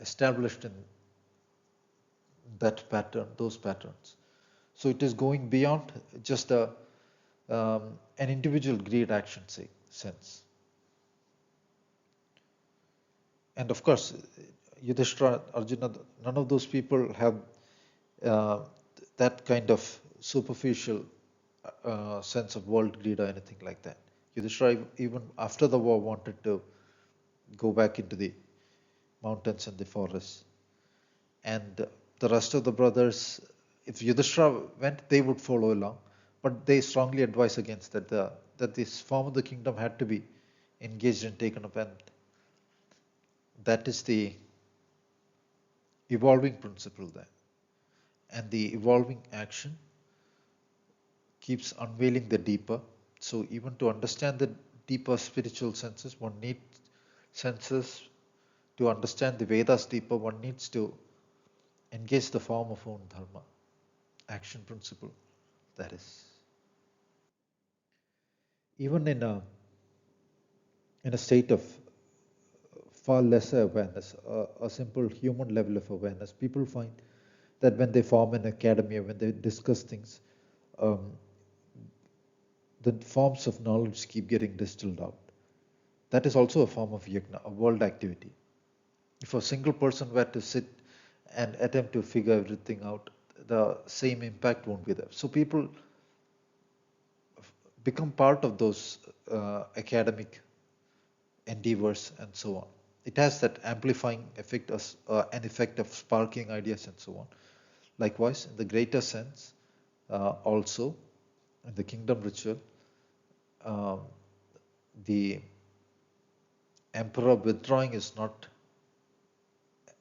established in that pattern, those patterns. So it is going beyond just an individual greed action sense. And of course, Yudhishthira, Arjuna, none of those people have uh, that kind of superficial sense of world greed or anything like that. Yudhishthira, even after the war, wanted to go back into the mountains and the forests. And the rest of the brothers, if Yudhishthira went, they would follow along. But they strongly advise against that, that this form of the kingdom had to be engaged and taken up. And that is the evolving principle there. And the evolving action keeps unveiling the deeper. So even to understand the deeper spiritual senses, one needs senses. To understand the Vedas deeper, one needs to engage the form of own dharma, action principle, that is. Even in a state of far lesser awareness, a simple human level of awareness, people find that when they form an academy, when they discuss things, um, the forms of knowledge keep getting distilled out. That is also a form of yajna, a world activity. If a single person were to sit and attempt to figure everything out, the same impact won't be there. So people become part of those academic endeavors and so on. It has that amplifying effect, an effect of sparking ideas and so on. Likewise, in the greater sense, also in the kingdom ritual, um, the emperor withdrawing is not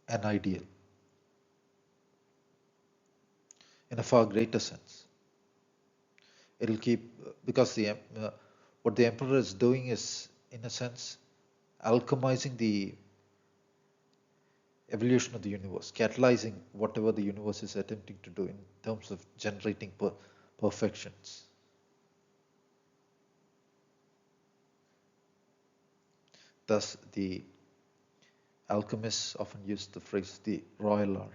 an ideal in a far greater sense. It'll keep, because what the emperor is doing is, in a sense, alchemizing the evolution of the universe, catalyzing whatever the universe is attempting to do in terms of generating perfections. Thus, the alchemists often use the phrase the royal art.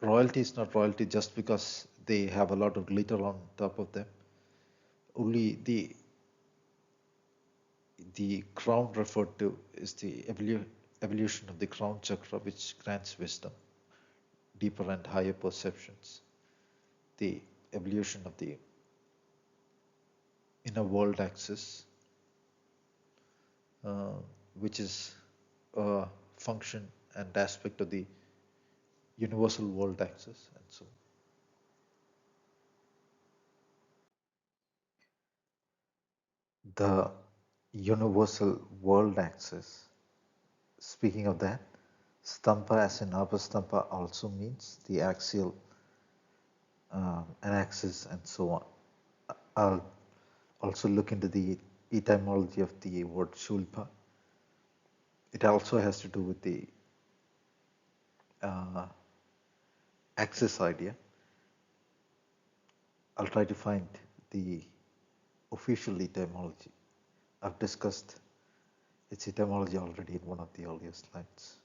Royalty is not royalty just because they have a lot of glitter on top of them. Only the crown referred to is the evolution of the crown chakra, which grants wisdom, deeper and higher perceptions. The evolution of the inner world axis, uh, which is a function and aspect of the universal world axis, and so the universal world axis. Speaking of that, stampa as in Abhastampa also means the axial an axis and so on. I'll also look into the etymology of the word shulpa. It also has to do with the uh, axis idea. I'll try to find the official etymology. I've discussed its etymology already in one of the earlier slides.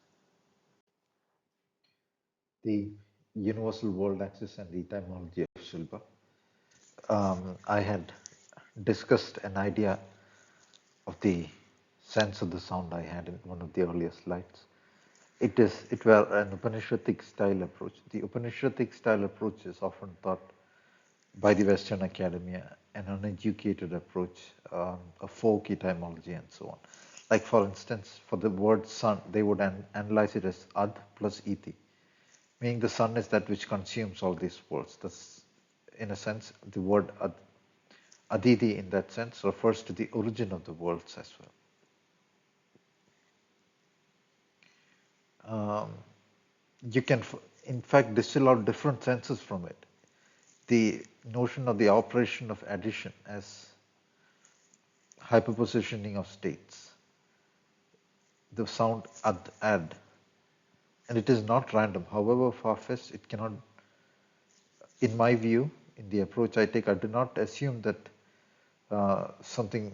The universal world axis and the etymology of Shilpa. I had discussed an idea of the sense of the sound I had in one of the earlier slides. It were an Upanishadic style approach. The Upanishadic style approach is often thought by the Western academia an uneducated approach, a folk etymology and so on. Like for instance, for the word sun, they would analyze it as ad plus iti, meaning the sun is that which consumes all these worlds. That's, in a sense, the word aditi in that sense refers to the origin of the worlds as well. You can, in fact, distill out different senses from it. The notion of the operation of addition as hyperpositioning of states, the sound ad, and it is not random. However far-fetched, it cannot, in my view, in the approach I take, I do not assume that something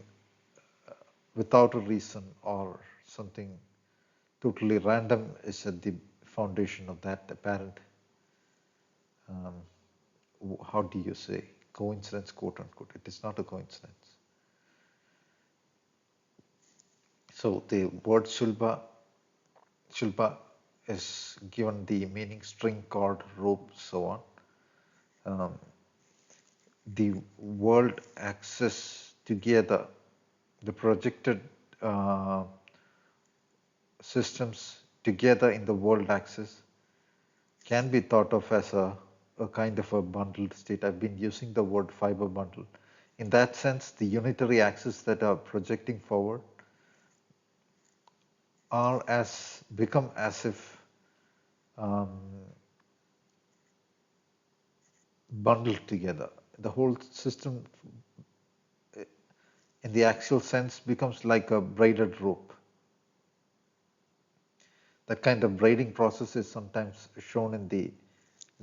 without a reason or something totally random is at the foundation of that apparent, um, how do you say, coincidence, quote unquote. It is not a coincidence. So the word shulba is given the meaning string, cord, rope, so on. The world axis together, the projected uh, systems together in the world axis can be thought of as a kind of a bundled state. I've been using the word fiber bundle. In that sense, the unitary axes that are projecting forward are become as if um, bundled together. The whole system, in the axial sense, becomes like a braided rope. That kind of braiding process is sometimes shown in the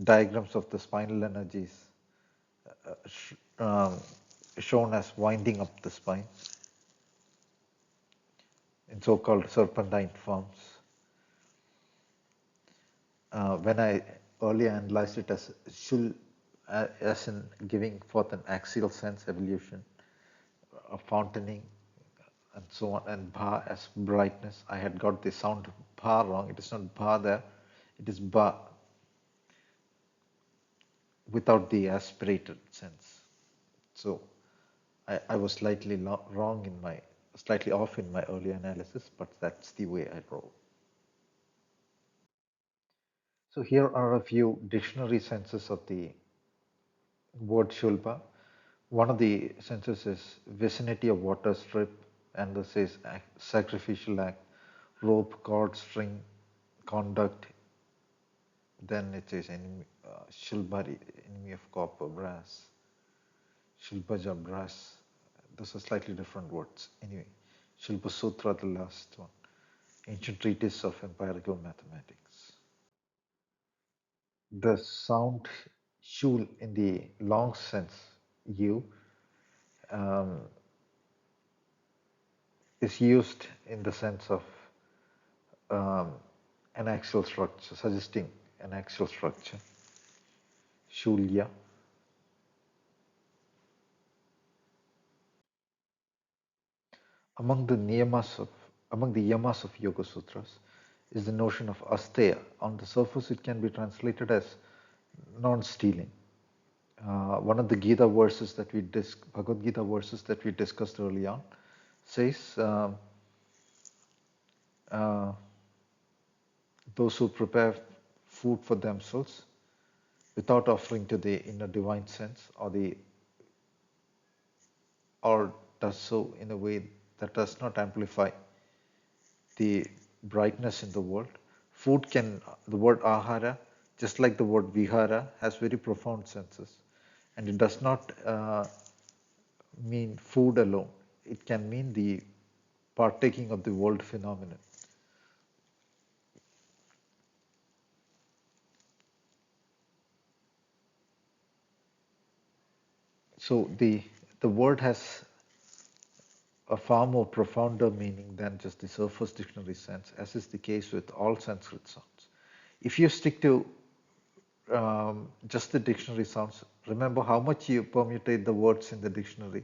diagrams of the spinal energies, um, shown as winding up the spine in so-called serpentine forms. When I earlier analyzed it as shul, as in giving forth an axial sense evolution, a fountaining, and so on, and bha as brightness. I had got the sound bha wrong. It is not bha there, it is ba without the aspirated sense. So I was slightly wrong in my, slightly off in my early analysis, but that's the way I roll. So here are a few dictionary senses of the word shulba. One of the senses is vicinity of water strip, and this is sacrificial act, rope, cord, string, conduct. Then it is enemy, shilbari, enemy of copper, brass, shilbaja, brass. Those are slightly different words. Anyway, Shilpa Sutra, the last one, ancient treatise of empirical mathematics. The sound shul in the long sense, u, um, is used in the sense of um, an axial structure, suggesting an axial structure. Shulya. Among the niyamas of, among the yamas of Yoga Sutras is the notion of asteya. On the surface, it can be translated as non-stealing. One of the Gita verses that Bhagavad Gita verses that we discussed early on says, uh, those who prepare food for themselves without offering to the inner divine sense, or does so in a way that does not amplify the brightness in the world. Food can, the word ahara, just like the word vihara, has very profound senses. And it does not mean food alone. It can mean the partaking of the world phenomenon. So the word has a far more profounder meaning than just the surface dictionary sense, as is the case with all Sanskrit sounds. If you stick to just the dictionary sounds, remember how much you permutate the words in the dictionary.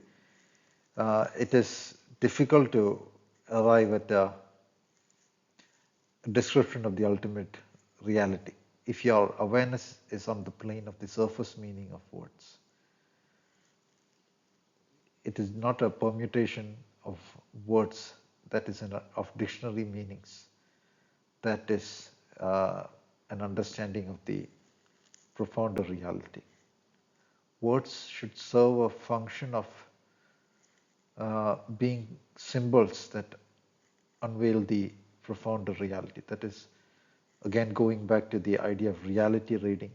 It is difficult to arrive at a description of the ultimate reality if your awareness is on the plane of the surface meaning of words. It is not a permutation of words that is of dictionary meanings. That is an understanding of the profounder reality. Words should serve a function of being symbols that unveil the profounder reality. That is, again, going back to the idea of reality reading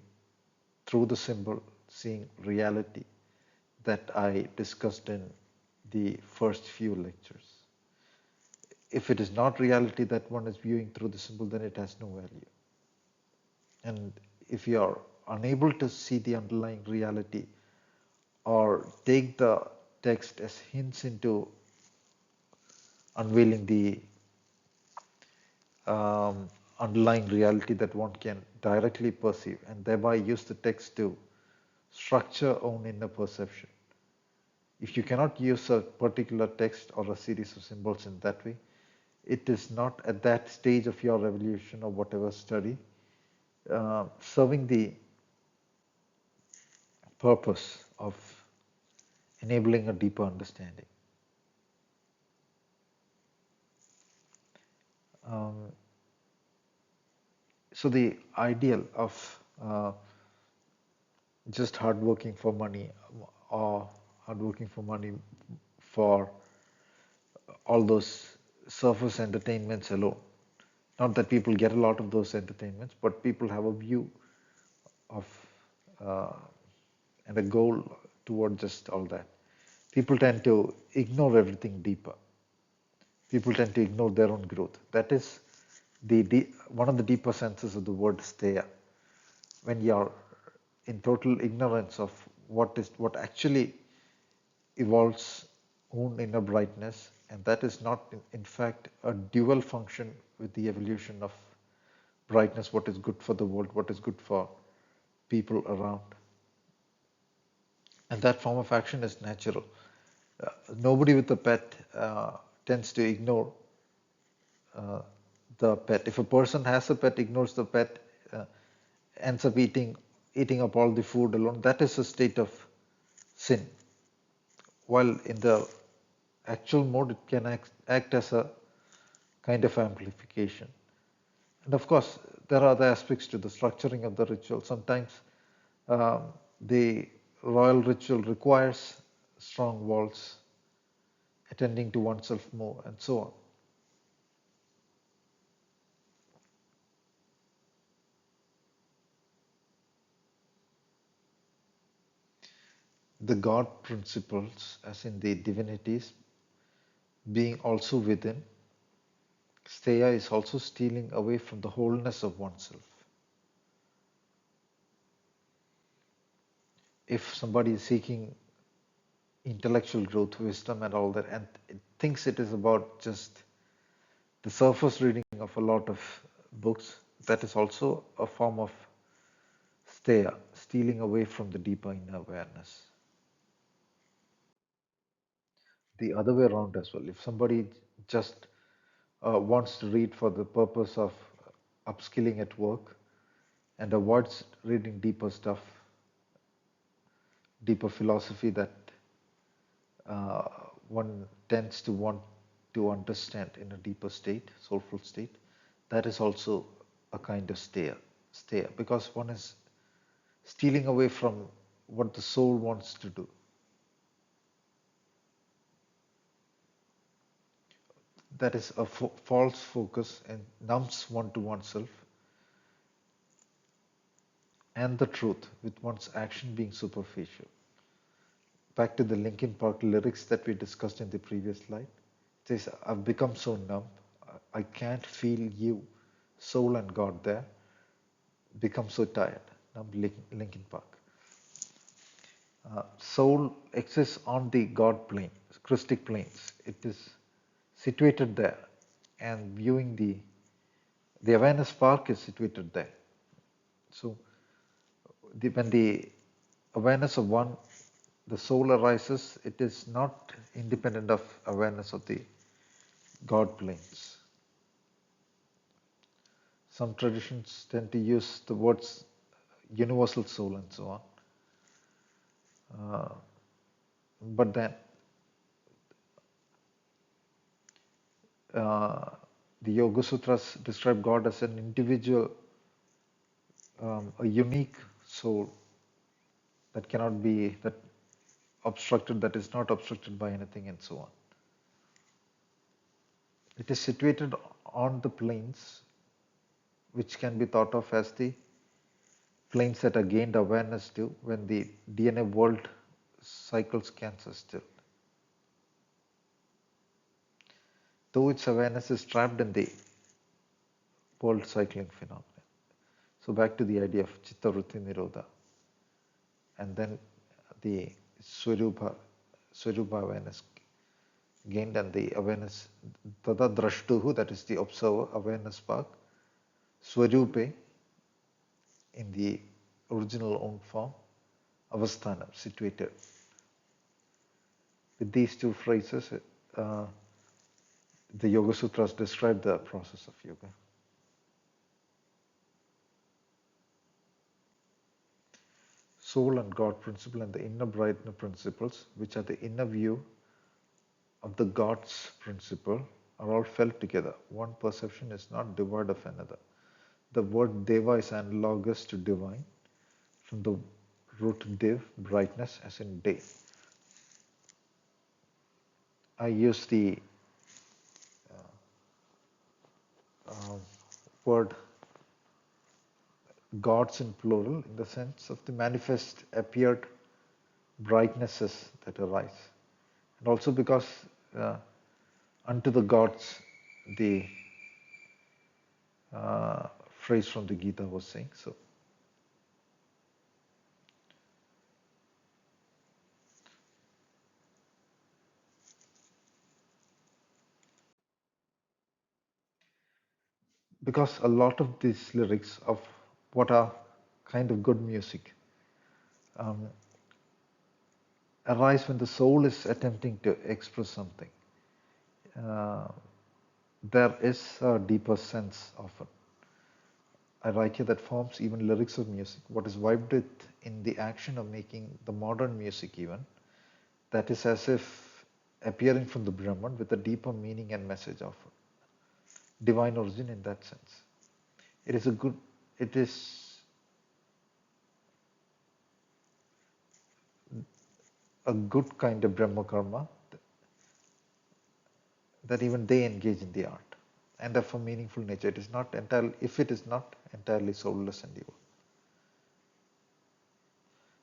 through the symbol, seeing reality that I discussed in the first few lectures. If it is not reality that one is viewing through the symbol, then it has no value. And if you are unable to see the underlying reality or take the text as hints into unveiling the underlying reality that one can directly perceive, and thereby use the text to structure own inner perception. If you cannot use a particular text or a series of symbols in that way, it is not at that stage of your evolution or whatever study serving the purpose of enabling a deeper understanding. So the ideal of just hard working for money or hard working for money for all those surface entertainments alone. Not that people get a lot of those entertainments, but people have a view of uh, and a goal toward just all that. People tend to ignore everything deeper. People tend to ignore their own growth. That is one of the deeper senses of the word steya. When you're in total ignorance of what actually evolves own inner brightness, and that is not in fact a dual function with the evolution of brightness, what is good for the world, what is good for people around. And that form of action is natural. Nobody with a pet tends to ignore the pet. If a person has a pet, ignores the pet, uh, ends up eating up all the food alone, that is a state of sin. While in the actual mode, it can act as a kind of amplification. And of course, there are other aspects to the structuring of the ritual. Sometimes the royal ritual requires strong walls, attending to oneself more, and so on. The God principles, as in the divinities, being also within, steya is also stealing away from the wholeness of oneself. If somebody is seeking intellectual growth, wisdom, and all that, and it thinks it is about just the surface reading of a lot of books, that is also a form of steya, stealing away from the deeper inner awareness. The other way around as well. If somebody just wants to read for the purpose of upskilling at work and avoids reading deeper stuff, deeper philosophy that uh, one tends to want to understand in a deeper state, soulful state, that is also a kind of steer, because one is stealing away from what the soul wants to do. That is a false focus and numbs one to oneself and the truth, with one's action being superficial. Back to the Linkin Park lyrics that we discussed in the previous slide. It says, I've become so numb, I can't feel you, soul and God there, become so tired. Numb Linkin Park. Soul exists on the God plane, Christic planes. It is situated there, and viewing the awareness spark is situated there. So when the awareness of one, the soul arises, it is not independent of awareness of the God planes. Some traditions tend to use the words universal soul and so on. But then uh, the Yogasutras describe God as an individual, a unique soul that cannot be that obstructed, that is not obstructed by anything, and so on. It is situated on the planes, which can be thought of as the planes that are gained awareness to when the DNA world cycle scans are still. Though its awareness is trapped in the world cycling phenomenon. So back to the idea of Chitta Vritti Nirodha. And then the Swarupa awareness gained, and the awareness, Tada Drashtuhu, that is the observer, awareness spark, Swarupe, in the original own form, Avasthanam, situated. With these two phrases, the Yoga Sutras describe the process of yoga. Soul and God principle and the inner brightness principles, which are the inner view of the God's principle, are all felt together. One perception is not devoid of another. The word Deva is analogous to divine, from the root Div, brightness, as in day. I use the word gods in plural in the sense of the manifest appeared brightnesses that arise. And also because unto the gods, the phrase from the Gita was saying. So, because a lot of these lyrics of what are kind of good music arise when the soul is attempting to express something. Uh, there is a deeper sense of it. I like it that forms even lyrics of music. What is vibed with in the action of making the modern music even, that is as if appearing from the Brahman with a deeper meaning and message of divine origin in that sense. It is a good, it is a good kind of Brahma karma that even they engage in the art and of a meaningful nature. It is not entirely, if it is not entirely soulless and evil.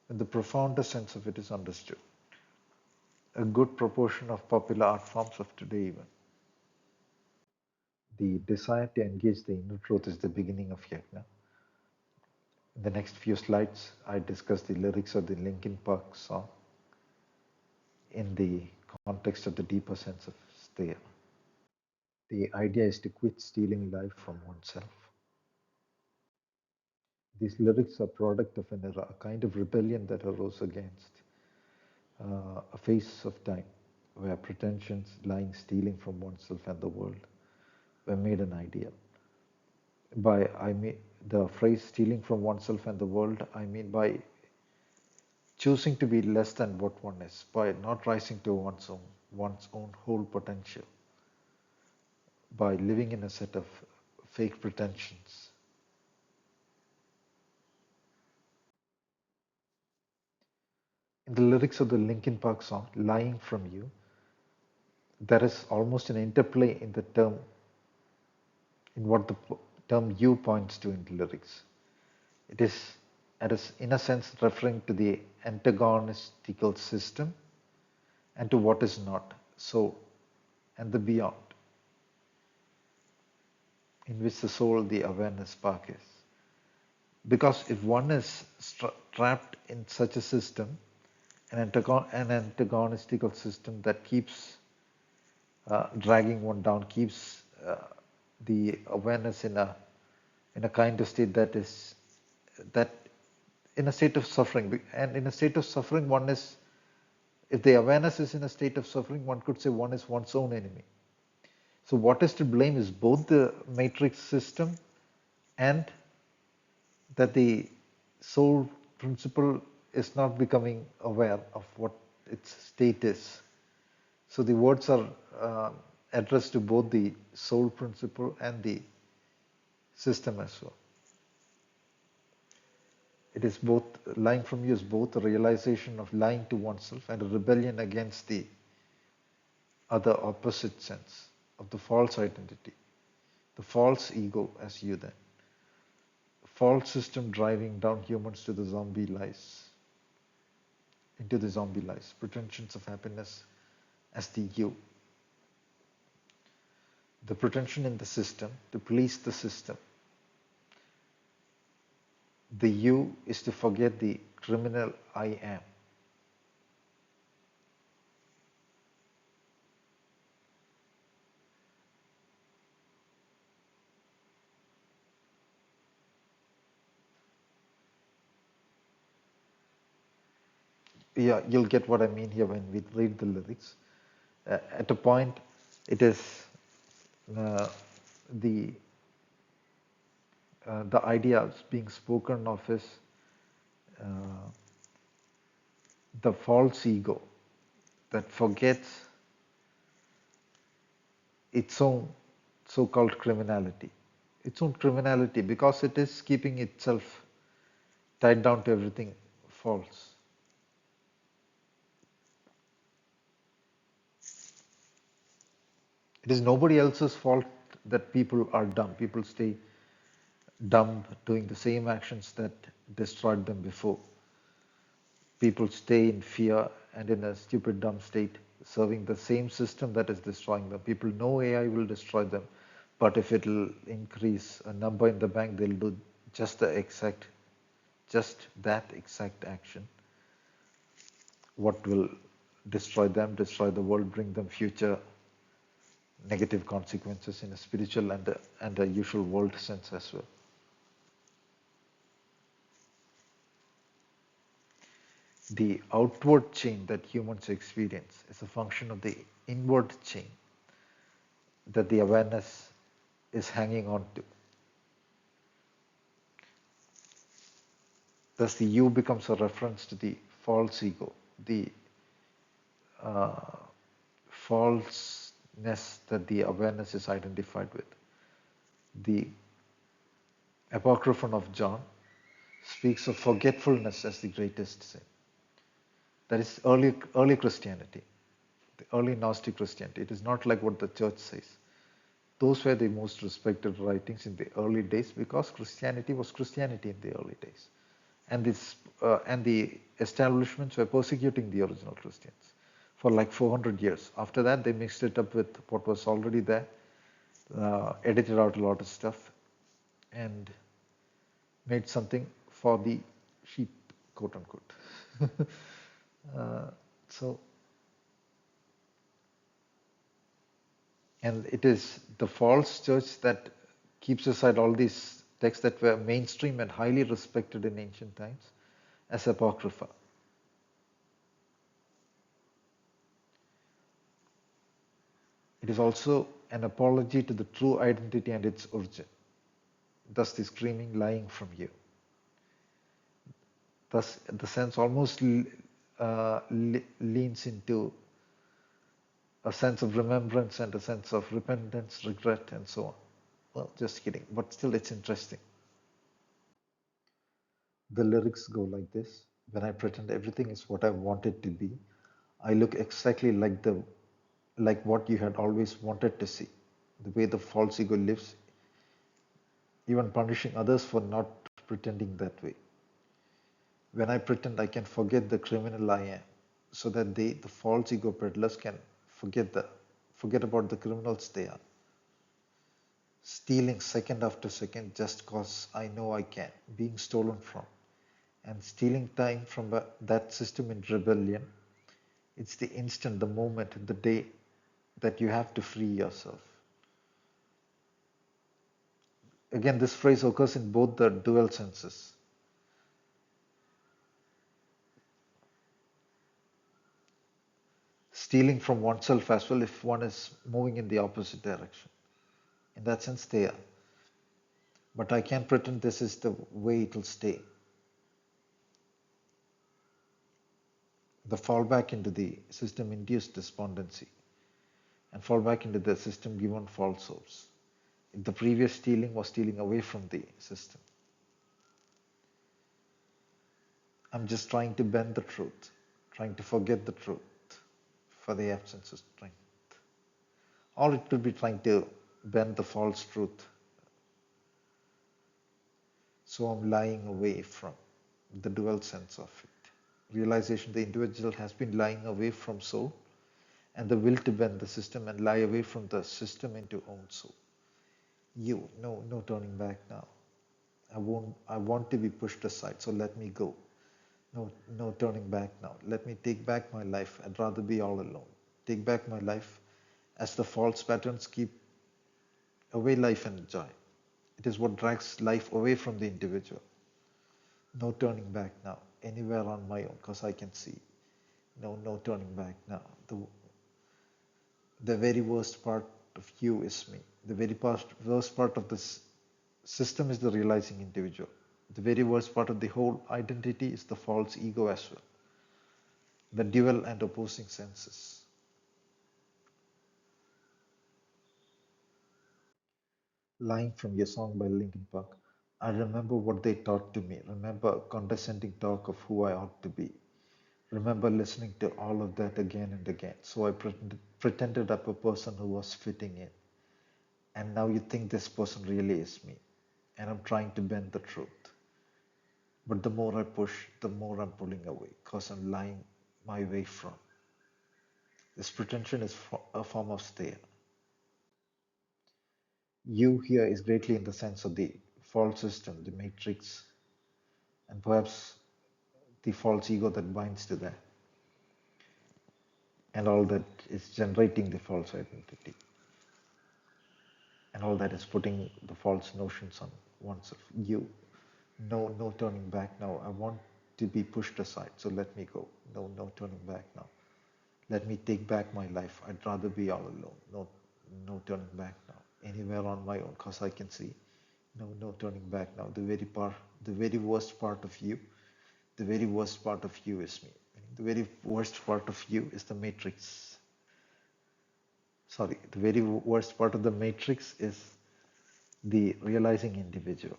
When the profounder sense of it is understood, a good proportion of popular art forms of today even. The desire to engage the inner truth is the beginning of yajna. In the next few slides, I discuss the lyrics of the Linkin Park song in the context of the deeper sense of steya. The idea is to quit stealing life from oneself. These lyrics are product of an era, a kind of rebellion that arose against a phase of time where pretensions, lying, stealing from oneself and the world were made an ideal. By I mean the phrase stealing from oneself and the world, I mean by choosing to be less than what one is, by not rising to one's own whole potential, by living in a set of fake pretensions. In the lyrics of the Linkin Park song, Lying from You, there is almost an interplay in the term, in what the term you points to in the lyrics. It is in a sense referring to the antagonistical system and to what is not, so, and the beyond, in which the soul, the awareness spark is. Because if one is trapped in such a system, an antagonistical system that keeps dragging one down, keeps the awareness in a kind of state that is that in a state of suffering, and in a state of suffering, one is, if the awareness is in a state of suffering, one could say one is one's own enemy. So what is to blame is both the matrix system and that the soul principle is not becoming aware of what its state is. So the words are addressed to both the soul principle and the system as well. It is both, lying from you is both a realization of lying to oneself and a rebellion against the other opposite sense of the false identity, the false ego as you then. False system driving down humans to the zombie lies, into the zombie lies, pretensions of happiness as the you. The pretension in the system to please the system. The you is to forget the criminal I am. Yeah, you'll get what I mean here when we read the lyrics. At a point, it is uh, the the idea being spoken of is uh, the false ego that forgets its own so-called criminality. Its own criminality because it is keeping itself tied down to everything false. It is nobody else's fault that people are dumb. People stay dumb doing the same actions that destroyed them before. People stay in fear and in a stupid, dumb state, serving the same system that is destroying them. People know AI will destroy them, but if it'll increase a number in the bank, they'll do just just that exact action. What will destroy them, destroy the world, bring them future negative consequences in a spiritual and a usual world sense as well. The outward chain that humans experience is a function of the inward chain that the awareness is hanging on to. Thus, the you becomes a reference to the false ego, the uh, falseness that the awareness is identified with. The Apocryphon of John speaks of forgetfulness as the greatest sin. That is early Christianity, the early Gnostic Christianity. It is not like what the church says. Those were the most respected writings in the early days because Christianity was Christianity in the early days. And the establishments were persecuting the original Christians for like 400 years. After that, they mixed it up with what was already there, edited out a lot of stuff, and made something for the sheep, quote unquote. uh, so, and it is the false church that keeps aside all these texts that were mainstream and highly respected in ancient times as apocrypha. It is also an apology to the true identity and its origin. Thus, the screaming lying from you. Thus, the sense almost leans into a sense of remembrance and a sense of repentance, regret, and so on. Well, just kidding, but still, it's interesting. The lyrics go like this: when I pretend everything is what I want it to be, I look exactly like what you had always wanted to see. The way the false ego lives, even punishing others for not pretending that way. When I pretend I can forget the criminal I am, so that they, the false ego peddlers, can forget about the criminals they are. Stealing second after second just cause I know I can, being stolen from, and stealing time from that system in rebellion. It's the instant, the moment, the day that you have to free yourself. Again, this phrase occurs in both the dual senses. Stealing from oneself as well if one is moving in the opposite direction. In that sense, they are. But I can't pretend this is the way it will stay. The fallback into the system induced despondency. and fall back into the system given false hopes. If the previous stealing was stealing away from the system, I'm just trying to bend the truth, trying to forget the truth for the absence of strength. Or it could be trying to bend the false truth. So I'm lying away from the dual sense of it. Realization the individual has been lying away from soul and the will to bend the system and lie away from the system into own soul. You, no turning back now. I want to be pushed aside, so let me go. No turning back now. Let me take back my life. I'd rather be all alone. Take back my life as the false patterns keep away life and joy. It is what drags life away from the individual. No turning back now. Anywhere on my own, because I can see. No turning back now. The very worst part of you is me. The very worst part of this system is the realizing individual. The very worst part of the whole identity is the false ego as well. The dual and opposing senses. Line from your song by Linkin Park. I remember what they taught to me. Remember condescending talk of who I ought to be. Remember listening to all of that again and again. So I pretended up a person who was fitting in. And now you think this person really is me. And I'm trying to bend the truth. But the more I push, the more I'm pulling away because I'm lying my way from. This pretension is a form of stay. You here is greatly in the sense of the false system, the matrix, and perhaps the false ego that binds to that, and all that is generating the false identity, and all that is putting the false notions on oneself. You, no turning back now. I want to be pushed aside, so let me go. No turning back now. Let me take back my life. I'd rather be all alone. No turning back now. Anywhere on my own, cause I can see. No turning back now. The very worst part of you, the very worst part of you is me. The very worst part of you is the matrix. Sorry, the very worst part of the matrix is the realizing individual.